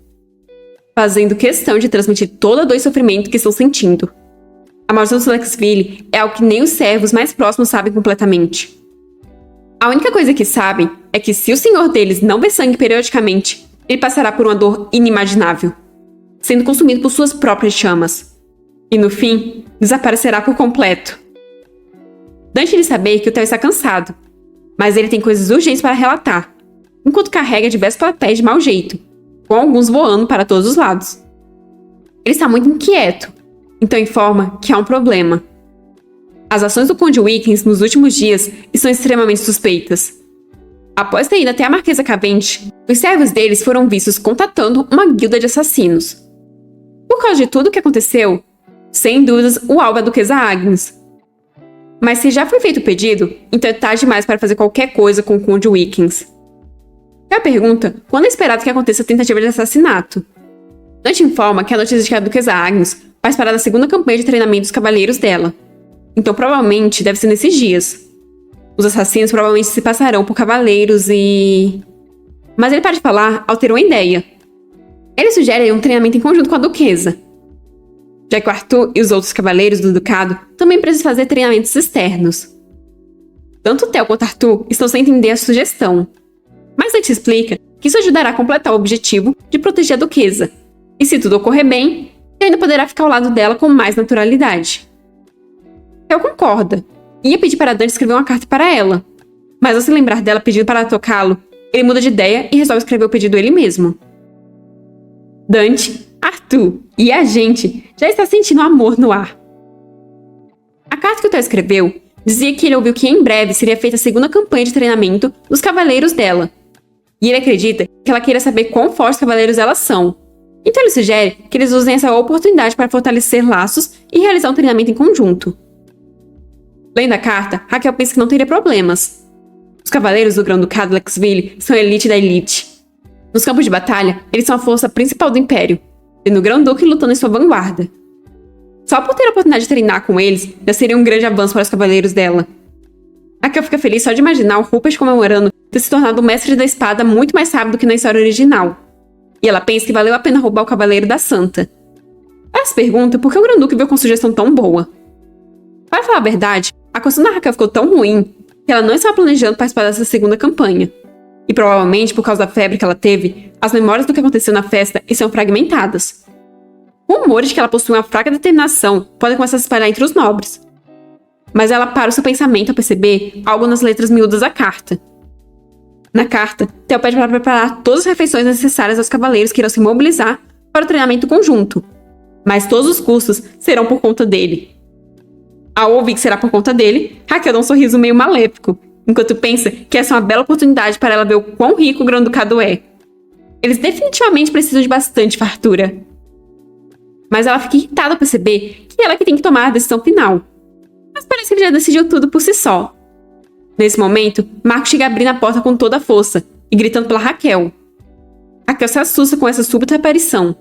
S1: fazendo questão de transmitir toda a dor e sofrimento que estão sentindo. A maldição do Silexville é algo que nem os servos mais próximos sabem completamente. A única coisa que sabem é que se o senhor deles não vê sangue periodicamente, ele passará por uma dor inimaginável, sendo consumido por suas próprias chamas. E no fim, desaparecerá por completo. Dante lhe saber que o Theo está cansado, mas ele tem coisas urgentes para relatar, enquanto carrega diversos papéis de mau jeito, com alguns voando para todos os lados. Ele está muito inquieto, então informa que há um problema. As ações do Conde Wickens nos últimos dias estão extremamente suspeitas. Após ter ido até a Marquesa Cavendish, os servos deles foram vistos contatando uma guilda de assassinos. Por causa de tudo o que aconteceu, sem dúvidas, o alvo é a Duquesa Agnes. Mas se já foi feito o pedido, então é tarde demais para fazer qualquer coisa com o Conde Wickens. Ela pergunta quando é esperado que aconteça a tentativa de assassinato. Dante informa que a notícia de que a Duquesa Agnes participará da segunda campanha de treinamento dos cavaleiros dela. Então provavelmente deve ser nesses dias. Os assassinos provavelmente se passarão por cavaleiros e... Mas ele para de falar ao ter uma ideia. Ele sugere um treinamento em conjunto com a Duquesa, já que o Arthur e os outros cavaleiros do Ducado também precisam fazer treinamentos externos. Tanto Theo quanto Arthur estão sem entender a sugestão, mas Dante explica que isso ajudará a completar o objetivo de proteger a Duquesa, e se tudo ocorrer bem, ele ainda poderá ficar ao lado dela com mais naturalidade. Raquel concorda. Ia pedir para Dante escrever uma carta para ela. Mas ao se lembrar dela pedindo para tocá-lo, ele muda de ideia e resolve escrever o pedido ele mesmo. Dante, Arthur e a gente já está sentindo amor no ar. A carta que o Theo escreveu dizia que ele ouviu que em breve seria feita a segunda campanha de treinamento dos cavaleiros dela. E ele acredita que ela queira saber quão fortes os cavaleiros elas são. Então ele sugere que eles usem essa oportunidade para fortalecer laços e realizar um treinamento em conjunto. Lendo a carta, Raquel pensa que não teria problemas. Os cavaleiros do Grão-Ducado Lexville são a elite da elite. Nos campos de batalha, eles são a força principal do Império, tendo o Grão-Duque lutando em sua vanguarda. Só por ter a oportunidade de treinar com eles, já seria um grande avanço para os cavaleiros dela. Raquel fica feliz só de imaginar o Rupert comemorando ter se tornado o mestre da espada muito mais rápido que na história original. E ela pensa que valeu a pena roubar o Cavaleiro da Santa. Ela se pergunta por que o Grão-Duque veio com sugestão tão boa. Para falar a verdade, a questão da Raquel ficou tão ruim que ela não estava planejando participar dessa segunda campanha. E provavelmente, por causa da febre que ela teve, as memórias do que aconteceu na festa estão fragmentadas. Rumores de que ela possui uma fraca determinação podem começar a se espalhar entre os nobres. Mas ela para o seu pensamento ao perceber algo nas letras miúdas da carta. Na carta, Theo pede para preparar todas as refeições necessárias aos cavaleiros que irão se mobilizar para o treinamento conjunto. Mas todos os custos serão por conta dele. Ao ouvir que será por conta dele, Raquel dá um sorriso meio maléfico, enquanto pensa que essa é uma bela oportunidade para ela ver o quão rico o Grão-Ducado é. Eles definitivamente precisam de bastante fartura. Mas ela fica irritada ao perceber que ela que tem que tomar a decisão final. Mas parece que ele já decidiu tudo por si só. Nesse momento, Marcos chega abrindo a porta com toda a força e gritando pela Raquel. Raquel se assusta com essa súbita aparição.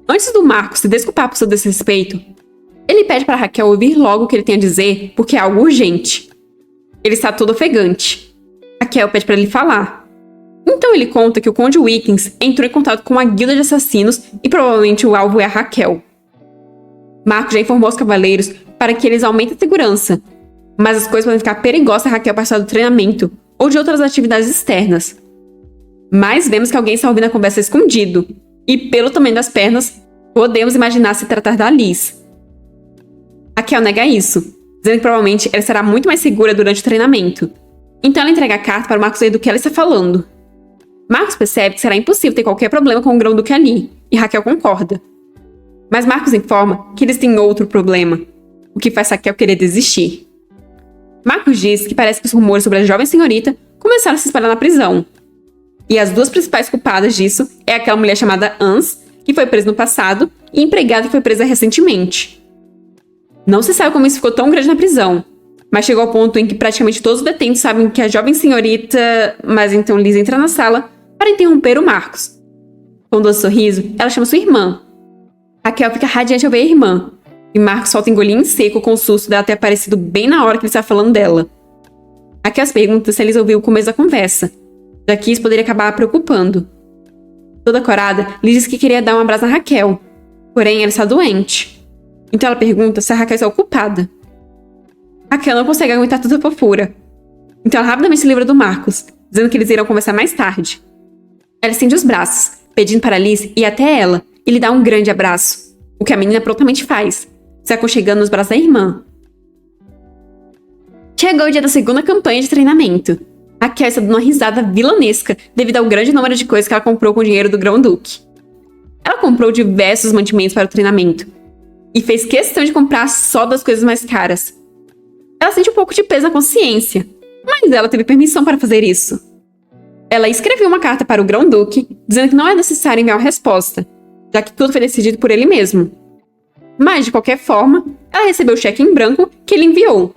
S1: Antes do Marcos se desculpar por seu desrespeito, ele pede para Raquel ouvir logo o que ele tem a dizer, porque é algo urgente. Ele está todo ofegante. Raquel pede para ele falar. Então ele conta que o Conde Wickens entrou em contato com uma guilda de assassinos e provavelmente o alvo é a Raquel. Marcos já informou os cavaleiros para que eles aumentem a segurança, mas as coisas podem ficar perigosas se a Raquel participar do treinamento ou de outras atividades externas. Mas vemos que alguém está ouvindo a conversa escondido, e pelo tamanho das pernas, podemos imaginar se tratar da Liz. Raquel nega isso, dizendo que provavelmente ela estará muito mais segura durante o treinamento. Então ela entrega a carta para Marcos ver do que ela está falando. Marcos percebe que será impossível ter qualquer problema com o Grão-Duque ali, e Raquel concorda. Mas Marcos informa que eles têm outro problema, o que faz Raquel querer desistir. Marcos diz que parece que os rumores sobre a jovem senhorita começaram a se espalhar na prisão. E as duas principais culpadas disso é aquela mulher chamada Ans, que foi presa no passado, e a empregada que foi presa recentemente. Não se sabe como isso ficou tão grande na prisão, mas chegou ao ponto em que praticamente todos os detentos sabem que a jovem senhorita... Mas então Liz entra na sala para interromper o Marcos. Com um doce sorriso, ela chama sua irmã. Raquel fica radiante ao ver a irmã, e Marcos solta engolir em seco com o susto dela ter aparecido bem na hora que ele estava falando dela. Raquel pergunta se Liz ouviu o começo da conversa, já que isso poderia acabar a preocupando. Toda corada, Liz diz que queria dar um abraço na Raquel, porém ela está doente. Então ela pergunta se a Raquel está ocupada. Raquel não consegue aguentar toda a fofura. Então ela rapidamente se livra do Marcos, dizendo que eles irão conversar mais tarde. Ela estende os braços, pedindo para Liz ir até ela e lhe dar um grande abraço, o que a menina prontamente faz, se aconchegando nos braços da irmã. Chegou o dia da segunda campanha de treinamento. Raquel está dando uma risada vilanesca devido ao grande número de coisas que ela comprou com o dinheiro do Grão-Duque. Ela comprou diversos mantimentos para o treinamento e fez questão de comprar só das coisas mais caras. Ela sente um pouco de peso na consciência, mas ela teve permissão para fazer isso. Ela escreveu uma carta para o Grão-Duque dizendo que não é necessário enviar uma resposta, já que tudo foi decidido por ele mesmo. Mas, de qualquer forma, ela recebeu o cheque em branco que ele enviou.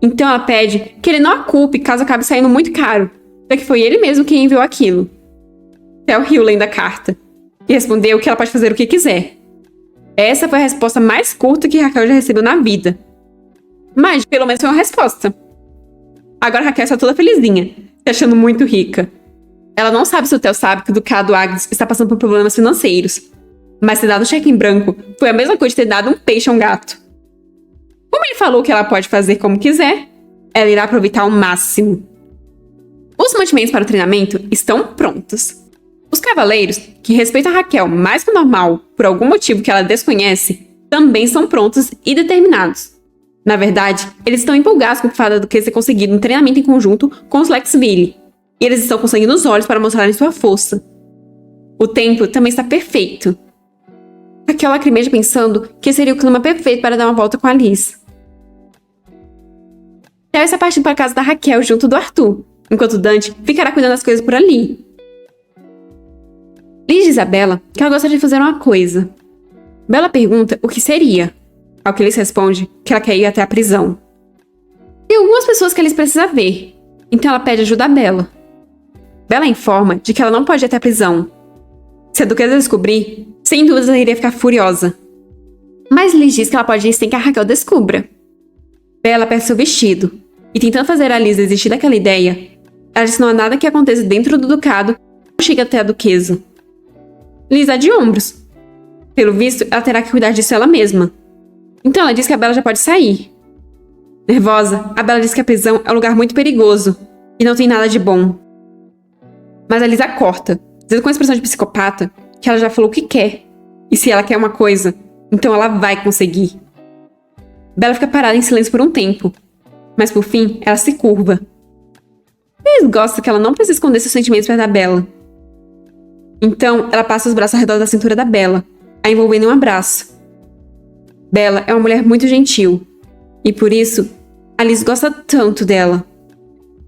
S1: Então ela pede que ele não a culpe caso acabe saindo muito caro, já que foi ele mesmo quem enviou aquilo. Theo riu lendo a carta e respondeu que ela pode fazer o que quiser. Essa foi a resposta mais curta que Raquel já recebeu na vida. Mas, pelo menos foi uma resposta. Agora Raquel está toda felizinha, se achando muito rica. Ela não sabe se o Theo sabe que o Ducado Agnes está passando por problemas financeiros. Mas ter dado um cheque em branco foi a mesma coisa de ter dado um peixe a um gato. Como ele falou que ela pode fazer como quiser, ela irá aproveitar ao máximo. Os mantimentos para o treinamento estão prontos. Os cavaleiros, que respeitam a Raquel mais que o normal por algum motivo que ela desconhece, também são prontos e determinados. Na verdade, eles estão empolgados com o fato do que ter conseguido um treinamento em conjunto com os Lexville. E eles estão com sangue nos olhos para mostrarem sua força. O tempo também está perfeito. Raquel lacrimeja pensando que seria o clima perfeito para dar uma volta com a Liz. Theo está partindo para a casa da Raquel junto do Arthur, enquanto Dante ficará cuidando das coisas por ali. Liz diz a Bella que ela gostaria de fazer uma coisa. Bella pergunta o que seria, ao que Liz responde que ela quer ir até a prisão. Tem algumas pessoas que Liz precisa ver, então ela pede ajuda a Bella. Bella informa de que ela não pode ir até a prisão. Se a Duquesa descobrir, sem dúvidas ela iria ficar furiosa. Mas Liz diz que ela pode ir sem que a Raquel descubra. Bella aperta seu vestido, e tentando fazer a Liz desistir daquela ideia, ela diz que não há nada que aconteça dentro do ducado que chega até a Duquesa. Liz dá de ombros. Pelo visto, ela terá que cuidar disso ela mesma. Então ela diz que a Bella já pode sair. Nervosa, a Bella diz que a prisão é um lugar muito perigoso e não tem nada de bom. Mas a Liz a corta, dizendo com a expressão de psicopata que ela já falou o que quer, e se ela quer uma coisa, então ela vai conseguir. Bella fica parada em silêncio por um tempo, mas por fim ela se curva. Liz gosta que ela não precisa esconder seus sentimentos perto da Bella. Então ela passa os braços ao redor da cintura da Bella, a envolvendo em um abraço. Bella é uma mulher muito gentil, e por isso a Liz gosta tanto dela.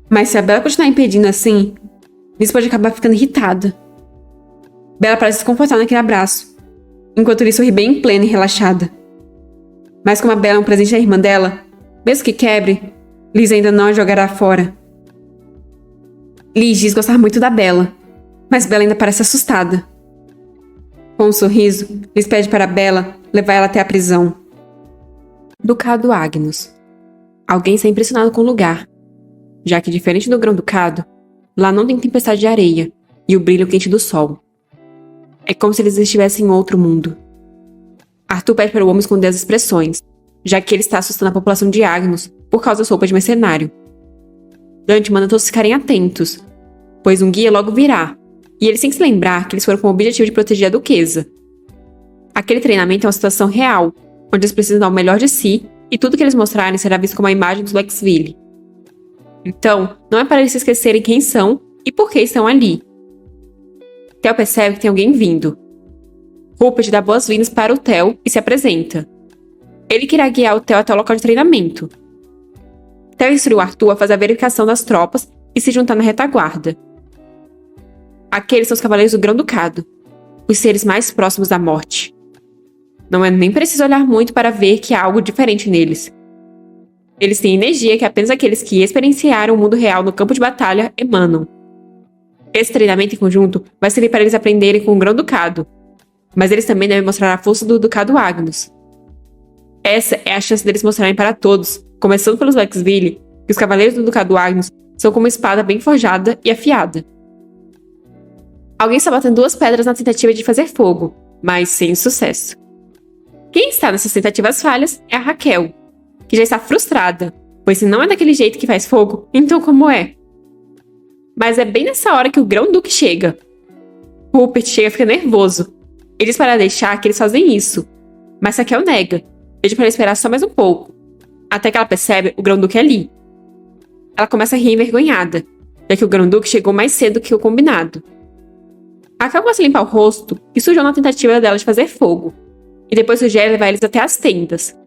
S1: Mas se a Bella continuar impedindo assim, Liz pode acabar ficando irritada. Bella parece se confortar naquele abraço, enquanto Liz sorri bem plena e relaxada. Mas como a Bella é um presente da irmã dela, mesmo que quebre, Liz ainda não a jogará fora. Liz diz gostar muito da Bella, mas Bella ainda parece assustada. Com um sorriso, Liz pede para Bella levar ela até a prisão. Ducado Agnus. Alguém está impressionado com o lugar, já que, diferente do Grão-Ducado, lá não tem tempestade de areia e o brilho quente do sol. É como se eles estivessem em outro mundo. Arthur pede para o homem esconder as expressões, já que ele está assustando a população de Agnus por causa das roupas de mercenário. Dante manda todos ficarem atentos, pois um guia logo virá, e eles têm que se lembrar que eles foram com o objetivo de proteger a Duquesa. Aquele treinamento é uma situação real, onde eles precisam dar o melhor de si, e tudo que eles mostrarem será visto como a imagem dos Lexville. Então, não é para eles se esquecerem quem são e por que estão ali. Theo percebe que tem alguém vindo. Rupert dá boas-vindas para o Theo e se apresenta. Ele querá guiar o Theo até o local de treinamento. Theo instruiu Arthur a fazer a verificação das tropas e se juntar na retaguarda. Aqueles são os Cavaleiros do Grão-Ducado, os seres mais próximos da morte. Não é nem preciso olhar muito para ver que há algo diferente neles. Eles têm energia que apenas aqueles que experienciaram o mundo real no campo de batalha emanam. Esse treinamento em conjunto vai servir para eles aprenderem com o Grão-Ducado, mas eles também devem mostrar a força do Ducado Agnus. Essa é a chance deles mostrarem para todos, começando pelos Lexville, que os Cavaleiros do Ducado Agnus são como uma espada bem forjada e afiada. Alguém está batendo 2 pedras na tentativa de fazer fogo, mas sem sucesso. Quem está nessas tentativas falhas é a Raquel, que já está frustrada, pois se não é daquele jeito que faz fogo, então como é? Mas é bem nessa hora que o Grão-Duque chega. Rupert chega e fica nervoso. Ele diz para deixar que eles fazem isso, mas Raquel nega, pede para ela esperar só mais um pouco, até que ela percebe o Grão-Duque ali. Ela começa a rir envergonhada, já que o Grão-Duque chegou mais cedo que o combinado. Raquel começa a limpar o rosto que sujou na tentativa dela de fazer fogo, e depois sugere levar eles até as tendas.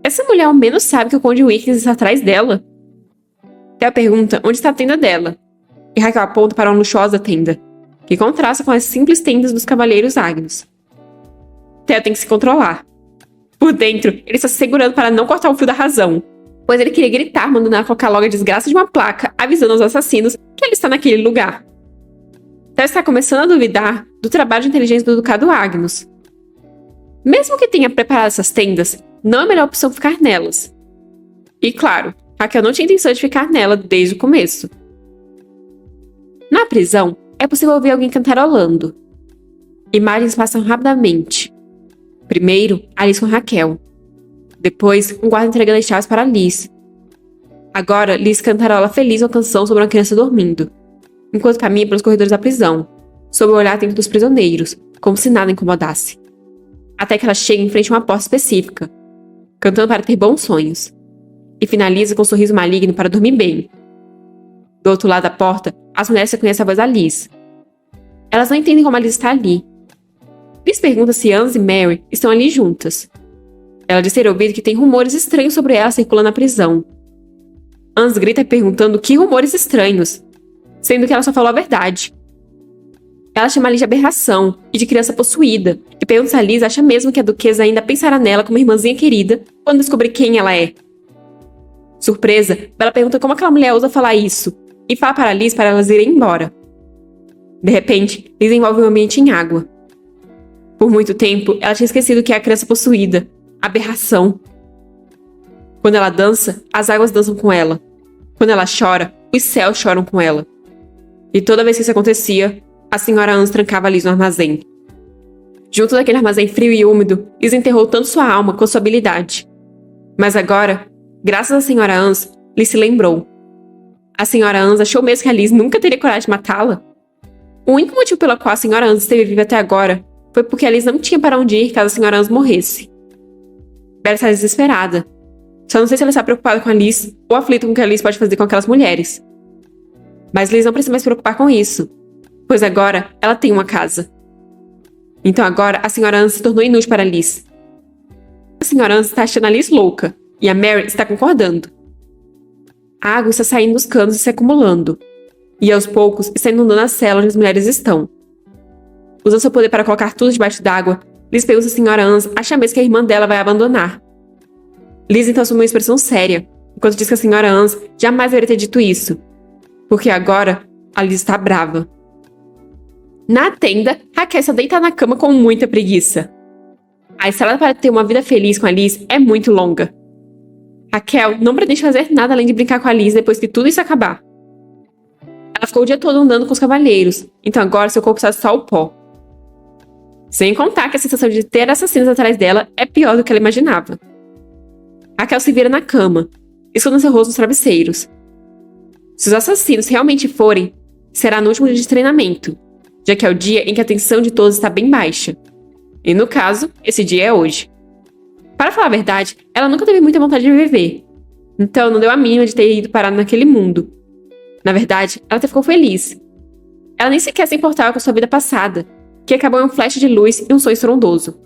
S1: Essa mulher ao menos sabe que o Conde Wickes está atrás dela. Theo pergunta onde está a tenda dela, e Raquel aponta para uma luxuosa tenda, que contrasta com as simples tendas dos Cavaleiros Agnus. Theo tem que se controlar. Por dentro, ele está se segurando para não cortar o fio da razão, pois ele queria gritar mandando ela colocar logo a desgraça de uma placa avisando aos assassinos que ele está naquele lugar. Theo está começando a duvidar do trabalho de inteligência do Ducado Agnus. Mesmo que tenha preparado essas tendas, não é a melhor opção ficar nelas. E claro, Raquel não tinha intenção de ficar nela desde o começo. Na prisão, é possível ouvir alguém cantarolando. Imagens passam rapidamente. Primeiro, Alice com Raquel. Depois, um guarda entregando as chaves para Liz. Agora, Liz cantarola feliz uma canção sobre uma criança dormindo, enquanto caminha pelos corredores da prisão, sob o olhar atento dos prisioneiros, como se nada incomodasse. Até que ela chega em frente a uma porta específica. cantando para ter bons sonhos. E finaliza com um sorriso maligno para dormir bem. Do outro lado da porta, as mulheres reconhecem a voz da Liz. Elas não entendem como a Liz está ali. Liz pergunta se Anne e Mary estão ali juntas. Ela diz ter ouvido que tem rumores estranhos sobre ela circulando na prisão. Anne grita perguntando que rumores estranhos, sendo que ela só falou a verdade. Ela chama a Liz de aberração e de criança possuída, e pergunta se a Liz acha mesmo que a duquesa ainda pensará nela como irmãzinha querida quando descobrir quem ela é. Surpresa, Bella pergunta como aquela mulher ousa falar isso, e fala para Liz para elas irem embora. De repente, Liz envolve o ambiente em água. Por muito tempo, ela tinha esquecido que é a criança possuída, aberração. Quando ela dança, as águas dançam com ela. Quando ela chora, os céus choram com ela. E toda vez que isso acontecia, a senhora Anne trancava Liz no armazém. Junto daquele armazém frio e úmido, Liz enterrou tanto sua alma quanto sua habilidade. Mas agora, graças à senhora Anne, Liz se lembrou. A senhora Anne achou mesmo que a Liz nunca teria coragem de matá-la? O único motivo pelo qual a senhora Anne esteve viva até agora foi porque a Liz não tinha para onde ir caso a senhora Anne morresse. Bella está desesperada. Só não sei se ela está preocupada com a Liz ou aflita com o que a Liz pode fazer com aquelas mulheres. Mas Liz não precisa mais se preocupar com isso, pois agora ela tem uma casa. Então agora a senhora Anne se tornou inútil para Liz. A senhora Anne está achando a Liz louca, e a Mary está concordando. A água está saindo dos canos e se acumulando, e aos poucos está inundando a cela onde as mulheres estão. Usando seu poder para colocar tudo debaixo d'água, Liz pergunta se a senhora Anne acha mesmo que a irmã dela vai abandonar. Liz então assume uma expressão séria, enquanto diz que a senhora Anne jamais deveria ter dito isso, porque agora a Liz está brava. Na tenda, Raquel está deitada na cama com muita preguiça. A estrada para ter uma vida feliz com a Liz é muito longa. Raquel não pretende fazer nada além de brincar com a Liz depois que tudo isso acabar. Ela ficou o dia todo andando com os cavalheiros, então agora seu corpo está só o pó. Sem contar que a sensação de ter assassinos atrás dela é pior do que ela imaginava. Raquel se vira na cama, escondendo seu rosto nos travesseiros. Se os assassinos realmente forem, será no último dia de treinamento, já que é o dia em que a tensão de todos está bem baixa. E no caso, esse dia é hoje. Para falar a verdade, ela nunca teve muita vontade de viver, então não deu a mínima de ter ido parar naquele mundo. Na verdade, ela até ficou feliz. Ela nem sequer se importava com sua vida passada, que acabou em um flash de luz e um sonho estrondoso.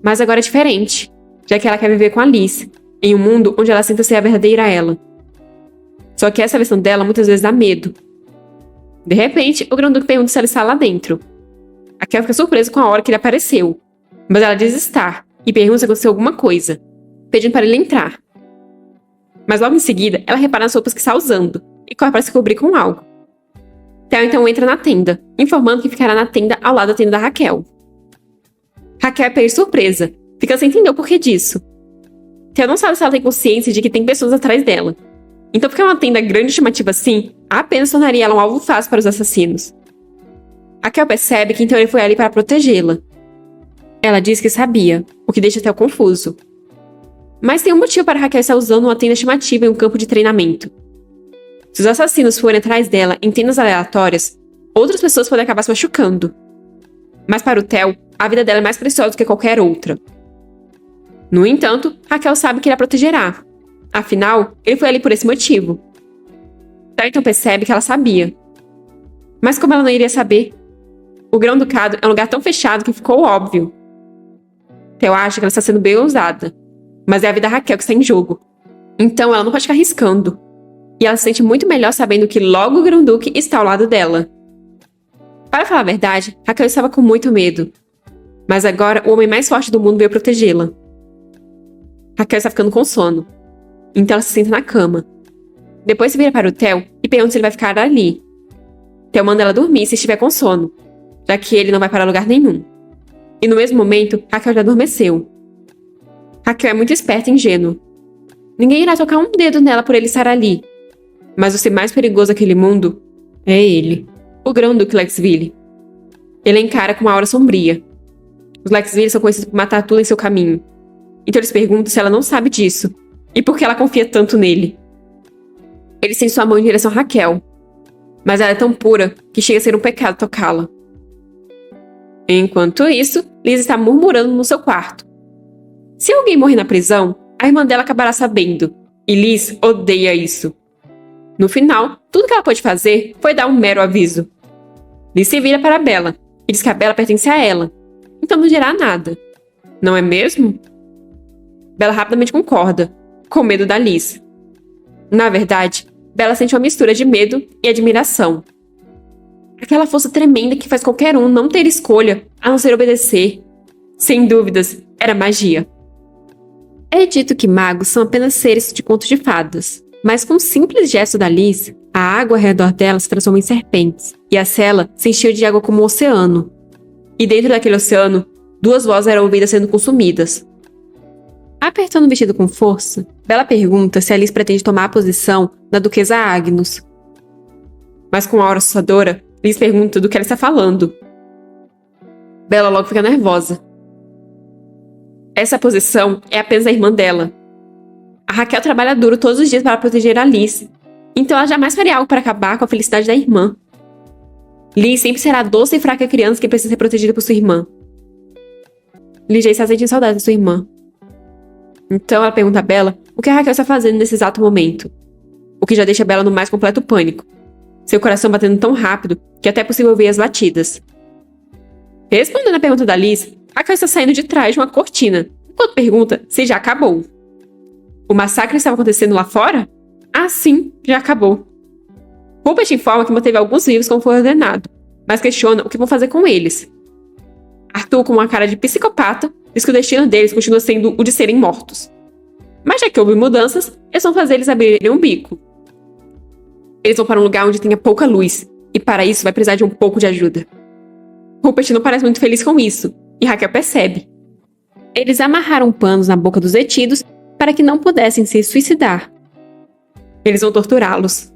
S1: Mas agora é diferente, já que ela quer viver com a Liz, em um mundo onde ela sinta ser a verdadeira ela. Só que essa versão dela muitas vezes dá medo. De repente, o Grão-Duque pergunta se ela está lá dentro. Raquel fica surpresa com a hora que ele apareceu, mas ela diz estar e pergunta se aconteceu alguma coisa, pedindo para ele entrar. Mas logo em seguida, ela repara nas roupas que está usando e corre para se cobrir com algo. Theo então entra na tenda, informando que ficará na tenda ao lado da tenda da Raquel. Raquel é pega de surpresa, fica sem entender o porquê disso. Theo não sabe se ela tem consciência de que tem pessoas atrás dela. Então ficar uma tenda grande e chamativa assim apenas tornaria ela um alvo fácil para os assassinos. Raquel percebe que então ele foi ali para protegê-la. Ela diz que sabia, o que deixa Theo confuso. Mas tem um motivo para Raquel estar usando uma tenda chamativa em um campo de treinamento. Se os assassinos forem atrás dela em tendas aleatórias, outras pessoas podem acabar se machucando. Mas para o Theo, a vida dela é mais preciosa do que qualquer outra. No entanto, Raquel sabe que ele a protegerá. Afinal, ele foi ali por esse motivo. Theo então percebe que ela sabia. Mas como ela não iria saber? O Grão-Ducado é um lugar tão fechado que ficou óbvio. Theo acha que ela está sendo bem ousada, mas é a vida da Raquel que está em jogo. Então ela não pode ficar arriscando. E ela se sente muito melhor sabendo que logo o Grão-Duque está ao lado dela. Para falar a verdade, Raquel estava com muito medo. Mas agora o homem mais forte do mundo veio protegê-la. Raquel está ficando com sono. Então ela se senta na cama. Depois se vira para o Theo e pergunta se ele vai ficar ali. Theo manda ela dormir se estiver com sono, já que ele não vai para lugar nenhum. E no mesmo momento, Raquel já adormeceu. Raquel é muito esperta e ingênua. Ninguém irá tocar um dedo nela por ele estar ali. Mas o ser mais perigoso daquele mundo é ele, o Grão-Duque Lexville. Ele a encara com uma aura sombria. Os Lexville são conhecidos por matar tudo em seu caminho. Então eles perguntam se ela não sabe disso, e por que ela confia tanto nele. Ele estende sua mão em direção a Raquel, mas ela é tão pura que chega a ser um pecado tocá-la. Enquanto isso, Liz está murmurando no seu quarto. Se alguém morrer na prisão, a irmã dela acabará sabendo, e Liz odeia isso. No final, tudo que ela pôde fazer foi dar um mero aviso. Liz se vira para Bella e diz que a Bella pertence a ela, então não dirá nada. Não é mesmo? Bella rapidamente concorda, com medo da Liz. Na verdade, Bella sente uma mistura de medo e admiração. Aquela força tremenda que faz qualquer um não ter escolha a não ser obedecer. Sem dúvidas, era magia. É dito que magos são apenas seres de contos de fadas, mas com um simples gesto da Liz, a água ao redor dela se transformou em serpentes, e a cela se encheu de água como um oceano. E dentro daquele oceano, 2 vozes eram ouvidas sendo consumidas. Apertando o vestido com força, Bella pergunta se a Liz pretende tomar a posição da Duquesa Agnus. Mas com uma aura assustadora, Liz pergunta do que ela está falando. Bella logo fica nervosa. Essa posição é apenas a irmã dela. A Raquel trabalha duro todos os dias para proteger a Liz, então ela jamais faria algo para acabar com a felicidade da irmã. Liz sempre será a doce e fraca criança que precisa ser protegida por sua irmã. Liz já está sentindo saudade da sua irmã. Então ela pergunta a Bella o que a Raquel está fazendo nesse exato momento, o que já deixa Bella no mais completo pânico, seu coração batendo tão rápido que até é possível ver as batidas. Respondendo a pergunta da Liz, Raquel está saindo de trás de uma cortina, enquanto pergunta se já acabou. O massacre estava acontecendo lá fora? Ah, sim, já acabou. Rupert informa que manteve alguns vivos como foi ordenado, mas questiona o que vão fazer com eles. Arthur, com uma cara de psicopata, diz que o destino deles continua sendo o de serem mortos. Mas já que houve mudanças, eles vão fazer eles abrirem um bico. Eles vão para um lugar onde tenha pouca luz, e para isso vai precisar de um pouco de ajuda. Rupert não parece muito feliz com isso, e Raquel percebe. Eles amarraram panos na boca dos detidos para que não pudessem se suicidar. Eles vão torturá-los.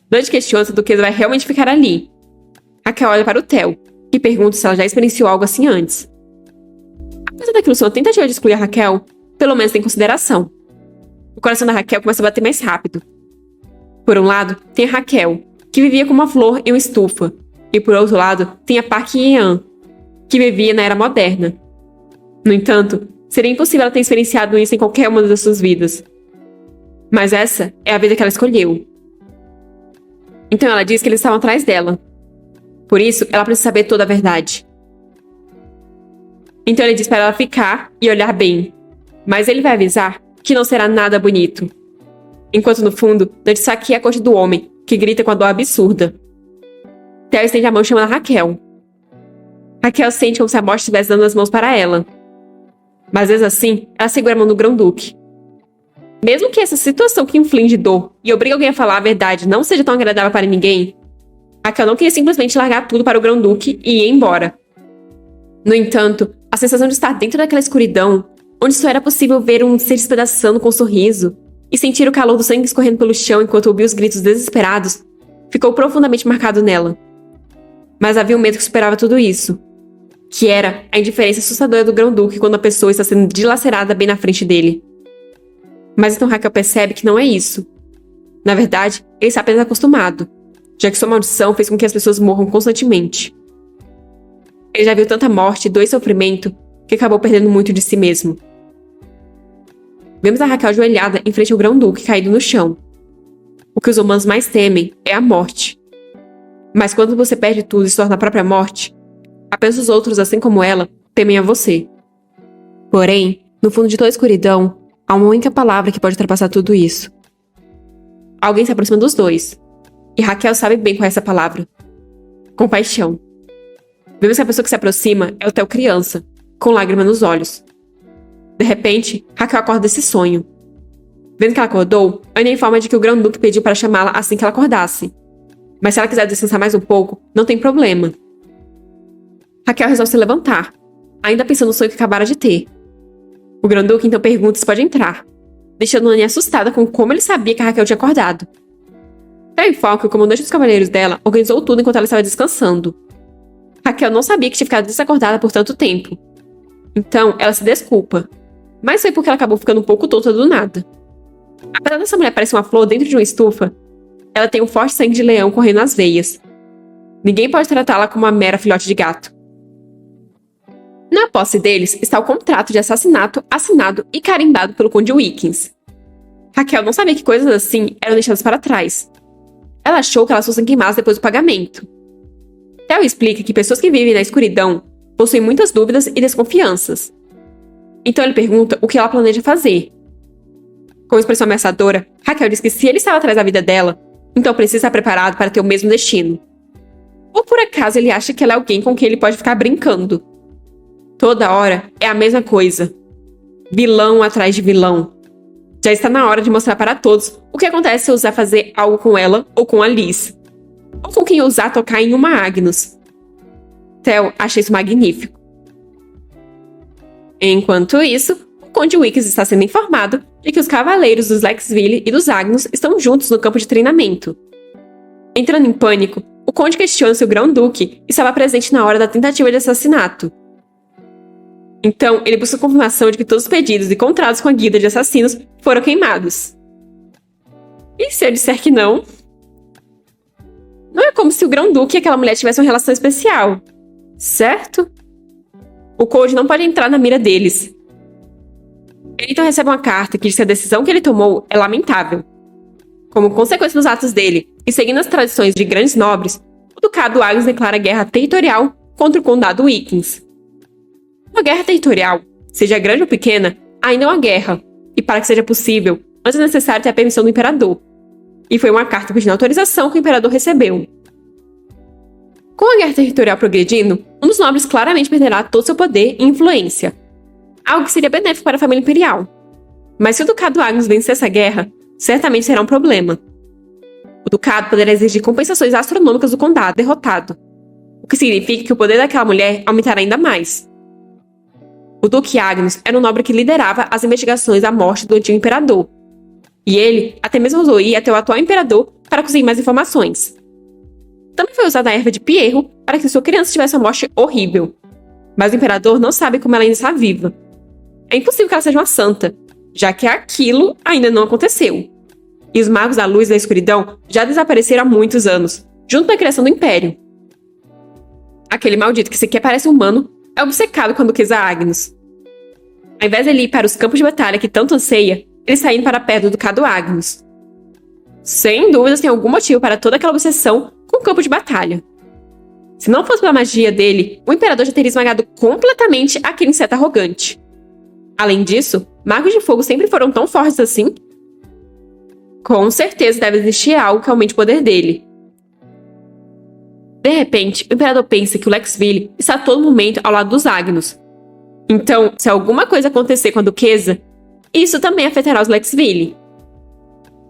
S1: Blanche questiona se a Duquesa vai realmente ficar ali. Raquel olha para o Theo, que pergunta se ela já experienciou algo assim antes. Apesar daquilo ser uma tentativa de excluir a Raquel, pelo menos tem consideração. O coração da Raquel começa a bater mais rápido. Por um lado, tem a Raquel, que vivia como uma flor em uma estufa, e por outro lado, tem a Park Hye-an, que vivia na Era Moderna. No entanto, seria impossível ela ter experienciado isso em qualquer uma das suas vidas. Mas essa é a vida que ela escolheu. Então ela diz que eles estavam atrás dela. Por isso, ela precisa saber toda a verdade. Então ele diz para ela ficar e olhar bem. Mas ele vai avisar que não será nada bonito. Enquanto no fundo, Dante saqueia a corte do homem, que grita com a dor absurda. Theo estende a mão chamando a Raquel. Raquel sente como se a morte estivesse dando as mãos para ela. Mas vezes assim, ela segura a mão do Grão-Duque. Mesmo que essa situação que inflige dor e obriga alguém a falar a verdade não seja tão agradável para ninguém, Raquel não queria simplesmente largar tudo para o Grão-Duque e ir embora. No entanto, a sensação de estar dentro daquela escuridão, onde só era possível ver um ser despedaçando com um sorriso, e sentir o calor do sangue escorrendo pelo chão enquanto ouvia os gritos desesperados, ficou profundamente marcado nela. Mas havia um medo que superava tudo isso, que era a indiferença assustadora do Grão-Duque quando a pessoa está sendo dilacerada bem na frente dele. Mas então Raquel percebe que não é isso. Na verdade, ele está apenas acostumado, já que sua maldição fez com que as pessoas morram constantemente. Ele já viu tanta morte e dor e sofrimento que acabou perdendo muito de si mesmo. Vemos a Raquel ajoelhada em frente ao Grão-Duque caído no chão. O que os humanos mais temem é a morte. Mas quando você perde tudo e se torna a própria morte, apenas os outros, assim como ela, temem a você. Porém, no fundo de toda a escuridão, há uma única palavra que pode ultrapassar tudo isso. Alguém se aproxima dos dois. E Raquel sabe bem qual é essa palavra. Compaixão. Vemos que a pessoa que se aproxima é o Theo criança, com lágrima nos olhos. De repente, Raquel acorda desse sonho. Vendo que ela acordou, Anya informa de que o Grão-Duque pediu para chamá-la assim que ela acordasse. Mas se ela quiser descansar mais um pouco, não tem problema. Raquel resolve se levantar, ainda pensando no sonho que acabara de ter. O Grão-Duque então pergunta se pode entrar, deixando Anya assustada com como ele sabia que a Raquel tinha acordado. Theo informa que o comandante dos cavaleiros dela organizou tudo enquanto ela estava descansando. Raquel não sabia que tinha ficado desacordada por tanto tempo. Então, ela se desculpa. Mas foi porque ela acabou ficando um pouco tonta do nada. Apesar dessa mulher parecer uma flor dentro de uma estufa, ela tem um forte sangue de leão correndo nas veias. Ninguém pode tratá-la como uma mera filhote de gato. Na posse deles está o contrato de assassinato assinado e carimbado pelo Conde Wiggins. Raquel não sabia que coisas assim eram deixadas para trás. Ela achou que elas fossem queimadas depois do pagamento. Theo explica que pessoas que vivem na escuridão possuem muitas dúvidas e desconfianças. Então ele pergunta o que ela planeja fazer. Com expressão ameaçadora, Raquel diz que se ele estava atrás da vida dela, então precisa estar preparado para ter o mesmo destino. Ou por acaso ele acha que ela é alguém com quem ele pode ficar brincando. Toda hora é a mesma coisa. Vilão atrás de vilão. Já está na hora de mostrar para todos o que acontece se ousar fazer algo com ela ou com a Liz. Ou com quem ousar tocar em uma Agnus. Theo acha isso magnífico. Enquanto isso, o Conde Wiggins está sendo informado de que os cavaleiros dos Lexville e dos Agnus estão juntos no campo de treinamento. Entrando em pânico, o Conde questiona se o Grão-Duque estava presente na hora da tentativa de assassinato. Então, ele busca confirmação de que todos os pedidos e contratos com a guilda de assassinos foram queimados. E se eu disser que não? Não é como se o Grão-Duque e aquela mulher tivessem uma relação especial, certo? O Conde não pode entrar na mira deles. Ele então recebe uma carta que diz que a decisão que ele tomou é lamentável. Como consequência dos atos dele, e seguindo as tradições de grandes nobres, o Ducado Agnus declara guerra territorial contra o Condado Wiggins. Uma guerra territorial, seja grande ou pequena, ainda é uma guerra, e para que seja possível, antes é necessário ter a permissão do Imperador. E foi uma carta pedindo autorização que o Imperador recebeu. Com a guerra territorial progredindo, um dos nobres claramente perderá todo seu poder e influência, algo que seria benéfico para a família imperial. Mas se o Ducado Agnus vencer essa guerra, certamente será um problema. O Ducado poderá exigir compensações astronômicas do Condado derrotado, o que significa que o poder daquela mulher aumentará ainda mais. O Duque Agnus era um nobre que liderava as investigações da morte do antigo imperador. E ele até mesmo ousou ir até o atual imperador para conseguir mais informações. Também foi usada a erva de Pierro para que sua criança tivesse uma morte horrível. Mas o imperador não sabe como ela ainda está viva. É impossível que ela seja uma santa, já que aquilo ainda não aconteceu. E os magos da luz e da escuridão já desapareceram há muitos anos, junto com a criação do Império. Aquele maldito que sequer parece humano é obcecado com a Duquesa Agnus. Ao invés de ele ir para os campos de batalha que tanto anseia, ele está indo para perto do Ducado Agnus. Sem dúvidas tem algum motivo para toda aquela obsessão com o campo de batalha. Se não fosse pela magia dele, o Imperador já teria esmagado completamente aquele inseto arrogante. Além disso, magos de fogo sempre foram tão fortes assim? Com certeza deve existir algo que aumente o poder dele. De repente, o Imperador pensa que o Lexville está a todo momento ao lado dos Agnus. Então, se alguma coisa acontecer com a Duquesa, isso também afetará os Lexville.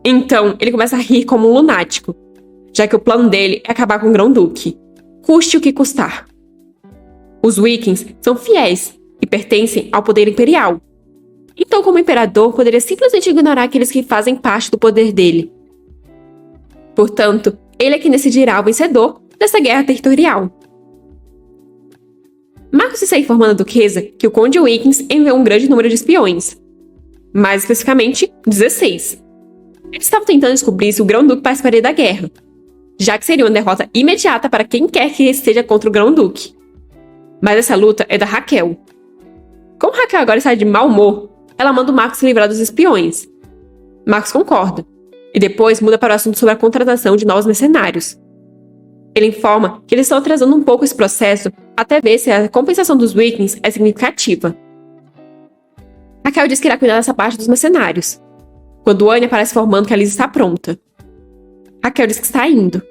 S1: Então, ele começa a rir como um lunático, já que o plano dele é acabar com o Grão-Duque, custe o que custar. Os Wiggins são fiéis e pertencem ao poder imperial. Então, como imperador, poderia simplesmente ignorar aqueles que fazem parte do poder dele. Portanto, ele é quem decidirá o vencedor dessa guerra territorial. Marcos está informando a Duquesa que o Conde Wiggins enviou um grande número de espiões. Mais especificamente, 16. Eles estavam tentando descobrir se o Grão-Duque participaria da guerra, já que seria uma derrota imediata para quem quer que esteja contra o Grão-Duque. Mas essa luta é da Raquel. Como Raquel agora está de mau humor, ela manda o Marcos se livrar dos espiões. Marcos concorda, e depois muda para o assunto sobre a contratação de novos mercenários. Ele informa que eles estão atrasando um pouco esse processo até ver se a compensação dos Wiggins é significativa. Raquel diz que irá cuidar dessa parte dos mercenários, quando Anya aparece informando que a Liz está pronta. Raquel diz que está indo.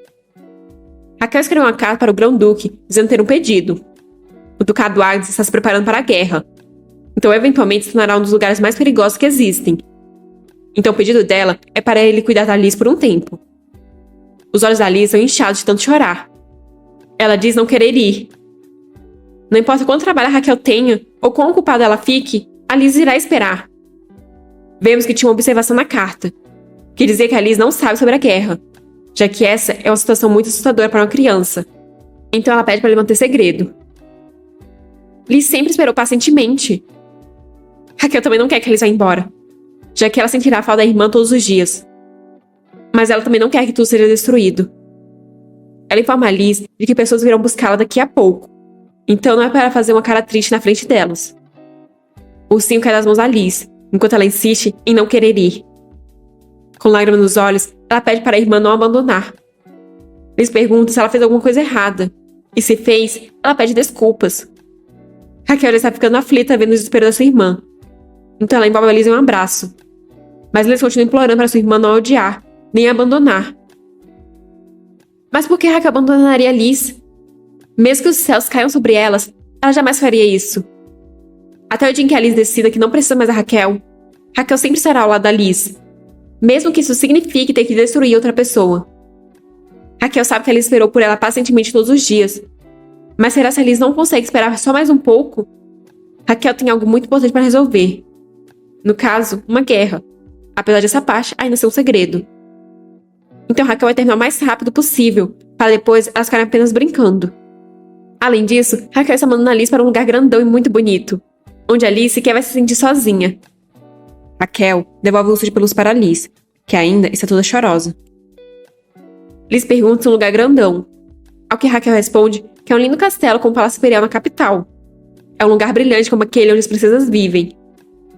S1: Raquel escreveu uma carta para o Grão-Duque dizendo ter um pedido. O Ducado Agnus está se preparando para a guerra, então eventualmente se tornará um dos lugares mais perigosos que existem. Então o pedido dela é para ele cuidar da Liz por um tempo. Os olhos da Liz são inchados de tanto chorar. Ela diz não querer ir. Não importa quanto trabalho a Raquel tenha ou quão ocupada ela fique, a Liz irá esperar. Vemos que tinha uma observação na carta, que dizia que a Liz não sabe sobre a guerra, já que essa é uma situação muito assustadora para uma criança. Então ela pede para ele manter segredo. Liz sempre esperou pacientemente. Raquel também não quer que Liz vá embora, já que ela sentirá a falta da irmã todos os dias. Mas ela também não quer que tudo seja destruído. Ela informa a Liz de que pessoas virão buscá-la daqui a pouco. Então não é para fazer uma cara triste na frente delas. O ursinho cai das mãos a Liz, enquanto ela insiste em não querer ir. Com lágrimas nos olhos, ela pede para a irmã não abandonar. Liz pergunta se ela fez alguma coisa errada. E se fez, ela pede desculpas. Raquel já está ficando aflita vendo o desespero da sua irmã. Então ela envolve a Liz em um abraço. Mas Liz continua implorando para sua irmã não a odiar, nem a abandonar. Mas por que Raquel abandonaria a Liz? Mesmo que os céus caiam sobre elas, ela jamais faria isso. Até o dia em que a Liz decida que não precisa mais da Raquel, Raquel sempre estará ao lado da Liz, mesmo que isso signifique ter que destruir outra pessoa. Raquel sabe que a Liz esperou por ela pacientemente todos os dias. Mas será que a Liz não consegue esperar só mais um pouco? Raquel tem algo muito importante para resolver. No caso, uma guerra. Apesar dessa parte ainda ser um segredo. Então Raquel vai terminar o mais rápido possível, para depois elas ficarem apenas brincando. Além disso, Raquel está mandando a Liz para um lugar grandão e muito bonito, onde a Liz sequer vai se sentir sozinha. Raquel devolve o urso de pelúcia para a Liz, que ainda está toda chorosa. Liz pergunta se é um lugar grandão, ao que Raquel responde que é um lindo castelo com um palácio imperial na capital. É um lugar brilhante como aquele onde as princesas vivem.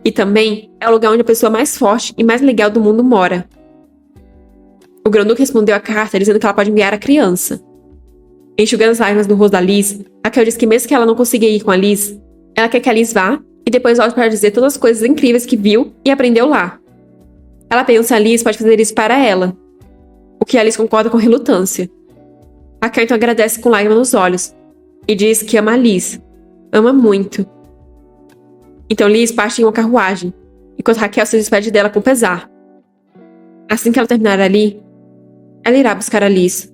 S1: E também é o lugar onde a pessoa mais forte e mais legal do mundo mora. O Grão-Duque respondeu a carta dizendo que ela pode enviar a criança. Enxugando as lágrimas do rosto da Liz, Raquel diz que mesmo que ela não consiga ir com a Liz, ela quer que a Liz vá e depois volte para dizer todas as coisas incríveis que viu e aprendeu lá. Ela pensa se a Liz pode fazer isso para ela, o que a Liz concorda com relutância. Raquel então agradece com lágrimas nos olhos e diz que ama a Liz. Ama muito. Então Liz parte em uma carruagem, enquanto Raquel se despede dela com pesar. Assim que ela terminar ali, ela irá buscar a Liz.